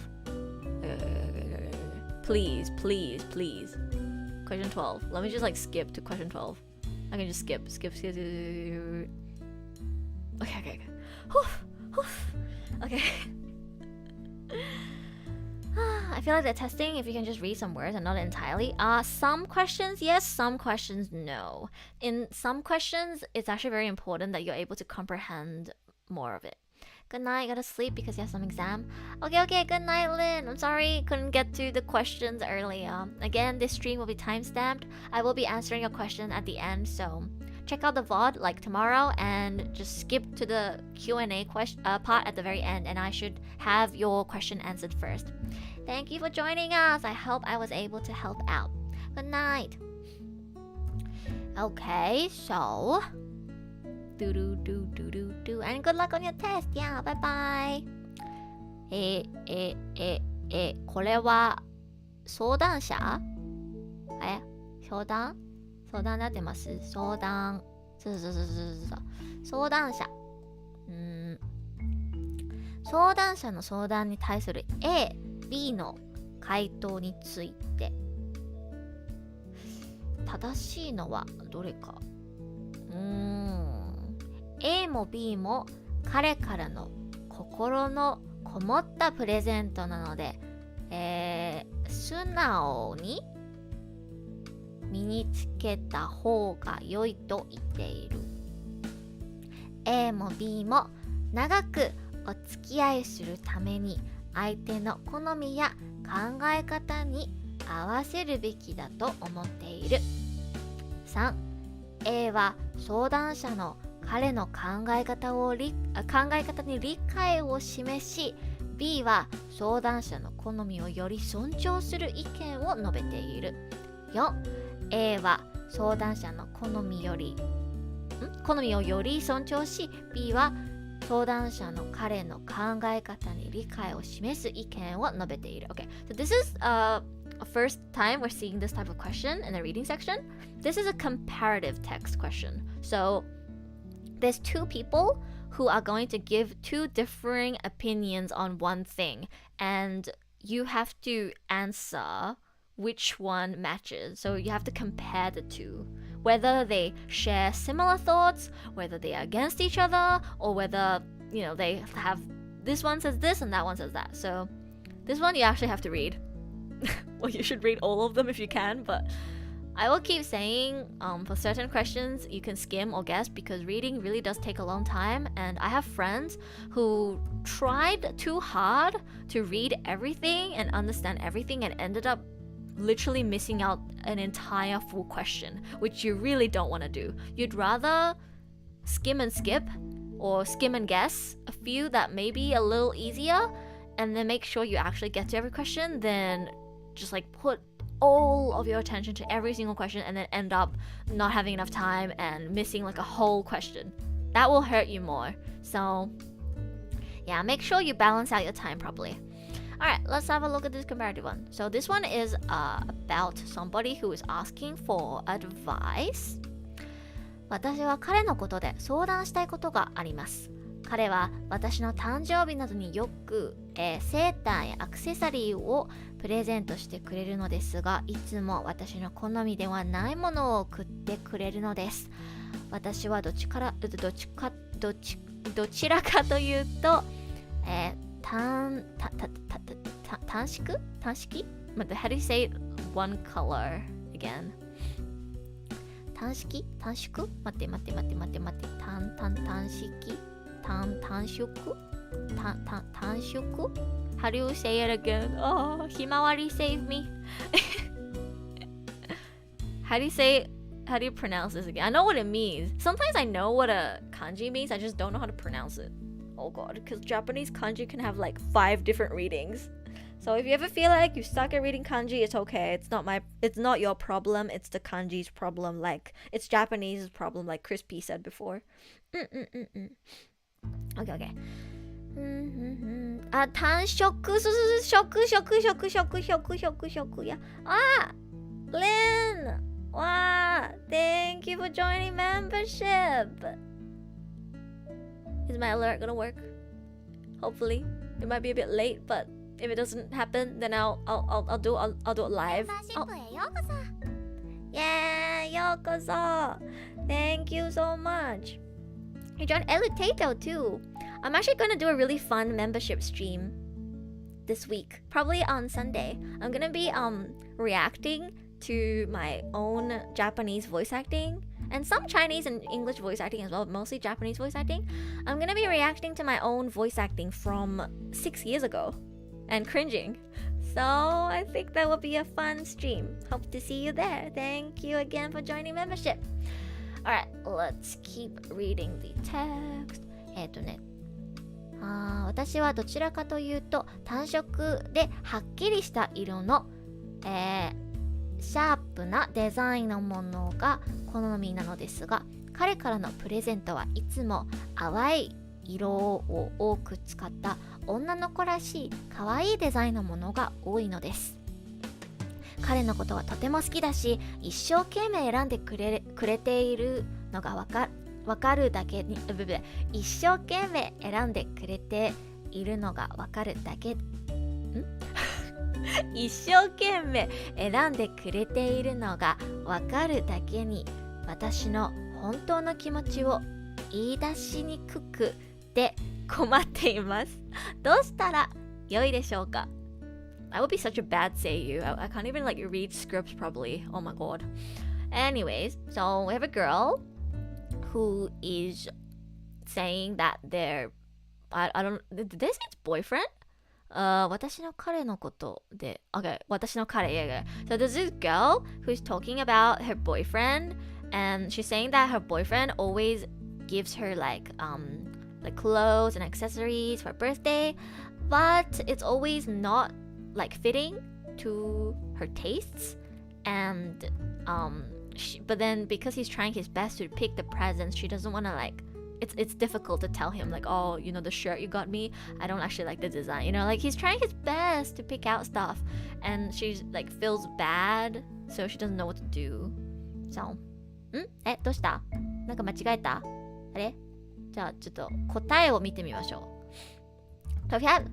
Please. Question 12. Let me just like skip to question 12. I can just skip. Okay. Okay. I feel like they're testing if you can just read some words and not entirely. Some questions yes, some questions no. In some questions, it's actually very important that you're able to comprehend more of it. Good night, gotta sleep because you have some exam. Okay, good night, Lynn. I'm sorry, couldn't get to the questions earlier. Again, this stream will be time-stamped. I will be answering your question at the end, so check out the VOD like tomorrow and just skip to the Q&A part at the very end, and I should have your question answered first. Thank you for joining us. I hope I was able to help out. Good night. Okay, so do and good luck on your test. Yeah, bye bye. これは相談者？相談になってます。相談。そう。相談者。相談者の相談に対する A、B の回答について。正しいのはどれか。A も B も彼からの心のこもったプレゼントなので、素直に身につけた方が良いと言っている。A も B も長くお付き合いするために相手の好みや考え方に合わせるべきだと思っている。3、A は相談者の彼の考え方に理解を示し、B は相談者の好みをより尊重する意見を述べている。4、A は相談者の好みより好みをより尊重し、 B は相談者の彼の考え方に理解を示す意見を述べている。 Okay, so this is a first time we're seeing this type of question in the reading section. This is a comparative text question. So there's two people who are going to give two differing opinions on one thing, and you have to answer which one matches. So you have to compare the two, whether they share similar thoughts, whether they are against each other, or whether, you know, they have this one says this and that one says that. So this one you actually have to read. Well, you should read all of them if you can, but I will keep saying for certain questions you can skim or guess, because reading really does take a long time, and I have friends who tried too hard to read everything and understand everything and ended up literally missing out an entire full question, which you really don't want to do. You'd rather skim and skip, or skim and guess a few that may be a little easier, and then make sure you actually get to every question, than just like put all of your attention to every single question and then end up not having enough time and missing like a whole question. That will hurt you more. So yeah, make sure you balance out your time properly. Alright, let's have a look at this comparative one. So this one is about somebody who is asking for advice. 私は彼のことで相談したいことがあります。彼は私の誕生日などによく、セーターやアクセサリーをプレゼントしてくれるのですが、いつも私の好みではないものを送ってくれるのです。私はどちらかというと、短縮 How do you say one color again? 短縮短縮短縮 How do you say it again? Oh, ひまわり save me. How do you pronounce this again? I know what it means. Sometimes I know what a kanji means, I just don't know how to pronounce it. Oh god, because Japanese kanji can have like 5 different readings. So if you ever feel like you suck at reading kanji, it's okay. It's not your problem. It's the kanji's problem. Like it's Japanese's problem, like Chris P said before. Okay. 短縮や。Lynn! Wow! Thank you for joining membership! Is my alert gonna work? Hopefully. It might be a bit late, but if it doesn't happen, then I'll do it live. Yeah, ようこそ! Thank you so much. You joined Elutato too. I'm actually gonna do a really fun membership stream this week, probably on Sunday. I'm gonna be reacting to my own Japanese voice acting and some Chinese and English voice acting as well, mostly Japanese voice acting. I'm gonna be reacting to my own voice acting from 6 years ago and cringing. So I think that will be a fun stream. Hope to see you there. Thank you again for joining membership. Alright, let's keep reading the text. 私はどちらかというと単色ではっきりした色の、シャープなデザインのものが好みなのですが、彼からのプレゼントはいつも淡い色を多く使った女の子らしい可愛いデザインのものが多いのです。彼のことはとても好きだし、一生懸命選んでくれているのがわかるだけに、一生懸命選んでくれているのがわかるだけ一生懸命選んでくれているのがわかるだけに、私の本当の気持ちを言い出しにくくて困っています。どうしたら良いでしょうか？ I would be such a bad seiyu. I can't even like read scripts properly. Oh my god. Anyways, so we have a girl who is saying that I don't, did they say it's boyfriend? 私の彼のことで Okay, 私の彼 yeah. So there's this girl who's talking about her boyfriend, and she's saying that her boyfriend always gives her like clothes and accessories for her birthday, but it's always not like fitting to her tastes, and but then because he's trying his best to pick the presents, she doesn't want to like, it's difficult to tell him like, oh, you know, the shirt you got me, I don't actually like the design, you know, like he's trying his best to pick out stuff and she's like feels bad, so she doesn't know what to do. So どうした？なんか間違えた？あれ？じゃあちょっと答えを見てみましょう。So if you have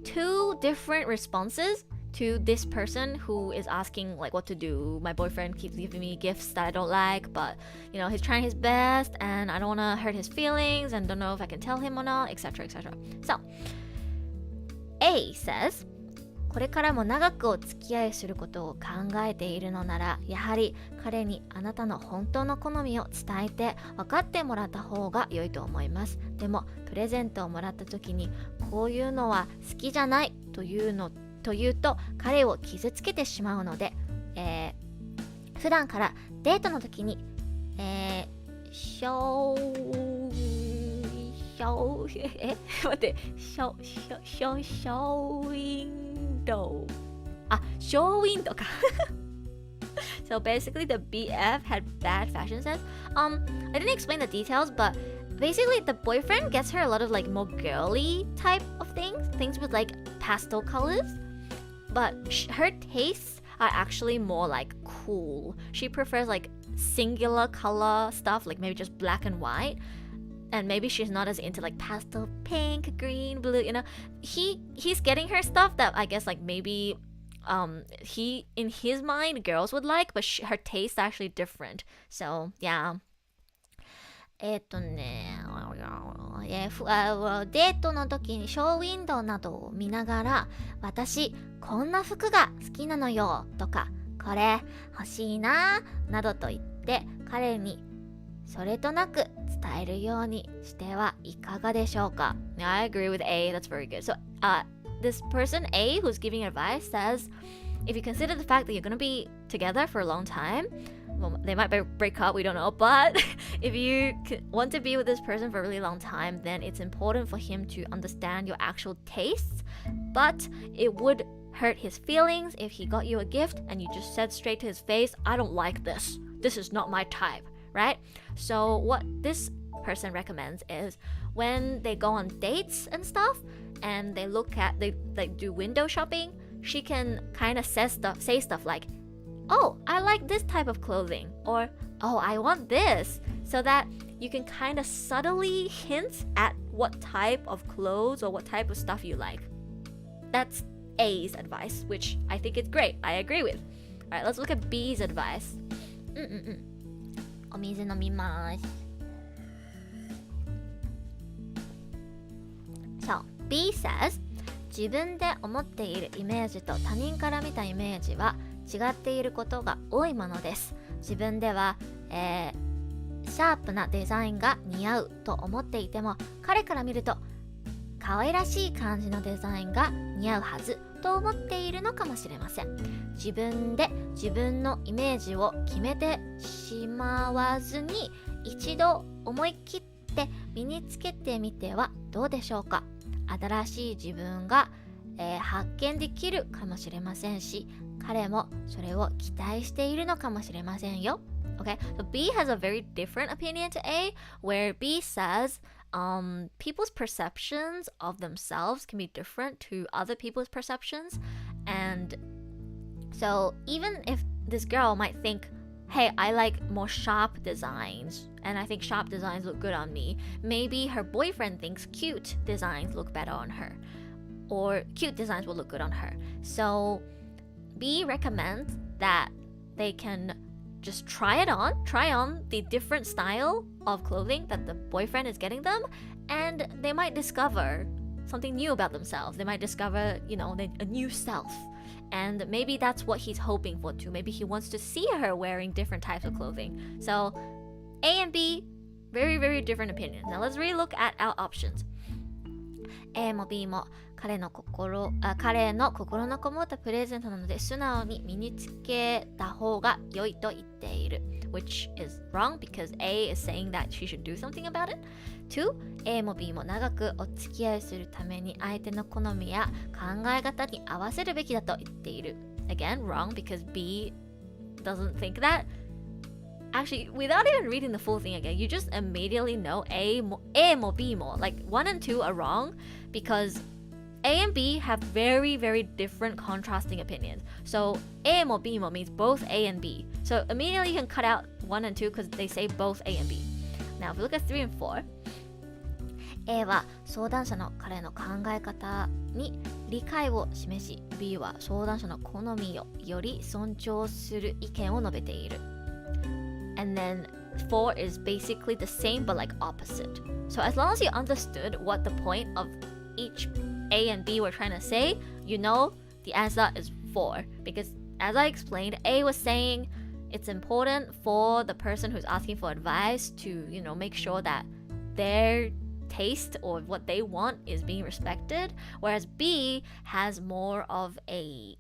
two different responses to this person who is asking like what to do, my boyfriend keeps giving me gifts that I don't like, but you know, he's trying his best and I don't want to hurt his feelings and don't know if I can tell him or not, etc, etc. So A says, これからも長くお付き合いすることを考えているのなら、やはり彼にあなたの本当の好みを伝えて分かってもらった方が良いと思います。でもプレゼントをもらった時にこういうのは好きじゃないというと彼を傷つけてしまうので、普段からデートの時に、ショーウィンドウかSo basically the BF had bad fashion sense. I didn't explain the details, but basically the boyfriend gets her a lot of like more girly type of things with like pastel colors, but her tastes are actually more like cool. She prefers like singular color stuff, like maybe just black and white, and maybe she's not as into like pastel pink, green, blue, you know. He's getting her stuff that I guess like maybe he in his mind girls would like, but her taste actually different. So yeah. デートの時にショーウィンドウなどを見ながら、私こんな服が好きなのよとか、これ欲しいななどと言って彼にそれとなく伝えるようにしてはいかがでしょうか。 I agree with A, that's very good. So this person A who's giving advice says, if you consider the fact that you're going to be together for a long time, well, they might break up, we don't know, but if you want to be with this person for a really long time, then it's important for him to understand your actual tastes, but it would hurt his feelings if he got you a gift and you just said straight to his face, I don't like this is not my type, right? So what this person recommends is when they go on dates and stuff and they like do window shopping, she can kind of say stuff like, oh, I like this type of clothing, or oh, I want this, so that you can kind of subtly hint at what type of clothes or what type of stuff you like. That's A's advice, which I think is great. I agree with. Alright, let's look at B's advice. お水飲みます。So, B says, 自分で思っているイメージと他人から見たイメージは違っていることが多いものです。自分では、シャープなデザインが似合うと思っていても、彼から見ると可愛らしい感じのデザインが似合うはずと思っているのかもしれません。自分で自分のイメージを決めてしまわずに、一度思い切って身につけてみてはどうでしょうか。新しい自分が、発見できるかもしれませんし、彼もそれを期待しているのかもしれませんよ。Okay, so B has a very different opinion to A, where B says people's perceptions of themselves can be different to other people's perceptions. And so even if this girl might think, hey, I like more sharp designs, and I think sharp designs look good on me, maybe her boyfriend thinks cute designs look better on her, or cute designs will look good on her. So B recommends that they can just try on the different style of clothing that the boyfriend is getting them, and they might discover something new about themselves. They might discover, you know, a new self. And maybe that's what he's hoping for too. Maybe he wants to see her wearing different types of clothing. So A and B, very, very different opinions. Now let's relook at our options. A も B も彼の心のこもったプレゼントなので素直に身につけた方が良いと言っている。Which is wrong because A is saying that she should do something about it. 2. A も B も長くお付き合いするために相手の好みや考え方に合わせるべきだと言っている。Again, wrong because B doesn't think that. actually, without even reading the full thing again, you just immediately know A mo B mo. Like 1 and 2 are wrong because A and B have very, very different contrasting opinions. So A mo B mo means both A and B. So immediately you can cut out 1 and 2 because they say both A and B. Now, if we look at 3 and 4, A は相談者の彼の考え方に理解を示し、B は相談者の好みをより尊重する意見を述べている。And then 4 is basically the same but like opposite. So as long as you understood what the point of each A and B were trying to say, you know the answer is 4. Because as I explained, A was saying it's important for the person who's asking for advice to, you know, make sure that their taste or what they want is being respected. Whereas B has more of a,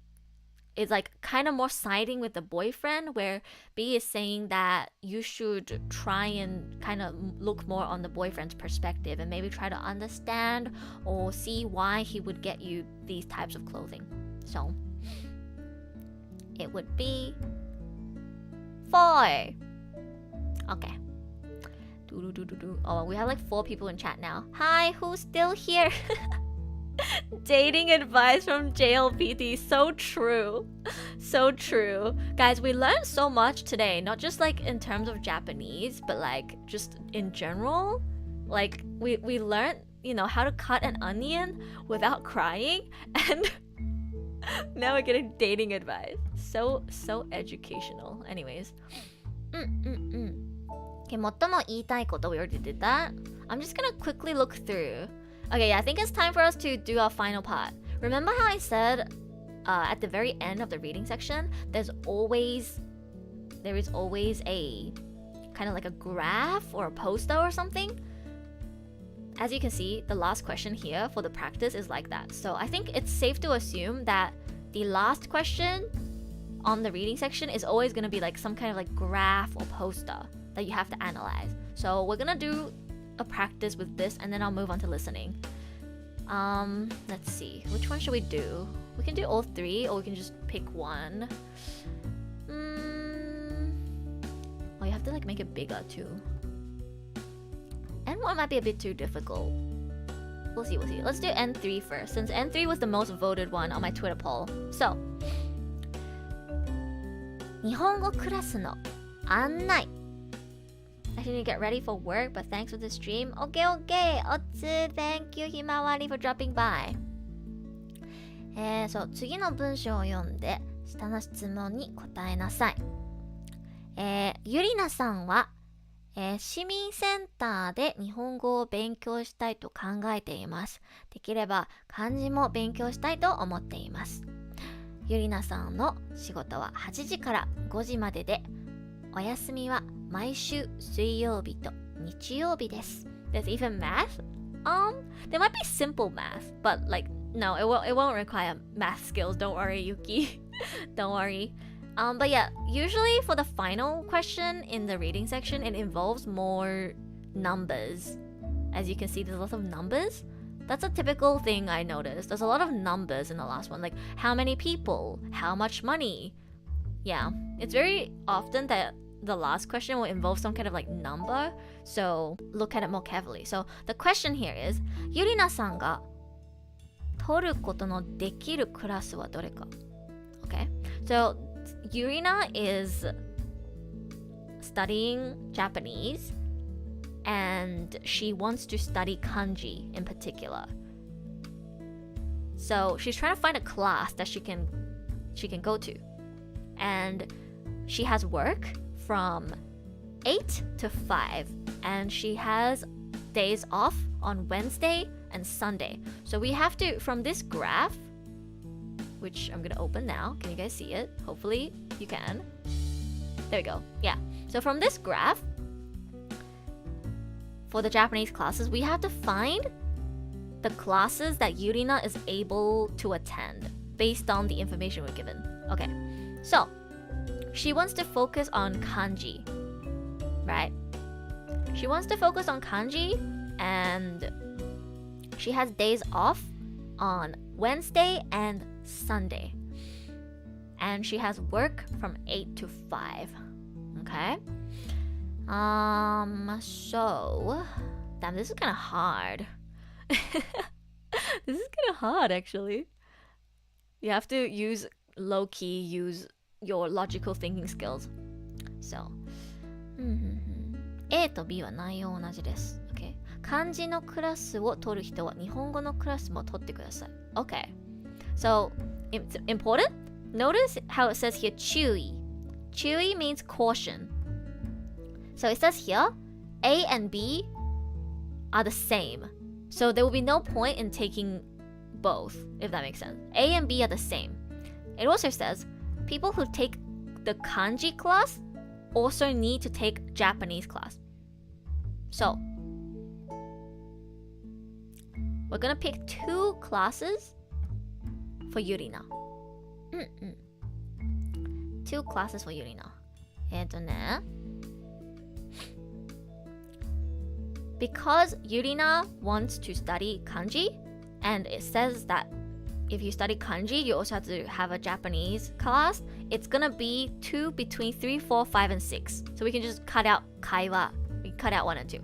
it's like kind of more siding with the boyfriend, where B is saying that you should try and kind of look more on the boyfriend's perspective and maybe try to understand or see why he would get you these types of clothing. So it would be 4. Okay. Oh, we have like 4 people in chat now. Hi, who's still here? Dating advice from JLPT. So true. So true. Guys, we learned so much today. Not just like in terms of Japanese, but like just in general. Like we learned, you know, how to cut an onion without crying. And now we're getting dating advice. So educational. Anyways. Okay, 最も言いたいこと we already did that. I'm just gonna quickly look through. Okay, yeah, I think it's time for us to do our final part. Remember how I said at the very end of the reading section, there is always a kind of like a graph or a poster or something? As you can see, the last question here for the practice is like that. So I think it's safe to assume that the last question on the reading section is always going to be like some kind of like graph or poster that you have to analyze. So we're gonna do a practice with this and then I'll move on to listening. Let's see, which one should we do? We can do all 3 or we can just pick one. Oh, you have to like make it bigger too. N1 might be a bit too difficult. We'll see. Let's do N3 first, since N3 was the most voted one on my Twitter poll. So 日本語クラスの案内。I need to get ready for work, but thanks for the stream. Okay. Otsu, thank you, Himawari, for dropping by. そう、次の文章を読んで下の質問に答えなさい。ゆりなさんは、市民センターで日本語を勉強したいと考えています。できれば漢字も勉強したいと思っています。ゆりなさんの仕事は8時から5時までで、お休みは毎週水曜日と日曜日です。There's even math? There might be simple math, but like, no, it won't require math skills. Don't worry, Yuki. Don't worry. But yeah, usually for the final question in the reading section, it involves more numbers. As you can see, there's lots of numbers. That's a typical thing I noticed. There's a lot of numbers in the last one, like how many people, how much money. Yeah, it's very often that the last question will involve some kind of like number, so look at it more carefully. So the question here is, ゆりなさんが取ることのできるクラスはどれか? Okay, so Yurina is studying Japanese and she wants to study kanji in particular. So she's trying to find a class that she can go to. And she has work from 8 to 5 and she has days off on Wednesday and Sunday. So we have to, from this graph, which I'm gonna open now. Can you guys see it? Hopefully you can. There we go. Yeah. So from this graph, for the Japanese classes, we have to find the classes that Yurina is able to attend based on the information we're given. Okay. So she wants to focus on kanji, right? She wants to focus on kanji and she has days off on Wednesday and Sunday. And she has work from 8 to 5. Okay. So, damn, this is kind of hard. This is kind of hard, actually. You have to use your logical thinking skills. So, A と B は内容同じです。Okay. 漢字のクラスを取る人は日本語のクラスも取ってください。Okay. So, it's important. Notice how it says here 注意. 注意 means caution. So it says here, A and B are the same. So there will be no point in taking both, if that makes sense. A and B are the same. It also says, people who take the kanji class also need to take Japanese class. So, we're gonna pick 2 classes for Yurina. 2 classes for Yurina. Because Yurina wants to study kanji, and it says that if you study kanji, you also have to have a Japanese class, it's gonna be 2 between 3, 4, 5, and 6. So we can just cut out kaiwa. We cut out 1 and 2.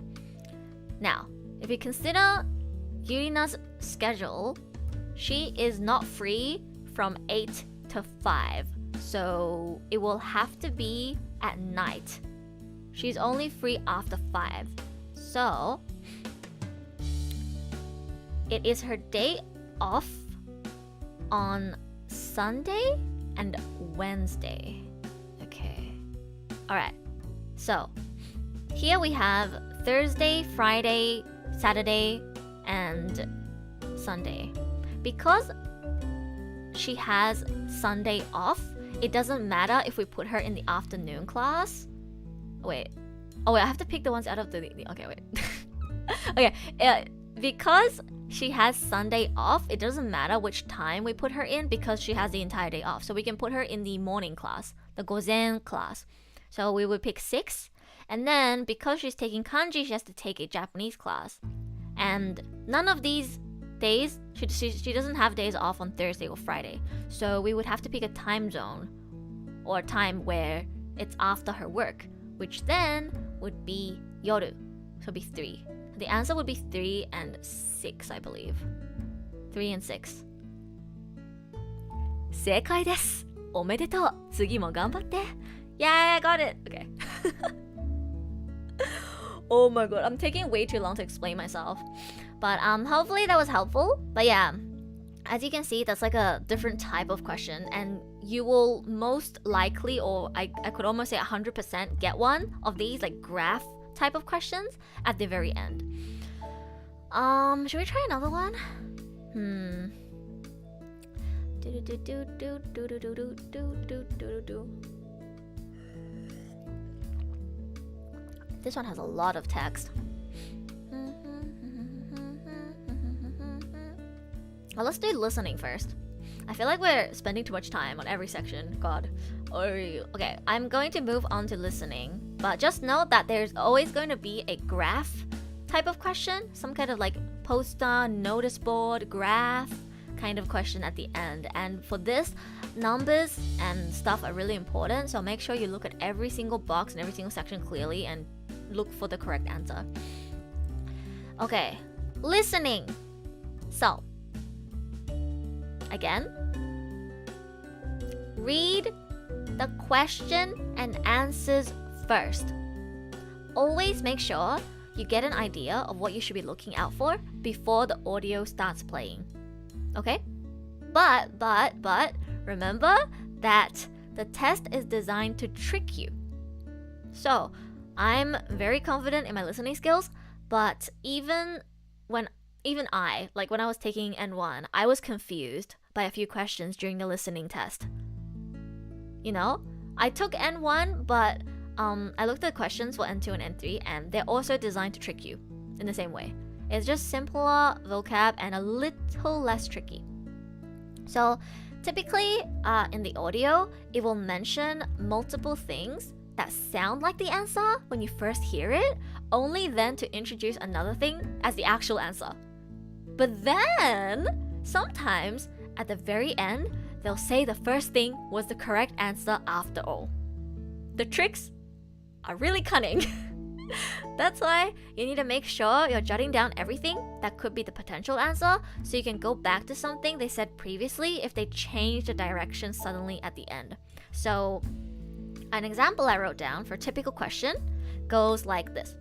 Now, if you consider Yurina's schedule, she is not free from 8 to 5. So it will have to be at night. She's only free after 5. So, it is her day off on Sunday and Wednesday. Okay. Alright. So, here we have Thursday, Friday, Saturday, and Sunday. Because she has Sunday off, it doesn't matter if we put her in the afternoon class. Wait, I have to pick the ones out of the okay, wait. Okay, because she has Sunday off, it doesn't matter which time we put her in because she has the entire day off. So we can put her in the morning class, the gozen class. So we would pick 6. And then because she's taking kanji, she has to take a Japanese class. And none of these days, she doesn't have days off on Thursday or Friday. So we would have to pick a time zone or a time where it's after her work, which then would be yoru. So it'd be 3. The answer would be 3 and 6, I believe. 3 and 6. 正解です。おめでとう。次も頑張って。Yeah, I got it. Okay. Oh my god, I'm taking way too long to explain myself. But hopefully that was helpful. But yeah, as you can see, that's like a different type of question, and you will most likely, or I could almost say 100% get one of these like graph type of questions at the very end. Should we try another one? This one has a lot of text. Well, let's do listening first. I feel like we're spending too much time on every section. God. Okay, I'm going to move on to listening. But just note that there's always going to be a graph type of question. Some kind of like poster, notice board, graph kind of question at the end. And for this, numbers and stuff are really important. So make sure you look at every single box and every single section clearly and look for the correct answer. Okay, listening. So, again, read the question and answers first. Always make sure you get an idea of what you should be looking out for before the audio starts playing. Okay? But remember that the test is designed to trick you. So, I'm very confident in my listening skills, but even when I was taking N1, I was confused by a few questions during the listening test. You know, I took N1, but I looked at the questions for N2 and N3, and they're also designed to trick you in the same way. It's just simpler vocab and a little less tricky. So typically in the audio, it will mention multiple things that sound like the answer when you first hear it, only then to introduce another thing as the actual answer. But then, sometimes, at the very end, they'll say the first thing was the correct answer after all. The tricks are really cunning. That's why you need to make sure you're jotting down everything that could be the potential answer so you can go back to something they said previously if they change the direction suddenly at the end. So, an example I wrote down for a typical question goes like this.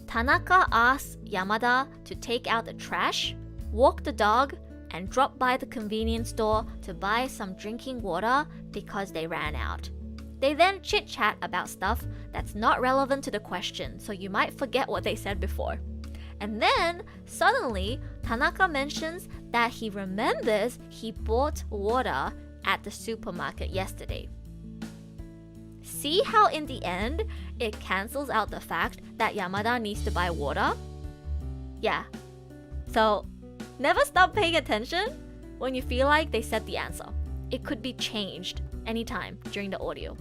Tanaka asked Yamada to take out the trash, walk the dog, and drop by the convenience store to buy some drinking water because they ran out. They then chit-chat about stuff that's not relevant to the question, so you might forget what they said before. And then, suddenly, Tanaka mentions that he remembers he bought water at the supermarket yesterday. See how in the end, it cancels out the fact that Yamada needs to buy water? Yeah. So, never stop paying attention when you feel like they said the answer. It could be changed anytime during the audio.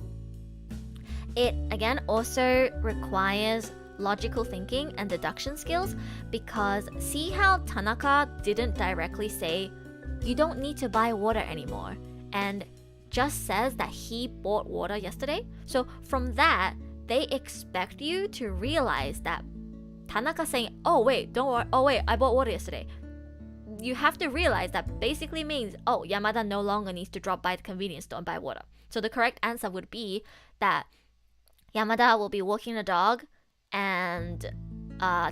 It, again, also requires logical thinking and deduction skills because see how Tanaka didn't directly say, you don't need to buy water anymore, and just says that he bought water yesterday? So from that, they expect you to realize that Tanaka saying, oh wait, don't worry, oh wait, I bought water yesterday. You have to realize that basically means, oh, Yamada no longer needs to drop by the convenience store and buy water. So the correct answer would be that Yamada will be walking the dog and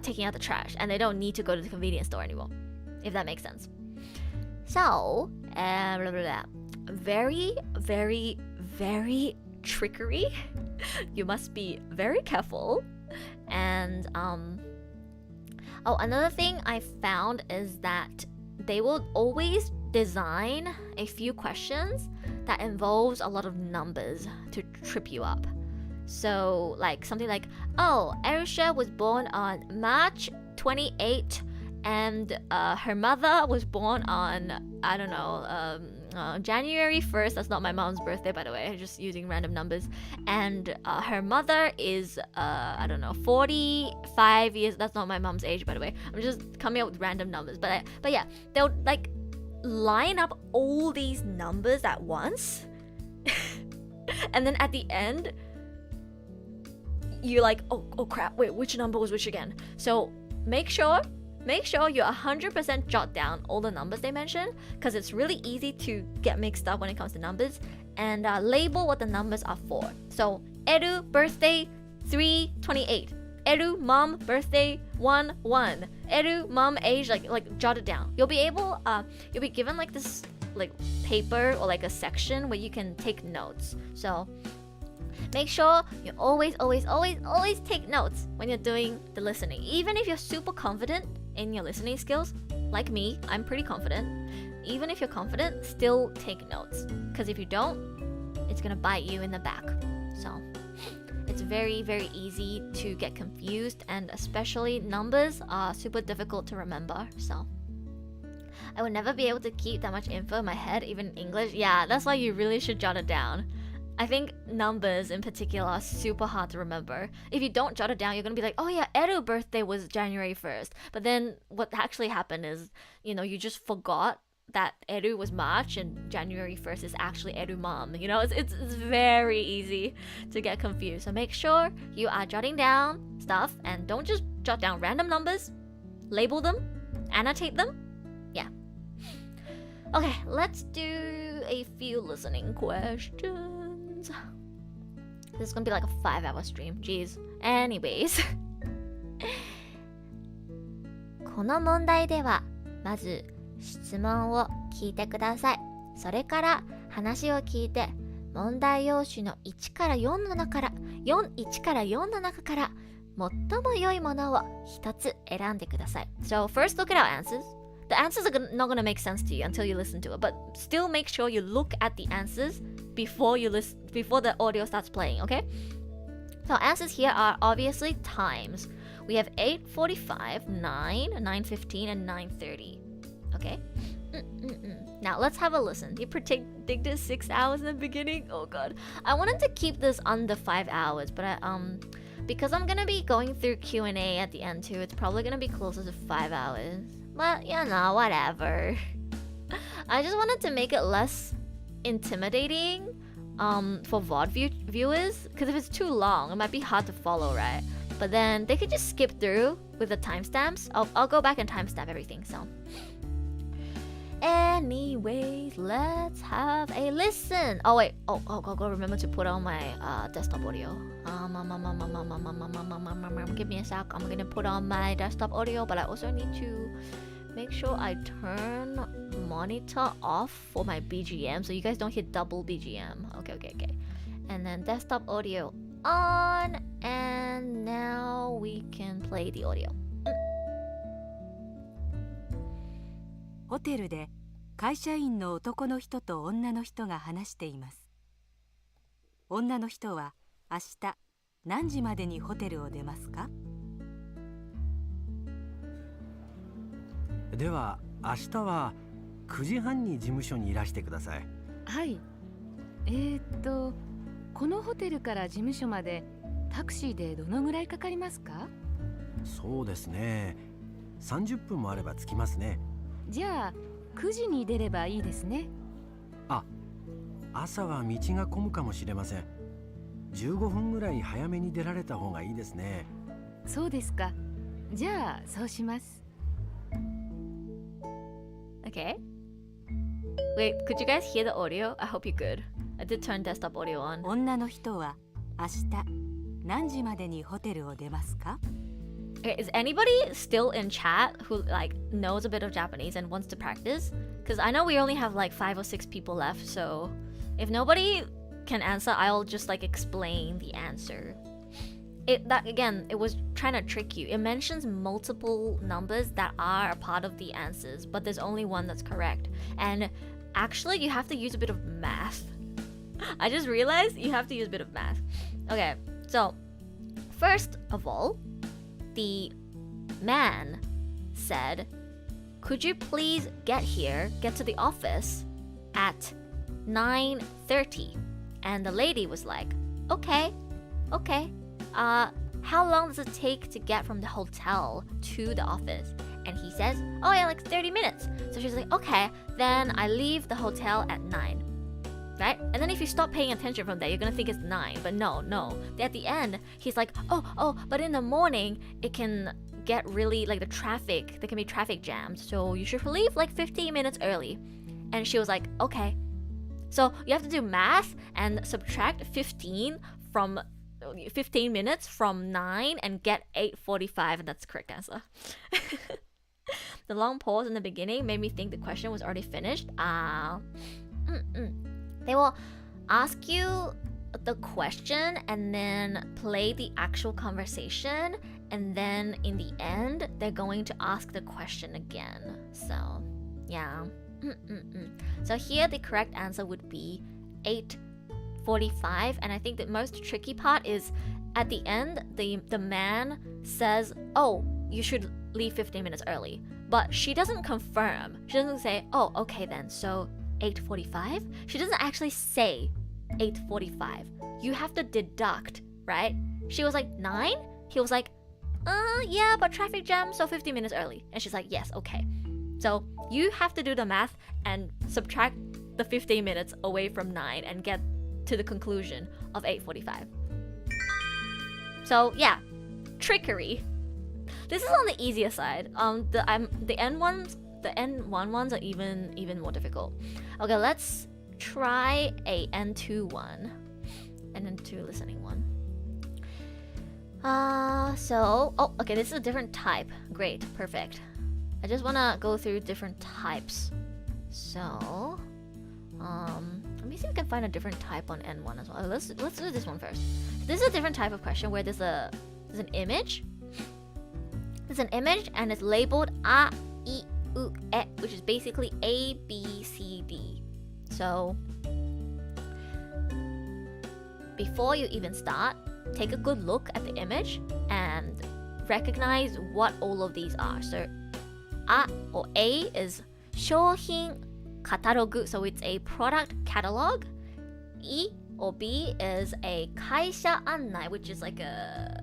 taking out the trash, and they don't need to go to the convenience store anymore, if that makes sense. So, blah, blah, blah. Very, very, very trickery. You must be very careful. And another thing I found is that they will always design a few questions that involves a lot of numbers to trip you up. So like something like, oh, Arisha was born on March 28th and her mother was born on, I don't know, January 1st. That's not my mom's birthday, by the way. I'm just using random numbers. And her mother is, 45 years. That's not my mom's age, by the way. I'm just coming up with random numbers. But yeah, they'll like line up all these numbers at once. And then at the end, you're like, oh crap, wait, which number was which again? So make sure you 100% jot down all the numbers they mention, because it's really easy to get mixed up when it comes to numbers, and label what the numbers are for. So Eru birthday 3/28, Eru mom birthday 1/1, Eru mom age, like jot it down. You'll be given like this like paper or like a section where you can take notes. So make sure you always take notes when you're doing the listening. Even if you're super confident in your listening skills, like me, I'm pretty confident. Even if you're confident, still take notes. Because if you don't, it's gonna bite you in the back. So it's very, very easy to get confused, and especially numbers are super difficult to remember. So I would never be able to keep that much info in my head, even in English. Yeah, that's why you really should jot it down. I think numbers in particular are super hard to remember. If you don't jot it down, you're gonna be like, oh yeah, Eru's birthday was January 1st. But then what actually happened is, you just forgot that Eru was March and January 1st is actually Eru mom. It's very easy to get confused. So make sure you are jotting down stuff, and don't just jot down random numbers. Label them, annotate them. Yeah. Okay, let's do a few listening questions. This is gonna be like a 5-hour stream. Jeez. Anyways. この問題ではまず質問を聞いてください。それから話を聞いて問題用紙の1から4の中から最も良いものを一つ選んでください。So first look at our answers. The answers are not going to make sense to you until you listen to it, but still make sure you look at the answers before the audio starts playing, okay? So answers here are obviously times. We have 8:45, 9, 9:15, and 9:30. Okay? Now let's have a listen. You predicted 6 hours in the beginning? Oh god. I wanted to keep this under 5 hours, but because I'm gonna be going through Q&A at the end too, it's probably gonna be closer to 5 hours. But whatever. I just wanted to make it less intimidating for VOD viewers, because if it's too long, it might be hard to follow, right? But then they could just skip through with the timestamps. I'll go back and timestamp everything. So, anyways, let's have a listen. Oh wait, go remember to put on my desktop audio. Give me a sec. I'm gonna put on my desktop audio, but I also need to make sure I turn monitor off for my BGM so you guys don't hit double BGM. Okay. And then desktop audio on, and now we can play the audio. ホテルで会社員の男の人と女の人が話しています。女の人は明日何時までにホテルを出ますか？では明日は9時半に事務所にいらしてください。はい。このホテルから事務所までタクシーでどのぐらいかかりますか？そうですね。30分もあれば着きますね。じゃあ9時に出ればいいですね。あ、朝は道が混むかもしれません。15分ぐらい早めに出られた方がいいですね。そうですか。じゃあそうします。Okay. Wait, could you guys hear the audio? I hope you could. I did turn desktop audio on. 女の人は明日何時までにホテルを出ますか？ Okay, is anybody still in chat who like knows a bit of Japanese and wants to practice? Because I know we only have like 5 or 6 people left, so if nobody can answer, I'll just like explain the answer. It was trying to trick you. It mentions multiple numbers that are a part of the answers, but there's only one that's correct. And actually, you have to use a bit of math. I just realized you have to use a bit of math. Okay, so first of all, the man said, "Could you please get to the office at 9:30?" And the lady was like, okay. How long does it take to get from the hotel to the office? And he says, oh yeah, like 30 minutes. So she's like, okay, then I leave the hotel at 9. Right? And then if you stop paying attention from there, you're gonna think it's 9. But no. At the end, he's like, oh, but in the morning, it can get really, like there can be traffic jams. So you should leave like 15 minutes early. And she was like, okay. So you have to do math and subtract 15 minutes from 9 and get 8:45, and that's the correct answer. The long pause in the beginning made me think the question was already finished. They will ask you the question and then play the actual conversation, and then in the end they're going to ask the question again. So yeah. So here the correct answer would be 8:45, and I think the most tricky part is at the end the man says, oh, you should leave 15 minutes early, but she doesn't confirm. She doesn't say, oh, okay then, so 8:45. She doesn't actually say 8:45. You have to deduct, right? She was like 9. He was like, yeah, but traffic jam, so 15 minutes early. And she's like, yes, okay. So you have to do the math and subtract the 15 minutes away from 9 and get to the conclusion of 8:45. So yeah, trickery. This is on the easier side. The N1 ones are even more difficult. Okay, let's try a N2 one. An N2 listening one. Okay, this is a different type. Great, perfect. I just wanna go through different types. So, let me see if we can find a different type on N1 as well. Let's do this one first. This is a different type of question where there's an image. There's an image and it's labeled A, I, U, E, which is basically A, B, C, D. So, before you even start, take a good look at the image and recognize what all of these are. So, A or A is 商品カタログ, so it's a product catalog. I or B is a 会社案内, which is like a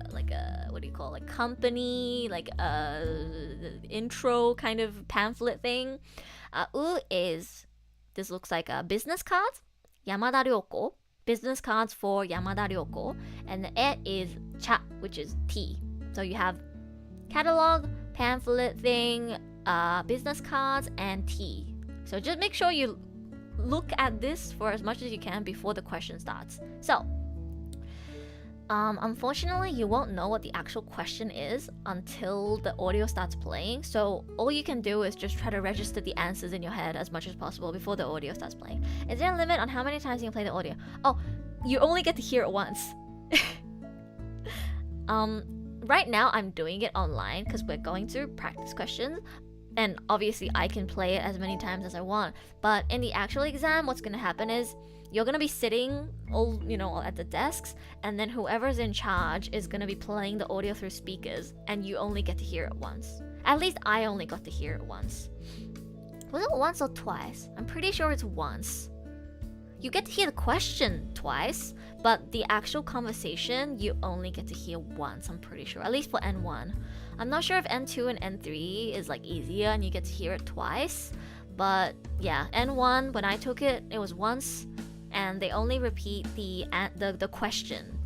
what do you call it, like company, like a intro kind of pamphlet thing. U is, this looks like a business card. 山田涼子 business cards for Yamada Ryoko, and the E is cha, which is T. So you have catalog, pamphlet thing, business cards, and T. So just make sure you look at this for as much as you can before the question starts. So unfortunately, you won't know what the actual question is until the audio starts playing. So all you can do is just try to register the answers in your head as much as possible before the audio starts playing. Is there a limit on how many times you can play the audio? Oh, you only get to hear it once. Right now, I'm doing it online because we're going through practice questions. And obviously, I can play it as many times as I want. But in the actual exam, what's going to happen is you're going to be sitting all, at the desks, and then whoever's in charge is going to be playing the audio through speakers, and you only get to hear it once. At least I only got to hear it once. Was it once or twice? I'm pretty sure it's once. You get to hear the question twice, but the actual conversation you only get to hear once, I'm pretty sure. At least for N1. I'm not sure if N2 and N3 is like easier and you get to hear it twice. But yeah, N1, when I took it, it was once, and they only repeat the question.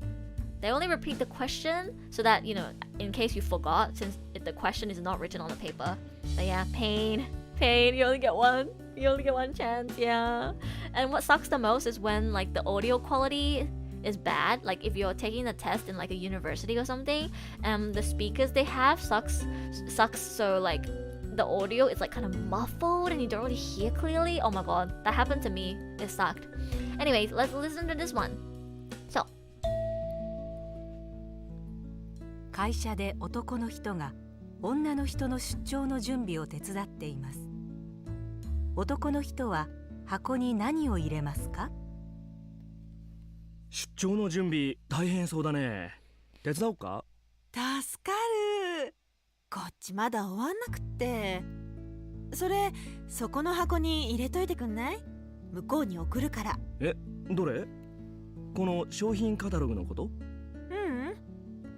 They only repeat the question so that, in case you forgot, since the question is not written on the paper. But yeah, pain, you only get one. You only get one chance, yeah. And what sucks the most is when like the audio quality is bad. Like if you're taking the test in like a university or something, the speakers they have sucks. So like the audio is like kind of muffled and you don't really hear clearly. Oh my god, that happened to me. It sucked. Anyways, let's listen to this one. So. 会社で男の人が女の人の出張の準備を手伝っています。男の人は箱に何を入れますか？出張の準備大変そうだね。手伝おうか？助かる。こっちまだ終わんなくって。そこの箱に入れといてくんない？向こうに送るから。どれ？この商品カタログのこと？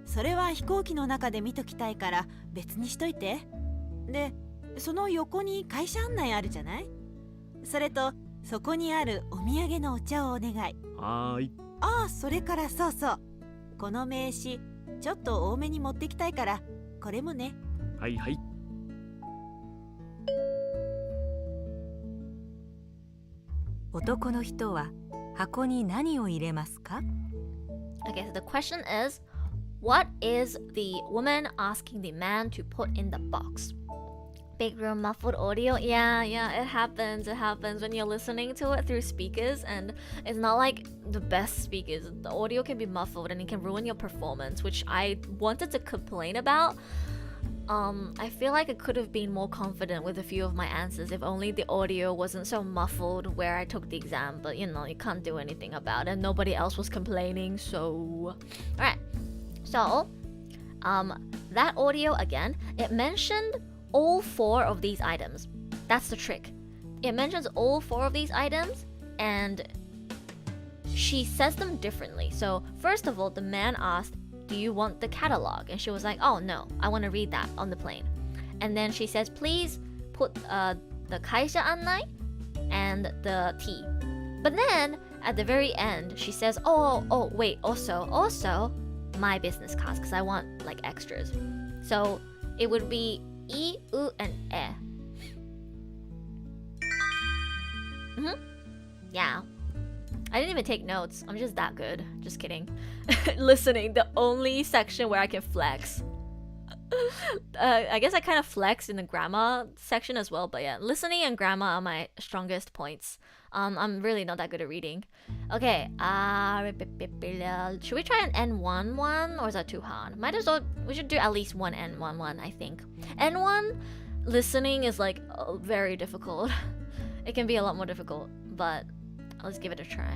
それは飛行機の中で見ときたいから別にしといて。で、その横に会社案内あるじゃない？それとそこにあるお土産のお茶をお願い。はーい。それからそうそう。この名刺ちょっと多めに持ってきたいからこれもね。はいはい。男の人は箱に何を入れますか？ Okay, so the question is, what is the woman asking the man to put in the box? Big room muffled audio. Yeah, it happens when you're listening to it through speakers, and it's not like the best speakers. The audio can be muffled and it can ruin your performance, which I wanted to complain about. I feel like I could have been more confident with a few of my answers if only the audio wasn't so muffled where I took the exam, but you can't do anything about it. Nobody else was complaining, so... Alright, so, that audio again, it mentioned all 4 of these items. That's the trick. It mentions all 4 of these items, and she says them differently. So, first of all, the man asked, do you want the catalog? And she was like, oh no, I want to read that on the plane. And then she says, please put the kaisha annai and the T. But then at the very end, she says, oh wait, also my business cards, because I want like extras. So it would be I, U, and E. Yeah. I didn't even take notes. I'm just that good. Just kidding. Listening, the only section where I can flex. I guess I kind of flex in the grammar section as well, but yeah, listening and grammar are my strongest points. I'm really not that good at reading. Okay, should we try an N1 one, or is that too hard? Might as well, we should do at least one N1 one, I think. N1, listening is like very difficult. It can be a lot more difficult, but let's give it a try.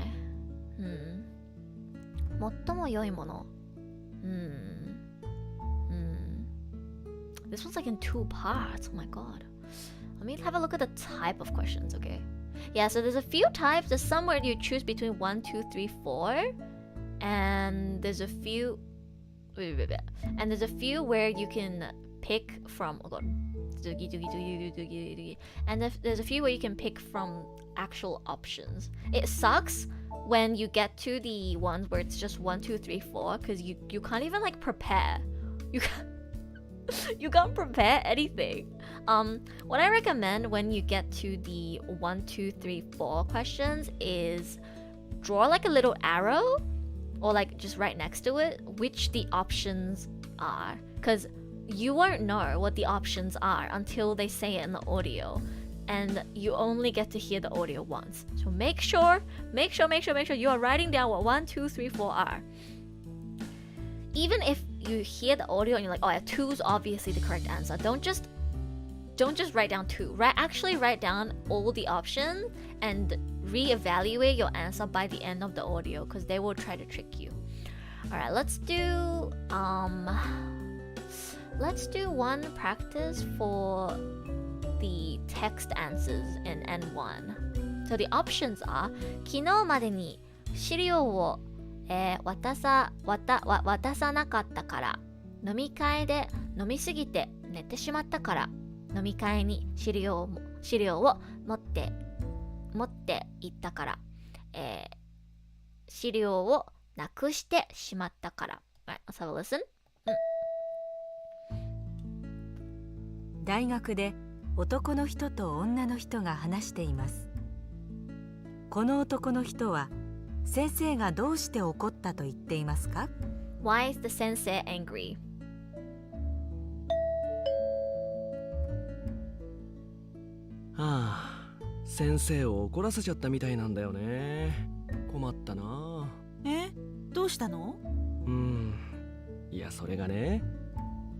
最も良いもの。This one's like in 2 parts. Oh my god. Let me have a look at the type of questions, okay? Yeah, so there's a few types. There's some where you choose between 1, 2, 3, 4. And there's a few... And there's a few where you can pick from... Oh god. And there's a few where you can pick from actual options. It sucks when you get to the ones where it's just 1, 2, 3, 4, because you can't even like prepare. You can't prepare anything. What I recommend when you get to the 1, 2, 3, 4 questions is draw like a little arrow, or like just right next to it, which the options are, because you won't know what the options are until they say it in the audio, and you only get to hear the audio once. So make sure you are writing down what 1, 2, 3, 4 are. Even if you hear the audio and you're like, oh yeah, 2 is obviously the correct answer, don't just write down 2. Actually write down all the options and reevaluate your answer by the end of the audio, because they will try to trick you. Alright, let's do one practice for the text answers in N1. So the options are 昨日までに資料を、渡さなかったから、飲み会で飲みすぎて寝てしまったから、飲み会に資料を持って行ったから、資料をなくしてしまったから。Alright, let's have a listen. 大学で男の人と女の人が話しています。この男の人は先生がどうして怒ったと言っていますか？ Why is the sensei angry? 先生を怒らせちゃったみたいなんだよね。困ったな。どうしたの？いや、それがね、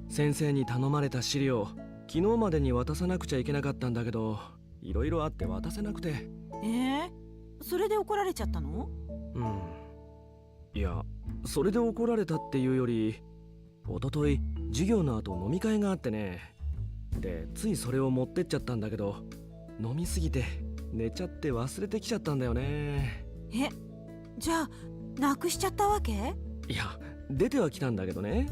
先生に頼まれた資料、昨日までに渡さなくちゃいけなかったんだけど、いろいろあって渡せなくて。それで怒られちゃったの？いや、それで怒られたっていうより、一昨日授業の後飲み会があってね。で、ついそれを持ってっちゃったんだけど、飲みすぎて寝ちゃって忘れてきちゃったんだよね。じゃあなくしちゃったわけ？いや、出てはきたんだけどね。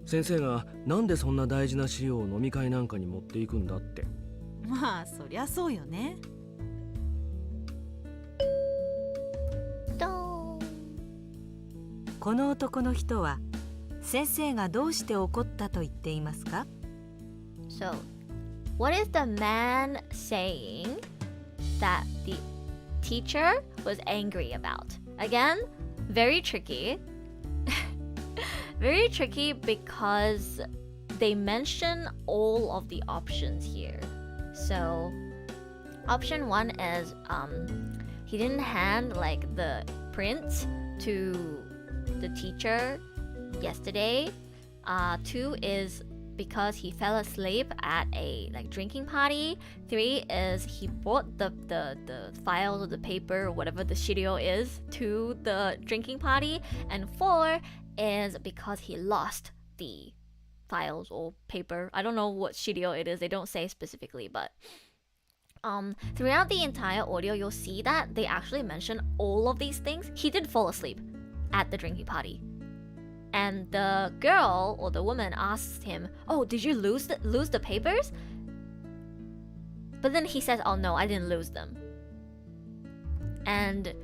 先生がなんでそんな大事な資料を飲み会なんかに持っていくんだって。まあそりゃそうよね。この男の人は先生がどうして怒ったと言っていますか？ So, what is the man saying that the teacher was angry about? Again, very tricky. Very tricky because they mention all of the options here. So, option 1 is he didn't hand like the print to the teacher yesterday. 2 is because he fell asleep at a like drinking party. 3 is he brought the files or the paper or whatever the shiryo is to the drinking party. And 4 is because he lost the files or paper. I don't know what shiryo it is. They don't say specifically, but throughout the entire audio, you'll see that they actually mention all of these things. He did fall asleep at the drinking party. And the girl or the woman asks him, "Oh, did you lose the papers?" But then he says, "Oh no, I didn't lose them." And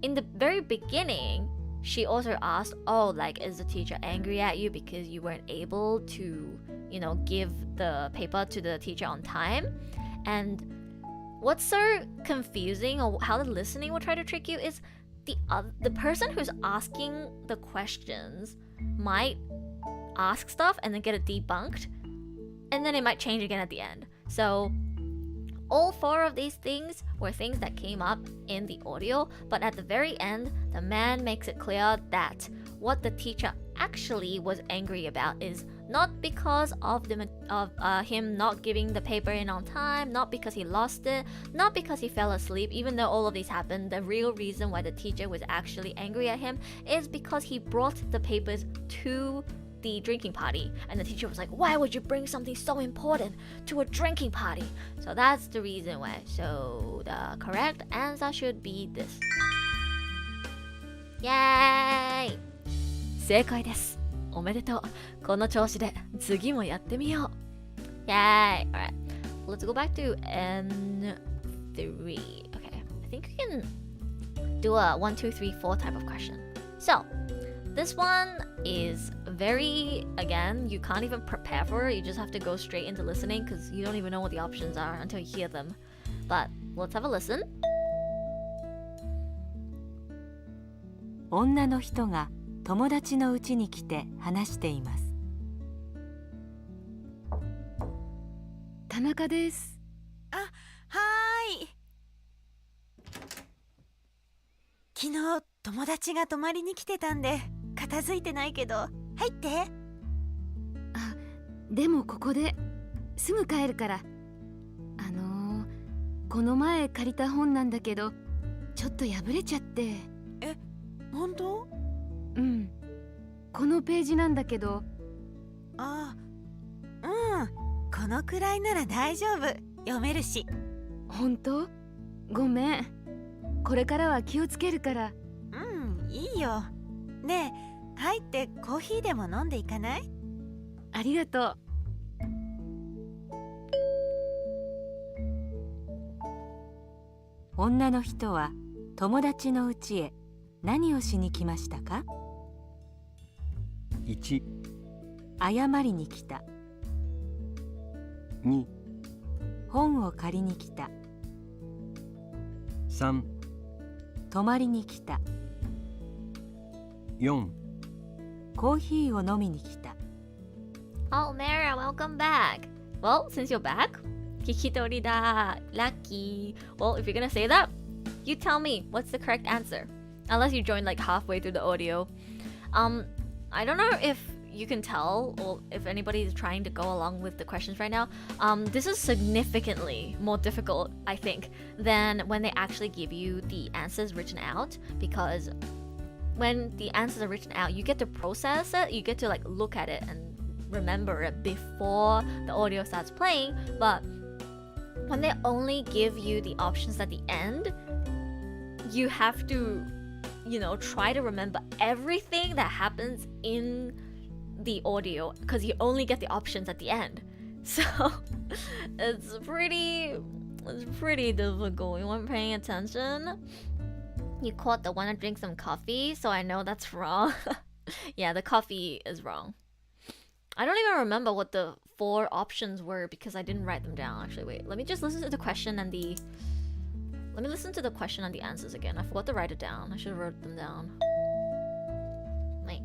in the very beginning, she also asked, "Oh, like, is the teacher angry at you because you weren't able to, give the paper to the teacher on time?" And what's so confusing, or how the listening will try to trick you, is the person who's asking the questions might ask stuff and then get it debunked, and then it might change again at the end. So all 4 of these things were things that came up in the audio, but at the very end, the man makes it clear that what the teacher actually was angry about is not because of him not giving the paper in on time, not because he lost it, not because he fell asleep. Even though all of these happened, the real reason why the teacher was actually angry at him is because he brought the papers to the drinking party, and the teacher was like, "Why would you bring something so important to a drinking party?" So that's the reason why. So the correct answer should be this. Yay! 正解です。おめでとう。この調子で次もやってみよう。Yay! Alright, let's go back to N3. Okay, I think you can do a 1, 2, 3, 4 type of question. So this one is very, again, you can't even prepare for it. You just have to go straight into listening because you don't even know what the options are until you hear them. But let's have a listen. 女の人が友達の家に来て話しています。田中です。はーい。昨日友達が泊まりに来てたんで片付いてないけど入って。でもここですぐ帰るから。この前借りた本なんだけどちょっと破れちゃって。本当？うん。このページなんだけど。このくらいなら大丈夫。読めるし。本当？ごめん。これからは気をつけるから。いいよ。ねえ、入ってコーヒーでも飲んでいかない？ありがとう。女の人は友達の家へ何をしに来ましたか？ 1、謝りに来た。2、本を借りに来た。3、泊まりに来た。4、コーヒーを飲みに来た。Oh, Mara, welcome back. Well, since you're back, Kikitori da, lucky. Well, if you're gonna say that, you tell me what's the correct answer. Unless you joined like halfway through the audio. I don't know if you can tell or if anybody is trying to go along with the questions right now. This is significantly more difficult, I think, than when they actually give you the answers written out, because when the answers are written out, you get to process it, you get to like look at it and remember it before the audio starts playing. But when they only give you the options at the end, you have to, try to remember everything that happens in the audio because you only get the options at the end. So it's pretty difficult. You weren't paying attention. You caught the wanna drink some coffee, so I know that's wrong. Yeah, the coffee is wrong. I don't even remember what the 4 options were because I didn't write them down. Actually, wait, let me just listen to the question and the answers again. I forgot to write it down. I should have wrote them down. Wait.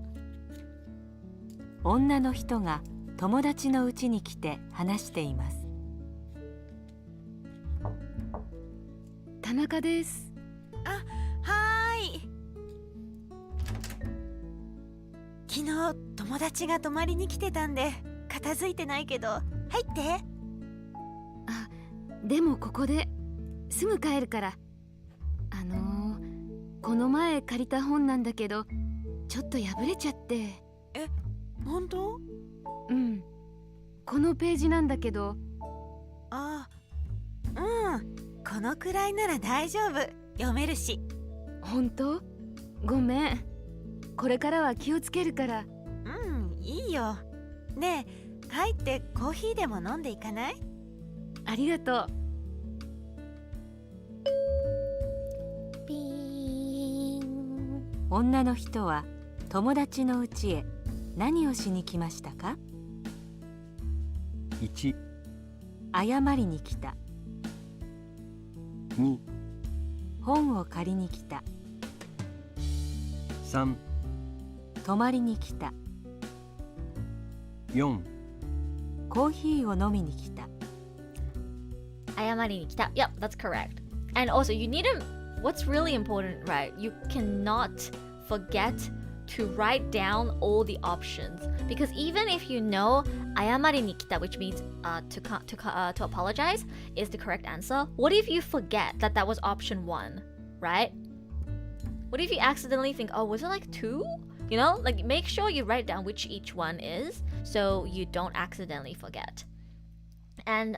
女の人が友達の家に来て話しています。田中です。はーい。昨日友達が泊まりに来てたんで片付いてないけど入って。でもここですぐ帰るから。この前借りた本なんだけどちょっと破れちゃって。本当？うん。このページなんだけど。このくらいなら大丈夫。読めるし。本当？ごめん。これからは気をつけるから。いいよ。ねえ、入ってコーヒーでも飲んでいかない？ありがとう。女の人は友達の家へ何をしに来ましたか？ 1、謝りに来た。2、本を借りに来た。3、泊まりに来た。4、コーヒーを飲みに来た。謝りに来た. Yep, that's correct. And also, you need to. What's really important, right? You cannot forget to write down all the options, because even if you know 謝りに来た, which means to apologize, is the correct answer, what if you forget that was option 1, right? What if you accidentally think, oh, was it like 2? Like make sure you write down which each one is so you don't accidentally forget. And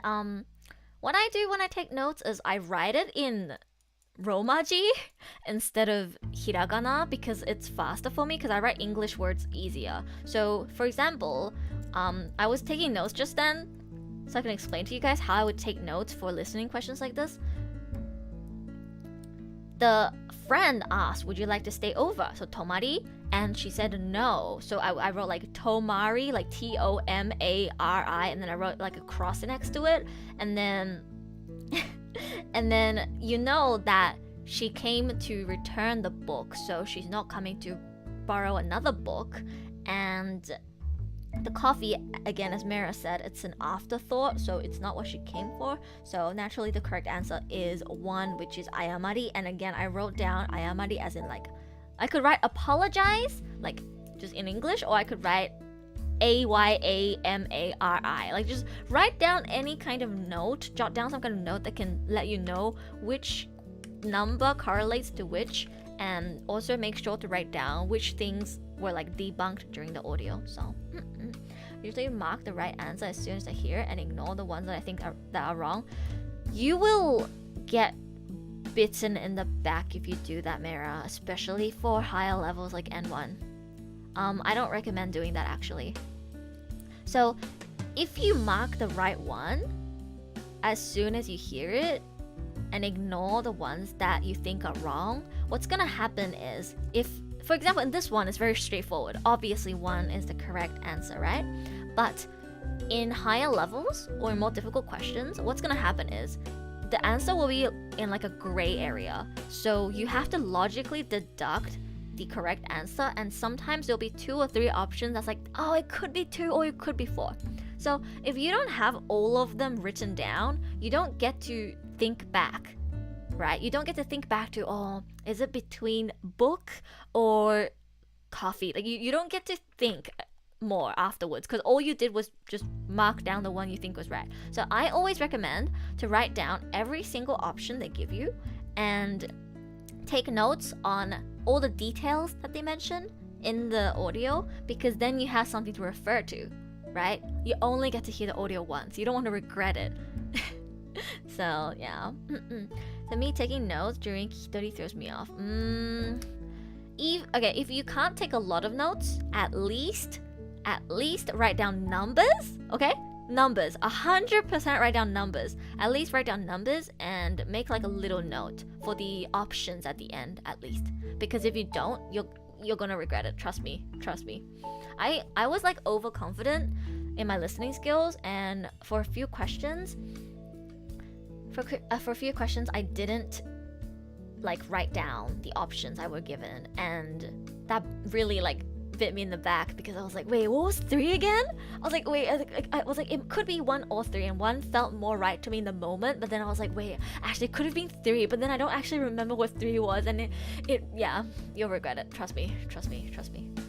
what I do when I take notes is I write it in Romaji instead of hiragana because it's faster for me, because I write English words easier. So for example, I was taking notes just then, so I can explain to you guys how I would take notes for listening questions like this. the friend asked, would you like to stay over? So tomari, and she said no. So I wrote like tomari, like Tomari, and then I wrote like a cross next to it, and then and then you know that she came to return the book, so she's not coming to borrow another book. And the coffee, again, as Mara said, it's an afterthought, so it's not what she came for. So naturally the correct answer is 1, which is ayamari. And again, I wrote down ayamari as in like, I could write apologize, like just in English, or I could write AYAMARI. Like just write down any kind of note, jot down some kind of note that can let you know which number correlates to which, and also make sure to write down which things were like debunked during the audio. So usually mark the right answer as soon as I hear it and ignore the ones that I think that are wrong. You will get bitten in the back if you do that, Mara, especially for higher levels like N1. I don't recommend doing that actually. So if you mark the right one as soon as you hear it and ignore the ones that you think are wrong, what's gonna happen is, if, for example, in this one, it's very straightforward. Obviously, 1 is the correct answer, right? But in higher levels or in more difficult questions, what's gonna happen is the answer will be in like a gray area. So you have to logically deduct the correct answer, and sometimes there'll be 2 or 3 options that's like, oh, it could be 2 or it could be 4. So if you don't have all of them written down, you don't get to think back, right? You don't get to think back to, oh, is it between book or coffee? Like you don't get to think more afterwards, because all you did was just mark down the one you think was right. So I always recommend to write down every single option they give you and take notes on all the details that they mention in the audio, because then you have something to refer to, right? You only get to hear the audio once. You don't want to regret it. So yeah. So me taking notes during hitori throws me off. If you can't take a lot of notes, at least write down numbers, okay? Numbers, 100% write down numbers. At least write down numbers and make like a little note for the options at the end, at least. Because if you don't, you're gonna regret it. Trust me. I was like overconfident in my listening skills, and for a few questions, I didn't like write down the options I were given, and that really like bit me in the back, because I was like, wait, what was 3 again? I was like, it could be 1 or 3, and 1 felt more right to me in the moment, but then I was like, wait, actually it could have been 3, but then I don't actually remember what 3 was, and yeah, you'll regret it. Trust me.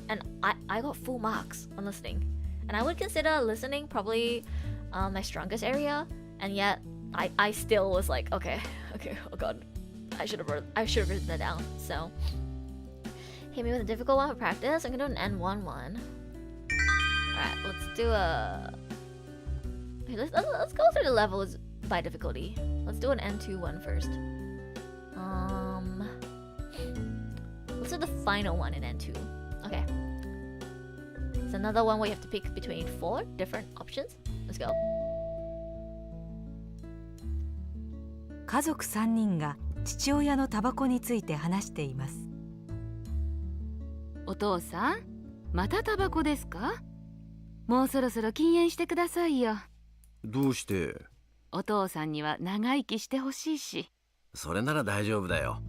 And I got full marks on listening, and I would consider listening probably my strongest area, and yet I still was like, okay, oh god, I should have written that down. So hit me with a difficult one for practice. I'm gonna do an N1 one. Alright, let's do a... Okay, let's go through the levels by difficulty. Let's do an N2 one first. Let's do the final one in N2. Okay. It's another one where you have to pick between 4 different options. Let's go. 家族3人が父親のタバコについて話しています。お父さん、またタバコですか？もうそろそろ禁煙してくださいよ。どうして？お父さんには長生きしてほしいし。それなら大丈夫だよ。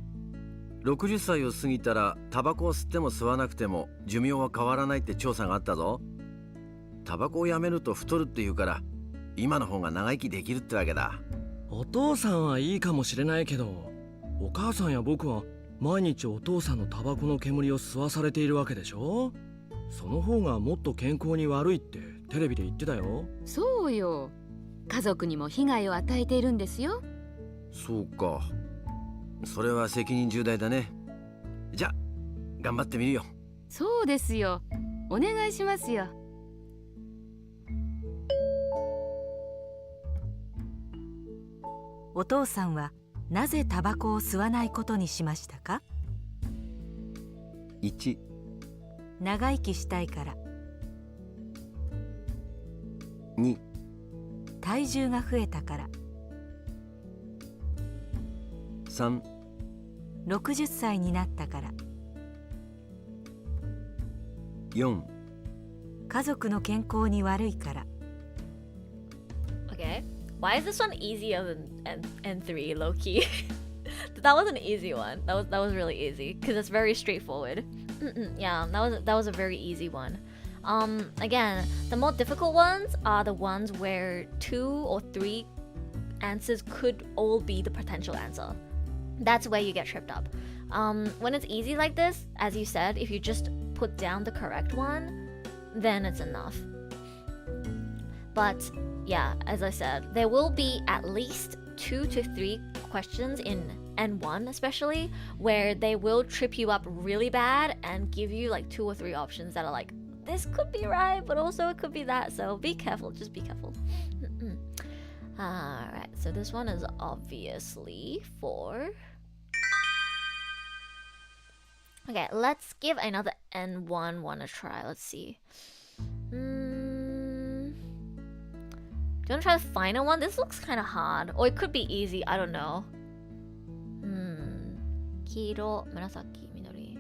60歳を過ぎたらタバコを吸っても吸わなくても寿命は変わらないって調査があったぞ。タバコをやめると太るっていうから、今の方が長生きできるってわけだ。お父さんはいいかもしれないけど、お母さんや僕は毎日お父さんのタバコの煙を吸わされているわけでしょ。その方がもっと健康に悪いってテレビで言ってたよ。そうよ。家族にも被害を与えているんですよ。そうか。それは責任重大だね。じゃあ頑張ってみるよ。そうですよ。お願いしますよ。お父さんはなぜタバコを吸わないことにしましたか？ 1. 長生きしたいから。 2. 体重が増えたから。 3. 60歳になったから。4、家族の健康に悪いから。Okay. Why is this one easier than N3 low key? That was an easy one. That was really easy because it's very straightforward. Yeah, that was a very easy one. Again, the more difficult ones are the ones where 2 or 3 answers could all be the potential answer. That's where you get tripped up. When it's easy like this, as you said, if you just put down the correct one, then it's enough. But yeah, as I said, there will be at least 2 to 3 questions in N1 especially where they will trip you up really bad and give you like 2 or 3 options that are like, this could be right, but also it could be that. So be careful, just be careful. Alright, so this one is obviously for... Okay, let's give another N1 one a try. Let's see. Do you want to try the final one? This looks kind of hard. Or it could be easy, I don't know. 黄色、紫、緑.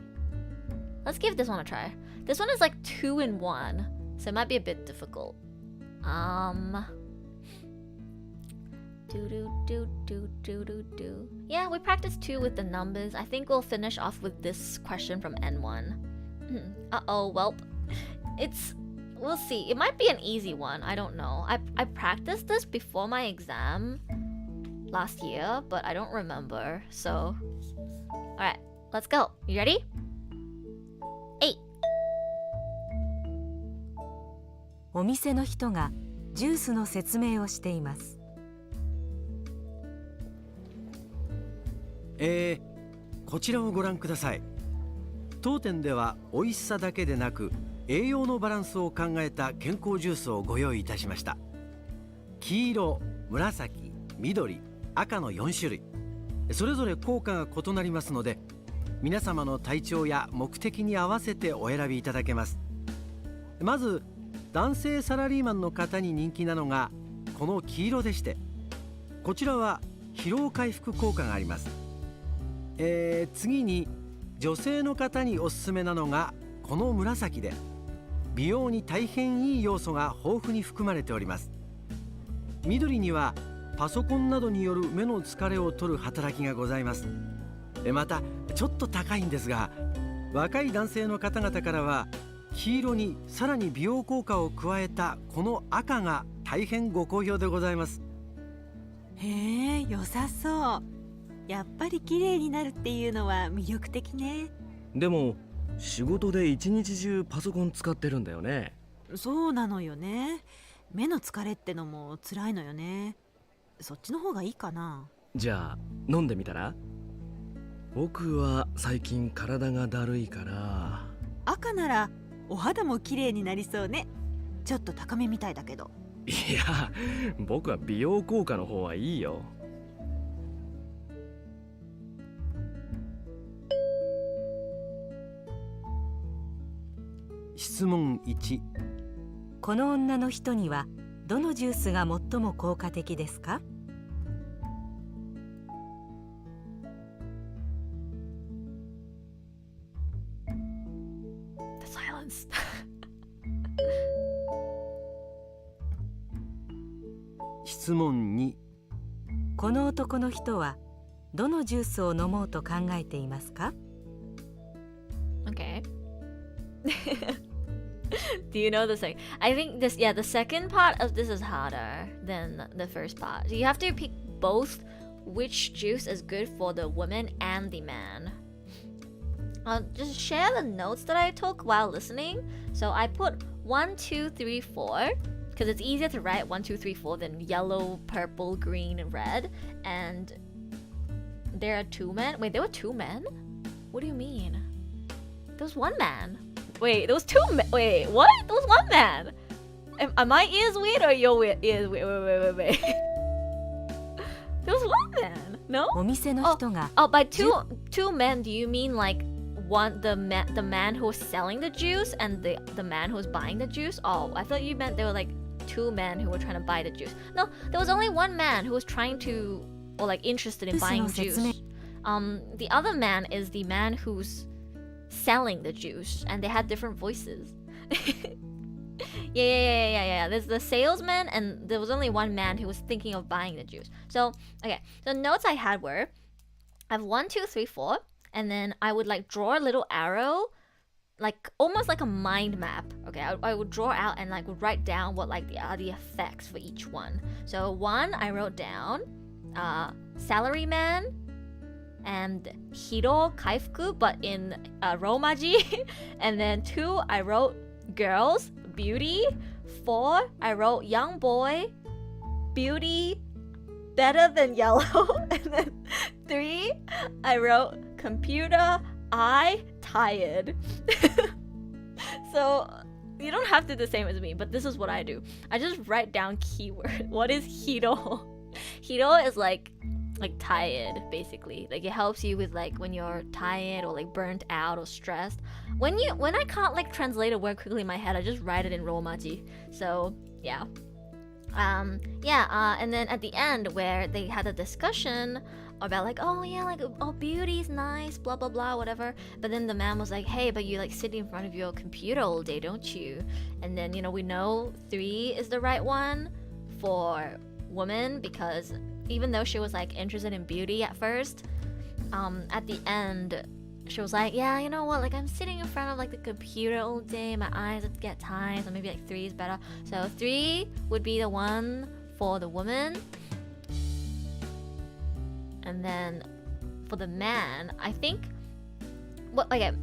Let's give this one a try. This one is like 2 in 1, so it might be a bit difficult. Yeah, we practiced 2 with the numbers. I think we'll finish off with this question from N1. Uh-oh, well, we'll see. It might be an easy one, I don't know. I practiced this before my exam last year, but I don't remember, so... Alright, let's go. You ready? 8. お店の人がジュースの説明をしています。こちらをご覧ください。当店では美味しさだけでなく栄養のバランスを考えた健康ジュースをご用意いたしました。黄色、紫、緑、赤の4種類。それぞれ効果が異なりますので、皆様の体調や目的に合わせてお選びいただけます。まず男性サラリーマンの方に人気なのがこの黄色でして、こちらは疲労回復効果があります。次に女性の方におすすめなのがこの紫で、美容に大変いい要素が豊富に含まれております。緑にはパソコンなどによる目の疲れを取る働きがございます。またちょっと高いんですが、若い男性の方々からは黄色にさらに美容効果を加えたこの赤が大変ご好評でございます。へえ、良さそう。やっぱり綺麗になるっていうのは魅力的ね。でも仕事で一日中パソコン使ってるんだよね。そうなのよね。目の疲れってのも辛いのよね。そっちの方がいいかな。じゃあ飲んでみたら？僕は最近体がだるいから。赤ならお肌も綺麗になりそうね。ちょっと高めみたいだけど。いや、僕は美容効果の方はいいよ。質問1。この女の人にはどのジュースが最も効果的ですか？質問2。この男の人はどのジュースを飲もうと考えていますか？ Okay. Do you know the second? I think the second part of this is harder than the first part. You have to pick both which juice is good for the woman and the man. I'll just share the notes that I took while listening. So I put 1, 2, 3, 4 because it's easier to write 1, 2, 3, 4 than yellow, purple, green, and red. And there are 2 men. Wait, there were 2 men? What do you mean? There was 1 man. Wait, there was 2 men. Wait, what? There was 1 man. Are my ears weird or your ears weird? Wait. There was 1 man. No? お店の人が Oh, by two men, do you mean like the man who was selling the juice and the man who was buying the juice? Oh, I thought you meant there were like 2 men who were trying to buy the juice. No, there was only 1 man who was trying to or like interested in buying juice. The other man is the man who's selling the juice, and they had different voices. Yeah. There's the salesman, and there was only one man who was thinking of buying the juice. So, okay, the notes I had were, I have 1, 2, 3, 4, and then I would like draw a little arrow, like almost like a mind map. Okay, I would draw out and like would write down what like are the effects for each one. So 1, I wrote down salaryman and hiro kaifuku, but in romaji. And then 2, I wrote girls, beauty. 4, I wrote young boy, beauty, better than yellow. And then 3, I wrote computer, I, tired. So you don't have to do the same as me, but this is what I do. I just write down keyword. What is hiro? Hiro is like tired, basically. Like it helps you with like when you're tired or like burnt out or stressed. When I can't like translate a word quickly in my head, I just write it in romaji. So yeah. And then at the end where they had a discussion about like, oh yeah, like, oh, beauty's nice, blah blah blah, whatever. But then the man was like, hey, but you like sit in front of your computer all day, don't you? And then, you know, we know 3 is the right one for woman, because even though she was like interested in beauty at first, at the end she was like, yeah, you know what, like I'm sitting in front of like the computer all day, my eyes would get tired, so maybe like 3 is better. So 3 would be the one for the woman. And then for the man, I think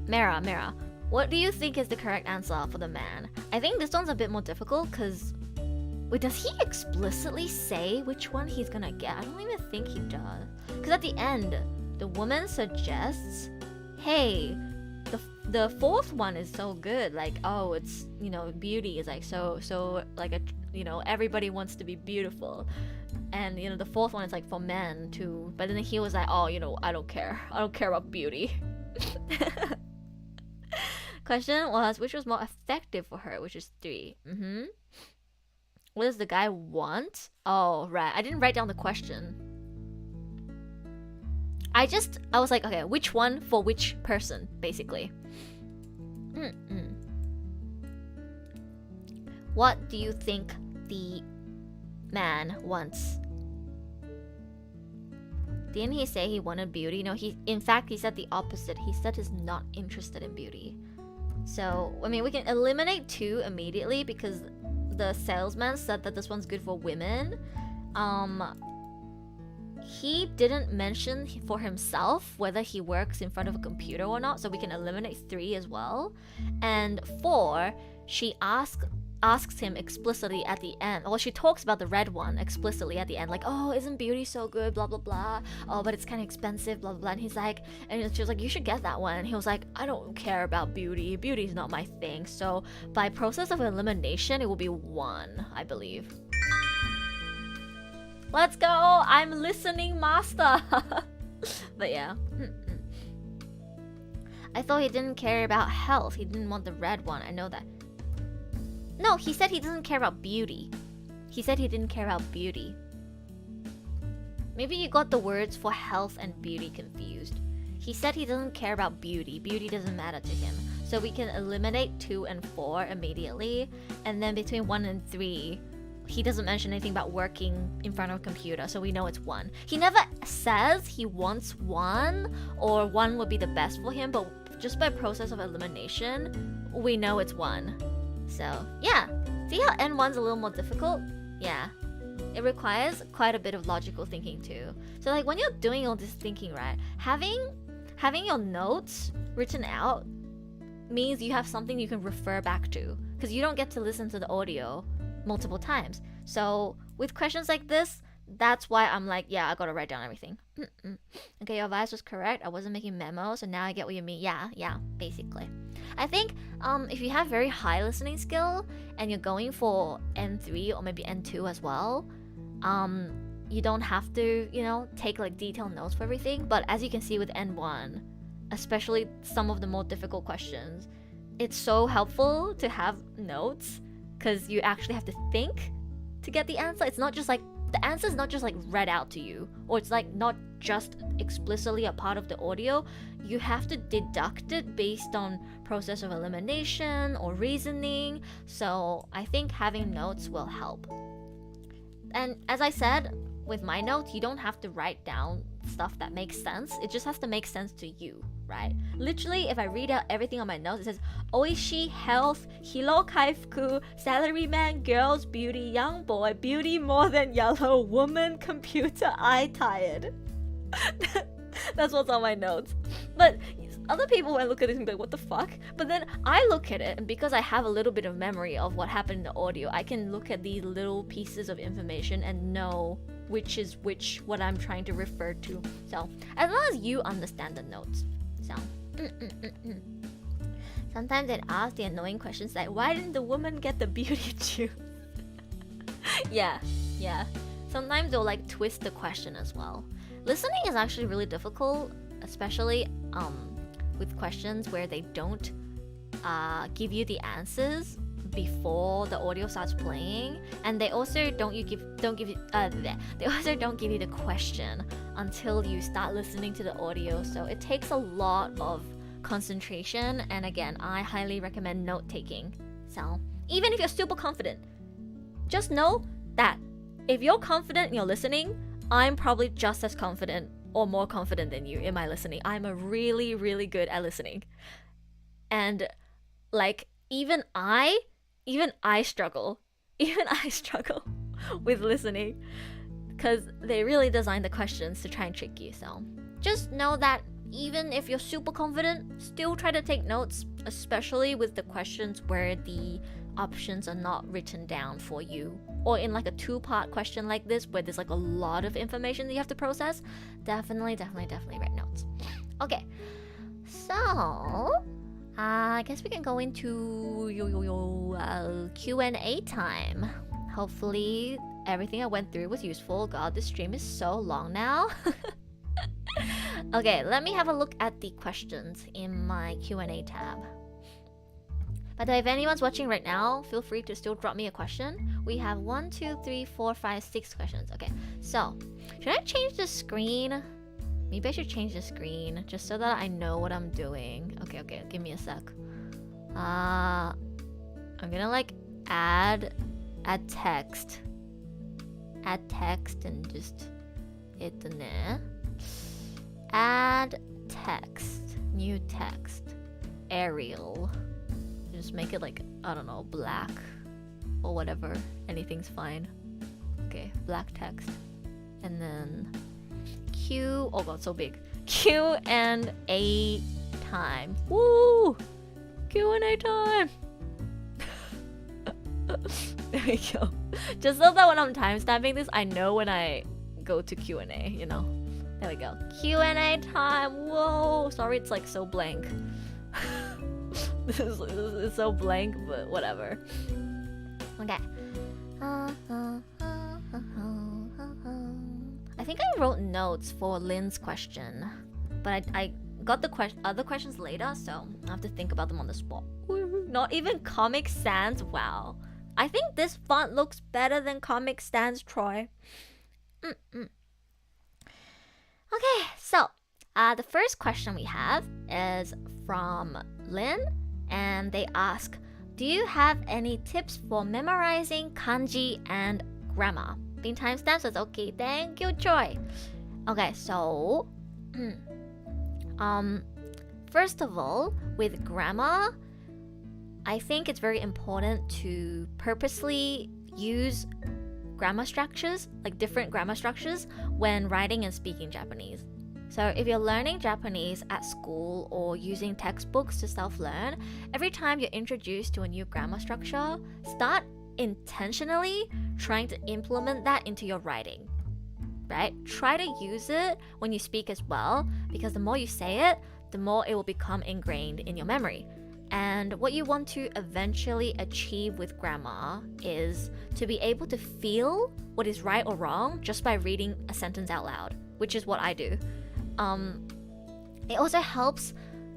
Mara, what do you think is the correct answer for the man? I think this one's a bit more difficult because wait, does he explicitly say which one he's gonna get? I don't even think he does. Because at the end, the woman suggests, hey, the 4th one is so good. Like, oh, it's, you know, beauty is like so like a, you know, everybody wants to be beautiful. And, you know, the 4th one is like for men too. But then he was like, oh, you know, I don't care about beauty. Question was, which was more effective for her, which is 3. What does the guy want? Oh, right. I didn't write down the question. I was like, okay, which one for which person, basically. What do you think the man wants? Didn't he say he wanted beauty? No, in fact he said the opposite. He said he's not interested in beauty. So, I mean, we can eliminate 2 immediately because the salesman said that this one's good for women. He didn't mention for himself whether he works in front of a computer or not, so we can eliminate 3 as well. And 4, she asks him explicitly at the end. Well, she talks about the red one explicitly at the end, like, oh, isn't beauty so good, blah blah blah, oh, but it's kind of expensive, blah blah blah. And he's like, and she was like, you should get that one. And he was like, I don't care about beauty's not my thing. So by process of elimination, it will be 1, I believe. Let's go, I'm listening master. But yeah, I thought he didn't care about health. He didn't want the red one, I know that. No, he said he doesn't care about beauty. He said he didn't care about beauty. Maybe you got the words for health and beauty confused. He said he doesn't care about beauty. Beauty doesn't matter to him. So we can eliminate 2 and 4 immediately. And then between 1 and 3, he doesn't mention anything about working in front of a computer, so we know it's 1. He never says he wants 1 or 1 would be the best for him, but just by process of elimination, we know it's 1. So yeah, see how N1's a little more difficult? Yeah, it requires quite a bit of logical thinking too. So like when you're doing all this thinking, right, having your notes written out means you have something you can refer back to, because you don't get to listen to the audio multiple times. So with questions like this, that's why I'm like, yeah, I gotta write down everything. Okay, your advice was correct. I wasn't making memos, so now I get what you mean. Yeah, basically. I think if you have very high listening skill and you're going for N3 or maybe N2 as well, you don't have to, you know, take like detailed notes for everything. But as you can see with N1, especially some of the more difficult questions, it's so helpful to have notes because you actually have to think to get the answer. It's not just like the answer is not just like read out to you, or it's like not just explicitly a part of the audio. You have to deduct it based on process of elimination or reasoning. So I think having notes will help. And as I said, with my notes, you don't have to write down stuff that makes sense. It just has to make sense to you, right? Literally, if I read out everything on my notes, it says Oishi, health, hilo kaifuku, salaryman, girls, beauty, young boy, beauty more than yellow, woman, computer, eye tired. That's what's on my notes. But other people might look at this and be like, what the fuck? But then I look at it, and because I have a little bit of memory of what happened in the audio, I can look at these little pieces of information and know which is which, what I'm trying to refer to. So, as long as you understand the notes. So, sometimes they ask the annoying questions like, why didn't the woman get the beauty juice? yeah. Sometimes they'll like twist the question as well. Listening is actually really difficult, especially with questions where they don't give you the answers before the audio starts playing, and they also don't give you the question until you start listening to the audio. So it takes a lot of concentration, and again, I highly recommend note taking. So even if you're super confident, just know that if you're confident in your listening, I'm probably just as confident or more confident than you in my listening. I'm a really, really good at listening. And like even I struggle. Even I struggle with listening because they really designed the questions to try and trick you. So just know that even if you're super confident, still try to take notes, especially with the questions where the options are not written down for you, or in like a two-part question like this where there's like a lot of information that you have to process. Definitely write notes. Okay, so I guess we can go into Q&A time. Hopefully everything I went through was useful. God, this stream is so long now. Okay, let me have a look at the questions in my Q&A tab. By the way, if anyone's watching right now, feel free to still drop me a question. We have 1, 2, 3, 4, 5, 6 questions. Okay, so should I change the screen? Maybe I should change the screen just so that I know what I'm doing. Okay, give me a sec. I'm gonna like add text. Add text and just hit the add text. New text. Arial. Just make it like, I don't know, black or whatever. Anything's fine. Okay, black text. And then Q, oh god, so big. Q&A time. Woo! Q&A time! There we go. Just so that when I'm timestamping this, I know when I go to Q&A, you know? There we go. Q&A time! Whoa! Sorry it's like so blank. This is so blank, but whatever. Okay. I think I wrote notes for Lynn's question, but I got the other questions later, so I have to think about them on the spot. Not even Comic Sans. Wow. I think this font looks better than Comic Sans, Troy. Okay, so the first question we have is from Lynn, and they ask, do you have any tips for memorizing kanji and grammar? Being timestamped says, okay, thank you, Troy. Okay, so first of all, with grammar, I think it's very important to purposely use grammar structures, like different grammar structures, when writing and speaking Japanese. So if you're learning Japanese at school or using textbooks to self-learn, every time you're introduced to a new grammar structure, start intentionally trying to implement that into your writing, right? Try to use it when you speak as well, because the more you say it, the more it will become ingrained in your memory. And what you want to eventually achieve with grammar is to be able to feel what is right or wrong just by reading a sentence out loud, which is what I do. It also helps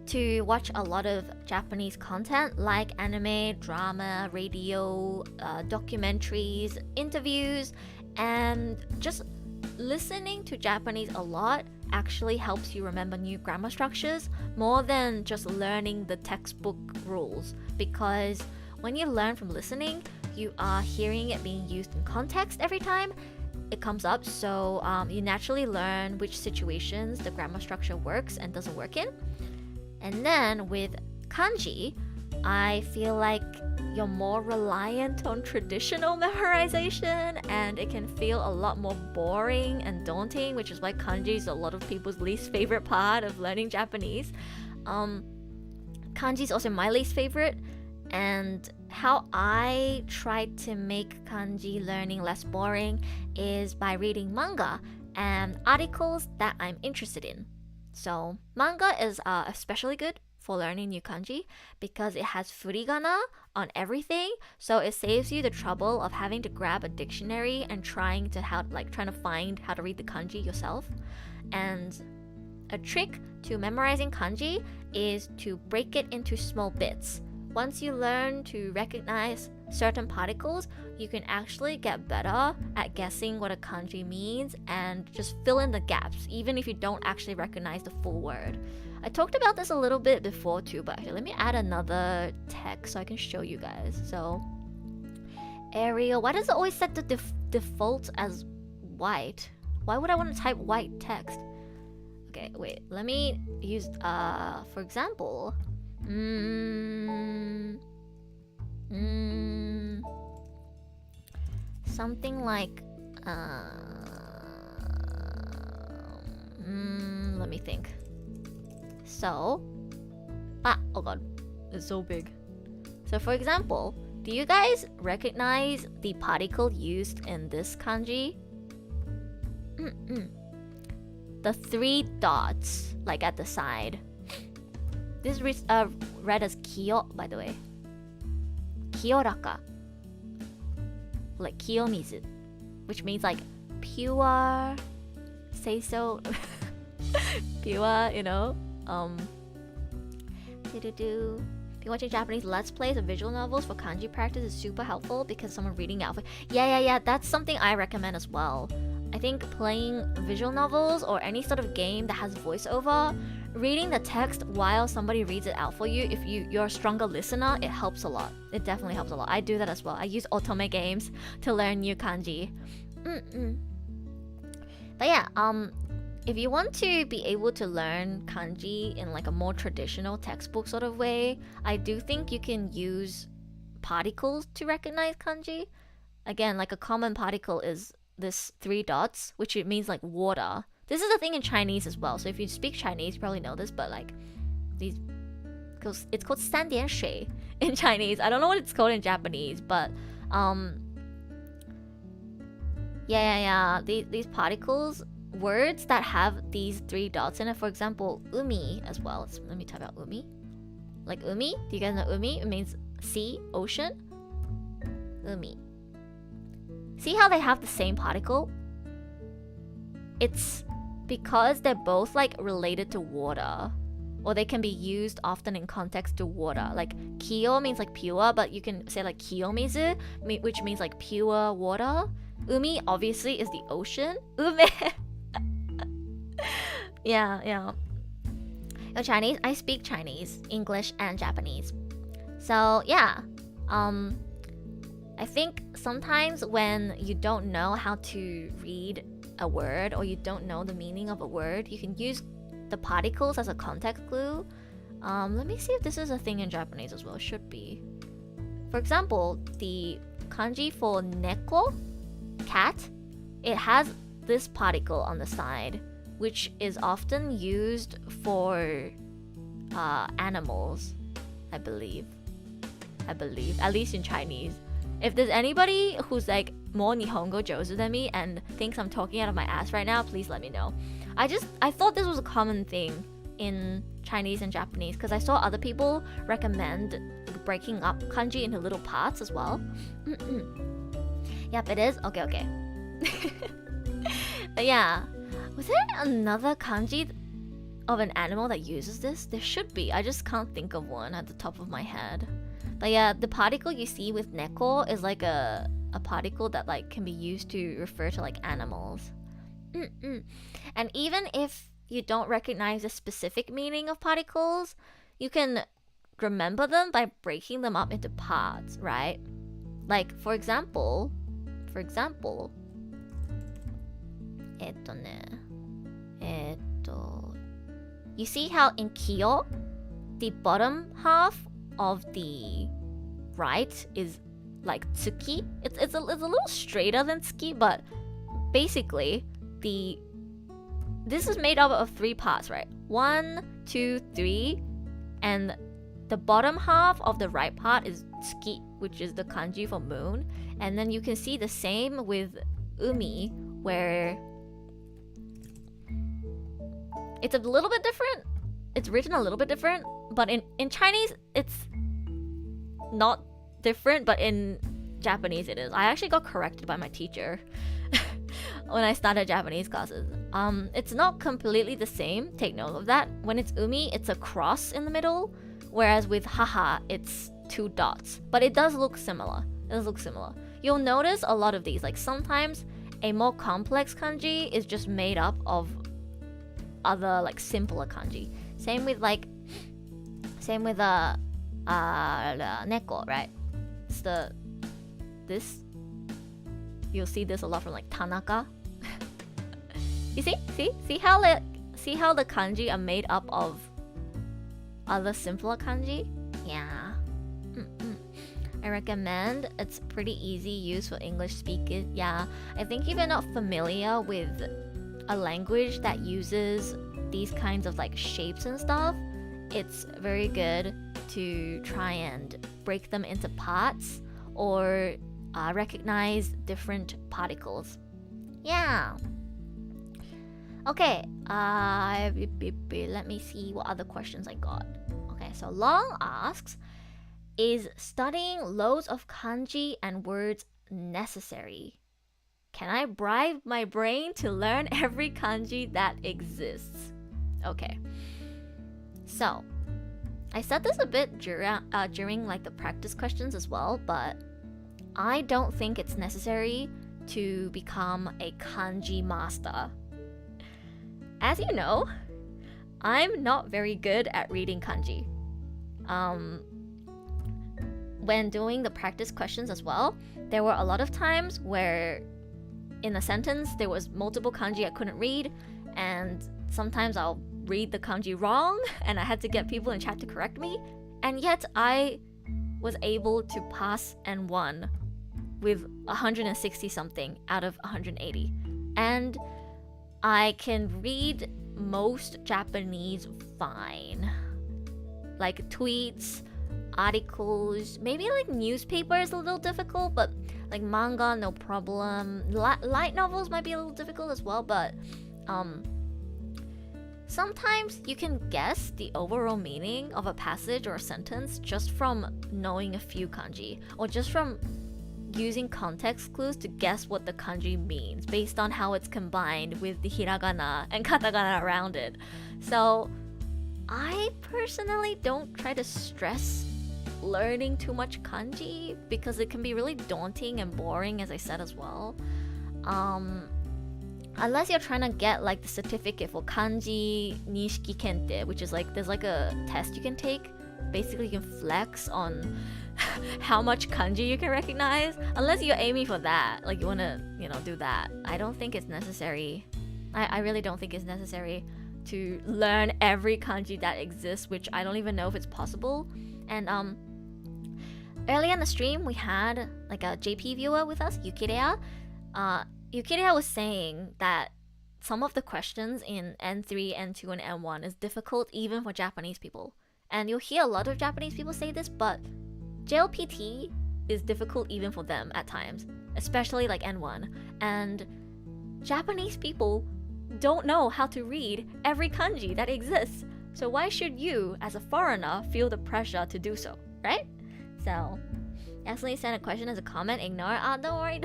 to watch a lot of Japanese content like anime, drama, radio, documentaries, interviews, And just listening to Japanese a lot actually helps you remember new grammar structures more than just learning the textbook rules, because when you learn from listening, you are hearing it being used in context every time it comes up, so you naturally learn which situations the grammar structure works and doesn't work in. And then with kanji, I feel like you're more reliant on traditional memorization, and it can feel a lot more boring and daunting, which is why kanji is a lot of people's least favorite part of learning Japanese. Kanji is also my least favorite, and how I try to make kanji learning less boring is by reading manga and articles that I'm interested in. So manga is especially good for learning new kanji because it has furigana on everything, so it saves you the trouble of having to grab a dictionary and trying to find how to read the kanji yourself. And a trick to memorizing kanji is to break it into small bits. Once you learn to recognize certain particles, you can actually get better at guessing what a kanji means and just fill in the gaps, even if you don't actually recognize the full word. I talked about this a little bit before too, but let me add another text so I can show you guys. So, Arial, why does it always set the default as white? Why would I want to type white text? Okay, wait, let me use, for example, something like, let me think. So, oh god, it's so big. So for example, do you guys recognize the particle used in this kanji? The 3 dots, like at the side. This is read as kiyo, by the way. Kiyoraka. Like kiyomizu, which means like pure, say so. Pure, you know. If you're watching Japanese Let's Plays of visual novels for kanji practice is super helpful because someone reading out. Yeah, that's something I recommend as well. I think playing visual novels or any sort of game that has voiceover, reading the text while somebody reads it out for you, if you're a stronger listener, it helps a lot. It definitely helps a lot. I do that as well. I use otome games to learn new kanji. But yeah, if you want to be able to learn kanji in like a more traditional textbook sort of way, I do think you can use particles to recognize kanji. Again, like a common particle is this 3 dots, which it means like water. This is a thing in Chinese as well. So if you speak Chinese, you probably know this, but like these, because it's called 三点水 in Chinese. I don't know what it's called in Japanese, but these particles, words that have these 3 dots in it, for example, umi as well. Let me type out umi. Like umi, do you guys know umi? It means sea, ocean. Umi. See how they have the same particle? It's because they're both like related to water, or they can be used often in context to water. Like kiyo means like pure, but you can say like kiyomizu, which means like pure water. Umi obviously is the ocean. Ume. Yeah. Chinese, I speak Chinese, English, and Japanese. So yeah, I think sometimes when you don't know how to read a word or you don't know the meaning of a word, you can use the particles as a context clue. Let me see if this is a thing in Japanese as well. It should be. For example, the kanji for neko, cat, it has this particle on the side, which is often used for animals, I believe, at least in Chinese. If there's anybody who's like more Nihongo Jozu than me and thinks I'm talking out of my ass right now, please let me know. I thought this was a common thing in Chinese and Japanese because I saw other people recommend breaking up kanji into little parts as well. Yep, it is. Okay. But yeah, was there another kanji of an animal that uses this? There should be. I just can't think of one at the top of my head. But yeah, the particle you see with neko is like a a particle that like can be used to refer to like animals. And even if you don't recognize the specific meaning of particles, you can remember them by breaking them up into parts, right? Like for example, you see how in Kyo, the bottom half of the right is like tsuki. It's a little straighter than tsuki, but basically this is made up of 3 parts, right? 1, 2, 3, and the bottom half of the right part is tsuki, which is the kanji for moon. And then you can see the same with umi, where it's a little bit different. It's written a little bit different, but in Chinese it's not different, but in Japanese it is. I actually got corrected by my teacher when I started Japanese classes. It's not completely the same, take note of that. When it's umi, it's a cross in the middle, whereas with haha, it's 2 dots. But it does look similar. You'll notice a lot of these, like sometimes a more complex kanji is just made up of other like simpler kanji. Same with neko, right? It's this. You'll see this a lot from like Tanaka. You see how the kanji are made up of other simpler kanji? Yeah. I recommend. It's pretty easy use for English speakers. Yeah, I think if you're not familiar with a language that uses these kinds of like shapes and stuff, it's very good to try and break them into parts or recognize different particles. Yeah. Okay, let me see what other questions I got. Okay, so Long asks, is studying loads of kanji and words necessary? Can I bribe my brain to learn every kanji that exists? Okay, so I said this a bit during like the practice questions as well, but I don't think it's necessary to become a kanji master. As you know, I'm not very good at reading kanji. When doing the practice questions as well, there were a lot of times where in a sentence there was multiple kanji I couldn't read, and sometimes I'll read the kanji wrong and I had to get people in chat to correct me, and yet I was able to pass N1 with 160 something out of 180. And I can read most Japanese fine. Like tweets, articles, maybe like newspapers a little difficult, but like manga, no problem. Light novels might be a little difficult as well, but sometimes you can guess the overall meaning of a passage or a sentence just from knowing a few kanji, or just from using context clues to guess what the kanji means based on how it's combined with the hiragana and katakana around it. So I personally don't try to stress learning too much kanji because it can be really daunting and boring, as I said as well. Unless you're trying to get like the certificate for kanji nishiki kente, which is like there's like a test you can take. Basically, you can flex on how much kanji you can recognize. Unless you're aiming for that, like you want to, do that. I don't think it's necessary. I really don't think it's necessary to learn every kanji that exists, which I don't even know if it's possible. And earlier in the stream, we had like a JP viewer with us, Yukirea. Yukirea was saying that some of the questions in N3, N2, and N1 is difficult even for Japanese people. And you'll hear a lot of Japanese people say this, but JLPT is difficult even for them at times, especially like N1. And Japanese people don't know how to read every kanji that exists. So why should you, as a foreigner, feel the pressure to do so, right? So, accidentally send a question as a comment, ignore it. Don't worry,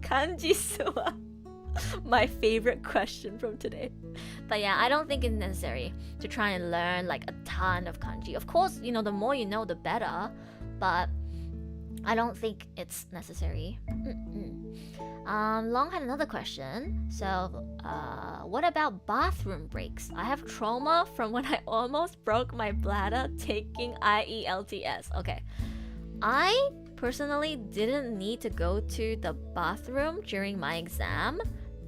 kanji suwa. My favorite question from today. But yeah, I don't think it's necessary to try and learn like a ton of kanji. Of course, the more you know, the better. But I don't think it's necessary. Long had another question. So, what about bathroom breaks? I have trauma from when I almost broke my bladder taking IELTS. Okay. I personally didn't need to go to the bathroom during my exam,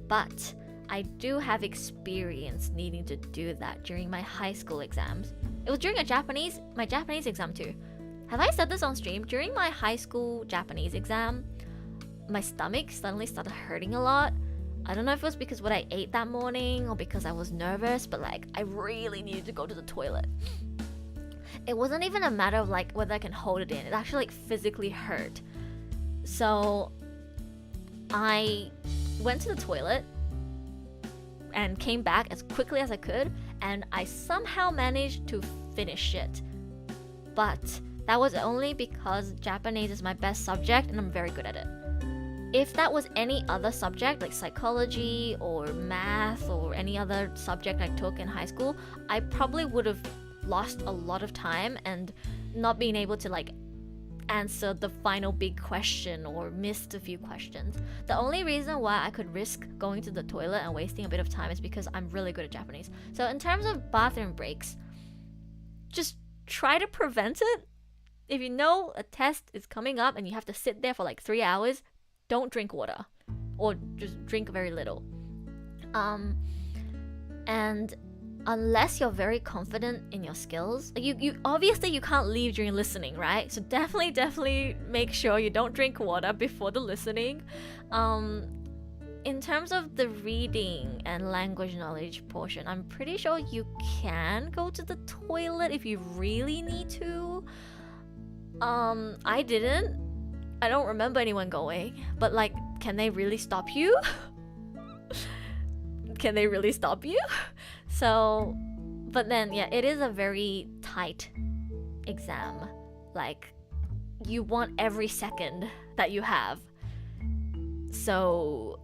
but I do have experience needing to do that during my high school exams. It was during my Japanese exam too. Have I said this on stream? During my high school Japanese exam, my stomach suddenly started hurting a lot. I don't know if it was because what I ate that morning or because I was nervous, but like I really needed to go to the toilet. It wasn't even a matter of like whether I can hold it in. It actually like physically hurt. So I went to the toilet and came back as quickly as I could, and I somehow managed to finish it. But that was only because Japanese is my best subject and I'm very good at it. If that was any other subject like psychology or math or any other subject I took in high school, I probably would have lost a lot of time and not being able to like answer the final big question or missed a few questions. The only reason why I could risk going to the toilet and wasting a bit of time is because I'm really good at Japanese. So in terms of bathroom breaks, just try to prevent it. If you know a test is coming up and you have to sit there for like 3 hours, don't drink water or just drink very little. And unless you're very confident in your skills, like you obviously you can't leave during listening, right? So definitely make sure you don't drink water before the listening. In terms of the reading and language knowledge portion, I'm pretty sure you can go to the toilet if you really need to. I didn't. I don't remember anyone going, but like, can they really stop you? Can they really stop you? So, but then yeah, it is a very tight exam. Like, you want every second that you have. So,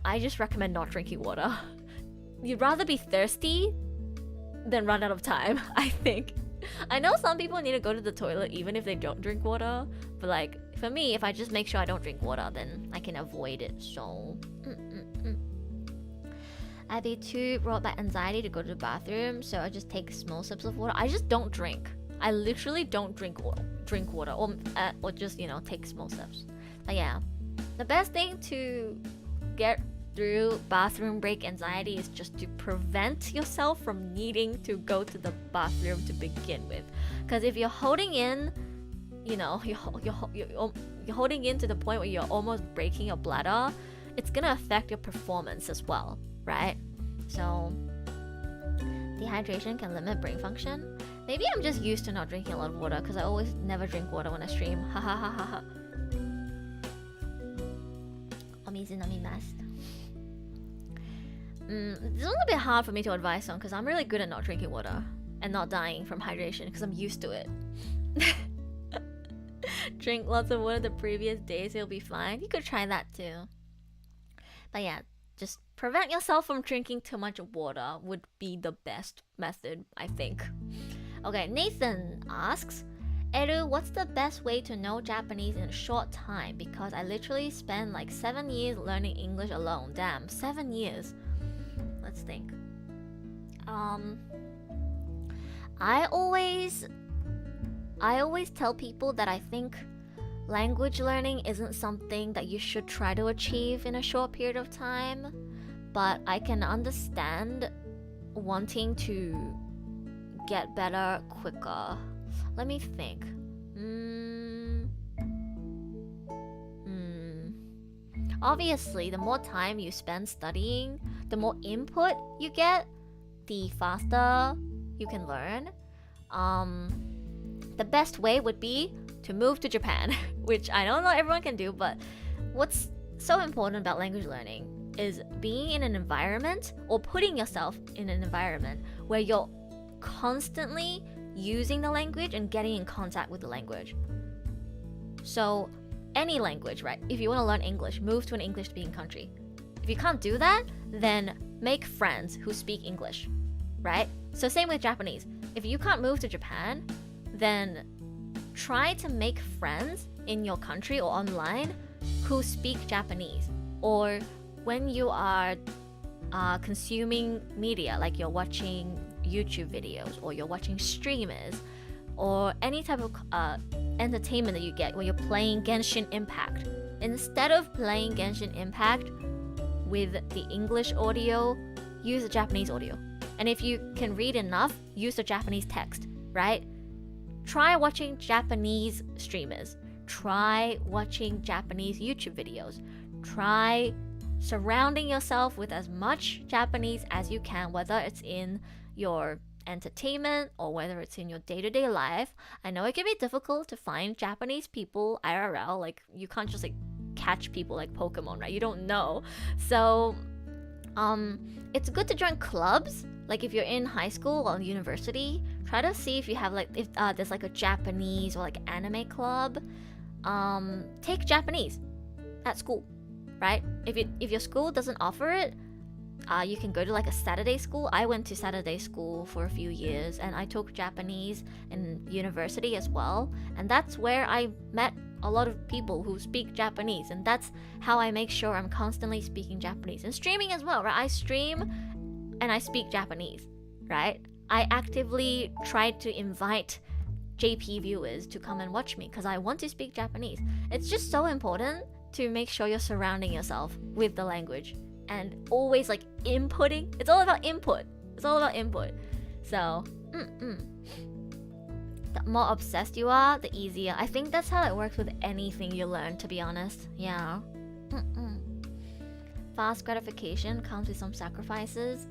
I just recommend not drinking water. You'd rather be thirsty than run out of time, I think. I know some people need to go to the toilet even if they don't drink water, but like for me, if I just make sure I don't drink water, then I can avoid it. So I'd be too brought by anxiety to go to the bathroom, so I just take small sips of water. I just don't drink. I literally don't drink water or just, you know, take small sips. But yeah, the best thing to get through bathroom break anxiety is just to prevent yourself from needing to go to the bathroom to begin with. Because if you're holding in, you know, you're holding in to the point where you're almost breaking your bladder, it's gonna affect your performance as well, right? So dehydration can limit brain function. Maybe I'm just used to not drinking a lot of water because I always never drink water when I stream. Ha ha ha ha ha. Omizu nomimasu. It's a little bit hard for me to advise on because I'm really good at not drinking water and not dying from hydration because I'm used to it. Drink lots of water the previous days, you'll be fine. You could try that too. But yeah, just prevent yourself from drinking too much water would be the best method, I think. Okay, Nathan asks, Eru, what's the best way to know Japanese in a short time? Because I literally spent like 7 years learning English alone. Damn, 7 years. Let's think. I always tell people that I think language learning isn't something that you should try to achieve in a short period of time, but I can understand wanting to get better quicker. Let me think. Obviously, the more time you spend studying, the more input you get, the faster you can learn. The best way would be to move to Japan, which I know not everyone can do, but what's so important about language learning is being in an environment or putting yourself in an environment where you're constantly using the language and getting in contact with the language. So any language, right? If you want to learn English, move to an English-speaking country. If you can't do that, then make friends who speak English, right? So same with Japanese. If you can't move to Japan, then try to make friends in your country or online who speak Japanese, or when you are consuming media, like you're watching YouTube videos or you're watching streamers or any type of entertainment that you get when you're playing Genshin Impact. Instead of playing Genshin Impact with the English audio, use the Japanese audio. And if you can read enough, use the Japanese text, right? Try watching Japanese streamers. Try watching Japanese YouTube videos. Try surrounding yourself with as much Japanese as you can, whether it's in your entertainment or whether it's in your day-to-day life. I know it can be difficult to find Japanese people IRL. Like, you can't just like catch people like Pokemon, right? You don't know. So it's good to join clubs. Like if you're in high school or university, try to see if you have like, if there's like a Japanese or like anime club. Take Japanese at school, right? If your school doesn't offer it, you can go to like a Saturday school. I went to Saturday school for a few years and I took Japanese in university as well. And that's where I met a lot of people who speak Japanese. And that's how I make sure I'm constantly speaking Japanese. And streaming as well, right? I stream and I speak Japanese, right? I actively try to invite JP viewers to come and watch me because I want to speak Japanese. It's just so important to make sure you're surrounding yourself with the language and always like inputting. It's all about input. So the more obsessed you are, the easier. I think that's how it works with anything you learn, to be honest. Yeah. Fast gratification comes with some sacrifices.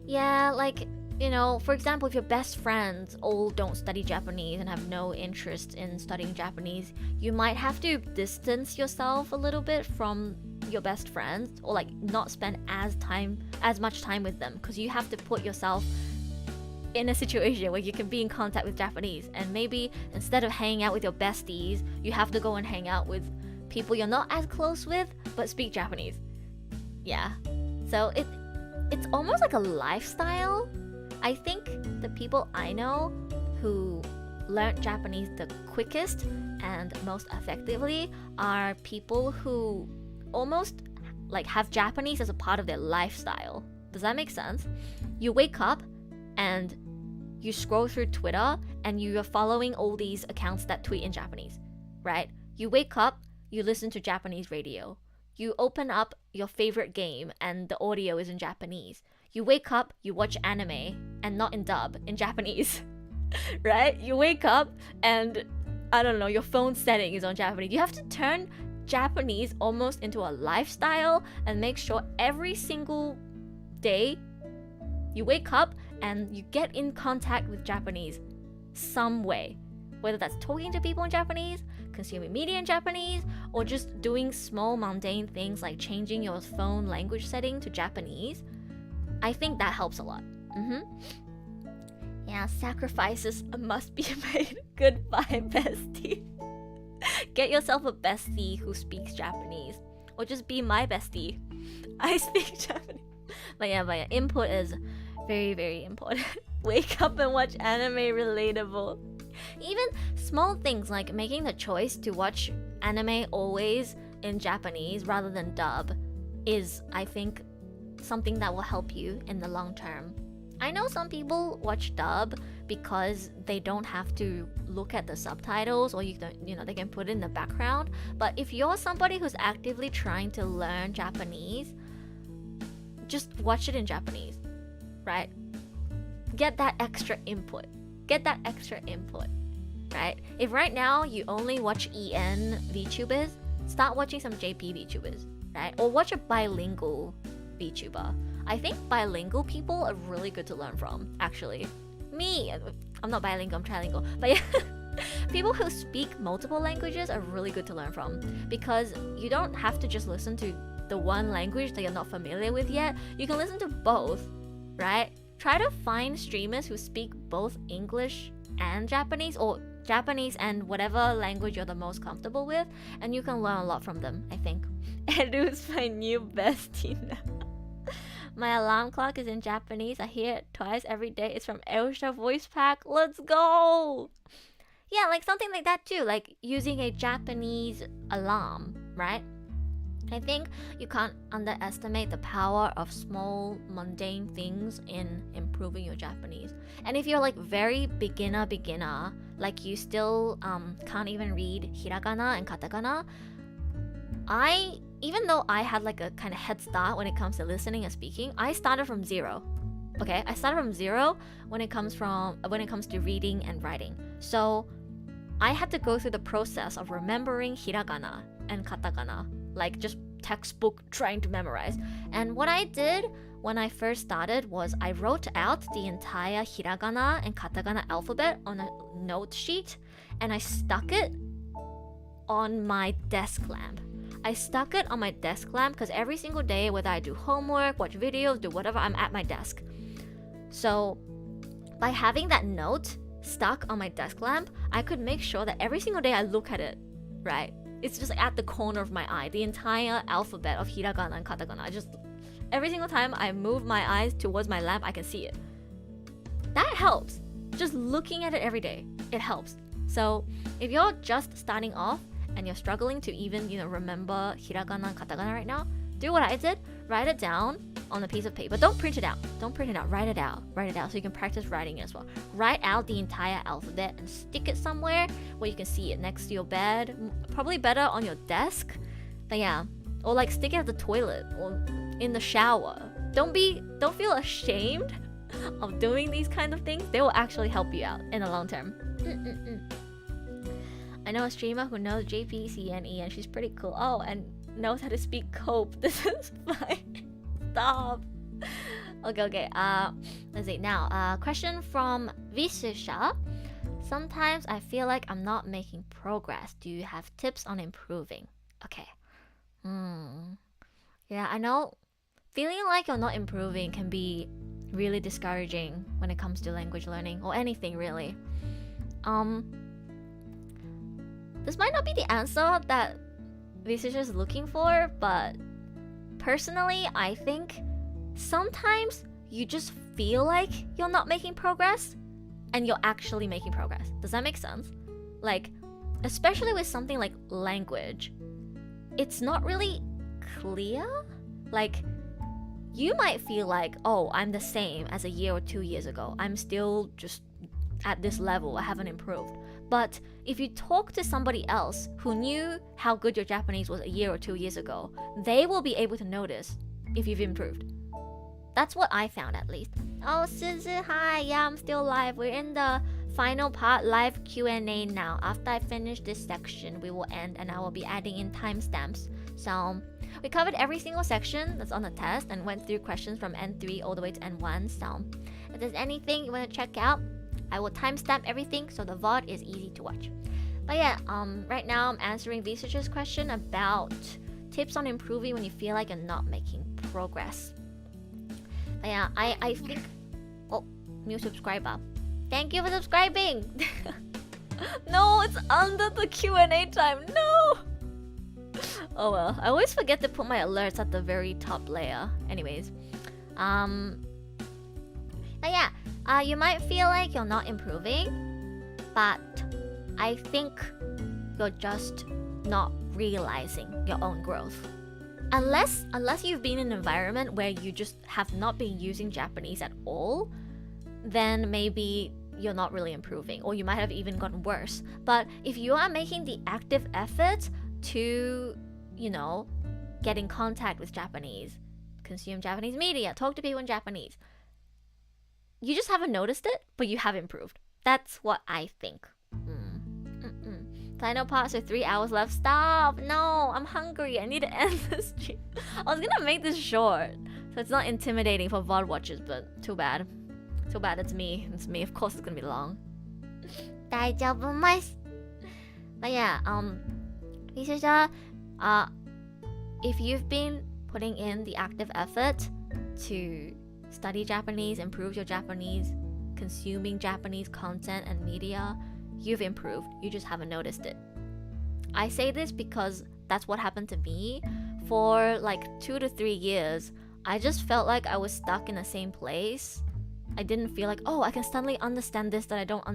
Yeah, like, you know, for example, if your best friends all don't study Japanese and have no interest in studying Japanese, you might have to distance yourself a little bit from your best friends, or like not spend as much time with them, because you have to put yourself in a situation where you can be in contact with Japanese. And maybe instead of hanging out with your besties, you have to go and hang out with people you're not as close with but speak Japanese. Yeah, so it's almost like a lifestyle. I think the people I know who learned Japanese the quickest and most effectively are people who almost like have Japanese as a part of their lifestyle. Does that make sense? You wake up and you scroll through Twitter and you are following all these accounts that tweet in Japanese, right? You wake up, you listen to Japanese radio. You open up your favorite game and the audio is in Japanese. You wake up, you watch anime and not in dub, in Japanese, right? You wake up and, I don't know, your phone setting is on Japanese. You have to turn Japanese almost into a lifestyle and make sure every single day you wake up and you get in contact with Japanese some way. Whether that's talking to people in Japanese, consuming media in Japanese, or just doing small mundane things like changing your phone language setting to Japanese. I think that helps a lot. Yeah, sacrifices must be made. Goodbye, bestie. Get yourself a bestie who speaks Japanese, or just be my bestie. I speak Japanese. But yeah, input is very, very important. Wake up and watch anime relatable. Even small things like making the choice to watch anime always in Japanese rather than dub is, I think, something that will help you in the long term. I know some people watch dub because they don't have to look at the subtitles, or they can put it in the background. But if you're somebody who's actively trying to learn Japanese, just watch it in Japanese, right? Get that extra input, right? If right now you only watch EN VTubers, start watching some JP VTubers, right? Or watch a bilingual VTuber. I think bilingual people are really good to learn from, actually. Me, I'm not bilingual, I'm trilingual. But yeah, people who speak multiple languages are really good to learn from, because you don't have to just listen to the one language that you're not familiar with yet. You can listen to both, right? Try to find streamers who speak both English and Japanese, or Japanese and whatever language you're the most comfortable with, and you can learn a lot from them, I think. Edu's my new bestie now. My alarm clock is in Japanese. I hear it twice every day. It's from Elsha Voice Pack. Let's go! Yeah, like something like that too, like using a Japanese alarm, right? I think you can't underestimate the power of small, mundane things in improving your Japanese. And if you're like very beginner, like you still can't even read hiragana and katakana, even though I had like a kind of head start when it comes to listening and speaking, I started from zero. Okay, I started from zero when it comes to reading and writing. So I had to go through the process of remembering hiragana and katakana, like just textbook trying to memorize. And what I did when I first started was I wrote out the entire hiragana and katakana alphabet on a note sheet and I stuck it on my desk lamp. I stuck it on my desk lamp because every single day, whether I do homework, watch videos, do whatever, I'm at my desk. So by having that note stuck on my desk lamp, I could make sure that every single day I look at it, right? It's just like at the corner of my eye, the entire alphabet of hiragana and katakana. Every single time I move my eyes towards my lamp, I can see it. That helps. Just looking at it every day, it helps. So if you're just starting off and you're struggling to even, remember hiragana and katakana right now, do what I did. Write it down on a piece of paper. Don't print it out. Write it out so you can practice writing it as well. Write out the entire alphabet and stick it somewhere where you can see it, next to your bed. Probably better on your desk. But yeah, or like stick it at the toilet or in the shower. Don't feel ashamed of doing these kind of things. They will actually help you out in the long term. I know a streamer who knows JPCNE and she's pretty cool. Oh, and knows how to speak cope. This is fine. Stop. Okay. Let's see now. Question from Visisha. Sometimes I feel like I'm not making progress. Do you have tips on improving? Okay. Yeah, I know. Feeling like you're not improving can be really discouraging when it comes to language learning or anything really. This might not be the answer that Visisha is looking for, but personally, I think sometimes you just feel like you're not making progress and you're actually making progress. Does that make sense? Like, especially with something like language, it's not really clear. Like, you might feel like, oh, I'm the same as a year or 2 years ago. I'm still just at this level. I haven't improved. But if you talk to somebody else who knew how good your Japanese was a year or 2 years ago, they will be able to notice if you've improved. That's what I found, at least. Oh, Suzu, hi. Yeah, I'm still live. We're in the final part, live Q&A now. After I finish this section, we will end and I will be adding in timestamps. So we covered every single section that's on the test and went through questions from N3 all the way to N1. So if there's anything you want to check out, I will timestamp everything so the VOD is easy to watch. But yeah, right now I'm answering Visisha's question about tips on improving when you feel like you're not making progress. But yeah, I think... Oh, new subscriber. Thank you for subscribing! No, it's under the Q&A time. No! Oh well, I always forget to put my alerts at the very top layer. Anyways, but yeah, you might feel like you're not improving, but I think you're just not realizing your own growth. Unless you've been in an environment where you just have not been using Japanese at all, then maybe you're not really improving, or you might have even gotten worse. But if you are making the active effort to, get in contact with Japanese, consume Japanese media, talk to people in Japanese, you just haven't noticed it, but you have improved. That's what I think. Final parts with 3 hours left. Stop! No, I'm hungry. I need to end this stream. I was gonna make this short, so it's not intimidating for VOD watchers, but too bad. Too bad, it's me. It's me. Of course it's gonna be long. 大丈夫ます。 But yeah, Visisha, if you've been putting in the active effort to study Japanese, improve your Japanese, consuming Japanese content and media, you've improved. You just haven't noticed it. I say this because that's what happened to me. For like 2 to 3 years, I just felt like I was stuck in the same place I didn't feel like, oh, I can suddenly understand this that I didn't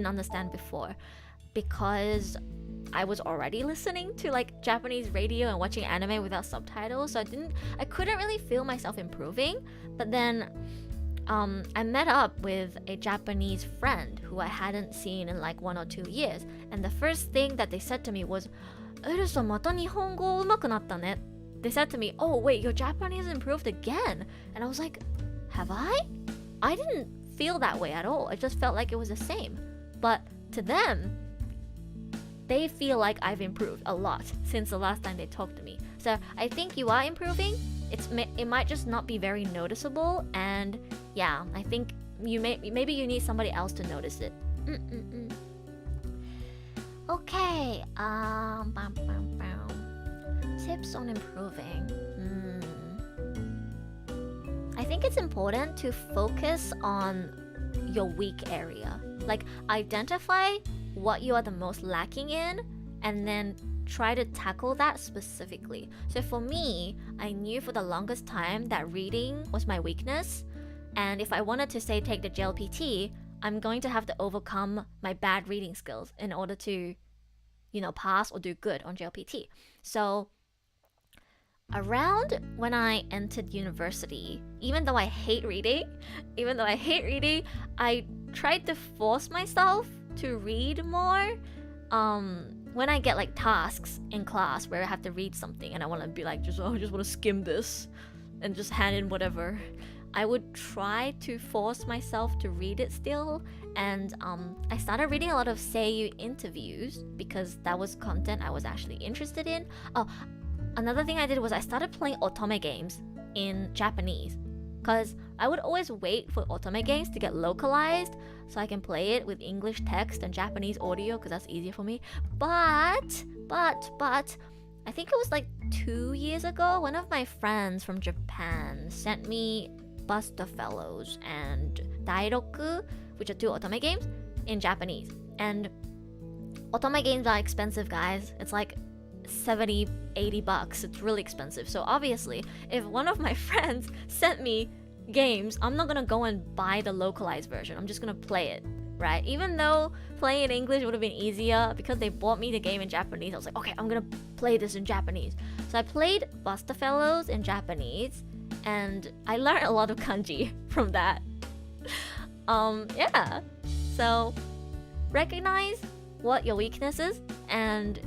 understand before, because I was already listening to like Japanese radio and watching anime without subtitles, so I couldn't really feel myself improving. But then I met up with a Japanese friend who I hadn't seen in like 1 or 2 years, and the first thing that they said to me was, エルさんまた日本語上手くなったね. They said to me, oh wait, your Japanese improved again. And I was like, have I? I didn't feel that way at all. I just felt like it was the same. But to them, they feel like I've improved a lot since the last time they talked to me. So I think you are improving. It might just not be very noticeable, and yeah, I think maybe you need somebody else to notice it. Okay, tips on improving. I think it's important to focus on your weak area. Like, identify what you are the most lacking in, and then try to tackle that specifically. So for me, I knew for the longest time that reading was my weakness, and if I wanted to say take the JLPT, I'm going to have to overcome my bad reading skills in order to, pass or do good on JLPT. So around when I entered university, even though I hate reading, I tried to force myself to read more. When I get like tasks in class where I have to read something and I want to be like, I just want to skim this and just hand in whatever, I would try to force myself to read it still. And I started reading a lot of Seiyu interviews because that was content I was actually interested in. Oh, another thing I did was I started playing otome games in Japanese, because I would always wait for otome games to get localized so I can play it with English text and Japanese audio because that's easier for me. But I think it was like 2 years ago, one of my friends from Japan sent me Buster Fellows and Dairoku, which are 2 otome games, in Japanese. And otome games are expensive, guys. It's like $70-80. It's really expensive. So obviously, if one of my friends sent me games, I'm not gonna go and buy the localized version. I'm just gonna play it, right? Even though playing in English would have been easier, because they bought me the game in Japanese, I was like, okay, I'm gonna play this in Japanese. So I played Buster Fellows in Japanese, and I learned a lot of kanji from that. Yeah. So recognize what your weakness is and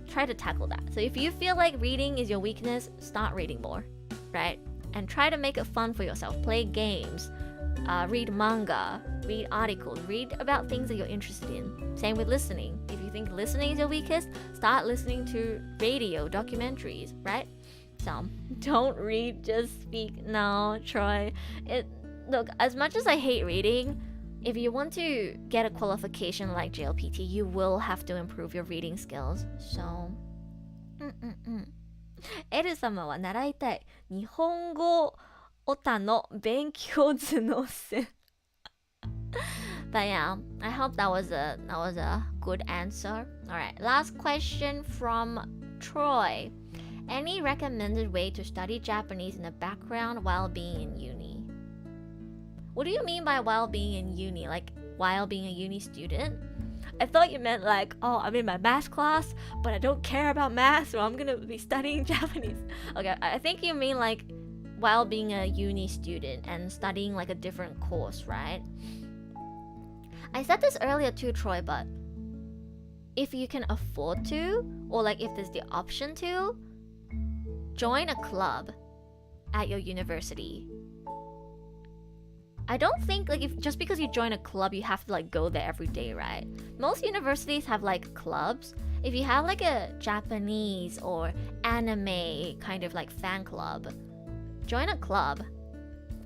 try to tackle that. So if you feel like reading is your weakness, start reading more, right? And try to make it fun for yourself. Play games, read manga, read articles, read about things that you're interested in. Same with listening. If you think listening is your weakest, start listening to radio, documentaries, right? So don't read, just speak. No, Troy. Look, as much as I hate reading, if you want to get a qualification like JLPT, you will have to improve your reading skills. So, L 様は習いたい日本語オタの勉強頭脳戦。But yeah, I hope that was a good answer. Alright, last question from Troy. Any recommended way to study Japanese in the background while being in uni? What do you mean by while being in uni? Like, while being a uni student? I thought you meant like, oh, I'm in my math class, but I don't care about math, so I'm gonna be studying Japanese. Okay, I think you mean like while being a uni student and studying like a different course, right? I said this earlier too, Troy, but if you can afford to, or like if there's the option to, join a club at your university. I don't think like if just because you join a club you have to like go there every day, right? Most universities have like clubs. If you have like a Japanese or anime kind of like fan club, join a club.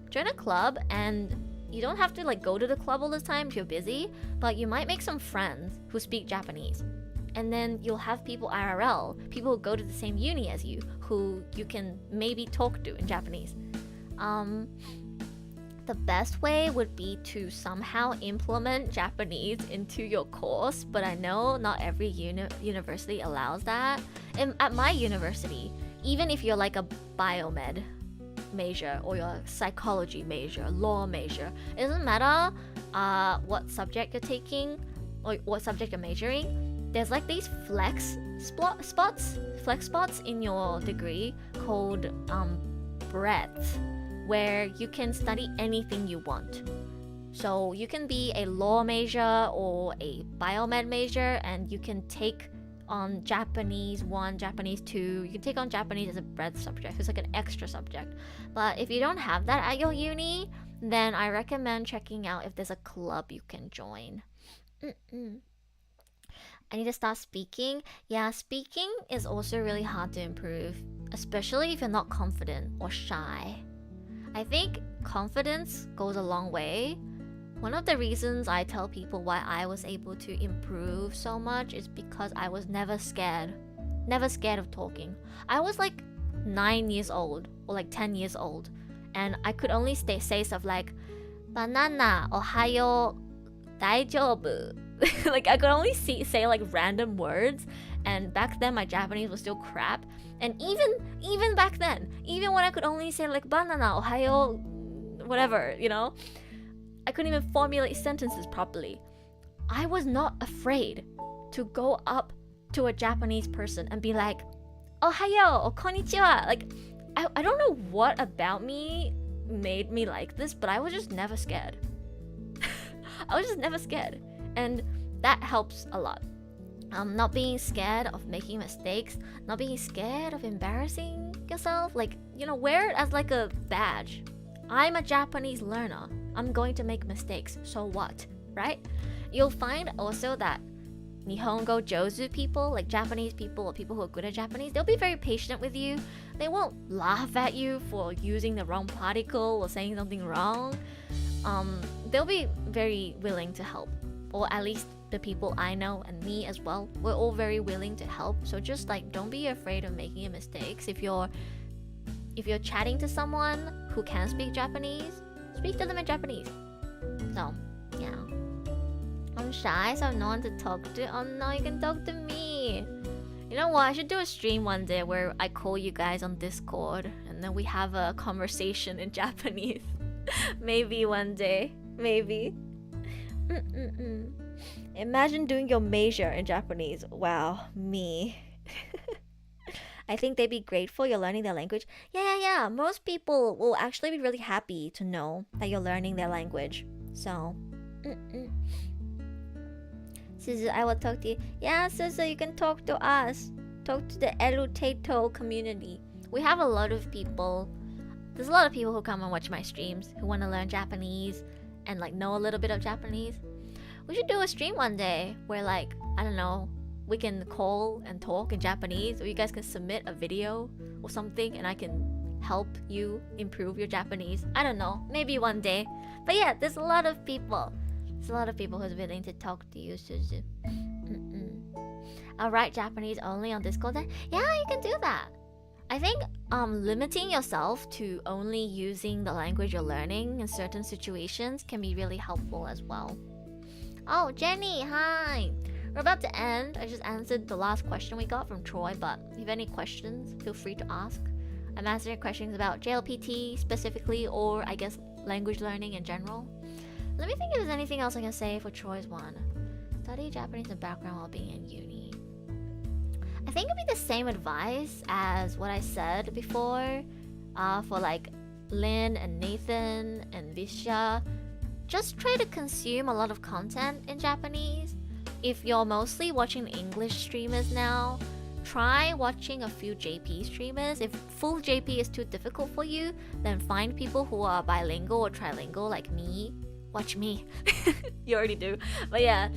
Join a club, and you don't have to like go to the club all the time if you're busy, but you might make some friends who speak Japanese. And then you'll have people IRL, people who go to the same uni as you, who you can maybe talk to in Japanese. The best way would be to somehow implement Japanese into your course, but I know not every university allows that. At my university, even if you're like a biomed, major or your psychology major, law major. It doesn't matter what subject you're taking or what subject you're majoring. There's like these flex spots in your degree called breadth, where you can study anything you want. So you can be a law major or a biomed major, and you can take on Japanese 1, Japanese 2. You can take on Japanese as a breadth subject. It's like an extra subject. But if you don't have that at your uni, then I recommend checking out if there's a club you can join. I need to start speaking. Yeah, speaking is also really hard to improve, especially if you're not confident or shy. I think confidence goes a long way. One of the reasons I tell people why I was able to improve so much is because I was never scared of talking. I was like 9 years old or like 10 years old, and I could only say stuff like banana, ohayo, daijoubu. Like I could only say like random words, and back then my Japanese was still crap. And even back then, even when I could only say like banana, ohayo, whatever, you know, I couldn't even formulate sentences properly. I was not afraid to go up to a Japanese person and be like, ohayo or konnichiwa. Like I don't know what about me made me like this, but I was just never scared. I was just never scared, and that helps a lot. Not being scared of making mistakes, not being scared of embarrassing yourself. Like, you know, wear it as like a badge. I'm a Japanese learner. I'm going to make mistakes. So what, right? You'll find also that Nihongo Jozu people, like Japanese people or people who are good at Japanese, they'll be very patient with you. They won't laugh at you for using the wrong particle or saying something wrong. They'll be very willing to help, or at least the people I know and me as well. We're all very willing to help. So just like don't be afraid of making mistakes. If you're chatting to someone who can speak Japanese, speak to them in Japanese. So yeah, I'm shy, so I have no one to talk to. Oh no, you can talk to me. You know what? I should do a stream one day where I call you guys on Discord and then we have a conversation in Japanese. Maybe one day. Maybe. Imagine doing your major in Japanese. Wow, me. I think they'd be grateful you're learning their language. Yeah. Most people will actually be really happy to know that you're learning their language. So, Suzu, I will talk to you. Yeah, Suzu, you can talk to us. Talk to the Elutato community. We have a lot of people. There's a lot of people who come and watch my streams who want to learn Japanese and like know a little bit of Japanese. We should do a stream one day where like, I don't know, we can call and talk in Japanese, or you guys can submit a video or something and I can help you improve your Japanese. I don't know, maybe one day. But yeah, there's a lot of people. There's a lot of people who's willing to talk to you, Suzu. I'll write Japanese only on Discord then? Yeah, you can do that. I think limiting yourself to only using the language you're learning in certain situations can be really helpful as well. Oh, Jenny, hi! We're about to end. I just answered the last question we got from Troy, but if you have any questions, feel free to ask. I'm answering questions about JLPT specifically, or I guess language learning in general. Let me think if there's anything else I can say for Troy's one. Study Japanese in background while being in uni. I think it'd be the same advice as what I said before for like Lynn and Nathan and Visha. Just try to consume a lot of content in Japanese. If you're mostly watching English streamers now, try watching a few JP streamers. If full JP is too difficult for you, then find people who are bilingual or trilingual like me. Watch me. You already do. But yeah,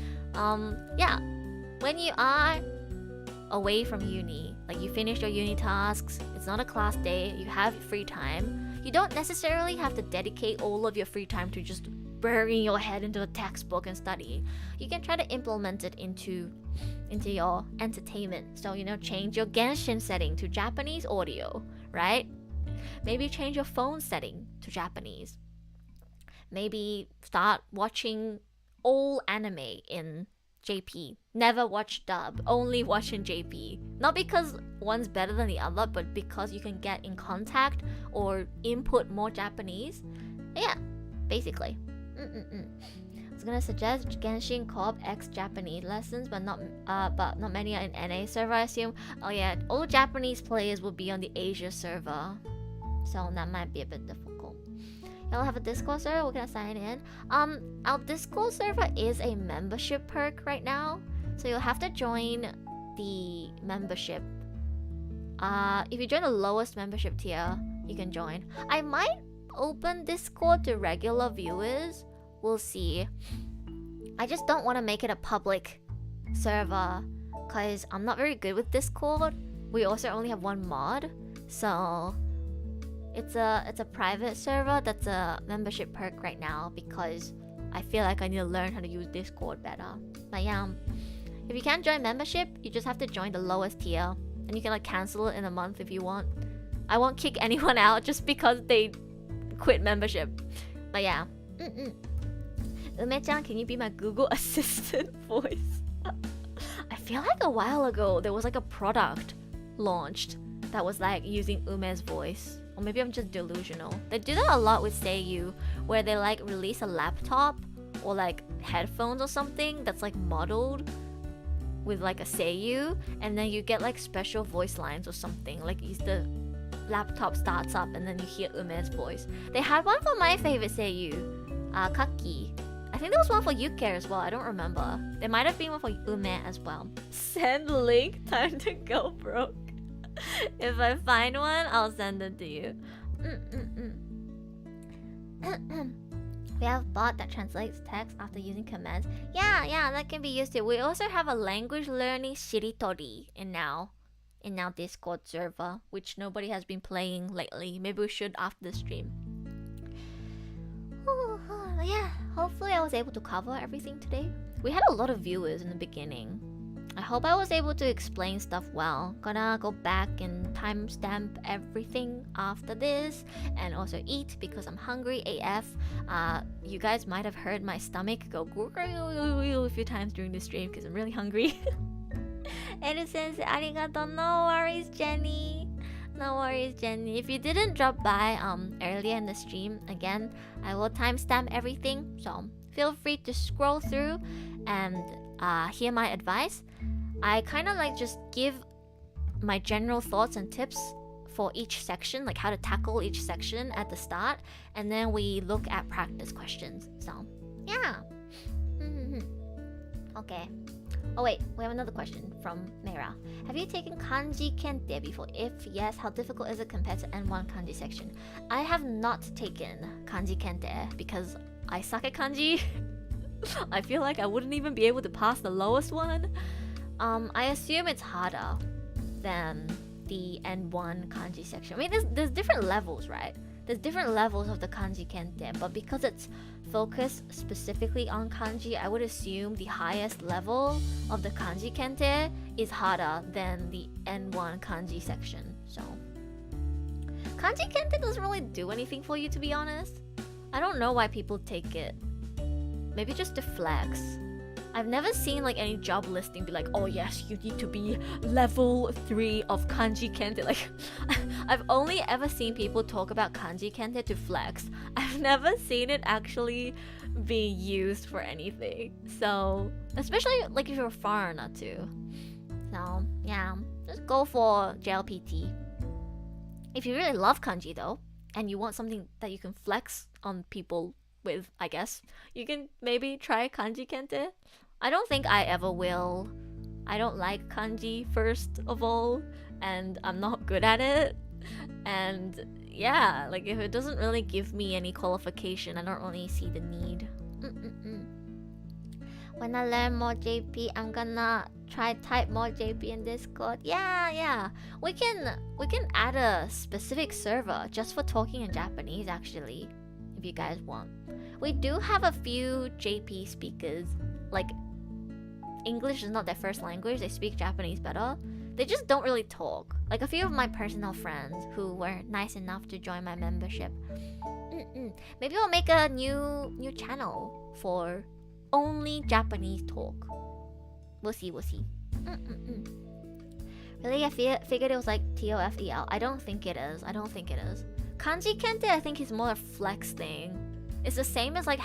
when you are away from uni, like you finish your uni tasks, it's not a class day, you have free time, you don't necessarily have to dedicate all of your free time to just burying your head into a textbook and studying. You can try to implement it into your entertainment. So, you know, change your Genshin setting to Japanese audio, right? Maybe change your phone setting to Japanese. Maybe start watching all anime in JP. Never watch dub, only watch in JP. Not because one's better than the other, but because you can get in contact or input more Japanese. Yeah, basically. I was gonna suggest Genshin Co-op X Japanese lessons, but not many are in NA server, I assume. Oh yeah, all Japanese players will be on the Asia server, so that might be a bit difficult. Y'all have a Discord server? We're gonna sign in. Our Discord server is a membership perk right now, so you'll have to join the membership. If you join the lowest membership tier, you can join. I might open Discord to regular viewers. We'll see. I just don't want to make it a public server because I'm not very good with Discord. We also only have one mod, so it's a private server that's a membership perk right now because I feel like I need to learn how to use Discord better. But yeah, if you can't join membership, you just have to join the lowest tier, and you can like cancel it in a month if you want. I won't kick anyone out just because they quit membership. But yeah. Ume-chan, can you be my Google Assistant voice? I feel like a while ago there was like a product launched that was like using Ume's voice. Or maybe I'm just delusional. They do that a lot with Seiyu, where they like release a laptop or like headphones or something that's like modeled with like a Seiyu, and then you get like special voice lines or something. Like the laptop starts up and then you hear Ume's voice. They had one for my favorite Seiyu, Kaki. I think there was one for Yuke as well, I don't remember. There might have been one for Ume as well. Send link, time to go broke. If I find one, I'll send it to you. We have bot that translates text after using commands. Yeah, that can be used too. We also have a language learning shiritori in our Discord server, which nobody has been playing lately. Maybe we should after the stream. Yeah, hopefully I was able to cover everything today. We had a lot of viewers in the beginning. I hope I was able to explain stuff well. Gonna go back and timestamp everything after this and also eat because I'm hungry AF. You guys might have heard my stomach go a few times during the stream because I'm really hungry. Edu-sensei, arigato. No worries, Jenny. No worries, Jenny. If you didn't drop by earlier in the stream, again, I will timestamp everything. So feel free to scroll through and hear my advice. I kind of like just give my general thoughts and tips for each section, like how to tackle each section at the start, and then we look at practice questions. So yeah. Okay. Oh wait, we have another question from Meira. Have you taken kanji kente before? If yes, how difficult is it compared to N1 kanji section? I have not taken kanji kente because I suck at kanji. I feel like I wouldn't even be able to pass the lowest one. I assume it's harder than the N1 kanji section. I mean, there's different levels, right? There's different levels of the kanji kente, but because it's focused specifically on kanji, I would assume the highest level of the kanji kente is harder than the N1 kanji section. So kanji kente doesn't really do anything for you, to be honest. I don't know why people take it. Maybe just to flex. I've never seen like any job listing be like, oh yes, you need to be level 3 of kanji kente. Like, I've only ever seen people talk about kanji kente to flex. I've never seen it actually be used for anything. So, especially like if you're a foreigner too. So, yeah, just go for JLPT. If you really love kanji though, and you want something that you can flex on people with, I guess, you can maybe try kanji kente. I don't think I ever will. I don't like kanji first of all, and I'm not good at it. And yeah, like if it doesn't really give me any qualification, I don't really see the need. When I learn more JP, I'm gonna try type more JP in Discord. Yeah. We can add a specific server just for talking in Japanese actually, if you guys want. We do have a few JP speakers. Like, English is not their first language, they speak Japanese better. They just don't really talk. Like a few of my personal friends who were nice enough to join my membership. Maybe I'll make a new channel for only Japanese talk. We'll see. Really? I figured it was like TOFEL. I don't think it is. Kanji kente, I think is more a flex thing. It's the same as like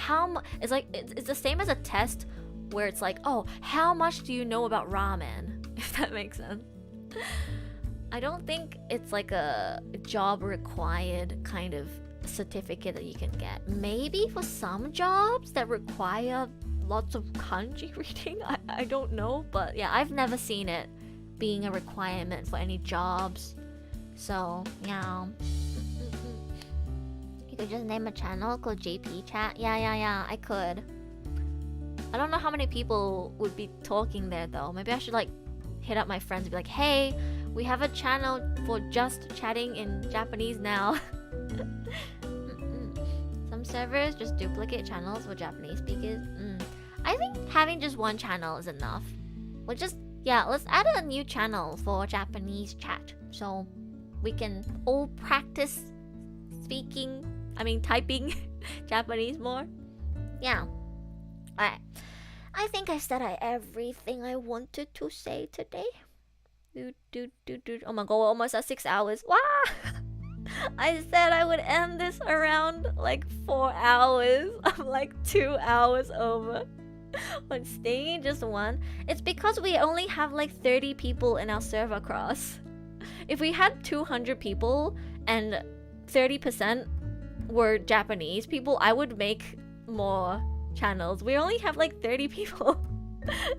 it's the same as a test where it's like, oh, how much do you know about ramen? If that makes sense. I don't think it's like a job required kind of certificate that you can get. Maybe for some jobs that require lots of kanji reading. I don't know, but yeah, I've never seen it being a requirement for any jobs. So yeah. You could just name a channel called JP Chat. Yeah, I could. I don't know how many people would be talking there though. Maybe I should like hit up my friends and be like, hey, we have a channel for just chatting in Japanese now. Some servers just duplicate channels for Japanese speakers. I think having just one channel is enough. Let's add a new channel for Japanese chat so we can all practice typing Japanese more. Yeah. Alright. I think I said everything I wanted to say today. Oh my god, we're almost at 6 hours. Wow! I said I would end this around like 4 hours. I'm like 2 hours over. But staying in just one, it's because we only have like 30 people in our server cross. If we had 200 people and 30% were Japanese people, I would make more channels. We only have like 30 people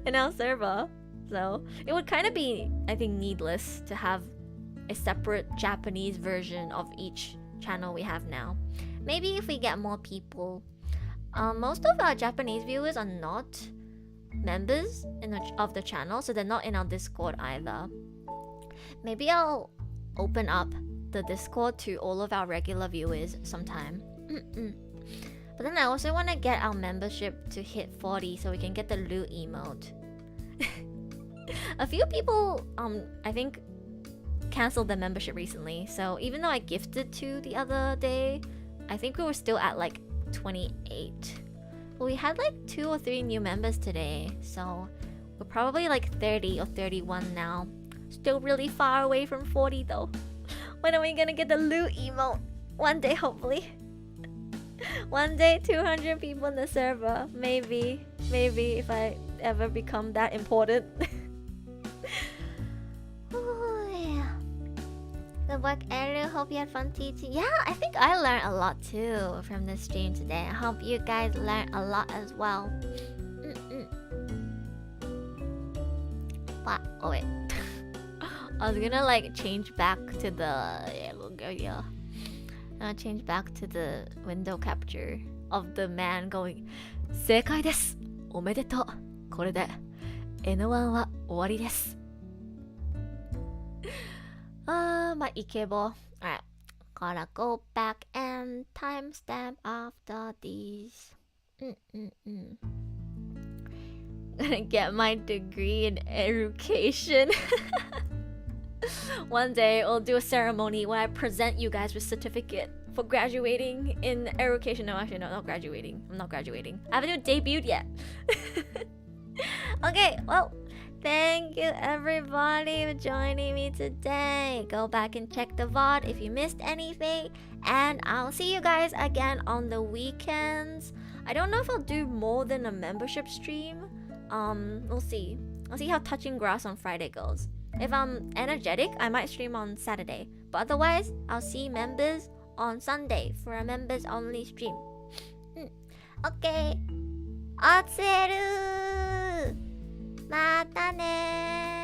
in our server, so it would kind of be, I think, needless to have a separate Japanese version of each channel we have now. Maybe if we get more people. Most of our Japanese viewers are not members of the channel, so they're not in our Discord either. Maybe I'll open up the Discord to all of our regular viewers sometime. But then I also want to get our membership to hit 40 so we can get the loot emote. A few people, I think, canceled their membership recently, so even though I gifted 2 the other day, I think we were still at like 28. But we had like 2 or 3 new members today, so we're probably like 30 or 31 now. Still really far away from 40 though. When are we gonna get the loot emote? One day, hopefully. One day, 200 people in the server. Maybe if I ever become that important. Good work, Eru. Hope you had fun teaching. Yeah, I think I learned a lot too from this stream today. I hope you guys learned a lot as well. What? Oh wait. I was gonna like change back to the change back to the window capture of the man going 正解です。おめでとう。これで N1 は終わりです。my Ikebo. Alright. Gotta go back and timestamp after these. Gonna get my degree in education. One day I'll do a ceremony where I present you guys with certificate for graduating in education. No, actually, no, not graduating. I'm not graduating. I haven't even debuted yet. Okay, well, thank you everybody for joining me today. Go back and check the VOD if you missed anything. And I'll see you guys again on the weekends. I don't know if I'll do more than a membership stream. We'll see. I'll see how touching grass on Friday goes. If I'm energetic, I might stream on Saturday. But otherwise, I'll see members on Sunday for a members only stream. Okay. おつえるまたね